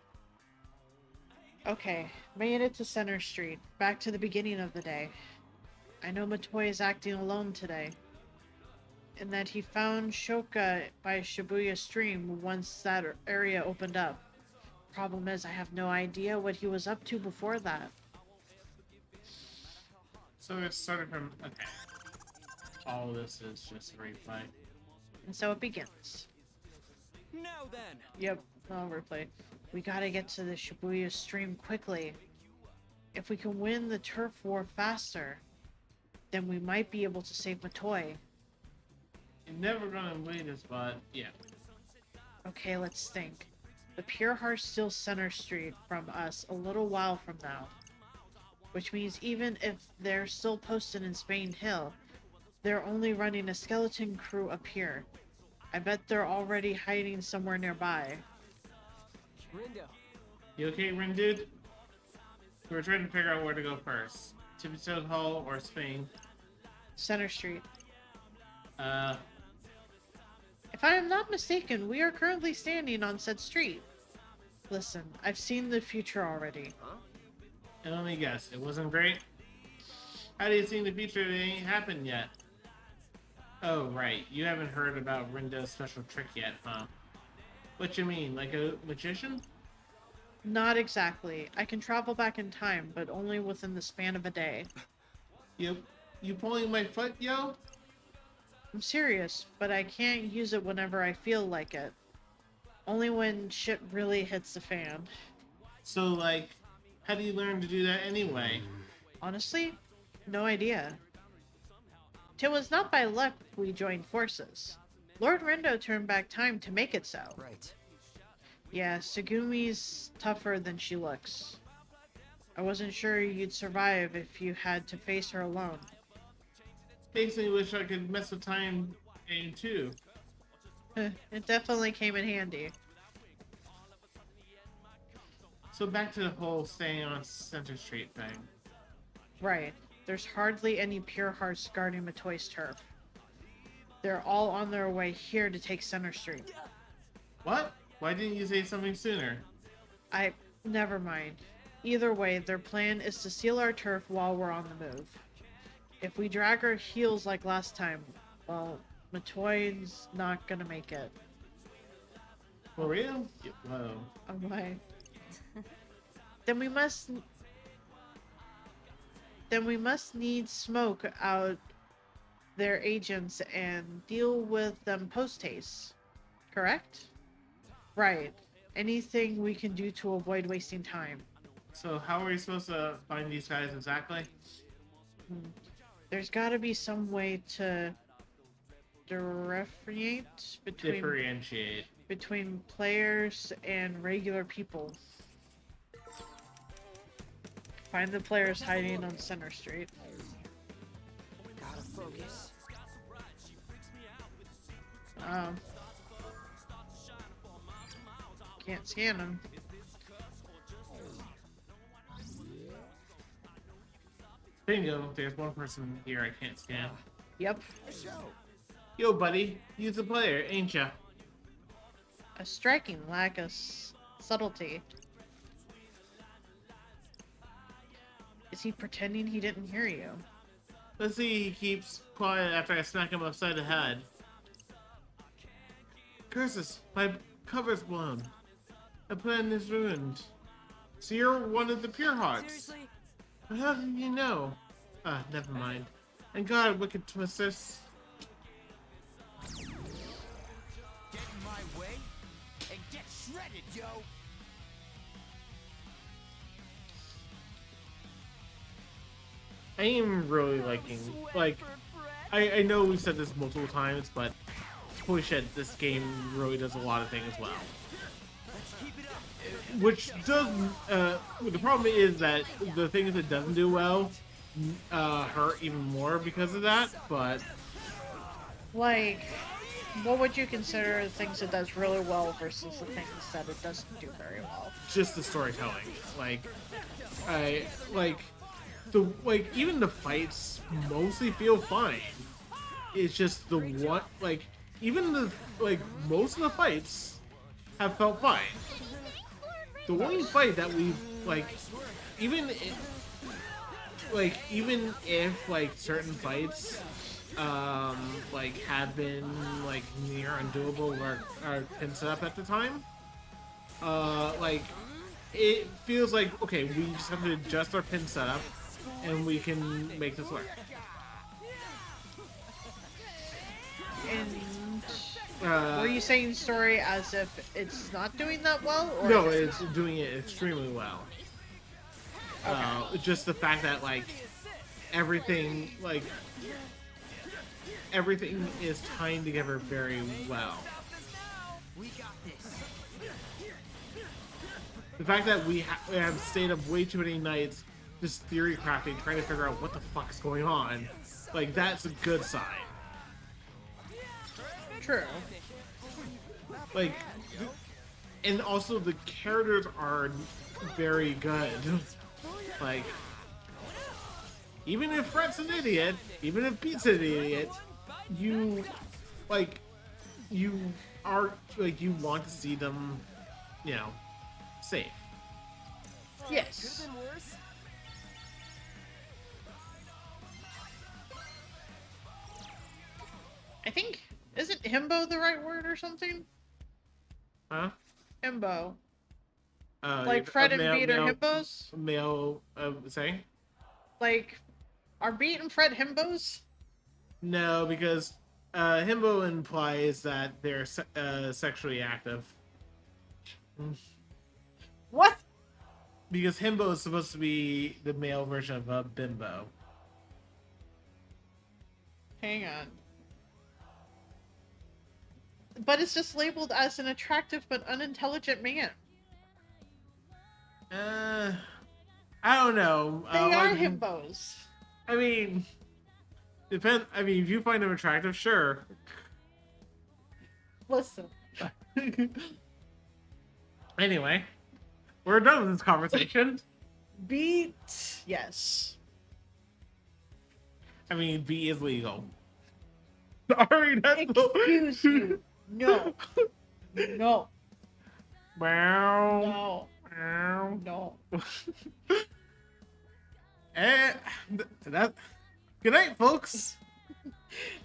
Okay, made it to Center Street. Back to the beginning of the day. I know Matoi is acting alone today. And that he found Shoka by Shibuya Stream once that area opened up. Problem is, I have no idea what he was up to before that. So it started from okay. All this is just a replay. And so it begins. Now then. Yep, I'll replay. We gotta get to the Shibuya Stream quickly. If we can win the turf war faster, then we might be able to save Matoi. You're never gonna win this, but yeah. Okay, let's think. The Pure Heart still Center Street from us a little while from now. Which means even if they're still posted in Spain Hill, they're only running a skeleton crew up here. I bet they're already hiding somewhere nearby. Rindo. You okay, Rin dude? We were trying to figure out where to go first. Tippetoe Hall or Spain? Center Street. If If I am not mistaken, we are currently standing on said street. Listen, I've seen the future already. and let me guess, it wasn't great? How do you see the future that ain't happened yet? Oh, right. You haven't heard about Rindo's special trick yet, huh? What you mean, like a magician? Not exactly. I can travel back in time, but only within the span of a day. You pulling my foot, yo? I'm serious, but I can't use it whenever I feel like it. Only when shit really hits the fan. So, like, how do you learn to do that anyway? Honestly, no idea. It was not by luck we joined forces. Lord Rindo turned back time to make it so. Right. Yeah, Segumi's tougher than she looks. I wasn't sure you'd survive if you had to face her alone. Makes me wish I could mess with time game too. It definitely came in handy. So back to the whole staying on Center Street thing. Right. There's hardly any pure hearts guarding Matoi's turf. They're all on their way here to take Center Street. What? Why didn't you say something sooner? Never mind. Either way, their plan is to steal our turf while we're on the move. If we drag our heels like last time, well, Matoi's not gonna make it. For real? Whoa. Oh my. Then we must need smoke out their agents and deal with them post-haste. Correct? Right. Anything we can do to avoid wasting time. So how are we supposed to find these guys exactly? There's gotta be some way to Differentiate. between players and regular people. Find the players hiding on Center Street. Gotta focus. Can't scan them. Bingo, there's one person here I can't scan. Yep. Yo, buddy, you's a player, ain't ya? A striking lack of subtlety. Is he pretending he didn't hear you? Let's see he keeps quiet after I smack him upside the head. Curses, my cover's blown. The plan is ruined. So you're one of the Pure Hearts. Seriously? But how did you know? Ah, never mind. And God, wicked twisters. Get in my way and get shredded, yo! I am really liking, like, I know we've said this multiple times, but holy shit, this game really does a lot of things well. Let's keep it up. Which does, the problem is that the things it doesn't do well hurt even more because of that, but Like, what would you consider the things it does really well versus the things that it doesn't do very well? just the storytelling. Like, even the fights mostly feel fine. It's just the one, like, even the, like, most of the fights have felt fine. The one fight that we've, like, even if, like, certain fights, like, have been, like, near undoable or pin set up at the time, like, it feels like, okay, we just have to adjust our pin setup, and we can make this work. And were you saying story as if it's not doing that well? Or No, it's doing it extremely well. Just the fact that, like, everything is tying together very well. We got this. The fact that we have stayed up way too many nights just theory crafting, trying to figure out what the fuck is going on, like, that's a good sign. True. Like, and also the characters are very good. Like, even if Fred's an idiot, even if Pete's an idiot, you want to see them, you know, safe. Yes. Could've been worse. I think, isn't himbo the right word or something? Huh? Himbo. Like Like Fred and Beat are himbos? Male, say? Like, are Beat and Fred himbos? No, because himbo implies that they're sexually active. What? Because himbo is supposed to be the male version of a bimbo. Hang on. But it's just labeled as an attractive but unintelligent man. I don't know. They are like, himbos. I mean, I mean, if you find them attractive, sure. Listen. Anyway, we're done with this conversation. Beat, yes. I mean, B is legal. Sorry, that's Excuse you. No. No. Wow. No. No. And that. Good night, folks.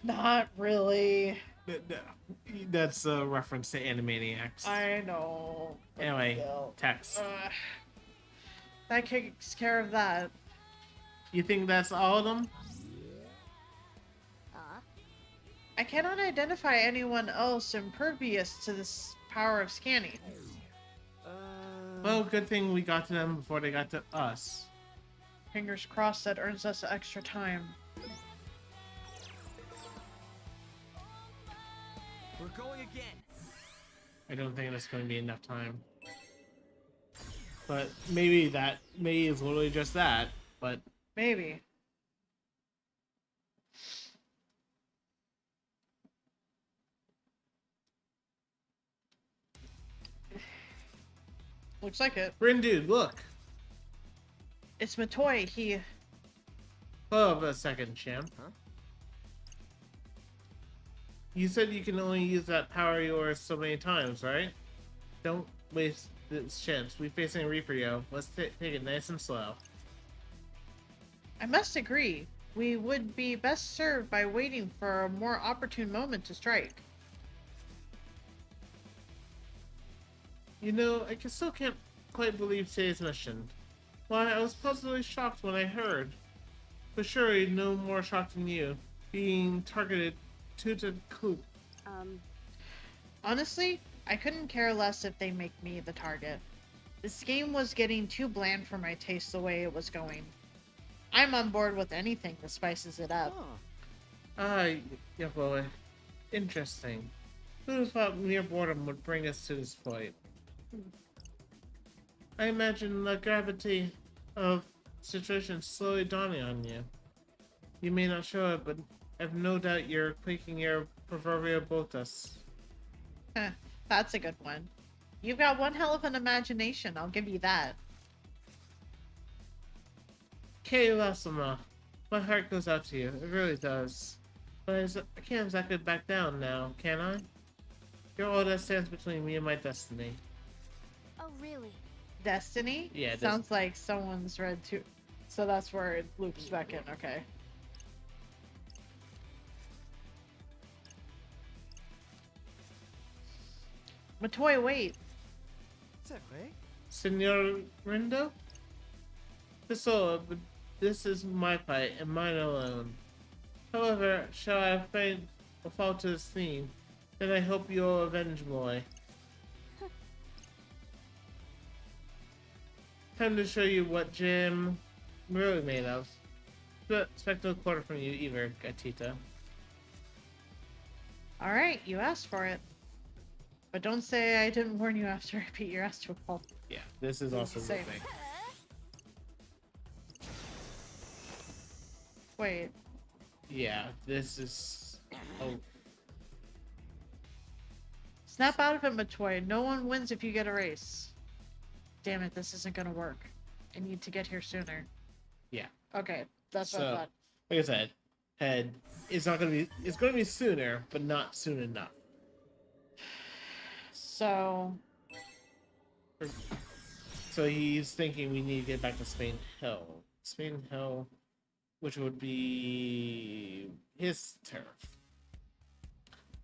Not really. That's a reference to Animaniacs. I know. but Anyway, still. Tex. That takes care of that. You think that's all of them? I cannot identify anyone else impervious to this power of scanning. Well, good thing we got to them before they got to us. Fingers crossed that earns us extra time. We're going again. I don't think that's going to be enough time. But maybe is literally just that. But Maybe. Looks like it. Bryn, dude, look. It's Matoy. He... Hold up a second, champ. Huh? You said you can only use that power of yours so many times, right? Don't waste this chance. We facing a Reaper, yo. Let's take it nice and slow. I must agree. We would be best served by waiting for a more opportune moment to strike. You know, I still can't quite believe today's mission. Why, I was positively shocked when I heard. But surely no more shocked than you, being targeted to the coop. Honestly, I couldn't care less if they make me the target. This game was getting too bland for my taste the way it was going. I'm on board with anything that spices it up. Huh. Ah, yeah, well, interesting. Who thought mere boredom would bring us to this point? I imagine the gravity of the situation slowly dawning on you. You may not show it, but I've no doubt you're quaking your proverbial botas. Heh, that's a good one. You've got one hell of an imagination, I'll give you that. Kay Lasama, my heart goes out to you. It really does. But I can't exactly back down now, can I? You're all that stands between me and my destiny. Oh, really? Destiny? Yeah, Sounds like someone's read too. So that's where it loops back in, okay. Matoy, wait. Is that right? Senor Rindo? But this is my fight, and mine alone. However, shall I faint or fall to this theme, then I hope you'll avenge Moy. Time to show you what Jim really made of. Expect no quarter from you either, Gatita. Alright, you asked for it. But don't say I didn't warn you after I beat your ass to a pulp. Yeah, this is also the Same. thing. Wait. Yeah, this is... Oh, Snap out of it, Matoy. No one wins if you get a race. Damn it, this isn't gonna work. I need to get here sooner. yeah. Okay, that's what I So, thought. like I said, it's gonna be sooner, but not soon enough. So, So he's thinking we need to get back to Spain Hill. Spain Hill, which would be his turf.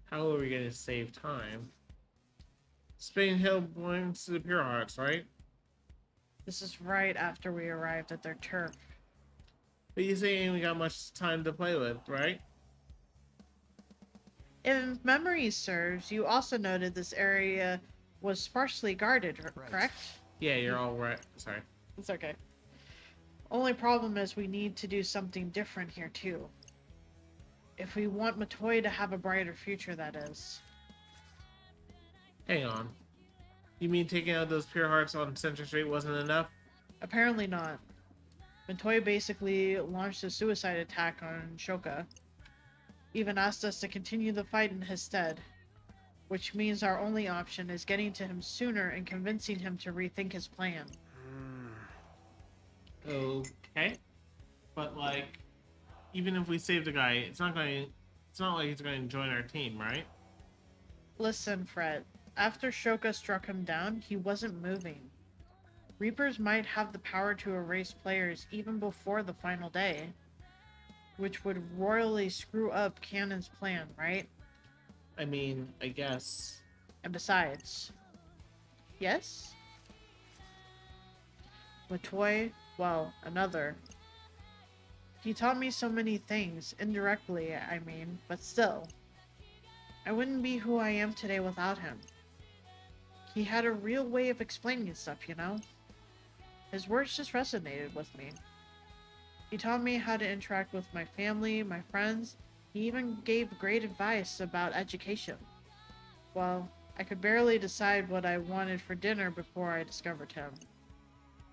How are we gonna save time? Spain Hill belongs to the Pure Hearts, right? this is right after we arrived at their turf. But you saying we got much time to play with, right? If memory serves, you also noted this area was sparsely guarded, Right. correct? Yeah, you're all right. Sorry. It's okay. Only problem is we need to do something different here too. If we want Matoy to have a brighter future, that is. Hang on. You mean taking out those Pure Hearts on Central Street wasn't enough? Apparently not. Matoy basically launched a suicide attack on Shoka. Even asked us to continue the fight in his stead. Which means our only option is getting to him sooner and convincing him to rethink his plan. Okay. But like, even if we save the guy, it's not like he's going to join our team, right? Listen, Fred. After Shoka struck him down, he wasn't moving. Reapers might have the power to erase players even before the final day. Which would royally screw up Canon's plan, right? I mean, I guess. And besides... Yes? Matoy, well, another. He taught me so many things, indirectly, I mean, but still. I wouldn't be who I am today without him. He had a real way of explaining stuff, you know? His words just resonated with me. He taught me how to interact with my family, my friends. He even gave great advice about education. Well, I could barely decide what I wanted for dinner before I discovered him.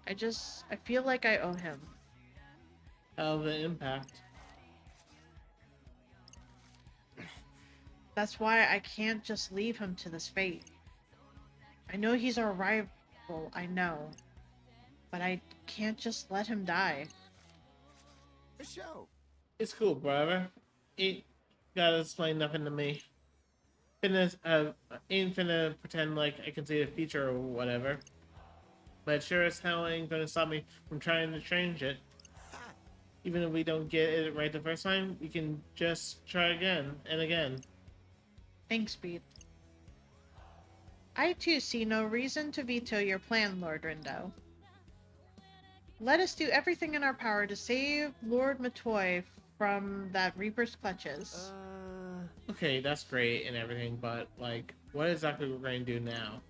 I feel like I owe him. Hell of an impact. That's why I can't just leave him to this fate. I know he's our rival, I know. But I can't just let him die. The show. It's cool, brother. Ain't gotta explain nothing to me. Ain't finna pretend like I can see the future or whatever. But sure as hell ain't gonna stop me from trying to change it. Ha! Even if we don't get it right the first time, we can just try again and again. Thanks, Beat. I too see no reason to veto your plan, Lord Rindo. Let us do everything in our power to save Lord Matoy from that Reaper's clutches. Okay, that's great and everything, but, like, what exactly we're going to do now?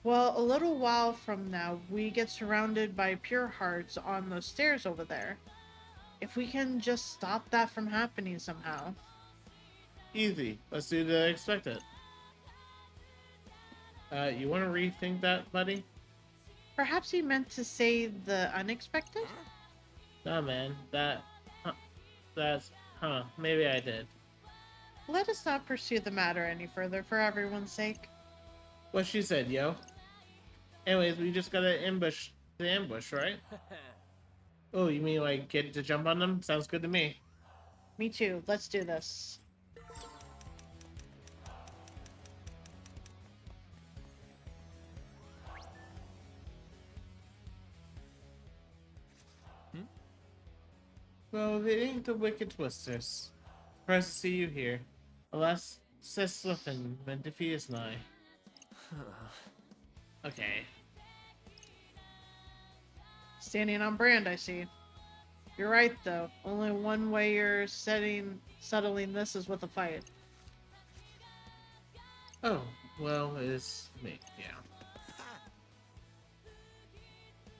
Well, a little while from now, we get surrounded by pure hearts on those stairs over there. If we can just stop that from happening somehow. Easy. Let's do the expected. You want to rethink that, buddy? Perhaps he meant to say the unexpected? Nah, man. Maybe I did. Let us not pursue the matter any further for everyone's sake. What she said, yo. Anyways, we just gotta ambush the ambush, right? Oh, you mean like get to jump on them? Sounds good to me. Me too. Let's do this. Well, it ain't the Wicked Twisters. Surprised to see you here. Alas, says Sliffin, when defeat is nigh. Okay. Standing on brand, I see. You're right, though. Only one way you're settling this is with a fight. Oh, well, it's me, yeah.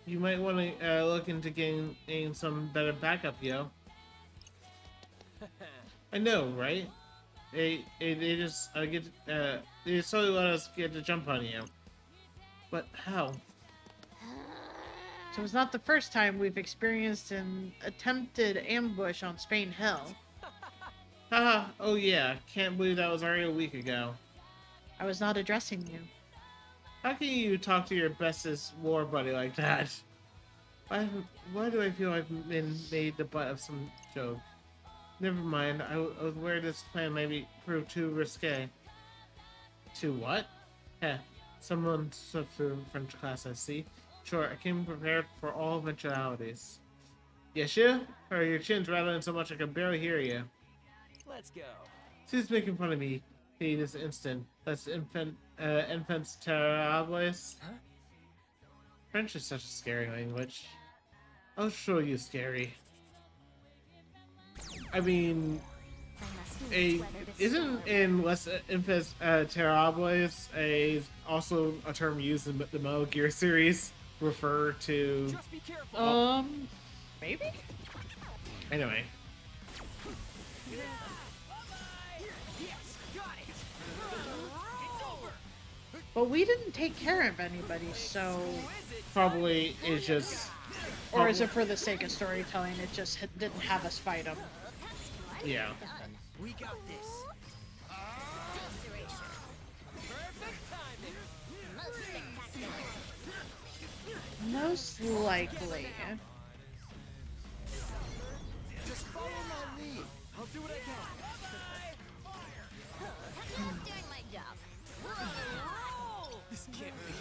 You might want to look into getting some better backup, yo. I know, right? They just they just totally let us get to jump on you. But how? So it's not the first time we've experienced an attempted ambush on Spain Hill. Haha, oh yeah, can't believe that was already a week ago. I was not addressing you. How can you talk to your bestest war buddy like that? Why do I feel I've been made the butt of some joke? Never mind, I was aware this plan maybe prove too risque. To what? Heh, someone slipped through French class, I see. Sure, I came prepared for all eventualities. Yes, you? Or your chin's rattling so much I can barely hear you. Let's go. She's making fun of me. Hey, this instant. That's infants terribles. Huh? French is such a scary language. I'll show you scary. I mean, isn't in Les Infants Terribles also a term used in the Metal Gear series refer to? Just be careful. Maybe? Anyway. Yes, got it. It's over. But we didn't take care of anybody, so... Probably is just... Or is it for the sake of storytelling, it just didn't have us fight them? Yeah. We got this. Perfect timing. Most likely. Just follow my lead. I'll do what I can. Doing my job. This can't be.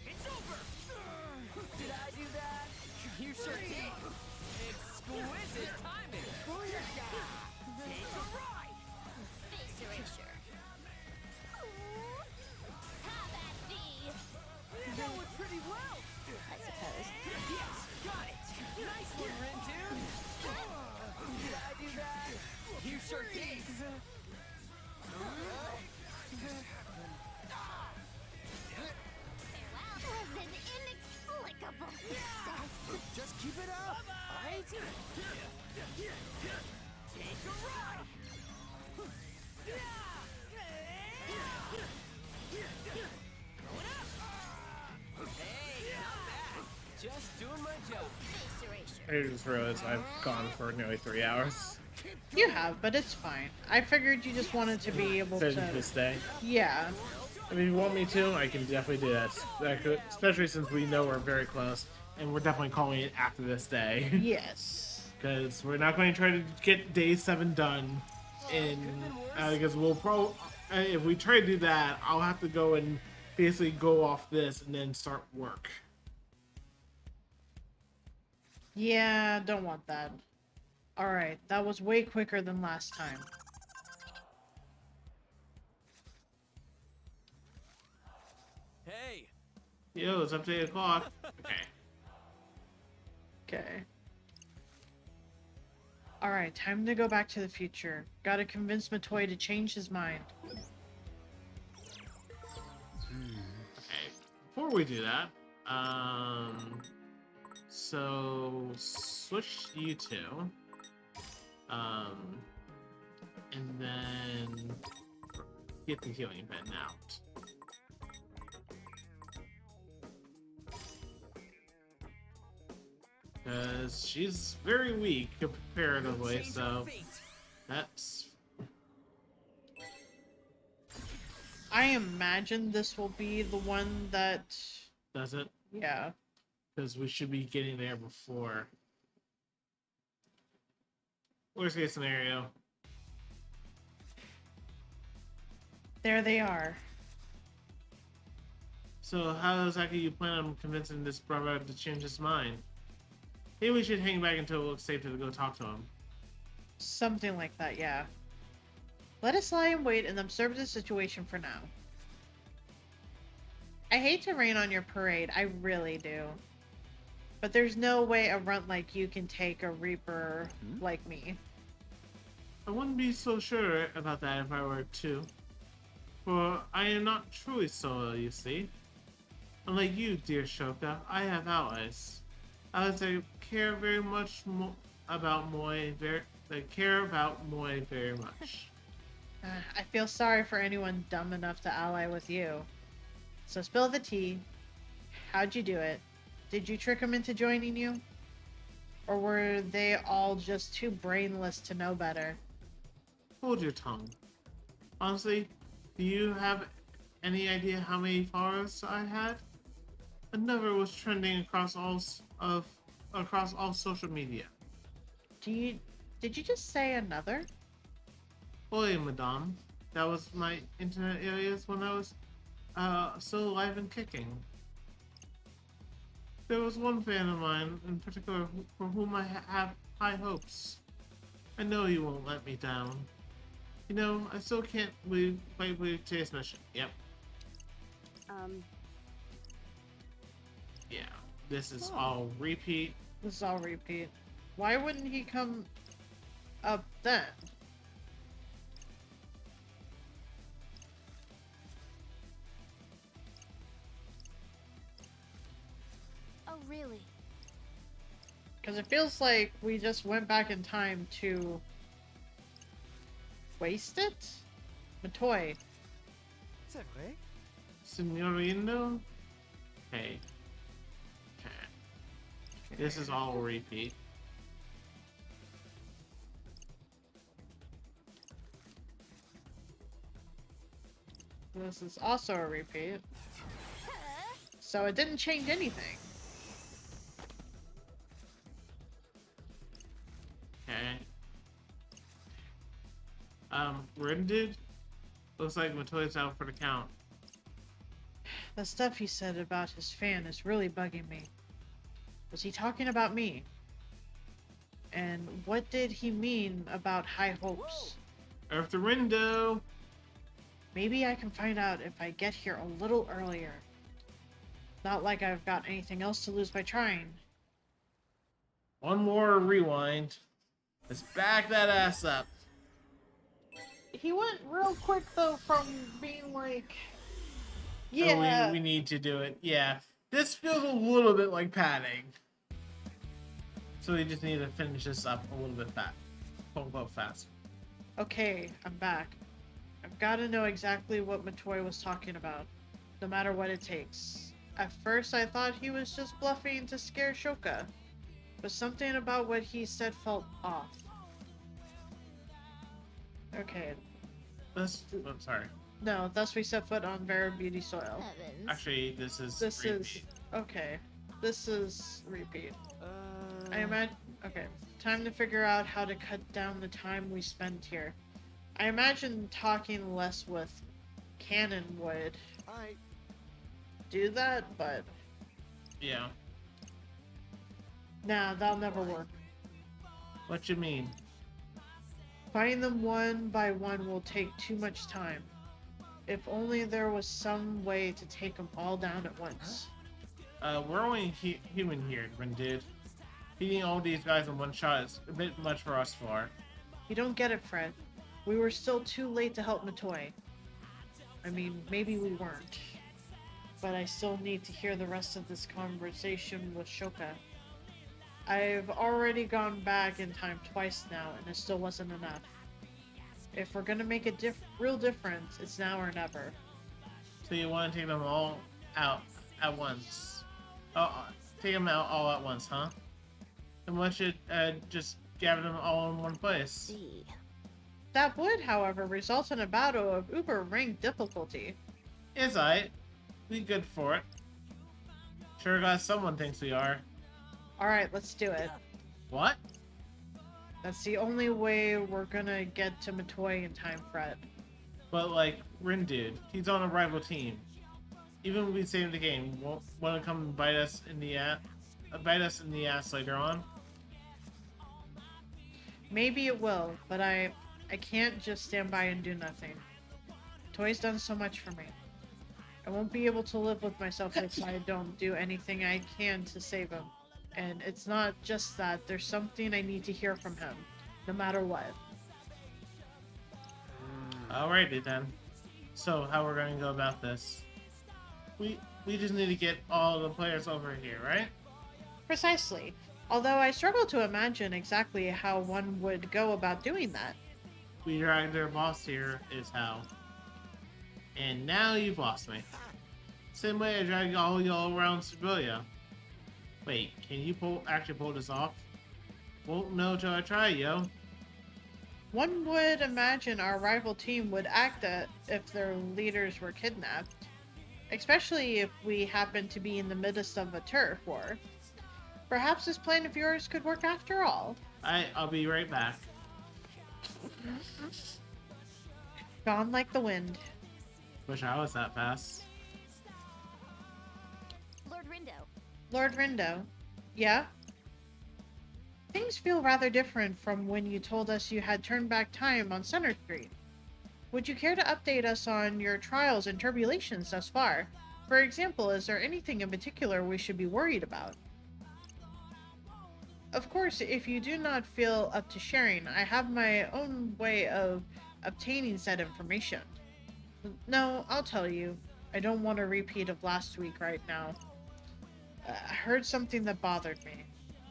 It's over. Did I do that? You sure did. Exquisite timing. Take a ride. Face erasure. How that be? That went pretty well. I suppose. Yes, got it. Nice one, Rindu. Did I do that? You sure did. That was an inexplicable success. Just keep it up. Right? Take a ride. Hey, not bad. Just doing my job. Face erasure. I just realized I've gone for nearly 3 hours. You have, but it's fine. I figured you just wanted to be able Since to... this day. Yeah. I mean, if you want me to, I can definitely do that. Especially since we know we're very close, and we're definitely calling it after this day. Yes. Because we're not going to try to get day 7 done. Because we'll probably, if we try to do that, I'll have to go and basically go off this and then start work. Yeah, don't want that. Alright, that was way quicker than last time. Hey, Yo, it's up to 8 o'clock. Okay. Okay. Alright, time to go back to the future. Gotta convince Matoy to change his mind. Okay. Before we do that, so switch you two. And then get the healing pen out. Because she's very weak comparatively, change so our fate. that's... I imagine this will be the one that... Does it? Yeah. Because we should be getting there before. Worst case scenario. There they are. So how exactly you plan on convincing this brother to change his mind? Maybe we should hang back until it looks safe to go talk to him. Something like that, yeah. Let us lie in wait and observe the situation for now. I hate to rain on your parade, I really do. But there's no way a runt like you can take a Reaper like me. I wouldn't be so sure about that if I were to. For I am not truly solo, you see. Unlike you, dear Shoka, I have allies. Allies that care very much about Moi very much. I feel sorry for anyone dumb enough to ally with you. So spill the tea. How'd you do it? Did you trick them into joining you? Or were they all just too brainless to know better? Hold your tongue. Honestly, do you have any idea how many followers I had? Another was trending across all social media. Did you just say another? Oi, madame. That was my internet alias when I was still alive and kicking. There was one fan of mine in particular for whom I have high hopes. I know you won't let me down. You know, I still can't wait today's mission. Yep. Yeah. This is all repeat. This is all repeat. Why wouldn't he come up then? Oh, really? Because it feels like we just went back in time to waste it? Matoy. C'est vrai? Signorino? Hey. Okay. This is all repeat. This is also a repeat. So it didn't change anything. Okay. Rendered? Looks like Matoy's out for the count. The stuff he said about his fan is really bugging me. Was he talking about me? And what did he mean about high hopes? After Rindo! Maybe I can find out if I get here a little earlier. Not like I've got anything else to lose by trying. One more rewind. Let's back that ass up. He went real quick though from being like... Oh, Yeah. we need to do it. Yeah. This feels a little bit like padding. So we just need to finish this up a little bit fast. Quote unquote fast. Okay, I'm back. I've got to know exactly what Matoy was talking about, no matter what it takes. At first I thought he was just bluffing to scare Shoka, but something about what he said felt off. Okay. I'm sorry. No, thus we set foot on Vera Beauty soil. Heavens. Actually, this is This is... Okay. This is repeat. I imagine... Okay. Time to figure out how to cut down the time we spend here. I imagine talking less with Canon would. Alright, do that, but Yeah. nah, that'll never work. What you mean? Finding them one by one will take too much time. If only there was some way to take them all down at once. We're only human here, dude. Beating all these guys in one shot is a bit much for us four. You don't get it, Fred. We were still too late to help Matoy. I mean, maybe we weren't. But I still need to hear the rest of this conversation with Shoka. I've already gone back in time twice now, and it still wasn't enough. If we're gonna make a real difference, it's now or never. So you want to take them all out at once? Oh, take them out all at once, huh? Then why should just gather them all in one place? See. That would, however, result in a battle of uber-ranked difficulty. It's alright. We good for it. Sure glad someone thinks we are. Alright, let's do it. What? That's the only way we're gonna get to Matoy in time, Fred. But like, Rin dude, he's on a rival team. Even if we save the game, won't want to come and bite us in the ass later on? Maybe it will, but I can't just stand by and do nothing. Toy's done so much for me. I won't be able to live with myself if I don't do anything I can to save him. And it's not just that, there's something I need to hear from him, no matter what. Alrighty then. So, how we're going to go about this? We just need to get all the players over here, right? Precisely. Although I struggle to imagine exactly how one would go about doing that. We dragged their boss here is how. And now you've lost me. Same way I dragged all y'all around Siberia. Wait, can you actually pull this off? Won't know till I try, yo. One would imagine our rival team would act if their leaders were kidnapped. Especially if we happen to be in the midst of a turf war. Perhaps this plan of yours could work after all. I'll be right back. Gone like the wind. Wish I was that fast. Lord Rindo. Lord Rindo. Yeah? Things feel rather different from when you told us you had turned back time on Center Street. Would you care to update us on your trials and tribulations thus far? For example, is there anything in particular we should be worried about? Of course, if you do not feel up to sharing, I have my own way of obtaining said information. No, I'll tell you. I don't want a repeat of last week right now. I heard something that bothered me,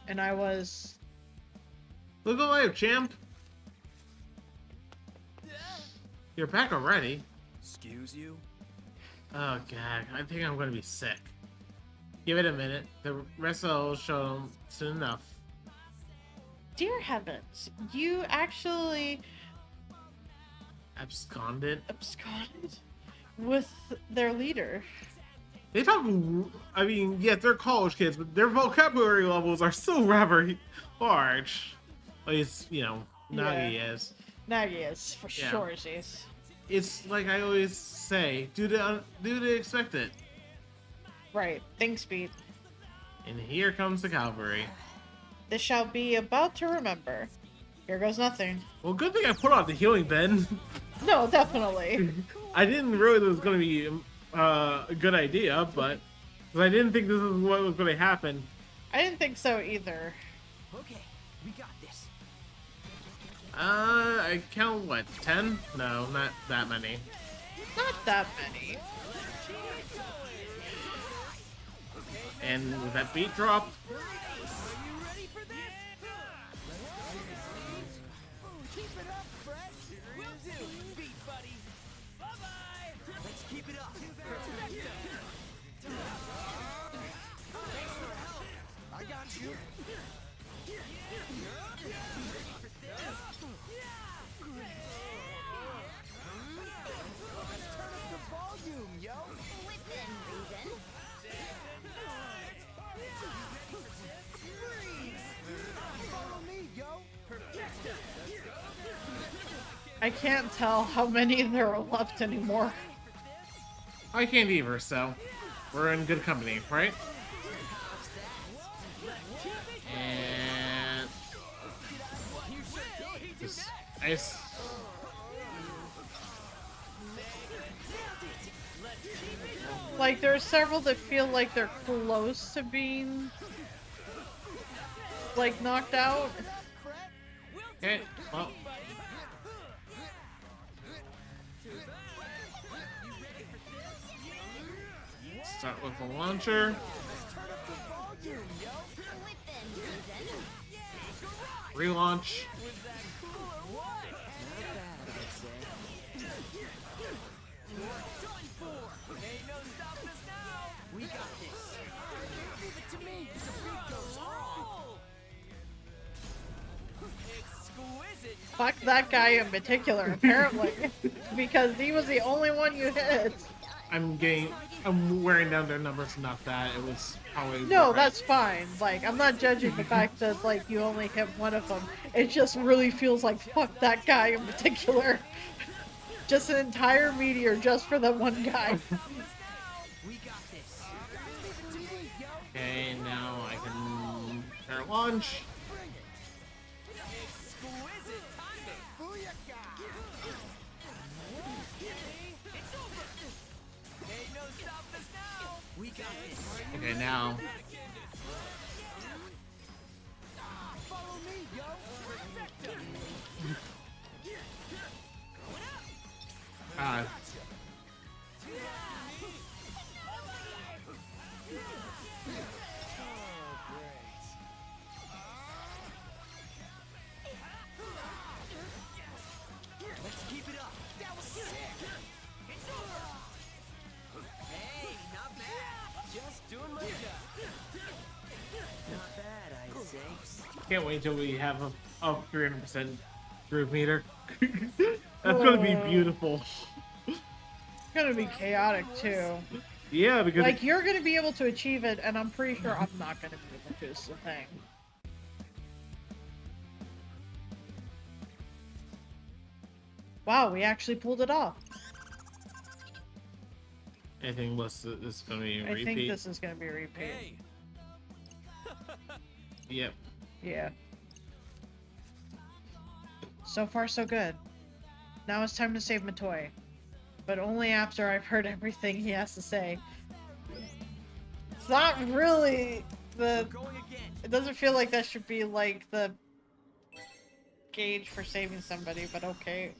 and I was... Look alive, champ! You're back already? Excuse you? Oh god, I think I'm gonna be sick. Give it a minute. The rest will show them soon enough. Dear heavens, you actually Absconded? with their leader. They talk, I mean, yes, they're college kids, but their vocabulary levels are still rather large. At least, you know, Nagi is. Nagi is, for Yeah. sure she is. It's like I always say, do they expect it? Right, thanks, Pete. And here comes the cavalry. This shall be about to remember. Here goes nothing. Well, good thing I put on the healing bin. No, definitely. I didn't realize it was going to be a good idea, but 'cause I didn't think this is what was going to happen. I didn't think so either. Okay, we got this. I count what, 10? No, not that many. Not that many. And with that beat drop, Are you ready for this? Keep it up, Fred. Will do, beat buddy. Bye-bye. Let's keep it up. I got you. Turn up the volume, yo. Within reason. Follow me, yo. I can't tell how many there are left anymore. I can't either, so. We're in good company, right? And this ice. Like, there are several that feel like they're close to being, like, knocked out. Okay, well. Start with a launcher. Relaunch. Fuck that guy in particular, apparently. Because he was the only one you hit. I'm wearing down their numbers enough that it was probably... No, right. that's fine. Like, I'm not judging the fact that, like, you only hit one of them. It just really feels like, fuck that guy in particular. Just an entire meteor just for that one guy. Okay, now I can start launch. Okay, now. God. Let's keep it up. That was sick. It's over. Hey, not bad. Just doing my job. Not bad, I'd say. Can't wait till we have a 300% groove meter. That's gonna be beautiful. It's gonna be chaotic, too. Yeah, because... Like, you're gonna be able to achieve it, and I'm pretty sure I'm not gonna be able to, is the thing. Wow, we actually pulled it off. I think this is gonna be a I repeat. think this is gonna be a repeat. Hey. Yep. Yeah. So far, so good. Now it's time to save Matoy. But only after I've heard everything he has to say. It's not really the... It doesn't feel like that should be, like, the gauge for saving somebody, but okay.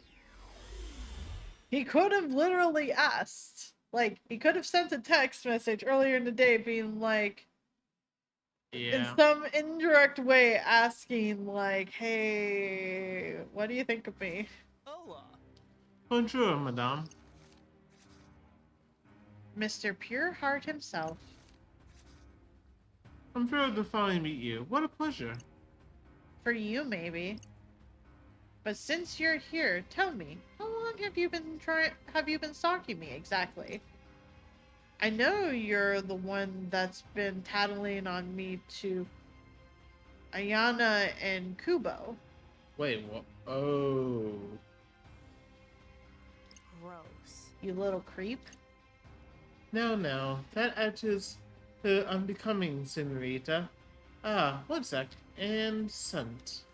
He could have literally asked. Like, he could have sent a text message earlier in the day being like, in Yeah. some indirect way asking, like, hey, what do you think of me? Hola. Bonjour, madame. Mr. Pure Heart himself. I'm thrilled to finally meet you. What a pleasure. For you, maybe. But since you're here, tell me, how long have you been stalking me exactly? I know you're the one that's been tattling on me to Ayana and Kubo. Wait, what? Oh. Gross. You little creep. No. That edges the unbecoming, senorita. Ah, one sec. And scent.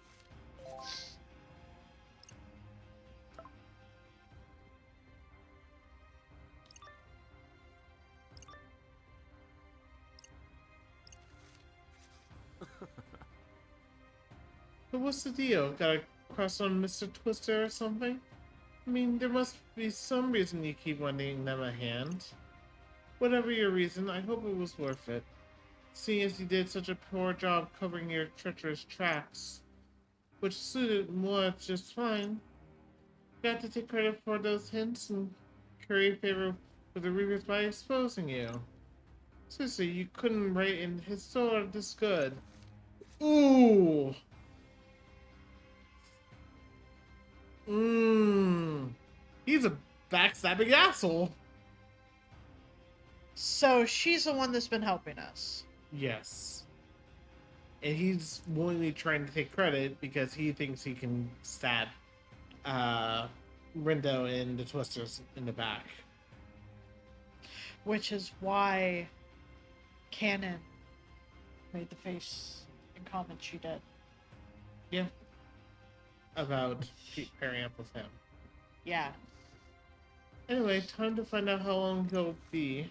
But what's the deal? Got a crush on Mr. Twister or something? I mean, there must be some reason you keep lending them a hand. Whatever your reason, I hope it was worth it. Seeing as you did such a poor job covering your treacherous tracks. Which suited Moa just fine. Got to take credit for those hints and curry favor with the Reapers by exposing you. Seriously, you couldn't write in his soul this good. Ooh! He's a backstabbing asshole. So she's the one that's been helping us. Yes. And he's willingly trying to take credit because he thinks he can stab Rindo and the Twisters in the back. which is why Canon made the face and comment she did. Yeah. About pairing up with him. Yeah. Anyway, time to find out how long he'll be.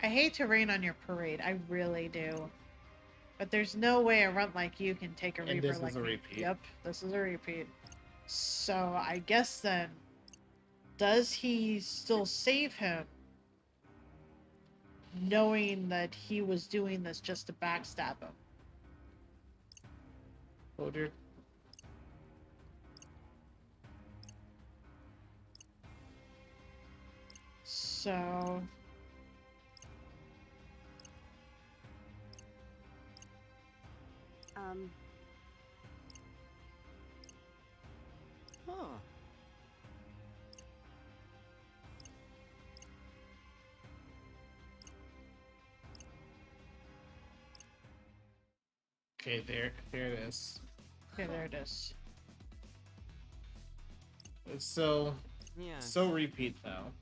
I hate to rain on your parade. I really do. But there's no way a runt like you can take a And Reaper this is like a me. repeat. Yep, this is a repeat. So I guess then, does he still save him, knowing that he was doing this just to backstab him? Hold your... So... Huh. Okay, there it is. Okay, there it is. It's so Yeah. repeat though.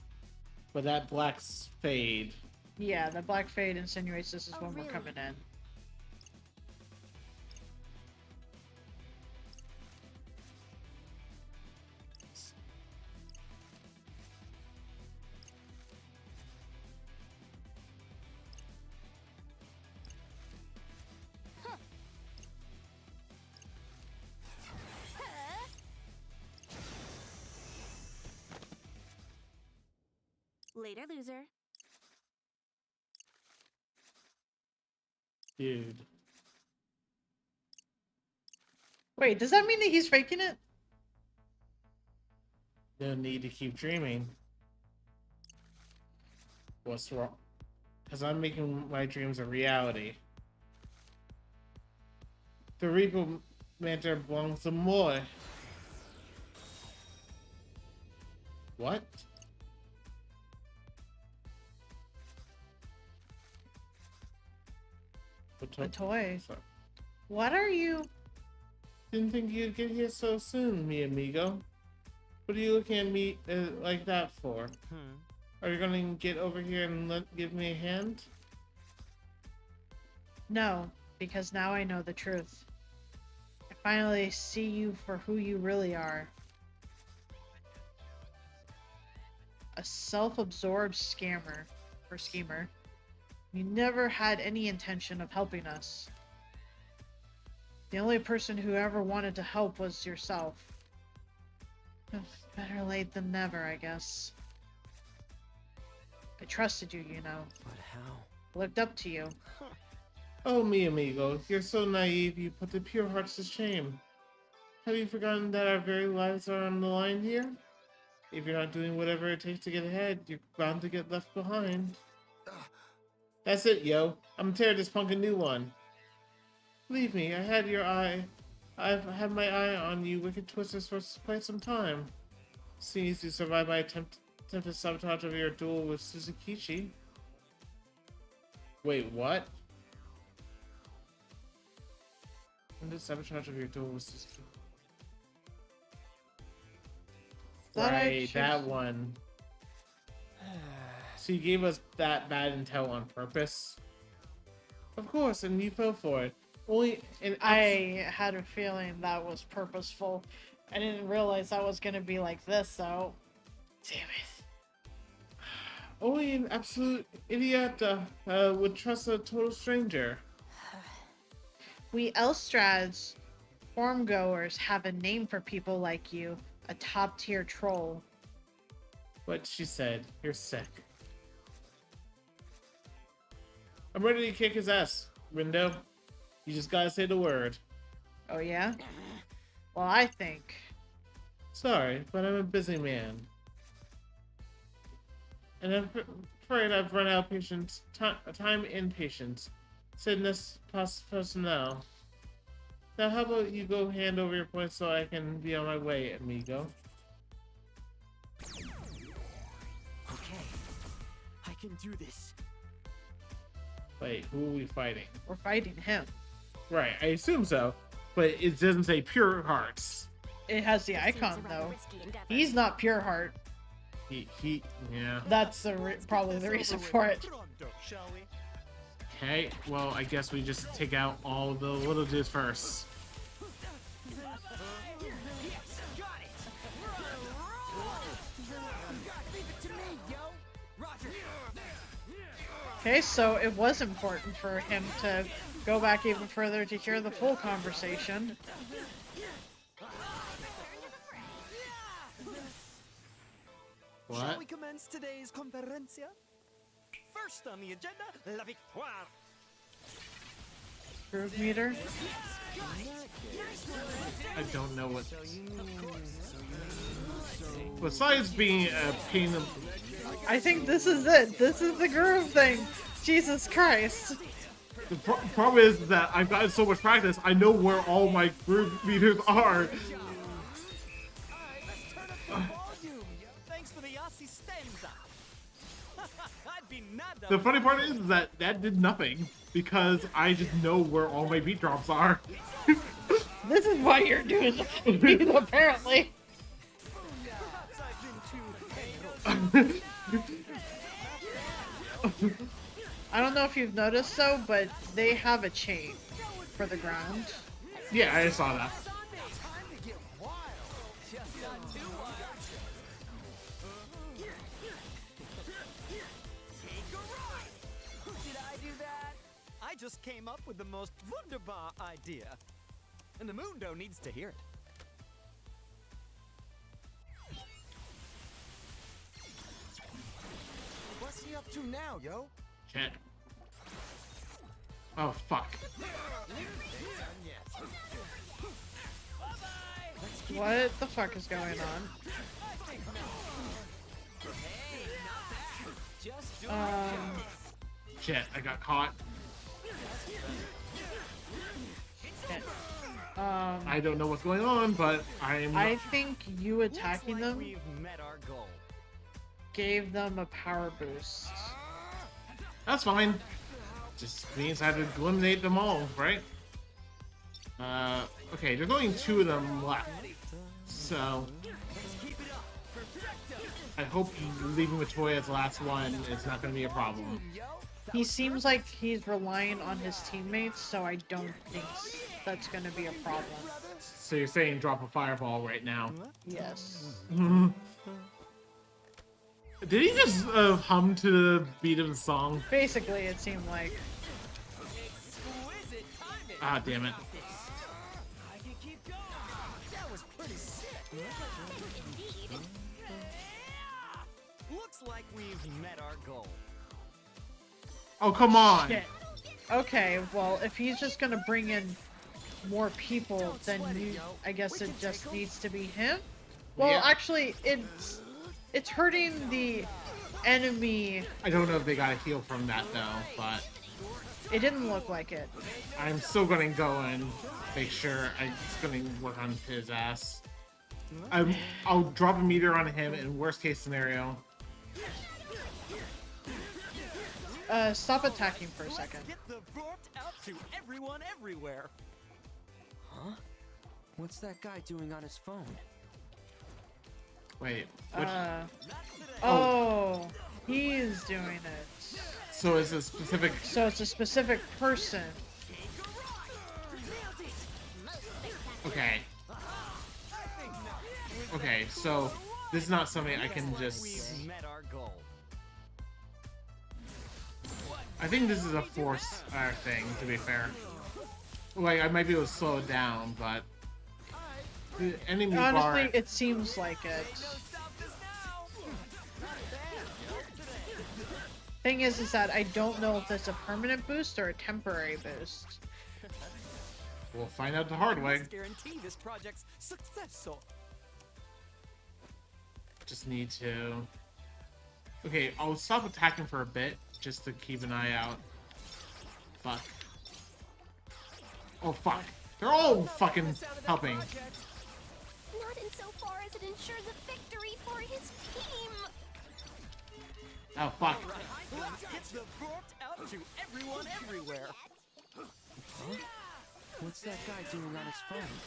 But that black fade. Yeah, the black fade insinuates this is Oh, when really? we're coming in. Later, loser. Dude. Wait, does that mean that he's faking it? No need to keep dreaming. What's wrong? Because I'm making my dreams a reality. The Reaper Mentor belongs to more. What? A toy. Sorry. What are you? Didn't think you'd get here so soon, mi amigo. What are you looking at me like that for? Are you gonna get over here and give me a hand? No, because now I know the truth. I finally see you for who you really are. A self-absorbed scammer, or schemer. You never had any intention of helping us. The only person who ever wanted to help was yourself. Better late than never, I guess. I trusted you, you know. But how? Looked up to you. Oh, mi amigo, you're so naive you put the pure hearts to shame. Have you forgotten that our very lives are on the line here? If you're not doing whatever it takes to get ahead, you're bound to get left behind. That's it, yo. I'm gonna tear this punk a new one. Believe me, I had your eye. I've had my eye on you wicked twisters for quite some time. Seeing as you survived my attempted sabotage of your duel with Suzukichi. Wait, what? Attempted sabotage of your duel with Suzukichi. Thought I Right, that one. So you gave us that bad intel on purpose? Of course, and you fell for it. Only an I had a feeling that was purposeful. I didn't realize that was gonna be like this, though. Damn it. only an absolute idiot would trust a total stranger. We Elstrads, formgoers, have a name for people like you. A top-tier troll. But she said, you're sick. I'm ready to kick his ass, Rindo. You just gotta say the word. Oh, yeah? Well, I think... Sorry, but I'm a busy man. And I'm afraid I've run out of patience, time and patience. Said this personnel. Now how about you go hand over your points so I can be on my way, amigo? Okay. I can do this. Wait, who are we fighting? We're fighting him. Right, I assume so, but it doesn't say pure hearts. it has the This seems icon a rather though. risky endeavor. He's not pure heart. Yeah. That's probably the reason for it. Pronto, shall we? Okay, well, I guess we just take out all the little dudes first. Yes, got it. Leave it to me, yo. Roger. Okay, so it was important for him to go back even further to hear the full conversation. Shall What? we commence today's conferencia? First on the agenda, la victoire. Groove meter. I don't know what. Besides being a pain in I think this is it. This is the groove thing. Jesus Christ. the problem is that I've gotten so much practice, I know where all my groove meters are. Alright, let's turn up the volume, yo. Thanks for the assistenza. I'd be nada. The funny part is that that did nothing because I just know where all my beat drops are. This is why you're doing the beat, apparently. I've been to I don't know if you've noticed though, but they have a chain for the ground. Yeah, I saw that. time to get wild. Just not too wild. Take a ride. Did I do that? I just came up with the most wunderbar idea. And the Mundo needs to hear it. What's he up to now, yo? Shit. Oh, fuck. What the fuck is going on? Shit, I got caught. I don't know what's going on, but I think you attacking them We've met our goal. gave them a power boost. That's fine. Just means I have to eliminate them all, right? Okay, there's only 2 of them left. So, I hope leaving with Toy as the last one is not going to be a problem. He seems like he's relying on his teammates, so I don't think that's gonna be a problem. So you're saying drop a fireball right now. Yes. Did he just hum to the beat of the song? Basically, it seemed like. Exquisite timing. Ah, damn it. I can keep going. That was pretty sick. Indeed. Looks like we've met our goal. Oh, come on. Shit. Okay, well, if he's just gonna bring in more people, then I guess it just needs to be him? Well, Yeah. actually, it's hurting the enemy. I don't know if they got a heal from that, though, but It didn't look like it. I'm still going to go and make sure I'm just going to work on his ass. I'll drop a meter on him in worst case scenario. Stop attacking for a second. Get the Vort out to everyone everywhere. Huh? What's that guy doing on his phone? Wait, what? Oh, he's doing it. So is a specific... So it's a specific person. Okay. Okay, so this is not something I can just... We've met our goal. I think this is a force thing, to be fair. Like, I might be able to slow it down, but... The enemy Honestly, bar... it seems like it. Thing is that I don't know if it's a permanent boost or a temporary boost. We'll find out the hard way. Let's guarantee this project's success. Just need to... Okay, I'll stop attacking for a bit, just to keep an eye out. Fuck. Oh, fuck. They're all fucking helping. Not insofar as it ensures a victory for his team. Oh, fuck. Let's get the Vort out to everyone everywhere. Huh? What's that guy doing on his phone?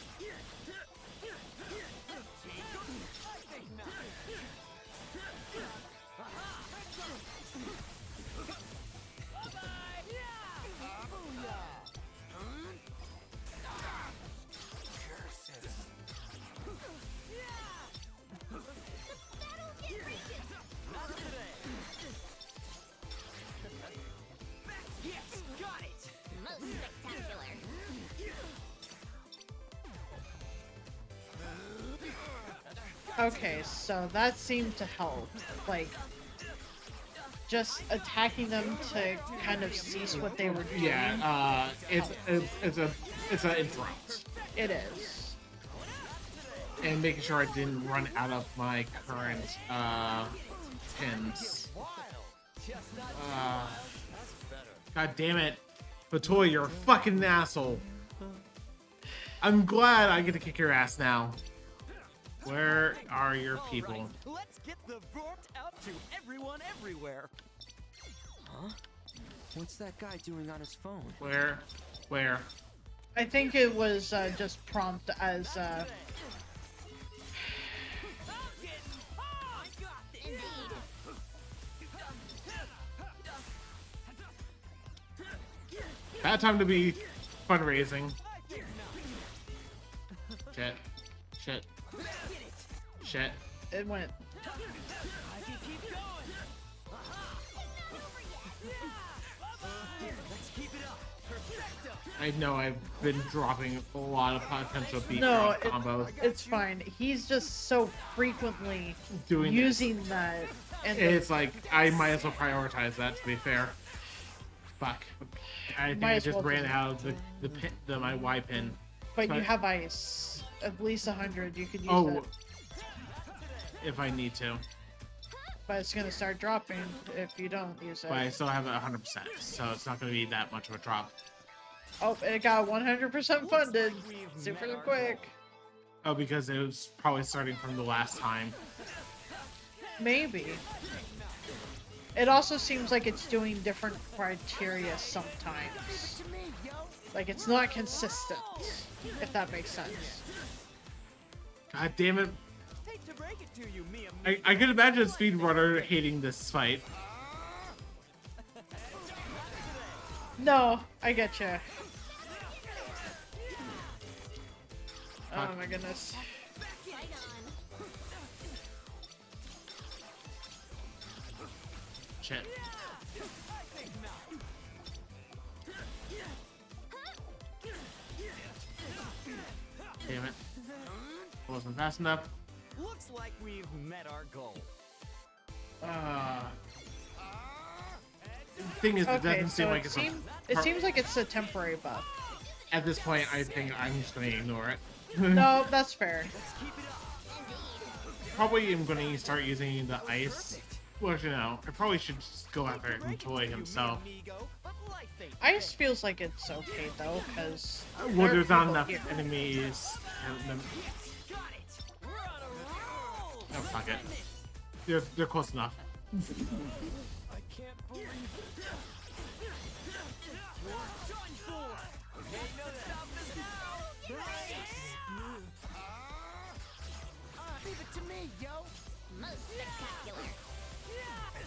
Yes, got it. Most spectacular. Okay, so that seemed to help. Like, just attacking them to kind of cease what they were doing. Yeah, it's an interrupt. It is. And making sure I didn't run out of my current pins. God damn it. Batoy, you're a fucking asshole. I'm glad I get to kick your ass now. Where are your people? Let's get the Vorped out to everyone everywhere. Huh? What's that guy doing on his phone? Where? I think it was just prompt as Bad time to be fundraising. Shit. Shit. Shit. it went. I can keep going. Let's keep it up. Perfecto. I know I've been dropping a lot of potential beat No, combos. it's fine. He's just so frequently Doing using that, and It's like, I might as well prioritize that, to be fair. Fuck. I think Might I as just well ran just- out of my Y pin. but you but- have ice. At least 100. You could use Oh, that, if I need to. but it's gonna start dropping if you don't use But I it. still have it 100%, so it's not going to be that much of a drop. Oh, it got 100% funded. Super quick. Oh, because it was probably starting from the last time. Maybe. It also seems like it's doing different criteria sometimes. Like it's not consistent, if that makes sense. God damn it. Hate to break it to you, Mia. I could imagine a speedrunner hating this fight. No, I get you. Oh Fuck. my goodness. Right on. Shit. Damn it. Wasn't fast enough. Looks like we've met our goal. The thing is, it Okay, doesn't seem so like it's it seems like it's a temporary buff. At this point, I think I'm just going to ignore it. No, that's fair. Probably am going to start using the ice. Well, you know, I probably should just go after Toy himself. Amigo, but life ain't Ice feels like it's okay though, because Well, there's not enough enemies. And got it. We're on a roll. oh, fuck it. They're close enough. I can't believe it. We're done for. Ain't no stopping us now. Leave it to me, yo. Most spectacular.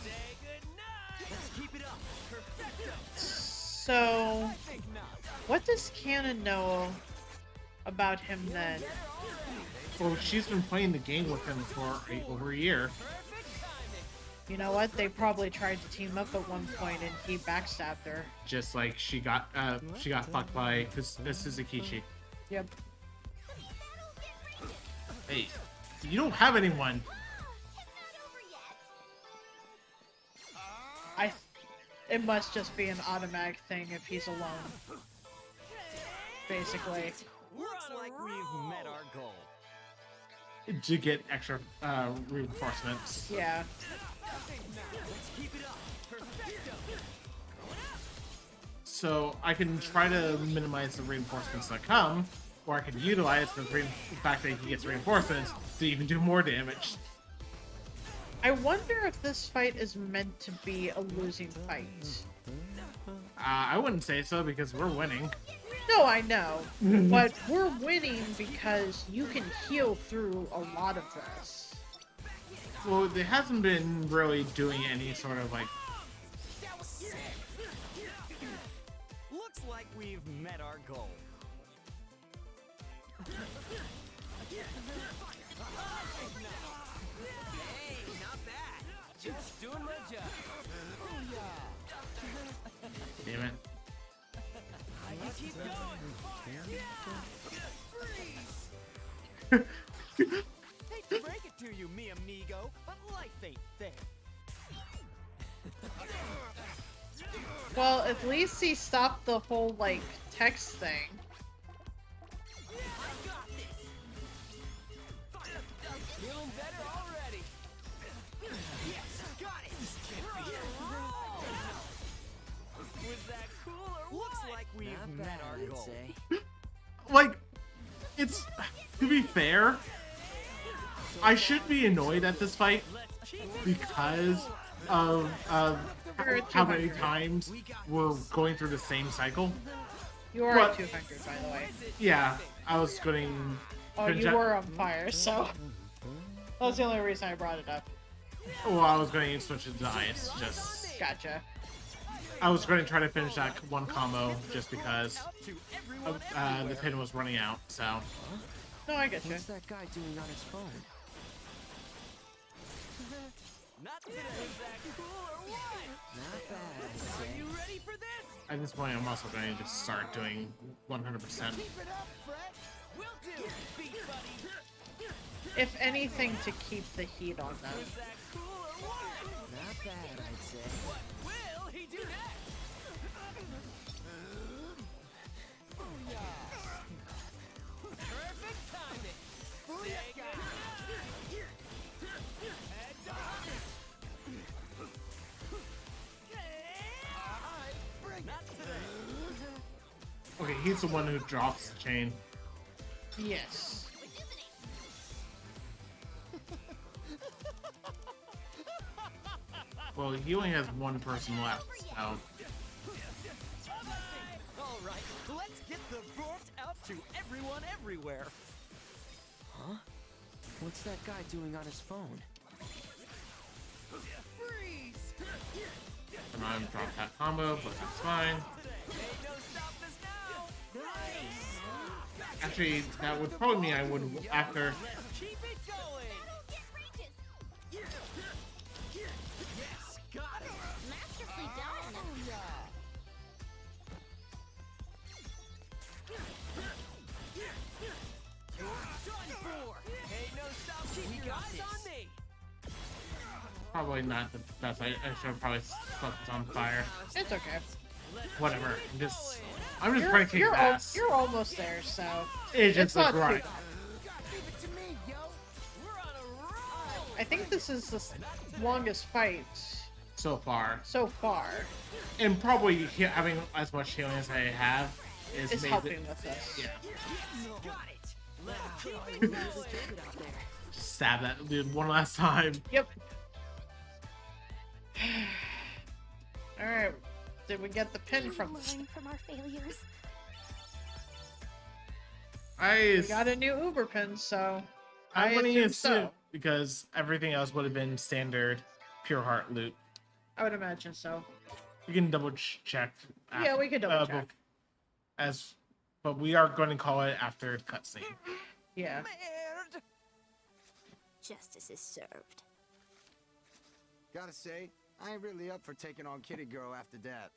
Say good night. Let's keep it up. Perfecto. So, I think not. what does Canon know about him then? Well, she's been playing the game with him for over a year. Perfect timing. You know what? They probably tried to team up at one point and he backstabbed her. Just like she got fucked by Suzukichi. Yep. Hey, you don't have anyone. It must just be an automatic thing if he's alone. Basically. Looks like we've met our goal. To get extra reinforcements. Yeah. Let's keep it up. Perfecto. So I can try to minimize the reinforcements that come, or I can utilize the fact that he gets reinforcements to even do more damage. I wonder if this fight is meant to be a losing fight. I wouldn't say so because we're winning. No, I know. But we're winning because you can heal through a lot of this. Well, it hasn't been really doing any sort of like. That was sick. Looks like we've met our goal. Hey, not bad. Just doing my job. Damn it. I can keep going. Hate to break it to you, mi amigo, but life ain't fair. Well, at least he stopped the whole, like, text thing. I got this. Feeling better already. Yes, got it. Was that cool or Looks like we've met our goal. Like, it's to be fair, I should be annoyed at this fight because of how many times we're going through the same cycle. You are at 200, by the way. Yeah, I was going. Oh, you were on fire, so... That was the only reason I brought it up. Well, I was going to switch it to ice. Just Gotcha. I was going to try to finish that one combo just because the pin was running out. So No, I get you. What's that guy doing on his phone? Not today. Was that cool or what? Not bad, I'd say. Are you ready for this? at this point, I'm also going to just start doing 100%. Keep it up, Fred. Will do, beat buddy. If anything, to keep the heat on them. Was that cool or what? Not bad, I'd say. What will he do next? Perfect timing. Take it. Heads up. Not today. Okay, he's the one who drops the chain. Yes. Well, he only has one person left, so... All right, let's get the vote out to everyone everywhere. Huh? What's that guy doing on his phone? Freeze! I'm not gonna drop that combo, but that's fine. Ain't no stopping us now. Nice. Actually, that would probably mean I would, after... Let's keep it going. Yes, got it. Masterfully done. You're done for. Ain't no stop. Keep your eyes on me. Probably not the best. I should have probably left it on fire. It's okay. Whatever. I'm just breaking You're fast. you're almost there, so It's just it's a not too grind. bad. Leave it to me, yo. We're on a roll. I think this is the longest fight So far. so far. And probably having as much healing as I have is Is made helping it, with this. yeah. Got it. Let's keep it going. Just stab that dude one last time. Yep. All right. Did we get the pin from? Learn from our failures. I We got a new Uber pin, so I'm I winning assume it so. because everything else would have been standard pure heart loot. I would imagine so. You can double check. Yeah, we can double check. But we are going to call it after cutscene. Yeah. Merde. Justice is served. Gotta say, I ain't really up for taking on Kitty Girl after that.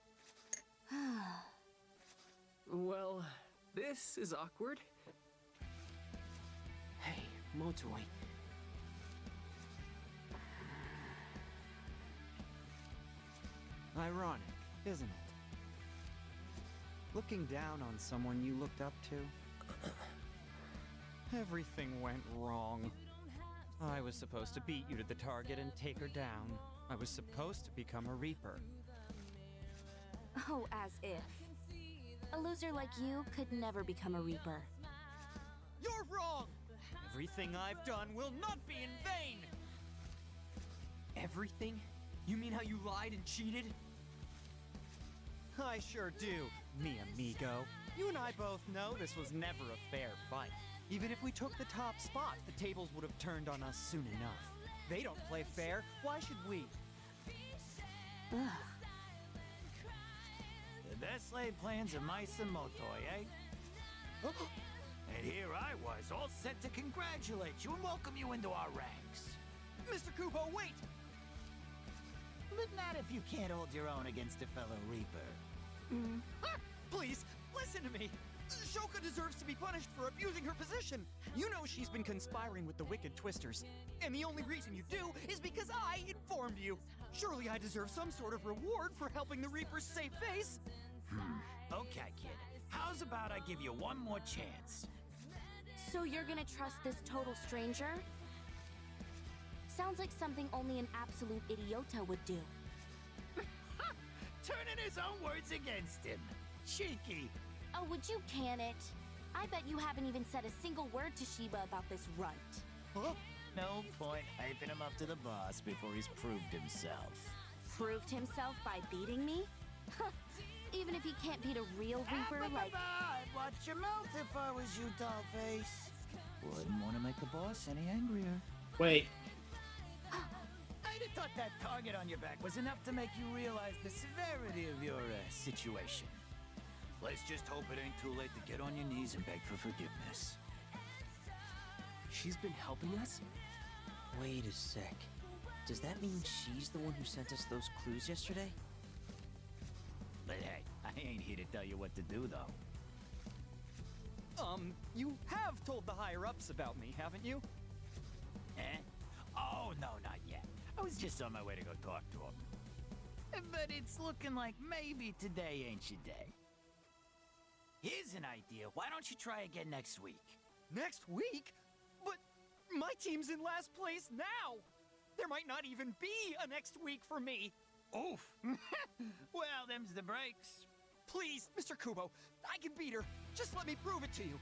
Well, this is awkward. Hey, Motoi. Ironic, isn't it? Looking down on someone you looked up to. Everything went wrong. I was supposed to beat you to the target and take her down. I was supposed to become a Reaper. Oh, as if. A loser like you could never become a Reaper. You're wrong. Everything I've done will not be in vain! Everything? You mean how you lied and cheated? I sure do, mi amigo. You and I both know this was never a fair fight. Even if we took the top spot, the tables would have turned on us soon enough. They don't play fair, why should we? Ugh. The best laid plans of mice and Motoi, eh? And here I was, all set to congratulate you and welcome you into our ranks. Mr. Kubo, wait! But not if you can't hold your own against a fellow Reaper. Please, listen to me! Shoka deserves to be punished for abusing her position! You know she's been conspiring with the Wicked Twisters, and the only reason you do is because I informed you! Surely I deserve some sort of reward for helping the Reapers save face! Okay, kid. How's about I give you one more chance? So you're gonna trust this total stranger? Sounds like something only an absolute idiota would do. Turning his own words against him. Cheeky. Oh, would you can it? I bet you haven't even said a single word to Shiba about this runt. No point hyping him up to the boss before he's proved himself. Proved himself by beating me? Even if he can't beat a real Reaper like... I'd watch your mouth if I was you, dollface. Wouldn't want to make the boss any angrier. Wait. I'd have thought that target on your back was enough to make you realize the severity of your situation. Let's just hope it ain't too late to get on your knees and beg for forgiveness. She's been helping us? Wait a sec. Does that mean she's the one who sent us those clues yesterday? But hey, I ain't here to tell you what to do, though. You have told the higher-ups about me, haven't you? Eh? Oh, no, not yet. I was just on my way to go talk to him. But it's looking like maybe today ain't your day. Here's an idea. Why don't you try again next week? Next week? But my team's in last place now! There might not even be a next week for me! Oof. Well, them's the breaks. Please, Mr. Kubo, I can beat her. Just let me prove it to you.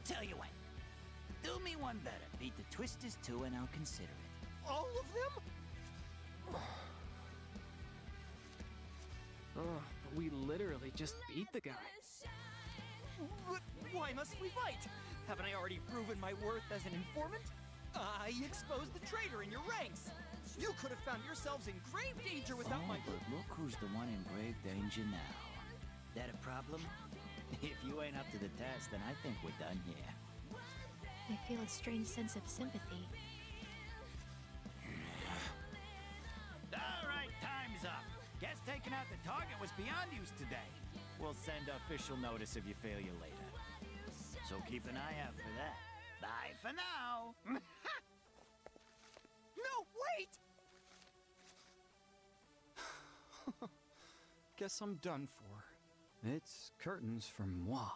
Tell you what. Do me one better. Beat the Twisters too, and I'll consider it. All of them? But we literally just beat the guy. But why must we fight? Haven't I already proven my worth as an informant? I exposed the traitor in your ranks. You could have found yourselves in grave danger without my... But look who's the one in grave danger now. That a problem? If you ain't up to the test, then I think we're done here. I feel a strange sense of sympathy. All right, time's up. Guess taking out the target was beyond use today. We'll send official notice of your failure later. So keep an eye out for that. Bye for now. No, wait! Guess I'm done for. It's curtains for moi.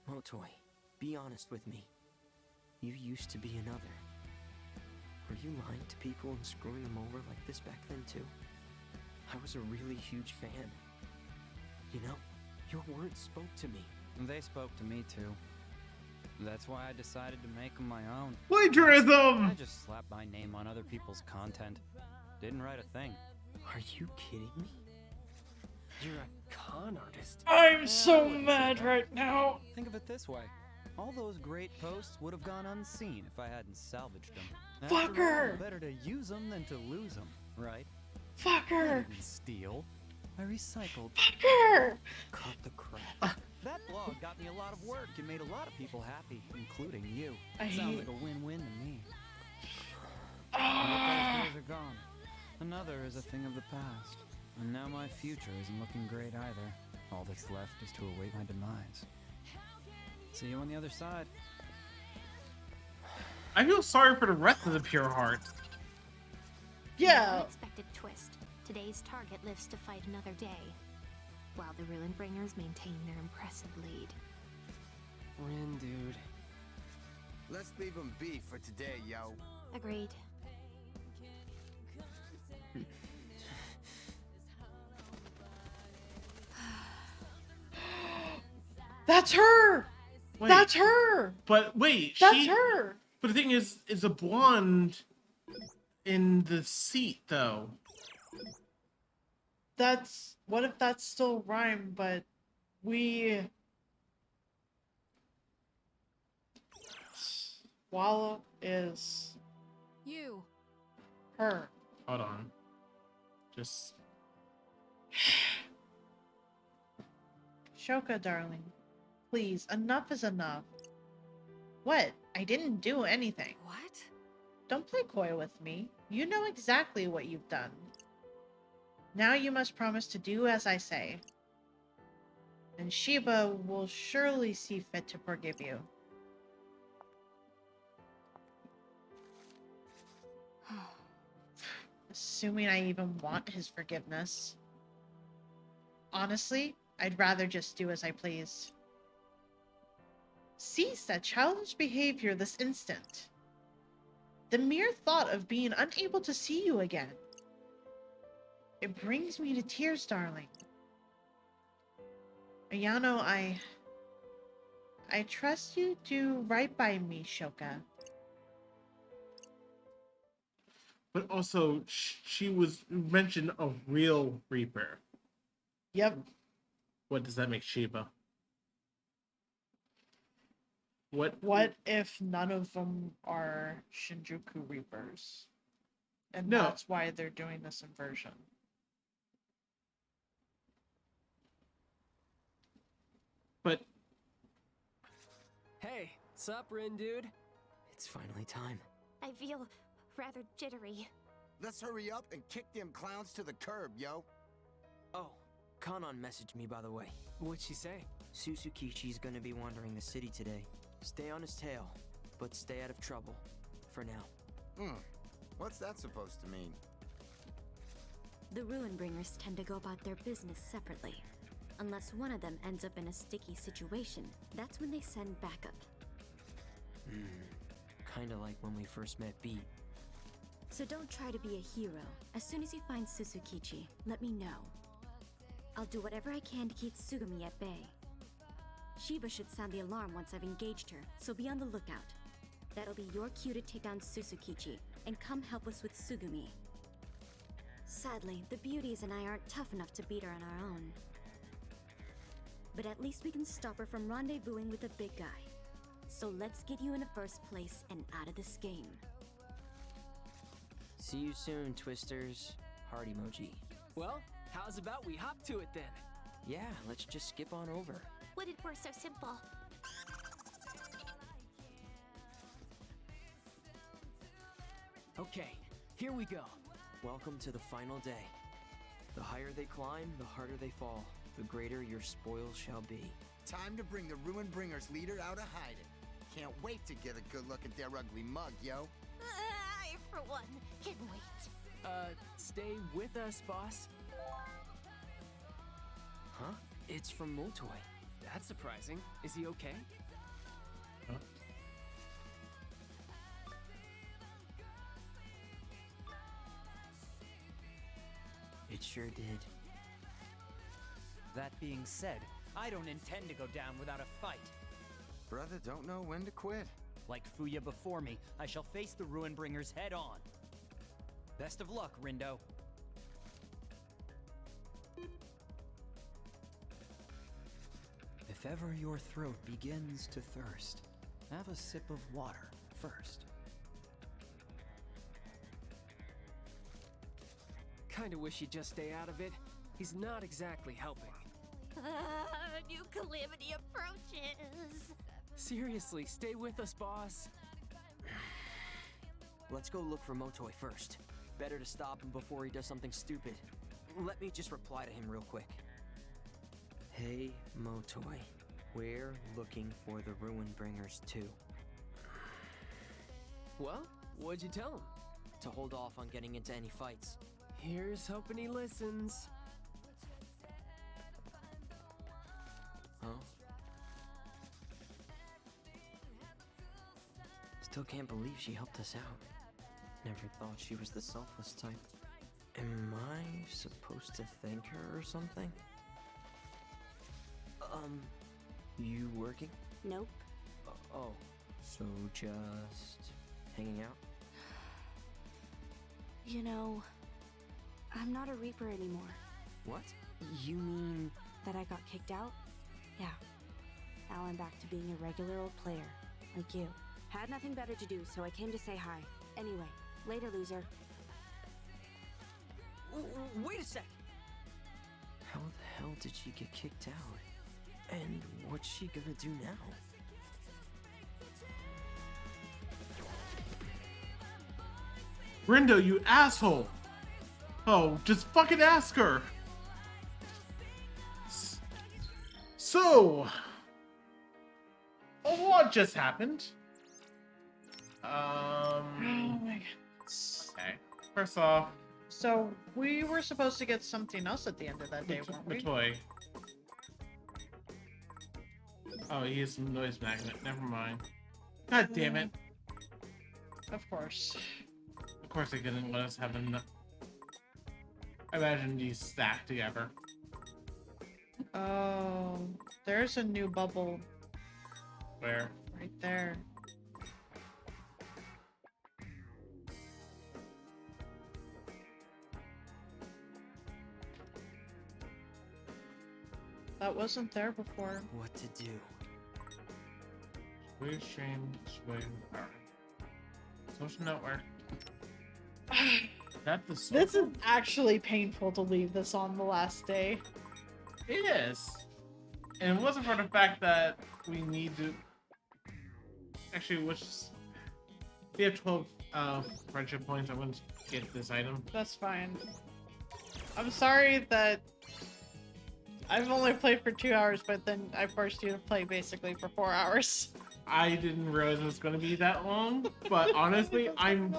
Motoi, be honest with me. You used to be another. Were you lying to people and screwing them over like this back then too? I was a really huge fan. You know, your words spoke to me. They spoke to me too. That's why I decided to make them my own. Plagiarism! I just slapped my name on other people's content. Didn't write a thing. Are you kidding me? You're a con artist. I'm so mad right now. Think of it this way. All those great posts would have gone unseen if I hadn't salvaged them. Fucker! After all, better to use them than to lose them, right? Fucker! I didn't steal. I recycled. Fucker! Cut the crap. That blog got me a lot of work and made a lot of people happy, including you. Sounds like a win-win to me. But those days are gone. Another is a thing of the past. And now my future isn't looking great either. All that's left is to await my demise. See you on the other side. I feel sorry for the rest of the Pure Heart. Yeah. Unexpected twist. Today's target lives to fight another day, while the Ruin Bringers maintain their impressive lead. Rin, dude. Let's leave him be for today, yo. Agreed. That's her! Wait, That's her! But wait, That's her! But the thing is a blonde in the seat though. that's what if that's still rhyme, but we Swallow is You. her. Hold on. Just Shoka, darling. Please, enough is enough. What? I didn't do anything. What? Don't play coy with me. You know exactly what you've done. Now you must promise to do as I say. And Sheba will surely see fit to forgive you. Assuming I even want his forgiveness. Honestly, I'd rather just do as I please. Cease that childish behavior this instant. The mere thought of being unable to see you again. It brings me to tears, darling. Ayano, I trust you do right by me, Shoka. but also she was mentioned a real Reaper. Yep. What does that make Sheba? What if none of them are Shinjuku Reapers? And No. that's why they're doing this inversion. But Hey, sup, Rin dude? It's finally time. I feel rather jittery. Let's hurry up and kick them clowns to the curb, yo. Oh, Kanon messaged me, by the way. What'd she say? Susukichi's gonna be wandering the city today. Stay on his tail, but stay out of trouble. For now. What's that supposed to mean? The Ruinbringers tend to go about their business separately. Unless one of them ends up in a sticky situation, that's when they send backup. Kinda like when we first met Beat. So don't try to be a hero. As soon as you find Susukichi, let me know. I'll do whatever I can to keep Tsugumi at bay. Shiba should sound the alarm once I've engaged her, so be on the lookout. That'll be your cue to take down Susukichi, and come help us with Tsugumi. Sadly, the beauties and I aren't tough enough to beat her on our own. But at least we can stop her from rendezvousing with the big guy. So let's get you in a first place and out of this game. See you soon, Twisters. Heart emoji. Well, how's about we hop to it then? Yeah, let's just skip on over. What if we're so simple? Okay, here we go. Welcome to the final day. The higher they climb, the harder they fall. The greater your spoils shall be. Time to bring the Ruinbringers leader out of hiding. Can't wait to get a good look at their ugly mug, yo. I, for one, can wait. Stay with us, boss. Huh? It's from Motoy. That's surprising. Is he okay? huh? It sure did. That being said, I don't intend to go down without a fight. Brother don't know when to quit. Like Fuya before me, I shall face the Ruinbringers head on. Best of luck, Rindo. If ever your throat begins to thirst, have a sip of water first. Kinda wish he'd just stay out of it. He's not exactly helping. New calamity approaches. Seriously, stay with us, boss. Let's go look for Motoy first. Better to stop him before he does something stupid. Let me just reply to him real quick. Hey, Motoy. We're looking for the Ruinbringers too. Well, what'd you tell him? To hold off on getting into any fights. Here's hoping he listens. Huh? Still can't believe she helped us out. Never thought she was the selfless type. Am I supposed to thank her or something? You working? Nope. Oh, so just hanging out? You know, I'm not a Reaper anymore. What? You mean... That I got kicked out? Yeah. Now I'm back to being a regular old player, like you. Had nothing better to do, so I came to say hi. Anyway, later, loser. Wait a sec! How the hell did she get kicked out? And what's she gonna do now? Rindo, you asshole! Oh, just fucking ask her! So, what just happened? Oh my god. Okay. First off, So we were supposed to get something else at the end of that day, weren't we? Matoy. Oh, he is some noise magnet. Never mind. God damn it. Of course. Of course they didn't let us have enough. I imagine these stacked together. Oh, there's a new bubble Where? right there. That wasn't there before. What to do? Shibuya stream, Shibuya power. Social network. That the social? This is actually painful to leave this on the last day. It is. And it wasn't for the fact that we need to... Actually, we have 12 friendship points. I wouldn't get this item. That's fine. I'm sorry that I've only played for 2 hours, but then I forced you to play basically for 4 hours. I didn't realize it was going to be that long, but honestly, I'm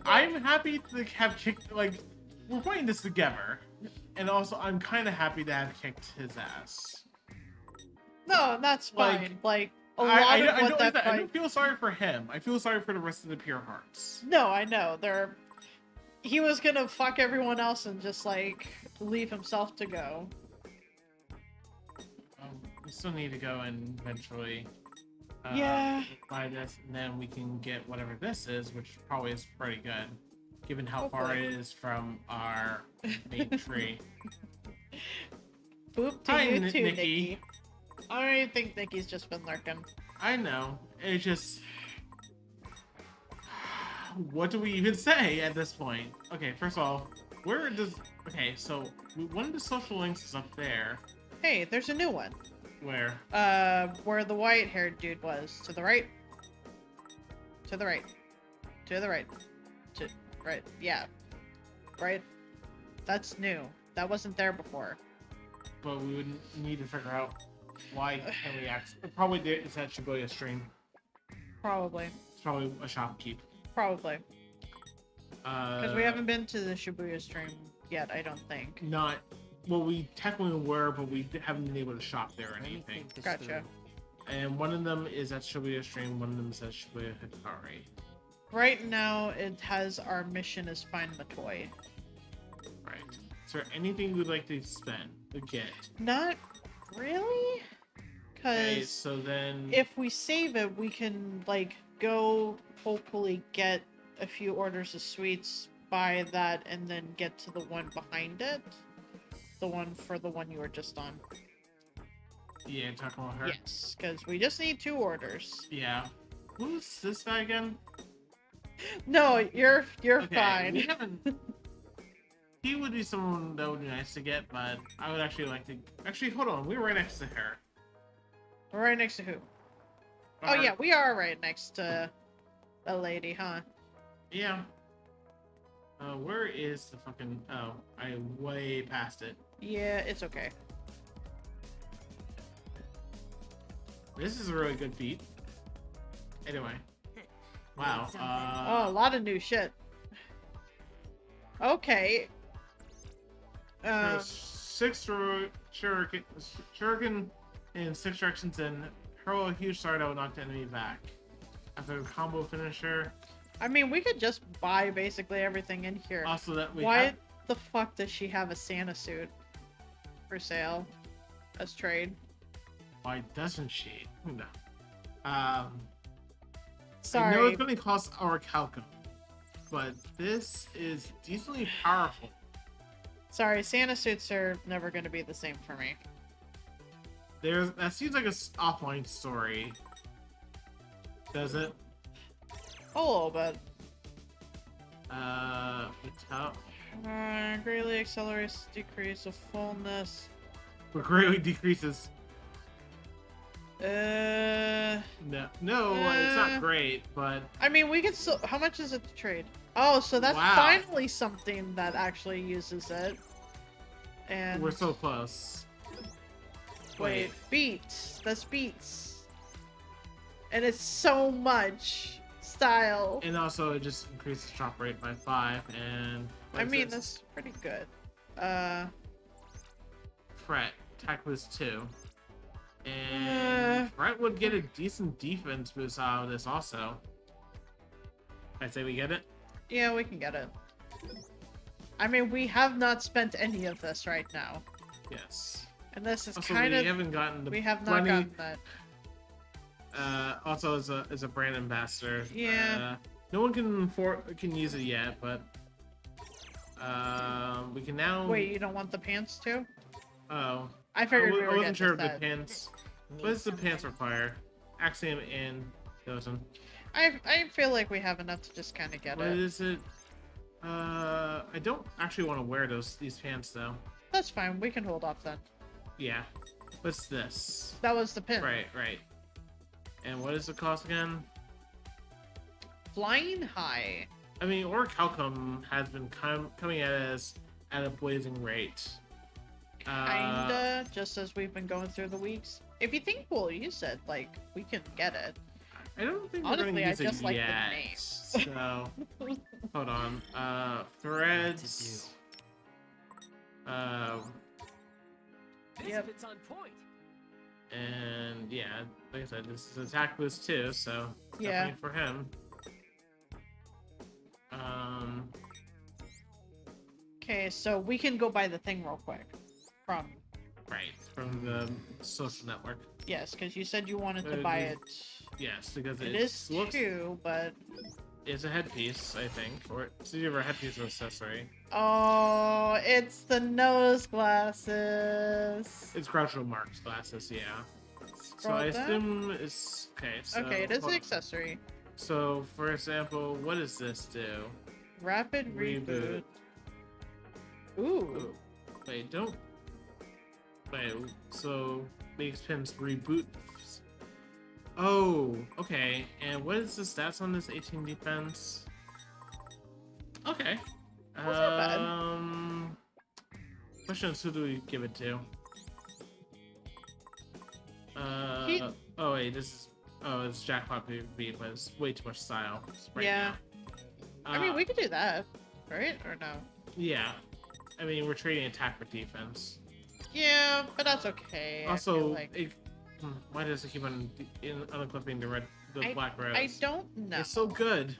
happy to have kicked, like, we're playing this together, and also I'm kind of happy to have kicked his ass. No, that's Like, fine. Like, a lot I of what that I fight... don't feel sorry for him. I feel sorry for the rest of the Pure Hearts. No, I know. He was gonna fuck everyone else and just, like, leave himself to go. We still need to go and eventually buy this, and then we can get whatever this is, which probably is pretty good, given how far Hopefully. it is from our main tree. Boop to Hi, you too, Nikki. Nikki. I don't even think Nikki's just been lurking. I know. It's just... What do we even say at this point? Okay, first of all, where does... Okay, so one of the social links is up there. Hey, there's a new one. Where? Where the white-haired dude was. To the right. To the right. To the right. To... Right. Yeah. Right? That's new. That wasn't there before. But we would need to figure out why can we act. Probably it's at Shibuya stream. Probably. It's probably a shopkeep. Probably. Because we haven't been to the Shibuya stream yet, I don't think. Not... Well, we technically were, but we haven't been able to shop there or Let me anything. think this Gotcha. through. And one of them is at Shibuya stream, one of them is at Shibuya Hikari. Right now, it has our mission is find the toy. Right. Is there anything you would like to spend to get? Not really? Okay, Because so then... if we save it, we can, like, go hopefully get a few orders of sweets, buy that, and then get to the one behind it. The one for the one you were just on. Yeah, talking about her? Yes, because we just need 2 orders. Yeah. Who's this guy again? No, you're Okay, fine. we haven't... He would be someone that would be nice to get, but I would actually like to... Actually, hold on. We were right next to her. We're right next to who? Oh yeah, we are right next to a lady, huh? Yeah. Where is the fucking... Oh, I way past it. Yeah, it's okay. This is a really good feat. Anyway. Wow. Oh, a lot of new shit. Okay. There's 6 shuriken in 6 directions and hurl a huge sword that will knock the enemy back. After a combo finisher. I mean, we could just buy basically everything in here. Also that we Why have... the fuck does she have a Santa suit for sale as trade? Why doesn't she? No. Sorry. I know it's going to cost our Calco, but this is decently powerful. Sorry, Santa suits are never going to be the same for me. That seems like a offline story. Does it? A little bit. Without Greatly accelerates decrease of fullness. what greatly decreases. Uh, No, it's not great, but I mean, we can still. How much is it to trade? Oh, so that's Wow. finally something that actually uses it. And we're so close. wait, beats. That's beats. And it's so much style. And also, it just increases drop rate by 5. And what I is mean, this? that's pretty good. Fret attack boost 2. And Fret would get a decent defense boost out of this also. I say we get it. Yeah, we can get it. I mean, we have not spent any of this right now. Yes. And this is Also, kind we of... haven't gotten the We have not plenty- gotten that. Also, as a brand ambassador. Yeah. No one can use it yet, but we can now. Wait, you don't want the pants too? Oh. I figured we were I wasn't getting sure just if the pants. What does the pants require? Axiom and Dozen. I feel like we have enough to just kind of get What it. is it? I don't actually want to wear these pants though. That's fine. We can hold off then. Yeah. What's this? That was the pin. Right. And what is the cost again? Flying high. I mean, Orichalcum has been coming at us at a blazing rate. Kinda, just as we've been going through the weeks. If you think we'll use it, like, we can get it. I don't think we're Honestly, going to I use just it like the yet. name. So, hold on. Threads. This Yep. fits on point. And yeah, like I said, this is attack boost too, so Yeah. definitely for him. Okay, so we can go buy the thing real quick. From the social network. Yes, because you said you wanted to buy it. Yes, because It is looks, 2, but... It's a headpiece, I think, or it's either a headpiece or accessory. Oh, it's the nose glasses. It's Groucho Marx glasses, yeah. So Scroll I down. assume it's okay. So, Okay, it is an hold on. accessory. So, for example, what does this do? Rapid reboot. Ooh. Ooh. Wait, don't. Wait, so makes pins reboot. Oh, okay. And what is the stats on this 18 defense? Okay. That's not bad. Question is, who do we give it to? He- Oh wait, this is. Oh, it's Jackpot beat, but it's way too much style right Yeah. now. I mean, we could do that, right? Or no? Yeah. I mean, we're trading attack for defense. Yeah, but that's okay. I feel Also, like... why does it keep on unclipping the black rose? I don't know. It's so good.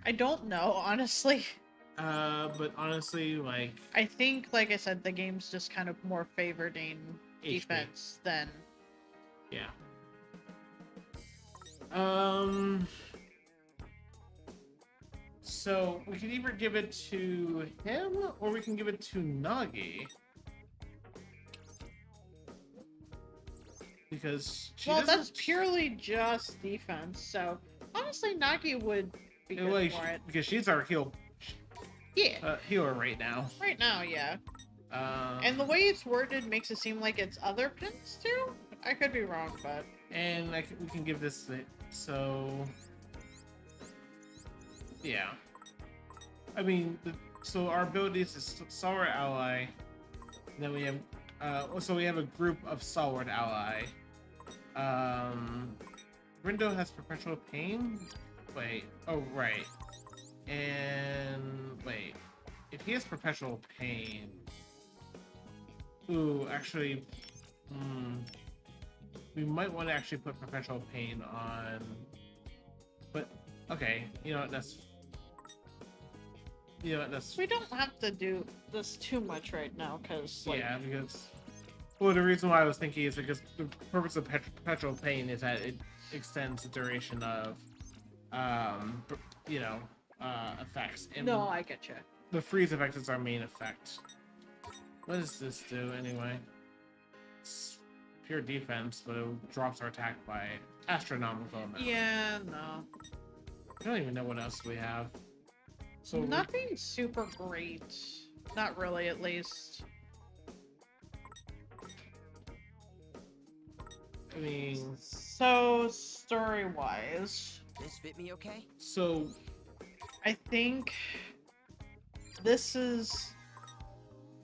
I don't know, honestly. But honestly, like I think, like I said, the game's just kind of more favoring HP. defense than... yeah. So we can either give it to him or we can give it to Nagi. Because she Well, doesn't... that's purely just defense, so honestly, Nagi would be good Well, for it. because she's our Yeah, healer right now. right now, yeah. And the way it's worded makes it seem like it's other pins too? I could be wrong, but... And we can give this so yeah. I mean, so our abilities is Stalwart Ally. Then we have so we have a group of Stalwart Ally. Rindo has Perpetual Pain. Wait. Oh right. And wait. If he has Perpetual Pain. Ooh, actually. We might want to actually put Perpetual Pain on, but okay, you know what, that's We don't have to do this too much right now, because, like... yeah, because well, the reason why I was thinking is because the purpose of Perpetual Pain is that it extends the duration of effects. And No, I get you. the freeze effect is our main effect. What does this do anyway? It's pure defense, but it drops our attack by astronomical amount. Yeah, no. I don't even know what else we have. So Nothing super great. Not really, at least. I mean, So, story-wise, This fit me okay? so I think this is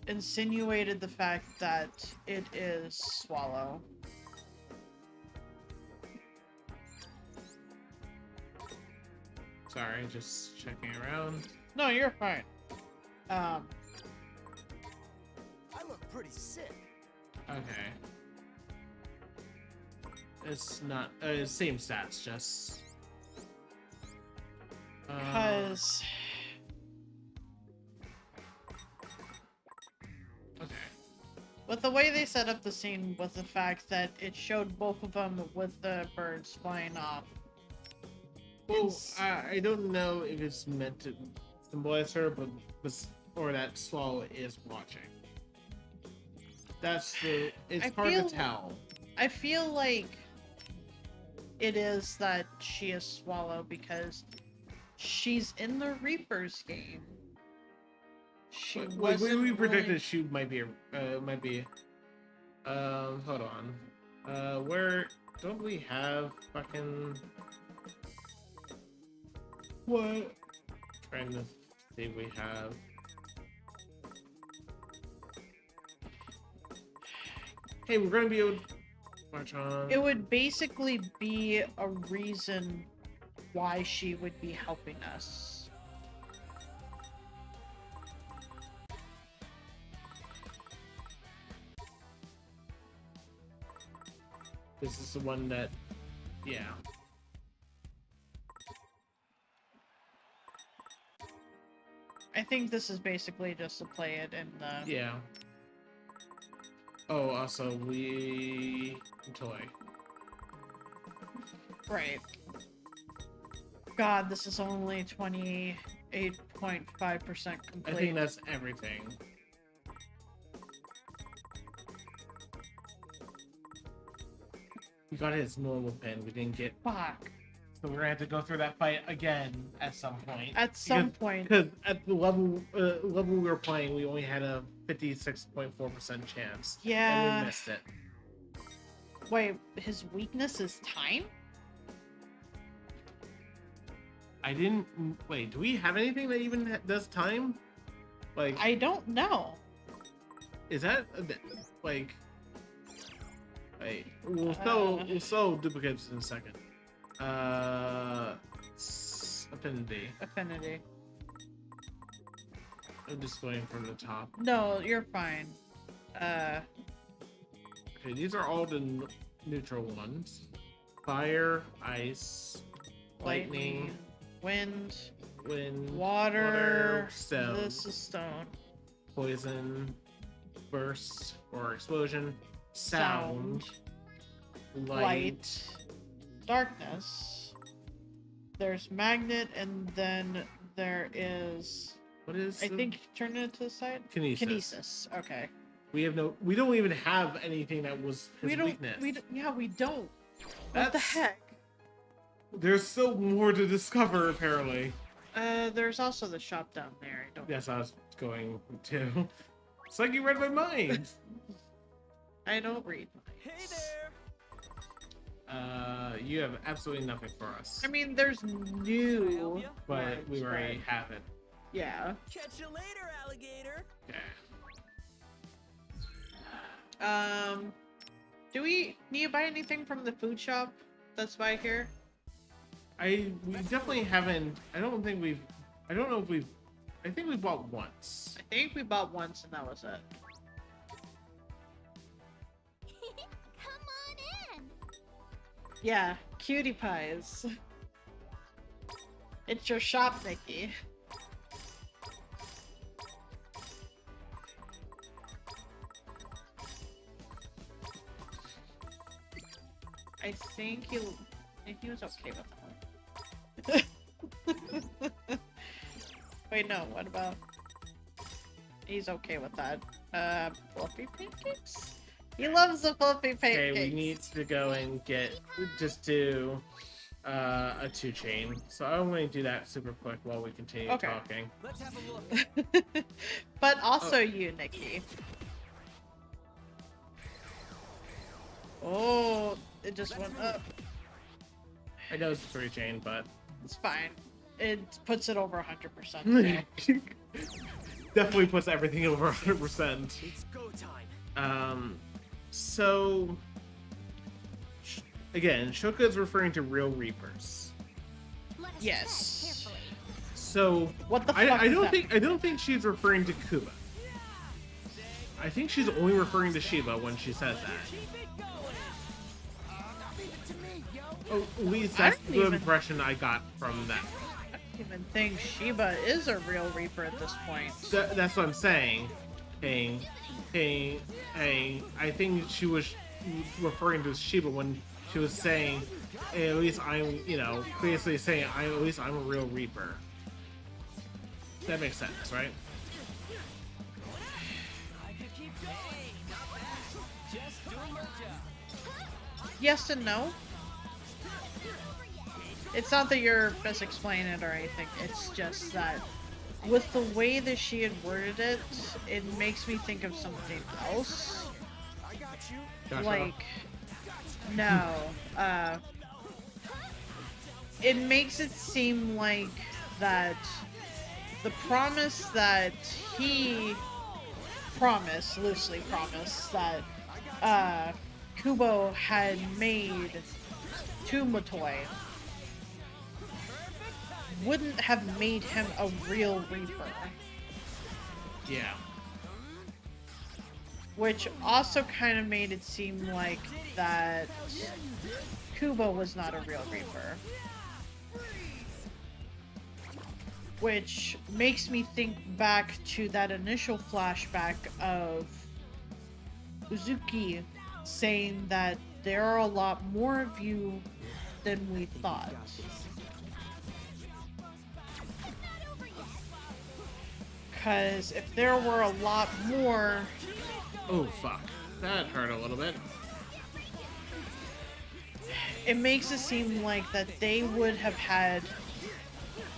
insinuated the fact that it is Swallow. sorry, just checking around. No, you're fine. I look pretty sick. Okay. It's not same stats, just Because okay. with the way they set up the scene with the fact that it showed both of them with the birds flying off. Well, It's- I don't know if it's meant to symbolize her, but or that Swallow is watching. That's the. It's I hard feel- to tell. I feel like it is that she is Swallow because she's in the Reapers game. She Wait, wasn't we predicted really- she might be. Hold on. Where don't we have fucking? What? Trying to see if we have. Hey, we're gonna be able to march on. It would basically be a reason why she would be helping us. This is the one that, yeah. I think this is basically just to play it in the... Yeah. Oh, also we toy. Right. God, this is only 28.5% complete. I think that's everything. We got his normal pen. We didn't get. Fuck. So we're gonna have to go through that fight again at some point. At some point. Because at the level we were playing, we only had a 56.4% chance. And Yeah. we missed it. Wait, his weakness is time? I didn't. Wait, do we have anything that even does time? Like, I don't know. is that like? Wait, we'll sell duplicates in a second. Affinity. Affinity. I'm just going from the top. No, you're fine. Okay, these are all the neutral ones. Fire, ice, lightning, wind, wind, water, stone, this is stone, poison, burst or explosion, sound, light, darkness. There's magnet, and then there is, What is? I think, turn it to the side. Kinesis. Kinesis. Okay. We have no. We don't even have anything that was his We don't. weakness. Yeah, we don't. What the That's- heck? There's still more to discover, apparently. There's also the shop down there. I don't. Yes, I was going to. It's like you read my mind. I don't read. Hey there! You have absolutely nothing for us. I mean, there's new. But we already have it. Yeah. Catch you later, alligator! Okay. Do we need to buy anything from the food shop that's by here? We definitely haven't. I don't think we've. I don't know if we've. I think we bought once. I think we bought once and that was it. Come on in. Yeah, cutie pies. It's your shop, Nikki. I think he was okay with that one. Wait, no, what about... He's okay with that. Fluffy pancakes? He loves the fluffy pancakes. Okay, we need to go and just do a 2-chain. So I'm going to do that super quick while we continue talking. Let's have a look. But also you, Nikki. Oh, it just went up. I know it's a 3-chain, but It's fine. It puts it over 100%. definitely puts everything over 100%. It's go time. So again, Shoka is referring to real Reapers. Let us Yes. tread carefully. So What the fuck I is don't that? think I don't think she's referring to Kuba. I think she's only referring to Shiba when she says that. Leave it to me, yo. Oh, at least I that's don't the even- impression I got from that. I don't even think Sheba is a real Reaper at this point. That's what I'm saying. Hey, I think she was referring to Shiba when she was saying, hey, at least I'm, basically saying, at least I'm a real Reaper. That makes sense, right? I could keep going. Not bad. Just doing my job. Yes and no. It's not that you're misexplaining it or anything. It's just that with the way that she had worded it, it makes me think of something else. I got you. Joshua? Like, no. It makes it seem like that the promise that he loosely promised, that Kubo had made to Matoi wouldn't have made him a real Reaper. Yeah. Which also kind of made it seem like that Kubo was not a real Reaper. Which makes me think back to that initial flashback of Uzuki saying that there are a lot more of you than we thought. Because if there were a lot more, Oh, fuck. That hurt a little bit. it makes it seem like that they would have had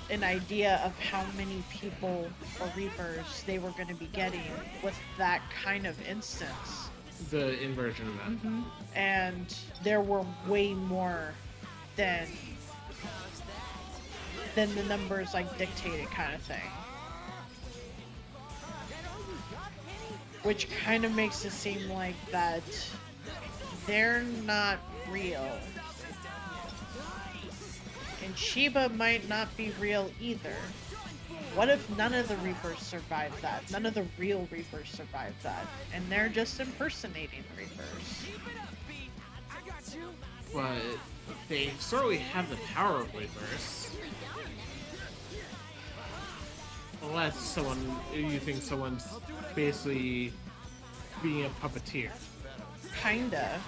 an idea of how many people or Reapers they were going to be getting with that kind of instance. The inversion of that. And there were way more than the numbers like dictated kind of thing. Which kind of makes it seem like that they're not real. And Sheba might not be real either. What if none of the Reapers survived that? None of the real Reapers survived that. And they're just impersonating Reapers. But they certainly have the power of Reapers. Unless you think someone's basically being a puppeteer. Kinda.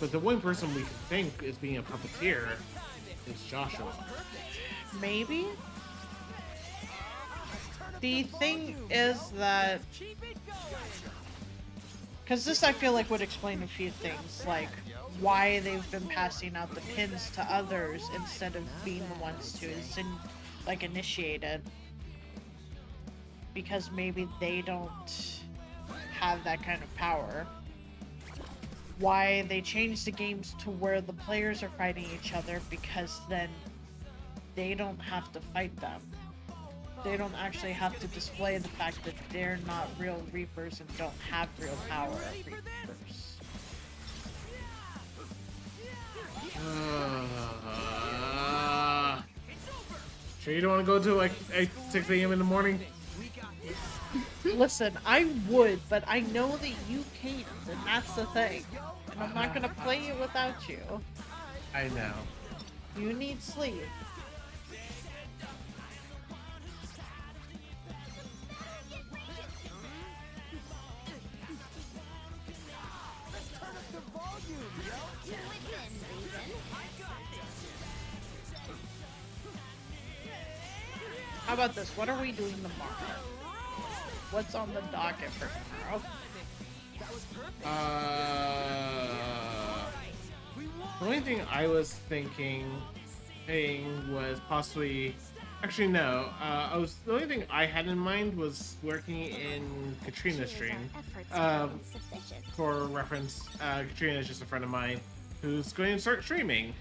But the one person we can think is being a puppeteer is Joshua. Maybe? The thing is that... Because this I feel like would explain a few things, like why they've been passing out the pins to others instead of being the ones to initiate it. Because maybe they don't have that kind of power. Why they changed the games to where the players are fighting each other, because then they don't have to fight them. They don't actually have to display the fact that they're not real Reapers and don't have real power of Reapers. Sure you don't want to go to like 6 a.m. in the morning? Listen, I would, but I know that you can't, and that's the thing. And I'm not gonna play it without you. I know. You need sleep. How about this? What are we doing tomorrow? What's on the docket for tomorrow? The only thing I was thinking was possibly, actually no. The only thing I had in mind was working in Katrina's stream. For reference, Katrina is just a friend of mine who's going to start streaming.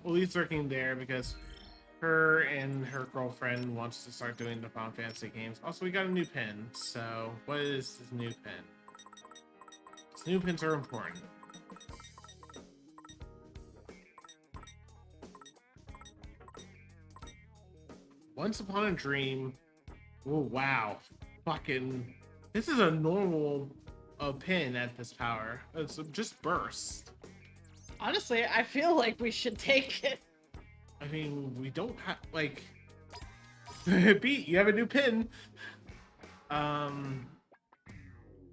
Lee's working there because her and her girlfriend wants to start doing the Final Fantasy games. Also, we got a new pin. So, what is this new pin? These new pins are important. Once Upon a Dream. Oh wow, fucking! This is a normal pin at this power. It's just burst. Honestly, I feel like we should take it. I mean, we don't have like. Pete, you have a new pin. I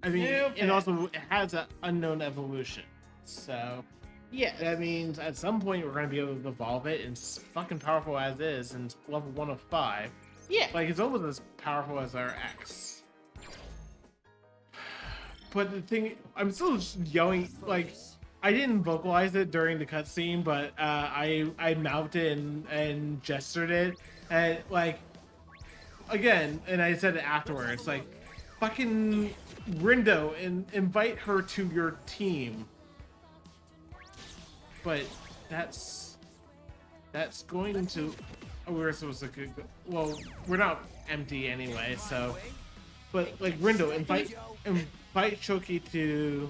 mean, and also it has an unknown evolution, so yeah, that means at some point we're gonna be able to evolve it, and it's fucking powerful as is, and it's level 1 of 5. Yeah, like it's almost as powerful as our X. But the thing, I'm still just yelling like. I didn't vocalize it during the cutscene, but I mouthed it and gestured it, and like again, and I said it afterwards, like fucking Rindo and invite her to your team. But that's going to. Oh, we're supposed to. Well, we're not empty anyway, so. But like Rindo, invite Shoki to.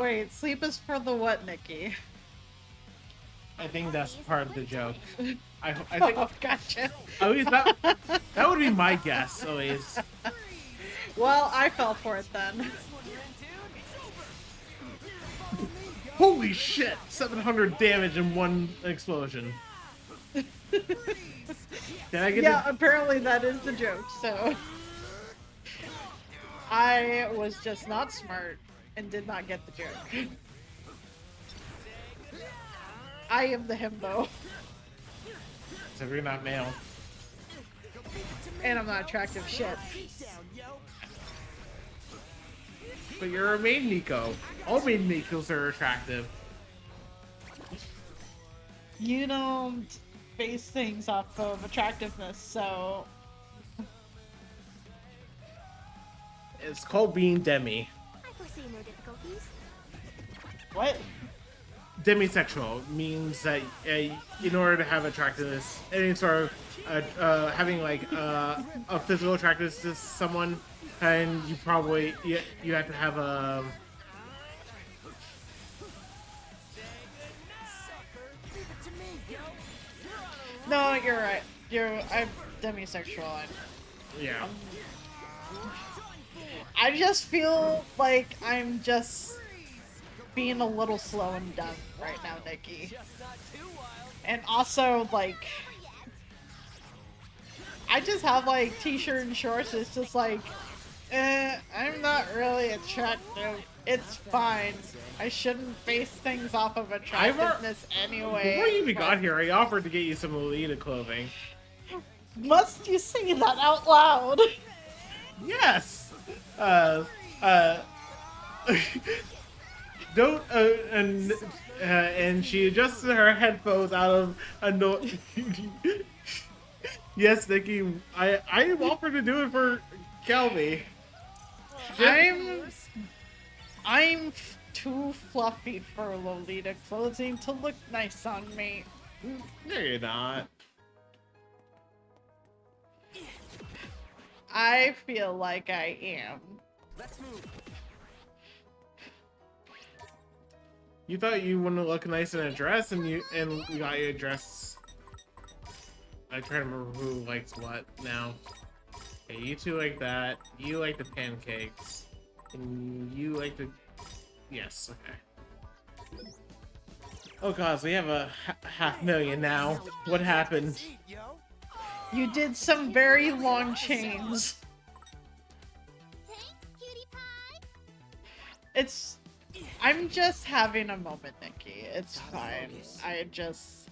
Wait, sleep is for the what, Nikki? I think that's part of the joke. I think. Oh, gotcha. At least that would be my guess. At least. Well, I fell for it then. Holy shit! 700 damage in one explosion. Can I get? Yeah, apparently that is the joke. So I was just not smart and did not get the joke. I am the himbo. So we're not male. And I'm not attractive shit. But you're a maid Nico. All maid Nikos are attractive. You don't base things off of attractiveness, so... It's called being demi. I foresee no difficulties. What? Demisexual means that in order to have attractiveness, any sort of having like a physical attractiveness to someone, and you probably you have to have a. No, you're right. I'm demisexual. Yeah. I just feel like I'm just being a little slow and dumb right now, Nikki. And also, like, I just have like t-shirt and shorts. It's just like, I'm not really attractive. It's fine. I shouldn't base things off of attractiveness anyway. Before you even got here, I offered to get you some Lolita clothing. Must you say that out loud? Yes. Don't and she adjusted her headphones out of a no. Yes, Nikki, I offered to do it for Calvi. I'm too fluffy for Lolita clothing to look nice on me. No, you're not. I feel like I am. Let's move. You thought you wouldn't look nice in a dress, and we got you a dress. I try to remember who likes what now. Okay, you two like that. You like the pancakes, and you like the. Yes, okay. Oh god, so we have a $500,000 now. What happened? You did some very long chains. Thanks, cutie pie. I'm just having a moment, Nikki. It's fine. I just...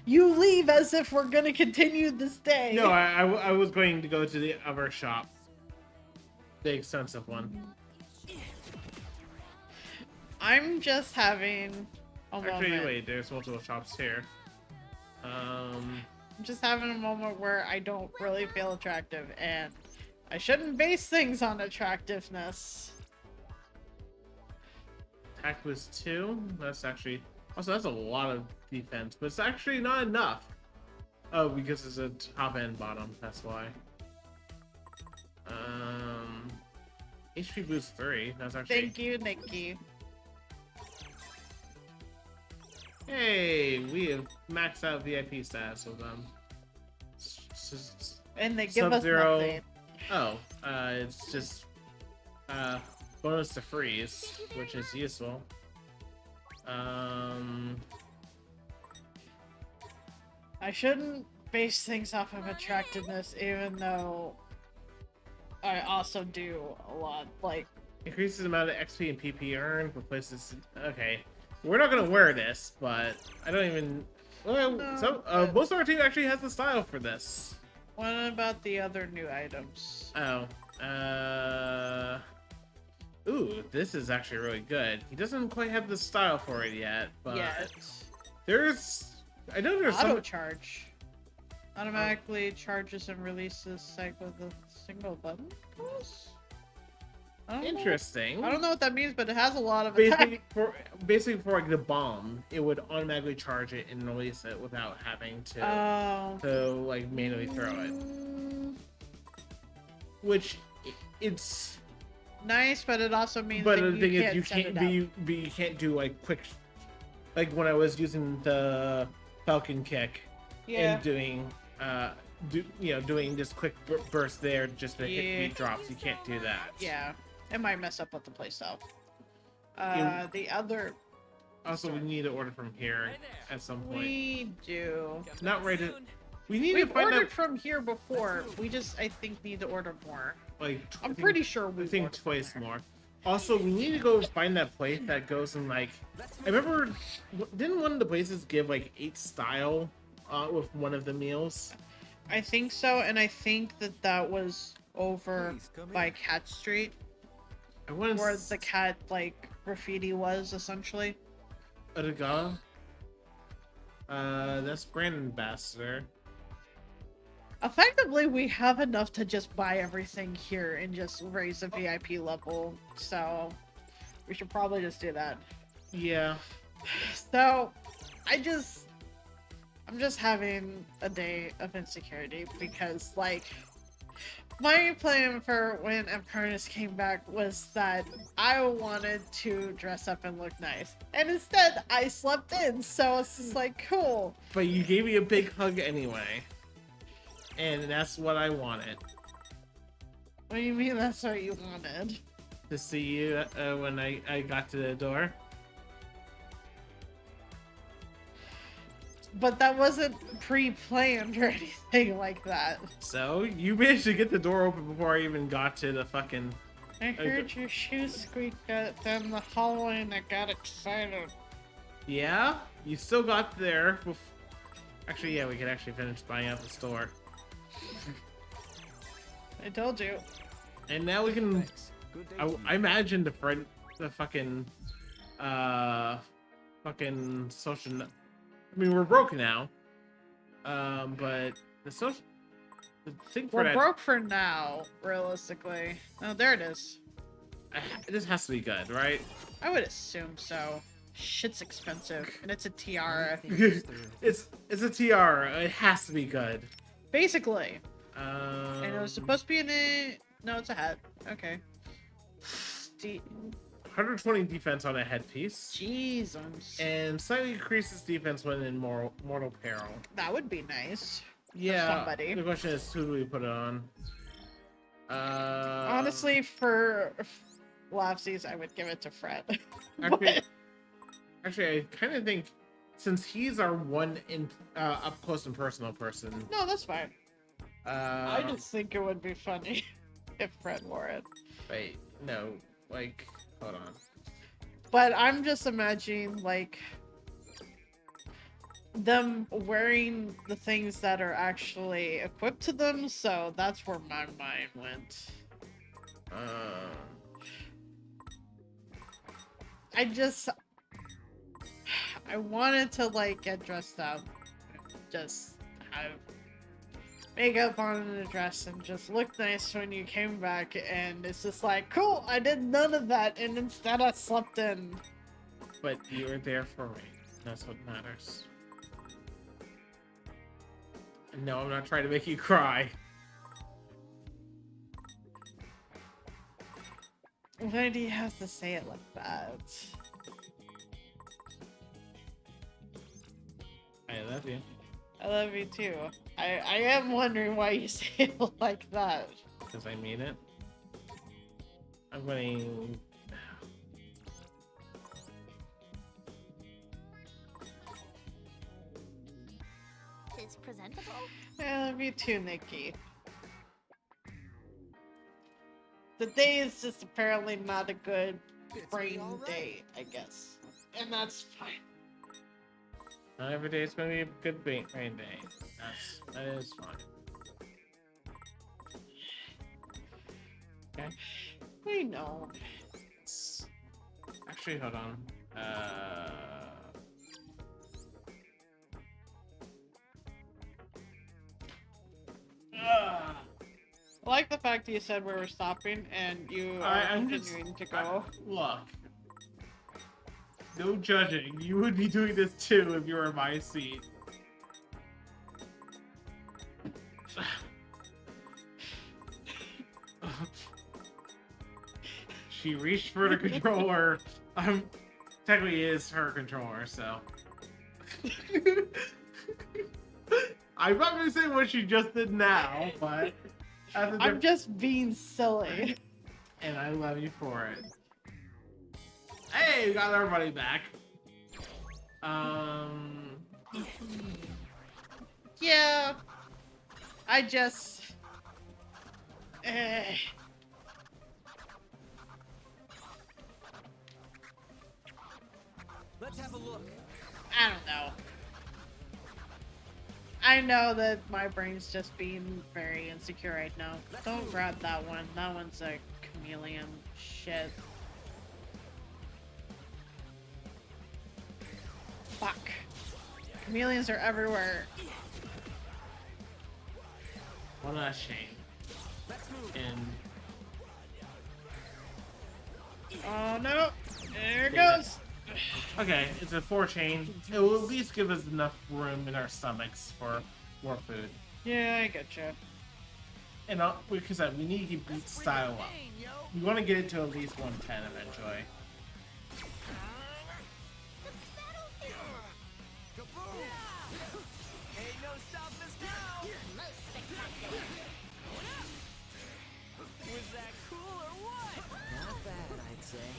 You leave as if we're gonna continue this day. No, I was going to go to the other shop. The expensive one. I'm just having a Actually, moment. wait, there's multiple shops here. I'm just having a moment where I don't really feel attractive, and I shouldn't base things on attractiveness. Attack was 2. That's actually also that's a lot of defense, but it's actually not enough. Oh, because it's a top and bottom. That's why. HP boost 3. That's actually. Thank you, Nikki. Hey, we have maxed out VIP status with them. And they give Sub-Zero. us nothing. Oh, it's just bonus to freeze, which is useful. I shouldn't base things off of attractiveness, even though I also do a lot. Like, Increases the amount of XP and PP earned, replaces. Okay, we're not gonna wear this, but I don't even. Well, No, most of our team actually has the style for this. what about the other new items? Oh, ooh, this is actually really good. He doesn't quite have the style for it yet, but Yet. I know there's Auto some. charge. Automatically charges and releases cycle with a single button press? I don't know. Interesting. I don't know what that means, but it has a lot of Basically, attack. basically for like the bomb, it would automatically charge it and release it without having to like manually throw it. Which it's Nice, but it also means but that the thing is can't you send can't it out. you can't do like quick like when I was using the Falcon kick Yeah. and doing doing this quick burst there just to Yeah. hit beat drops. You can't do that. Yeah. It might mess up with the playstyle. You- The other Also, we need to order from here at some point. we do. Not right at. We need We've to find ordered out from here before. We just, I think, need to order more. like. I'm pretty sure we I think ordered twice from there. more. Also, we need to go find that place that goes in like. I remember, didn't one of the places give like 8 style with one of the meals? I think so, and I think that was over Please, come by in. Cat Street, I want where the cat like graffiti was essentially. Odaga. That's brand ambassador. Effectively, we have enough to just buy everything here and just raise the VIP level, so we should probably just do that. Yeah. So, I'm just having a day of insecurity because, like, my plan for when Apcarnist came back was that I wanted to dress up and look nice. And instead, I slept in, so it's just like, cool. But you gave me a big hug anyway. And that's what I wanted. What do you mean that's what you wanted? To see you when I got to the door. But that wasn't pre-planned or anything like that. So, you managed to get the door open before I even got to the fucking... I heard your shoes squeak down the hallway and I got excited. Yeah? You still got there. Actually, yeah, we could actually finish buying out the store. I told you. And now we can... Thanks. Good day to you. I imagine the fucking social... I mean, we're broke now. But the social... The thing for We're that... broke for now, realistically. Oh, there it is. This has to be good, right? I would assume so. Shit's expensive, and it's a tiara. it's a tiara. It has to be good. Basically. And it was supposed to be in a... No, it's a hat. Okay. 120 defense on a headpiece. Jesus. And slightly increases defense when in mortal peril. That would be nice. Yeah. somebody. The question is, who do we put it on? Honestly, for laughsies, I would give it to Fred. Actually, I kind of think since he's our one up close and personal person. No, that's fine. I just think it would be funny if Fred wore it. Wait, no, like, hold on. But I'm just imagining, like them wearing the things that are actually equipped to them, so that's where my mind went. I wanted to like get dressed up, just have makeup on and a dress and just look nice when you came back, and it's just like, cool, I did none of that, and instead I slept in. But you were there for me. That's what matters. And no, I'm not trying to make you cry. Why do you have to say it like that? I love you. I love you too. I am wondering why you say it like that. Because I mean it. I'm going... It's presentable. I love you too, Nikki. The day is just apparently not a good brain day, I guess. And that's fine. Not every day is going to be a good rain day. That is fine. Okay. We know. Actually, hold on. I like the fact that you said we were stopping and you are continuing to go. Look. No judging. You would be doing this too if you were in my seat. She reached for the controller. Technically is her controller, so. I'm not gonna say what she just did now, but I'm just being silly. And I love you for it. Hey, we got everybody back. Yeah. I just... Let's have a look. I don't know. I know that my brain's just being very insecure right now. Don't grab that one. That one's a chameleon shit. Fuck. Chameleons are everywhere. What a shame. And oh no! There it goes! okay, it's a 4 chain. It will at least give us enough room in our stomachs for more food. Yeah, I getcha. And because we need to keep beat style up. We want to get it to at least 110 eventually. Ain't no stopping us now. Was that cool or what? Not bad, I'd say.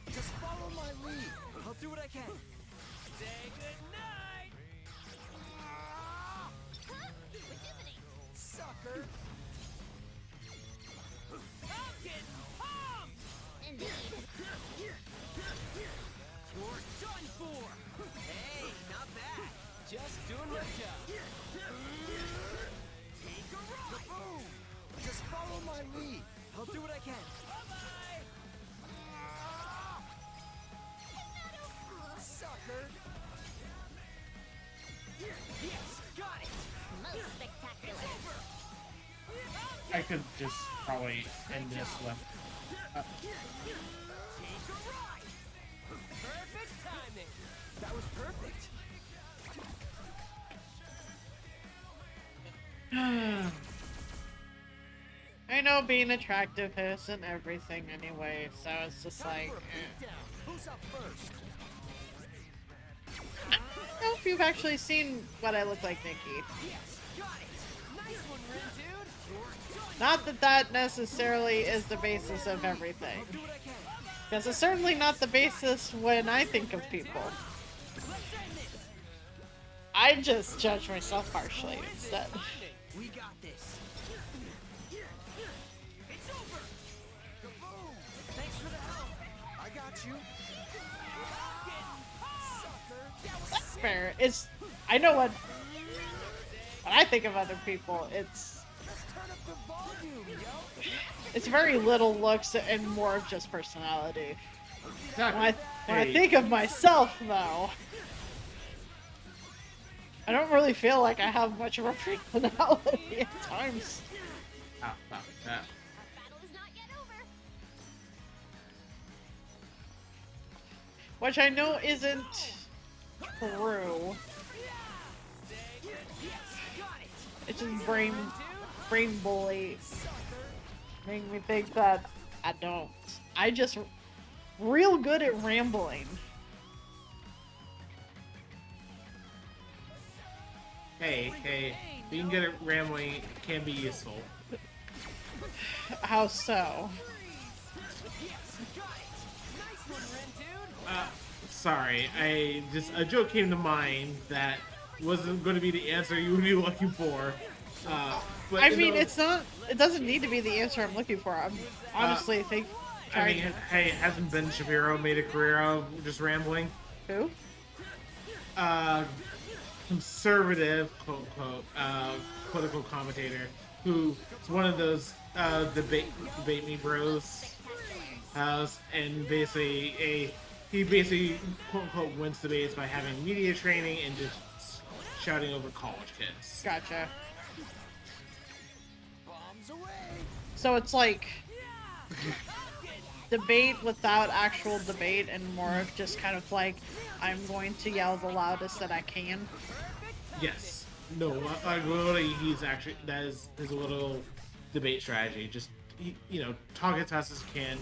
Just follow my lead. I'll do what I can. Say goodnight. Sucker. I'm getting pumped. Indeed. You're done for. Hey, not bad. Just doing my job. Take a ride. Boom. Just follow my lead. I'll do what I can. Bye-bye. Sucker. Yes, got it. Most spectacular. I could just probably end this with. Take a ride. Perfect timing. That was perfect. I know being attractive isn't everything anyway, so it's just like... Who's up first? I don't know if you've actually seen what I look like, Nikki. Yes, got it. Nice one, Rin, dude. Not that that necessarily is the basis of everything. Do what I can. Because it's certainly not the basis when I think of people. Let's end this. I just judge myself harshly instead. We got this. It's over. Kaboom. Thanks for the help. I got you. fair. I know when I think of other people, it's very little looks and more of just personality. Exactly. When I think of myself, though, I don't really feel like I have much of a personality at times. Ah, fuck that. Which I know isn't true. It's just brain bully. Make me think that I don't. I just real good at rambling. Hey, being good at rambling can be useful. How so? Sorry, a joke came to mind that wasn't going to be the answer you would be looking for. But I mean, it's not. It doesn't need to be the answer I'm looking for. I'm honestly hey, hasn't Ben Shapiro made a career out of just rambling? Who? Conservative, quote unquote, political commentator who is one of those debate me bros, and basically he basically quote unquote wins debates by having media training and just shouting over college kids. Gotcha. So it's like debate without actual debate and more of just kind of like, I'm going to yell the loudest that I can. Yes. No, literally, that is his little debate strategy. Just, talk as fast as you can,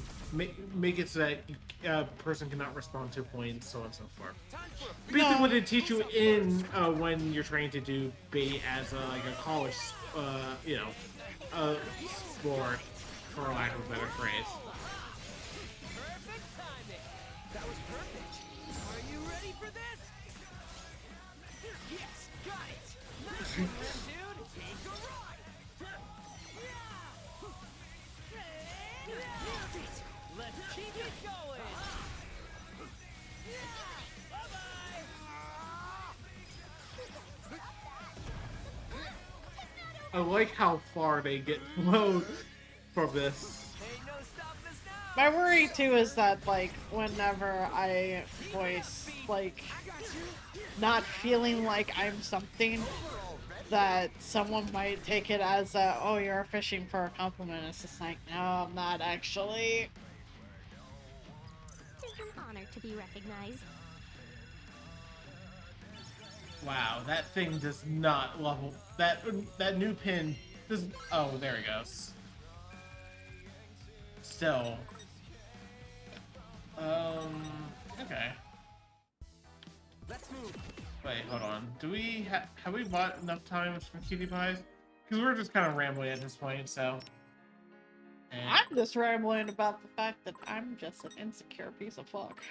make it so that a person cannot respond to points, so on and so forth. Basically, what they teach you in when you're trying to do debate as a college, sport, for lack of a better phrase. That was perfect. Are you ready for this? Yes, got it. Nice one, dude. Take a ride. Let's keep it going. I like how far they get flowed from this. My worry too is that like whenever I voice like not feeling like I'm something, that someone might take it as a, oh, you're fishing for a compliment. It's just like, no, I'm not actually. It's an honor to be recognized. Wow, that thing does not level. That new pin does. Oh, there he goes. Still. Okay. Let's move. Wait, hold on. Do we have we bought enough times for Cutie Pies? Because we're just kind of rambling at this point, so. I'm just rambling about the fact that I'm just an insecure piece of fuck.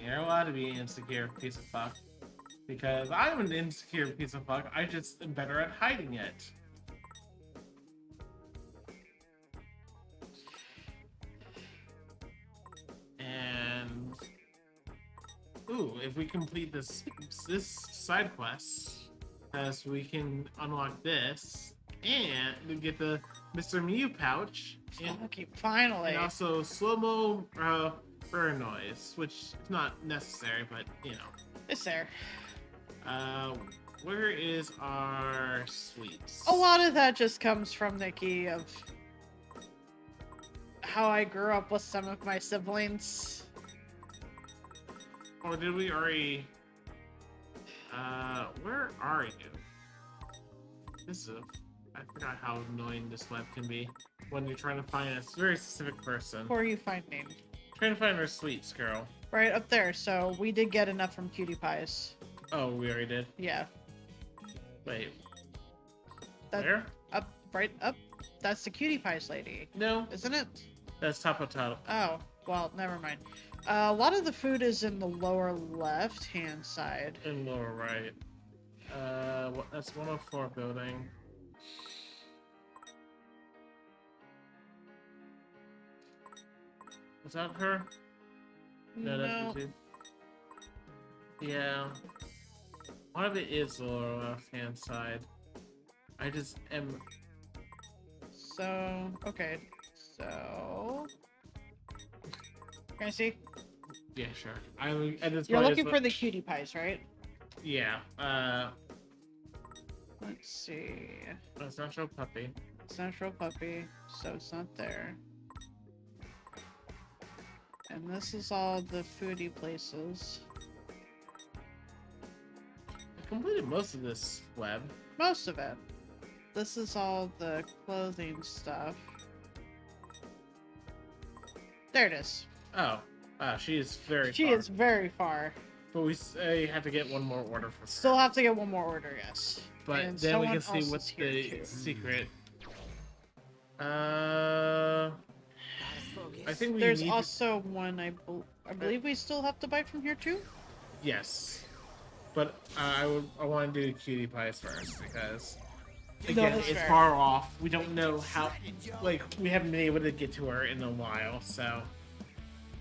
You're allowed to be an insecure piece of fuck. Because I'm an insecure piece of fuck, I just am better at hiding it. And ooh, if we complete this side quest, as we can unlock this and get the Mr. Mew pouch, and finally, and also slow-mo burn noise, which is not necessary, but it's there. Where is our sweets? A lot of that just comes from Nikki of how I grew up with some of my siblings. Or did we already? Where are you? This is. I forgot how annoying this web can be when you're trying to find a very specific person. Who are you finding? Trying to find our sweets, girl. Right up there. So we did get enough from Cutie Pies. Oh, we already did? Yeah. Wait. Where? Up, right up. That's the Cutie Pies lady. No. Isn't it? That's Tapo. Oh, well, never mind. A lot of the food is in the lower left-hand side. And lower right. That's 104 building. Was that her? No, that's the two. Yeah. One of it is the lower left-hand side. I just am... So, okay. So... Can I see? Yeah, sure. At this You're point, looking for the cutie pies, right? Yeah, Let's see. it's not show puppy. It's not Central Puppy, so it's not there. And this is all the foodie places. I completed most of this web. Most of it. This is all the clothing stuff. There it is. Oh, wow, she is very She far. is very far. But we have to get one more order from her. Still have to get one more order, yes. But And then we someone can see else what's is here, the too. secret. Gotta focus. I think we There's need also one I believe we still have to buy from here too. Yes. But I want to do cutie pies first because No, again, that's it's fair. far off. We don't know how, like, we haven't been able to get to her in a while, so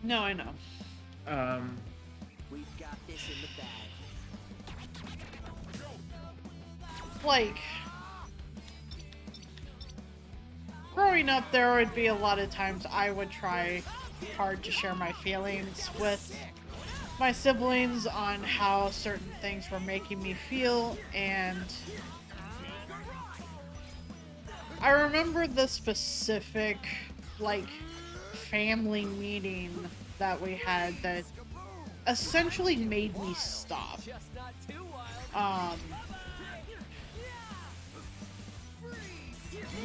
No, I know. We've got this in the bag. Like, growing up, there would be a lot of times I would try hard to share my feelings with my siblings on how certain things were making me feel, and I remember the specific, like, family meeting that we had that essentially made me stop.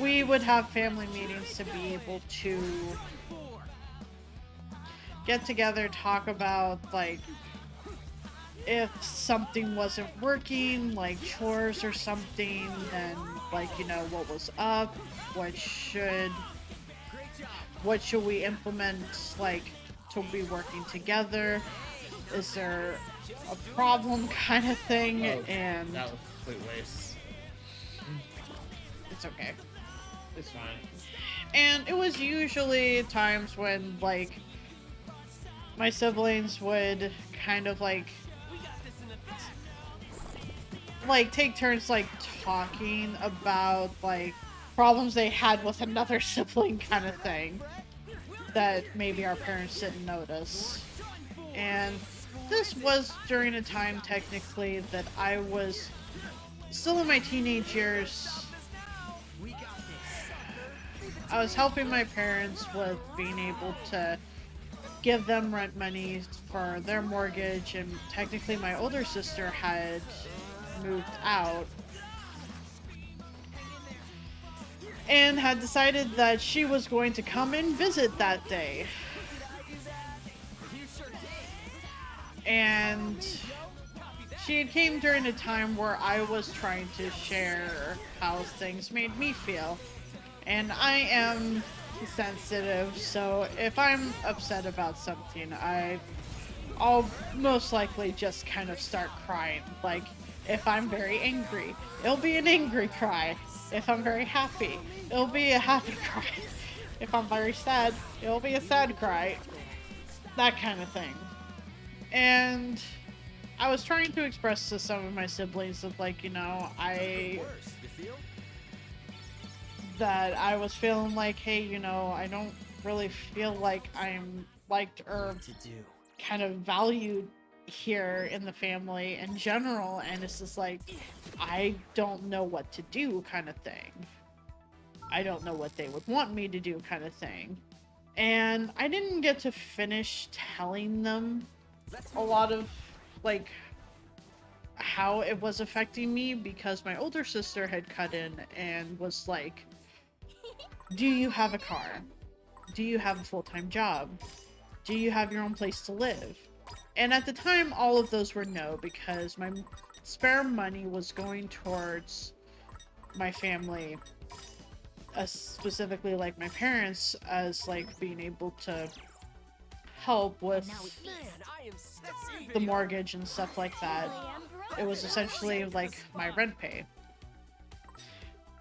We would have family meetings to be able to get together, talk about, like, if something wasn't working, like chores or something, then, like, you know, what was up, what should we implement, like, to be working together, is there a problem, kind of thing. oh, And that was a complete waste. it's okay. It's fine. And it was usually times when, like, my siblings would kind of, like, take turns, like, talking about, like, problems they had with another sibling kind of thing that maybe our parents didn't notice. And this was during a time, technically, that I was still in my teenage years. I was helping my parents with being able to give them rent money for their mortgage, and technically my older sister had moved out and had decided that she was going to come and visit that day. And she had came during a time where I was trying to share how things made me feel. And I am sensitive, so if I'm upset about something, I'll most likely just kind of start crying. Like, if I'm very angry, it'll be an angry cry. If I'm very happy, it'll be a happy cry. If I'm very sad, it'll be a sad cry. That kind of thing. And I was trying to express to some of my siblings that, like, you know, that I was feeling like, hey, you know, I don't really feel like I'm liked or kind of valued here in the family in general, and it's just like, I don't know what to do kind of thing. I don't know what they would want me to do kind of thing. And I didn't get to finish telling them a lot of, like, how it was affecting me, because my older sister had cut in and was like, do you have a car? Do you have a full-time job? Do you have your own place to live? And at the time, all of those were no, because my spare money was going towards my family, specifically, like, my parents, as, like, being able to help with the mortgage and stuff like that. It was essentially, like, my rent pay.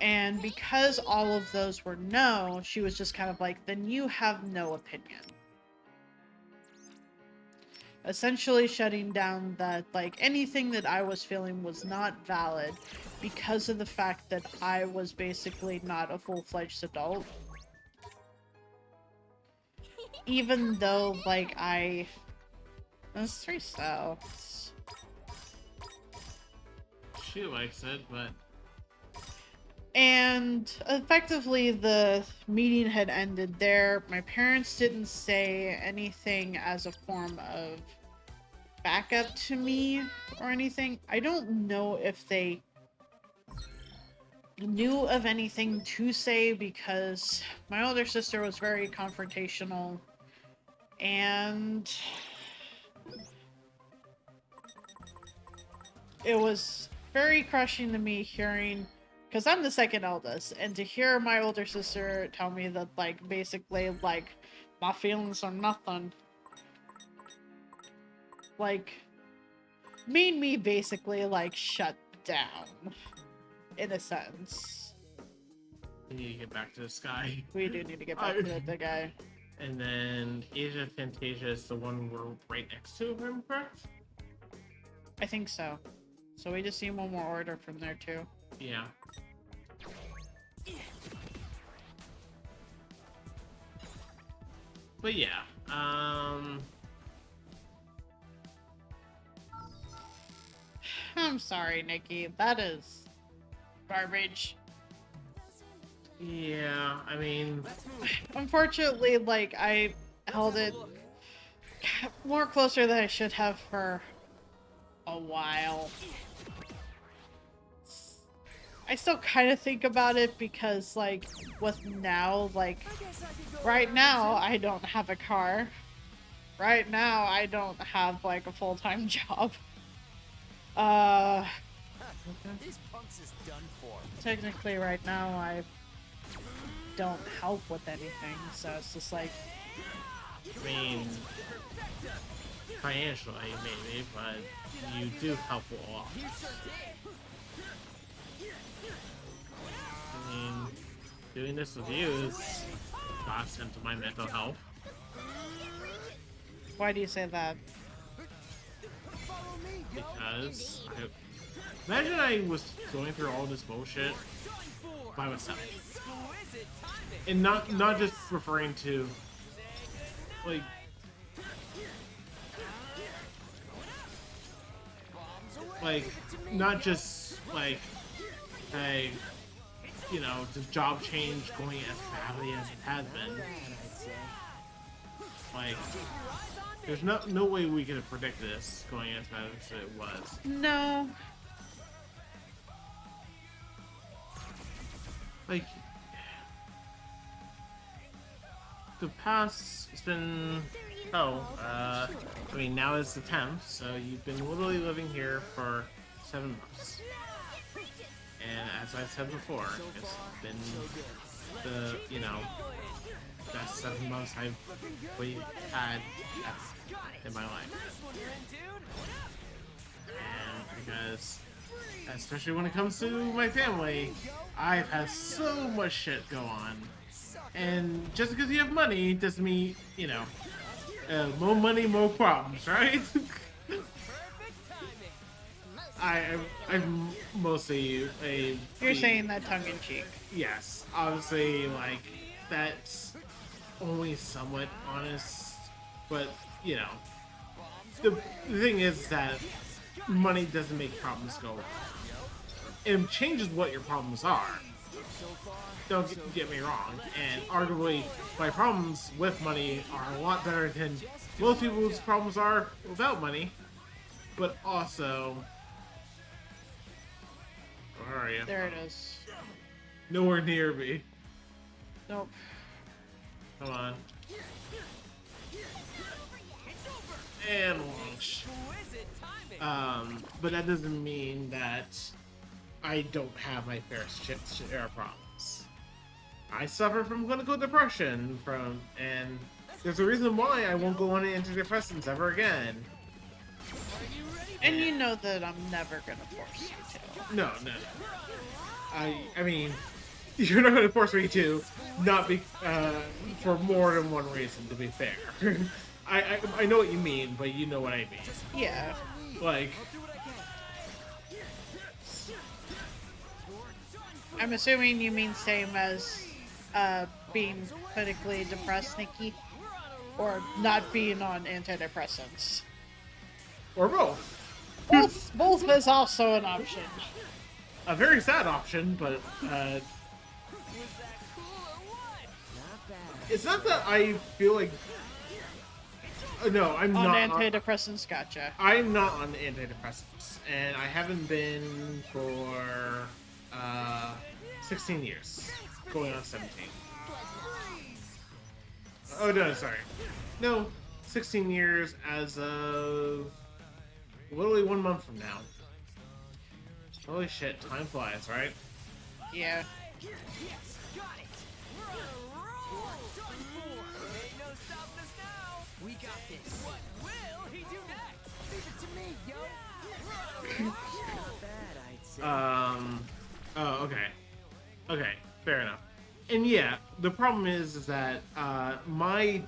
And because all of those were no, she was just kind of like, then you have no opinion. essentially shutting down that, like, anything that I was feeling was not valid because of the fact that I was basically not a full-fledged adult. Even though, like, that's 3 souths. She likes it, but... And effectively, the meeting had ended there. My parents didn't say anything as a form of backup to me or anything. I don't know if they knew of anything to say because my older sister was very confrontational, and it was very crushing to me hearing, because I'm the second eldest, and to hear my older sister tell me that, like, basically, like, my feelings are nothing, like, made me basically, like, shut down, in a sense. We need to get back to the sky. We do need to get back to the guy. And then Asia Fantasia is the one we're right next to, if I'm correct? I think so. So we just need one more order from there, too. Yeah. But yeah, I'm sorry, Nikki. That is garbage. yeah, I mean... Unfortunately, like, I held it more closer than I should have for a while. I still kind of think about it because, like, with now, like, right now, I don't have a car. Right now, I don't have, like, a full-time job. This punk's is done for. Technically, right now, I don't help with anything, so it's just like... I mean, financially, maybe, but you do help a lot. I mean, doing this with you is godsend to my mental health. Why do you say that? Because imagine I was going through all this bullshit by myself, and not just referring to like not just like a the job change going as badly as it has been. Like, there's no way we could have predicted this going as bad as it was. No. Like, the past, it's been, I mean, now it's the 10th, so you've been literally living here for 7 months. And as I said before, it's been the, best 7 months I've had in my life. And because, especially when it comes to my family, I've had so much shit go on. And just because you have money doesn't mean, more money, more problems, right? I'm mostly You're saying that tongue-in-cheek. Yes. Obviously, like, that's only somewhat honest, but, the thing is that money doesn't make problems go wrong. It changes what your problems are. Don't get me wrong, and arguably, my problems with money are a lot better than most people's problems are without money, but also... Where are you? There it is. Nowhere near me. Nope. Come on. And launch. But that doesn't mean that I don't have my fair share of problems. I suffer from clinical depression and there's a reason why I won't go on antidepressants ever again. And you know that I'm never gonna force you to. No. I mean, you're not gonna force me to, not be, for more than one reason, to be fair. I know what you mean, but you know what I mean. Yeah. Like, I'm assuming you mean same as being clinically depressed, Nikki, or not being on antidepressants. or both. Both is also an option. A very sad option, but it's not that I feel like. No, I'm On not antidepressants, gotcha. I'm not on antidepressants, and I haven't been for 16 years, going on 17. Oh no, sorry, no, 16 years as of literally 1 month from now. Holy shit, time flies, right? Yeah. Yes, got it. We're on a roll. Done for. Ain't no stopping us now. We got this. What will he do next? Leave it to me, yo. We're on a roll. Not bad, I'd say. Oh, okay. Okay, fair enough. And yeah, the problem is that my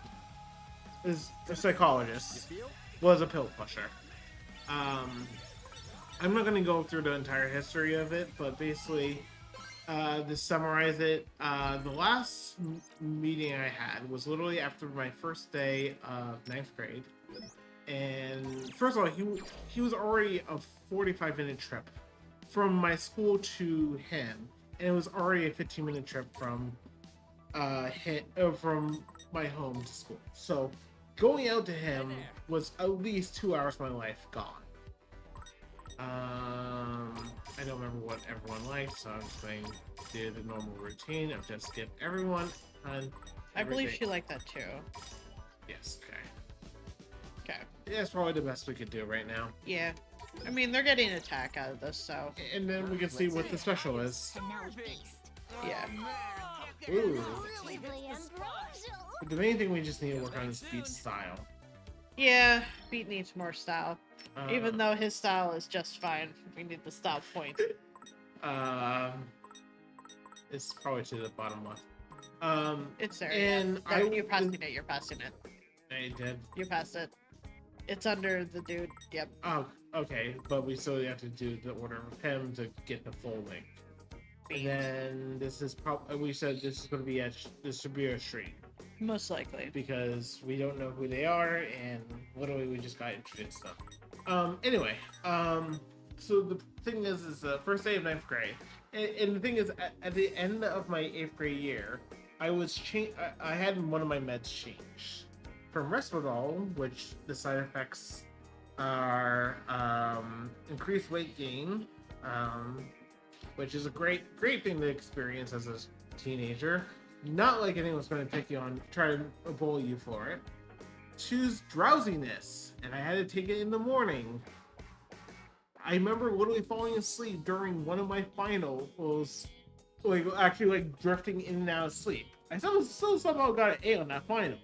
psychologist was a pill pusher. I'm not going to go through the entire history of it, but basically, to summarize it, the last meeting I had was literally after my first day of 9th grade. And first of all, he was already a 45-minute trip from my school to him, and it was already a 15-minute trip from from my home to school. So going out to him was at least 2 hours of my life gone. I don't remember what everyone liked, so I'm just going to do the normal routine of just skip everyone on. I believe everything. she liked that too. Yes. Okay. Okay. Yeah, that's probably the best we could do right now. Yeah. I mean, they're getting an attack out of this, so. And then we can see what the special is. And now we feast. Yeah. Ooh. Lovely ambrosial. The main thing we just need to work on is Beat's style. Yeah, Beat needs more style. Uh, Even though his style is just fine, we need the style point. It's probably to the bottom left. It's there. And yeah. You're passing it. You're passing it. I did. You passed it. It's under the dude. Yep. Oh, okay. But we still have to do the order of him to get the full link. And then this is probably, we said this is going to be this should be a stream. Most likely. Because we don't know who they are, and literally we just got introduced to them. Anyway, so the thing is the first day of 9th grade, and the thing is, at the end of my 8th grade year, I had one of my meds changed from Risperdal, which the side effects are increased weight gain, which is a great thing to experience as a teenager. Not like anyone's going to take you on, try to bully you for it. Choose drowsiness, and I had to take it in the morning. I remember literally falling asleep during one of my finals, like drifting in and out of sleep. I still somehow got an A on that final,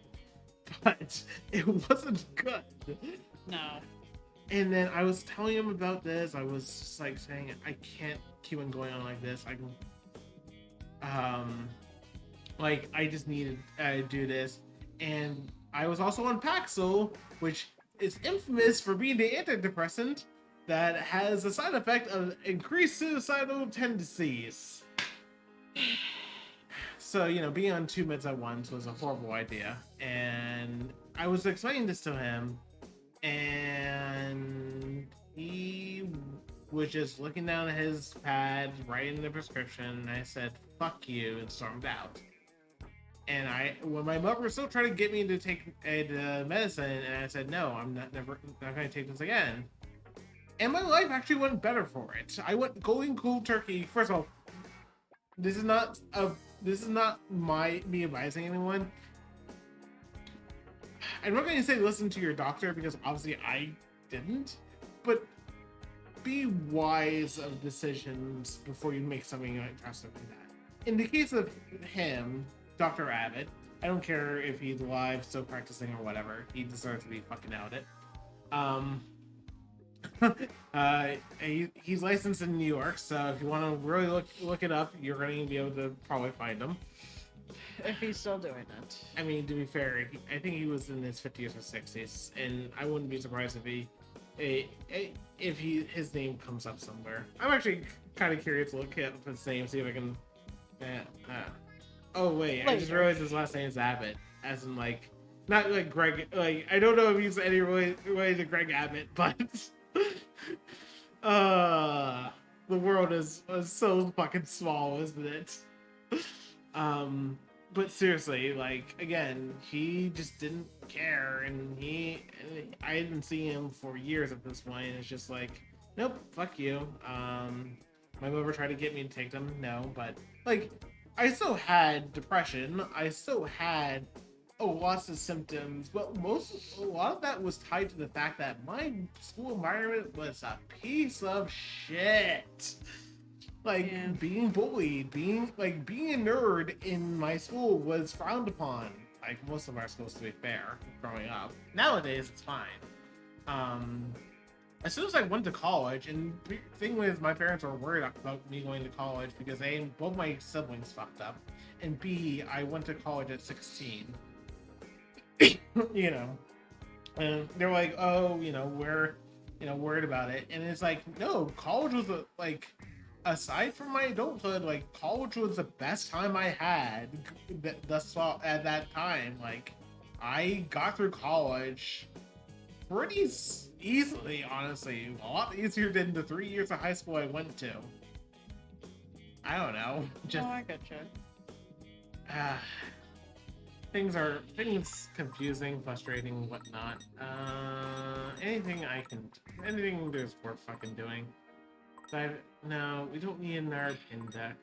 but it wasn't good. No. And then I was telling him about this. I was just like saying, I can't keep on going on like this. I just needed to do this. And I was also on Paxil, which is infamous for being the antidepressant that has a side effect of increased suicidal tendencies. So, being on 2 meds at once was a horrible idea. And I was explaining this to him, and he was just looking down at his pad, writing the prescription, and I said, "Fuck you," and stormed out. And when my mother was still trying to get me to take the medicine, and I said, "No, I'm not going to take this again." And my life actually went better for it. I went going cold turkey. First of all, this is not me advising anyone. I'm not going to say listen to your doctor, because obviously I didn't, but be wise of decisions before you make something like drastic like that. In the case of him, Dr. Abbott, I don't care if he's alive, still practicing or whatever, he deserves to be fucking out it. He's licensed in New York, so if you want to really look it up, you're going to be able to probably find him. If he's still doing it. I mean, to be fair, I think he was in his 50s or 60s, and I wouldn't be surprised if his name comes up somewhere. I'm actually kind of curious to look up his name, see if I can. Oh wait, I just realized his last name is Abbott, as in like, not like Greg. Like I don't know if he's any related to Greg Abbott, but the world is so fucking small, isn't it? But seriously, like again, he just didn't care, and I didn't see him for years at this point. And it's just like, nope, fuck you. My mother tried to get me to take them, no, but like, I still had depression. I still had lots of symptoms, but a lot of that was tied to the fact that my school environment was a piece of shit. Like being bullied, being a nerd in my school was frowned upon. Like most of our schools, to be fair, growing up. Nowadays, it's fine. As soon as I went to college, and the thing was, my parents were worried about me going to college because both my siblings fucked up, and B, I went to college at 16. You know, and they're like, oh, we're, worried about it, and it's like, no, college was aside from my adulthood, like college was the best time I had thus far at that time. Like, I got through college pretty easily, honestly. A lot easier than the 3 years of high school I went to. I don't know. Just I get you. Things confusing, frustrating, whatnot. Anything there's worth fucking doing. No, we don't need another pin deck.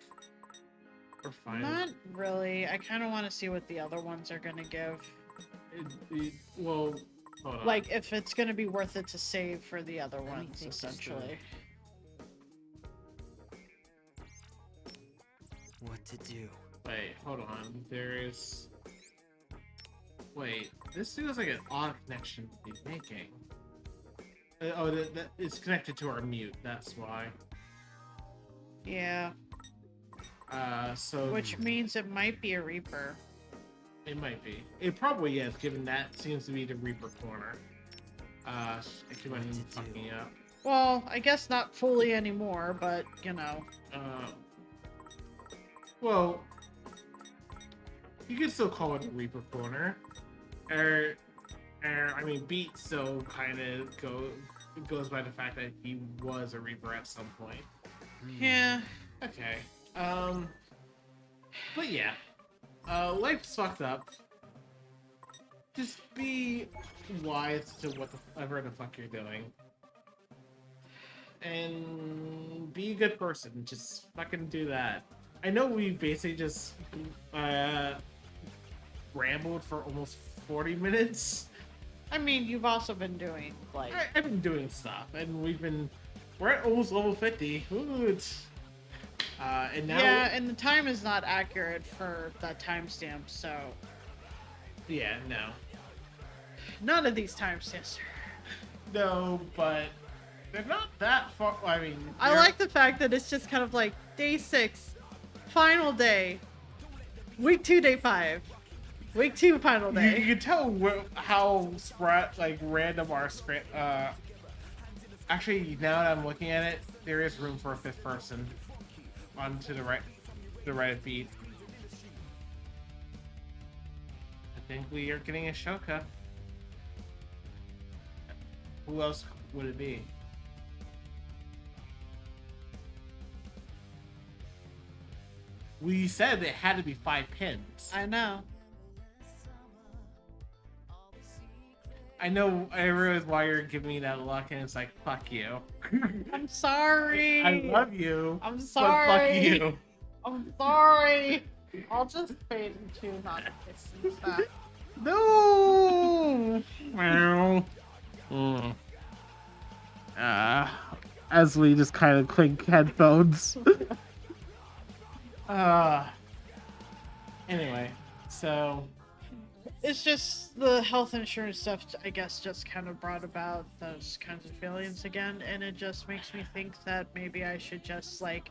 We're fine. Not really. I kind of want to see what the other ones are going to give. Well, hold on. Like, if it's going to be worth it to save for the other ones, essentially. What to do? Wait, hold on. Wait, this feels like an odd connection to be making. That it's connected to our mute, that's why. Yeah. So... Which means it might be a Reaper. It might be. It probably is, given that seems to be the Reaper corner. I keep on fucking up. Well, I guess not fully anymore, but, Well... You could still call it a Reaper corner. I mean, Beat still kind of goes by the fact that he was a Reaper at some point. Yeah. Okay. But yeah. Life's fucked up. Just be wise to whatever the fuck you're doing. And be a good person. Just fucking do that. I know we basically just rambled for almost 40 minutes. I mean, you've also been doing, like... I've been doing stuff, and we're at almost level 50. Ooh, and now... Yeah, and the time is not accurate for that timestamp, so... Yeah, no. None of these timestamps No, but they're not that far. I mean... I like the fact that it's just kind of like, day 6, final day, week 2, day 5. Week 2, final day. You can tell how random our script. Actually, now that I'm looking at it, there is room for a 5th person onto the right of feed. I think we are getting a Shoka. Who else would it be? We said it had to be 5 pins. I know. I know, I realize why you're giving me that look, and it's like, fuck you. I'm sorry. I love you. I'm sorry. But fuck you. I'm sorry. I'll just fade into not kissing stuff. No! Meow. As we just kind of clink headphones. Anyway, so... It's just the health insurance stuff, I guess, just kind of brought about those kinds of feelings again, and it just makes me think that maybe I should just, like,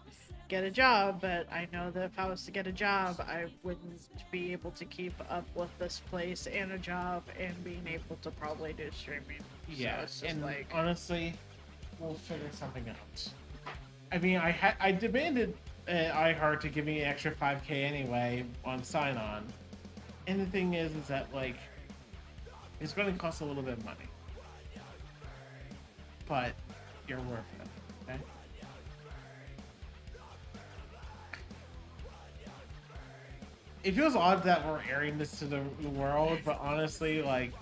get a job, but I know that if I was to get a job, I wouldn't be able to keep up with this place and a job and being able to probably do streaming. Yeah, So it's just and like, honestly, we'll figure something out. I mean, I demanded iHeart to give me an extra 5K anyway on sign-on, and the thing is that like it's going to cost a little bit of money, but you're worth it. Okay. It feels odd that we're airing this to the world, but honestly, like,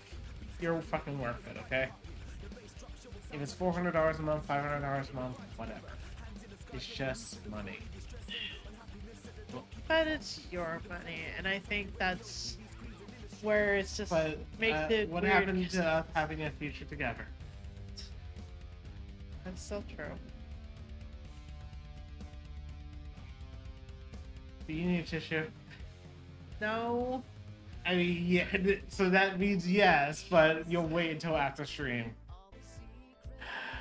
you're fucking worth it, okay? If it's $400 a month, $500 a month, whatever. It's just money. but it's your money, and I think that's where it's just But makes it what weird. happened to us having a future together? That's still true. Do you need a tissue? No, I mean, yeah, so that means yes, but you'll wait until after stream.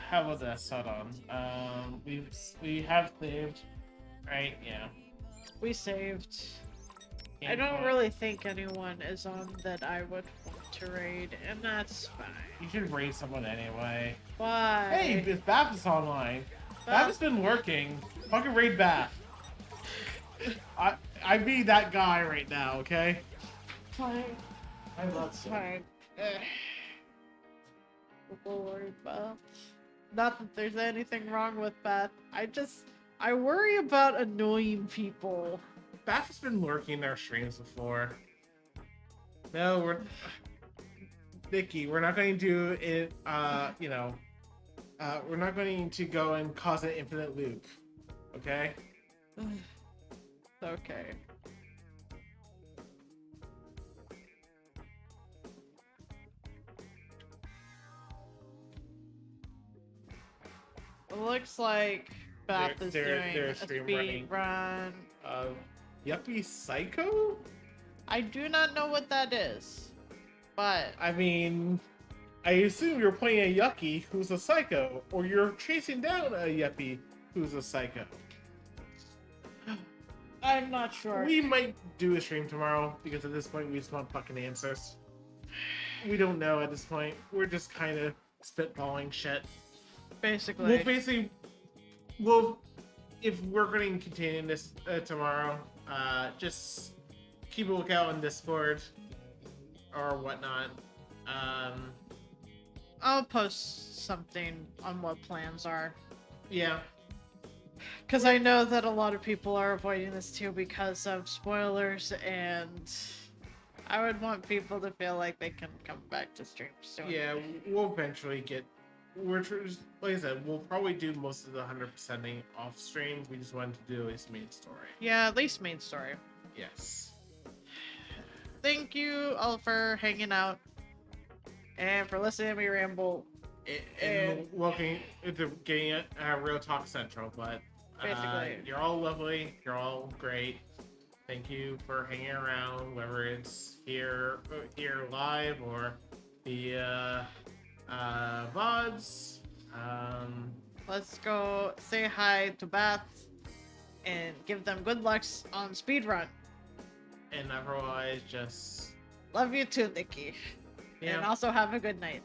How about this? Hold on. We have saved, right? Yeah. we saved. I don't really think anyone is on that I would want to raid, and that's fine. You should raid someone anyway. Why? Hey, if Bath is online. Bath has been working. Fucking raid Bath. I be that guy right now, okay? Fine. I love That's fine. Lord, Beth. Not that there's anything wrong with Beth. I worry about annoying people. Bath has been lurking their streams before. No, Nikki, we're not going to do it, we're not going to go and cause an infinite loop. Okay? Okay. It looks like Beth is doing they're a stream speed running. run. Yuppie Psycho? I do not know what that is, but I mean, I assume you're playing a Yuppie who's a psycho, or you're chasing down a Yuppie who's a psycho. I'm not sure. We might do a stream tomorrow, because at this point we just want fucking answers. We don't know at this point. We're just kind of spitballing shit. Basically. If we're going to continue this tomorrow, just keep a lookout on Discord or whatnot. I'll post something on what plans are. Yeah. Because I know that a lot of people are avoiding this too because of spoilers, and I would want people to feel like they can come back to stream soon. Yeah, we'll eventually get. Like I said, we'll probably do most of the 100%ing off stream. We just wanted to do at least main story. Yeah, at least main story. Yes. Thank you all for hanging out and for listening to me ramble. And welcome to getting a Real Talk Central, but Basically. you're all lovely. You're all great. Thank you for hanging around, whether it's here live or the VODs. Let's go say hi to Beth and give them good luck on speedrun. And otherwise, just Love you too, Nikki. Yeah. And also have a good night.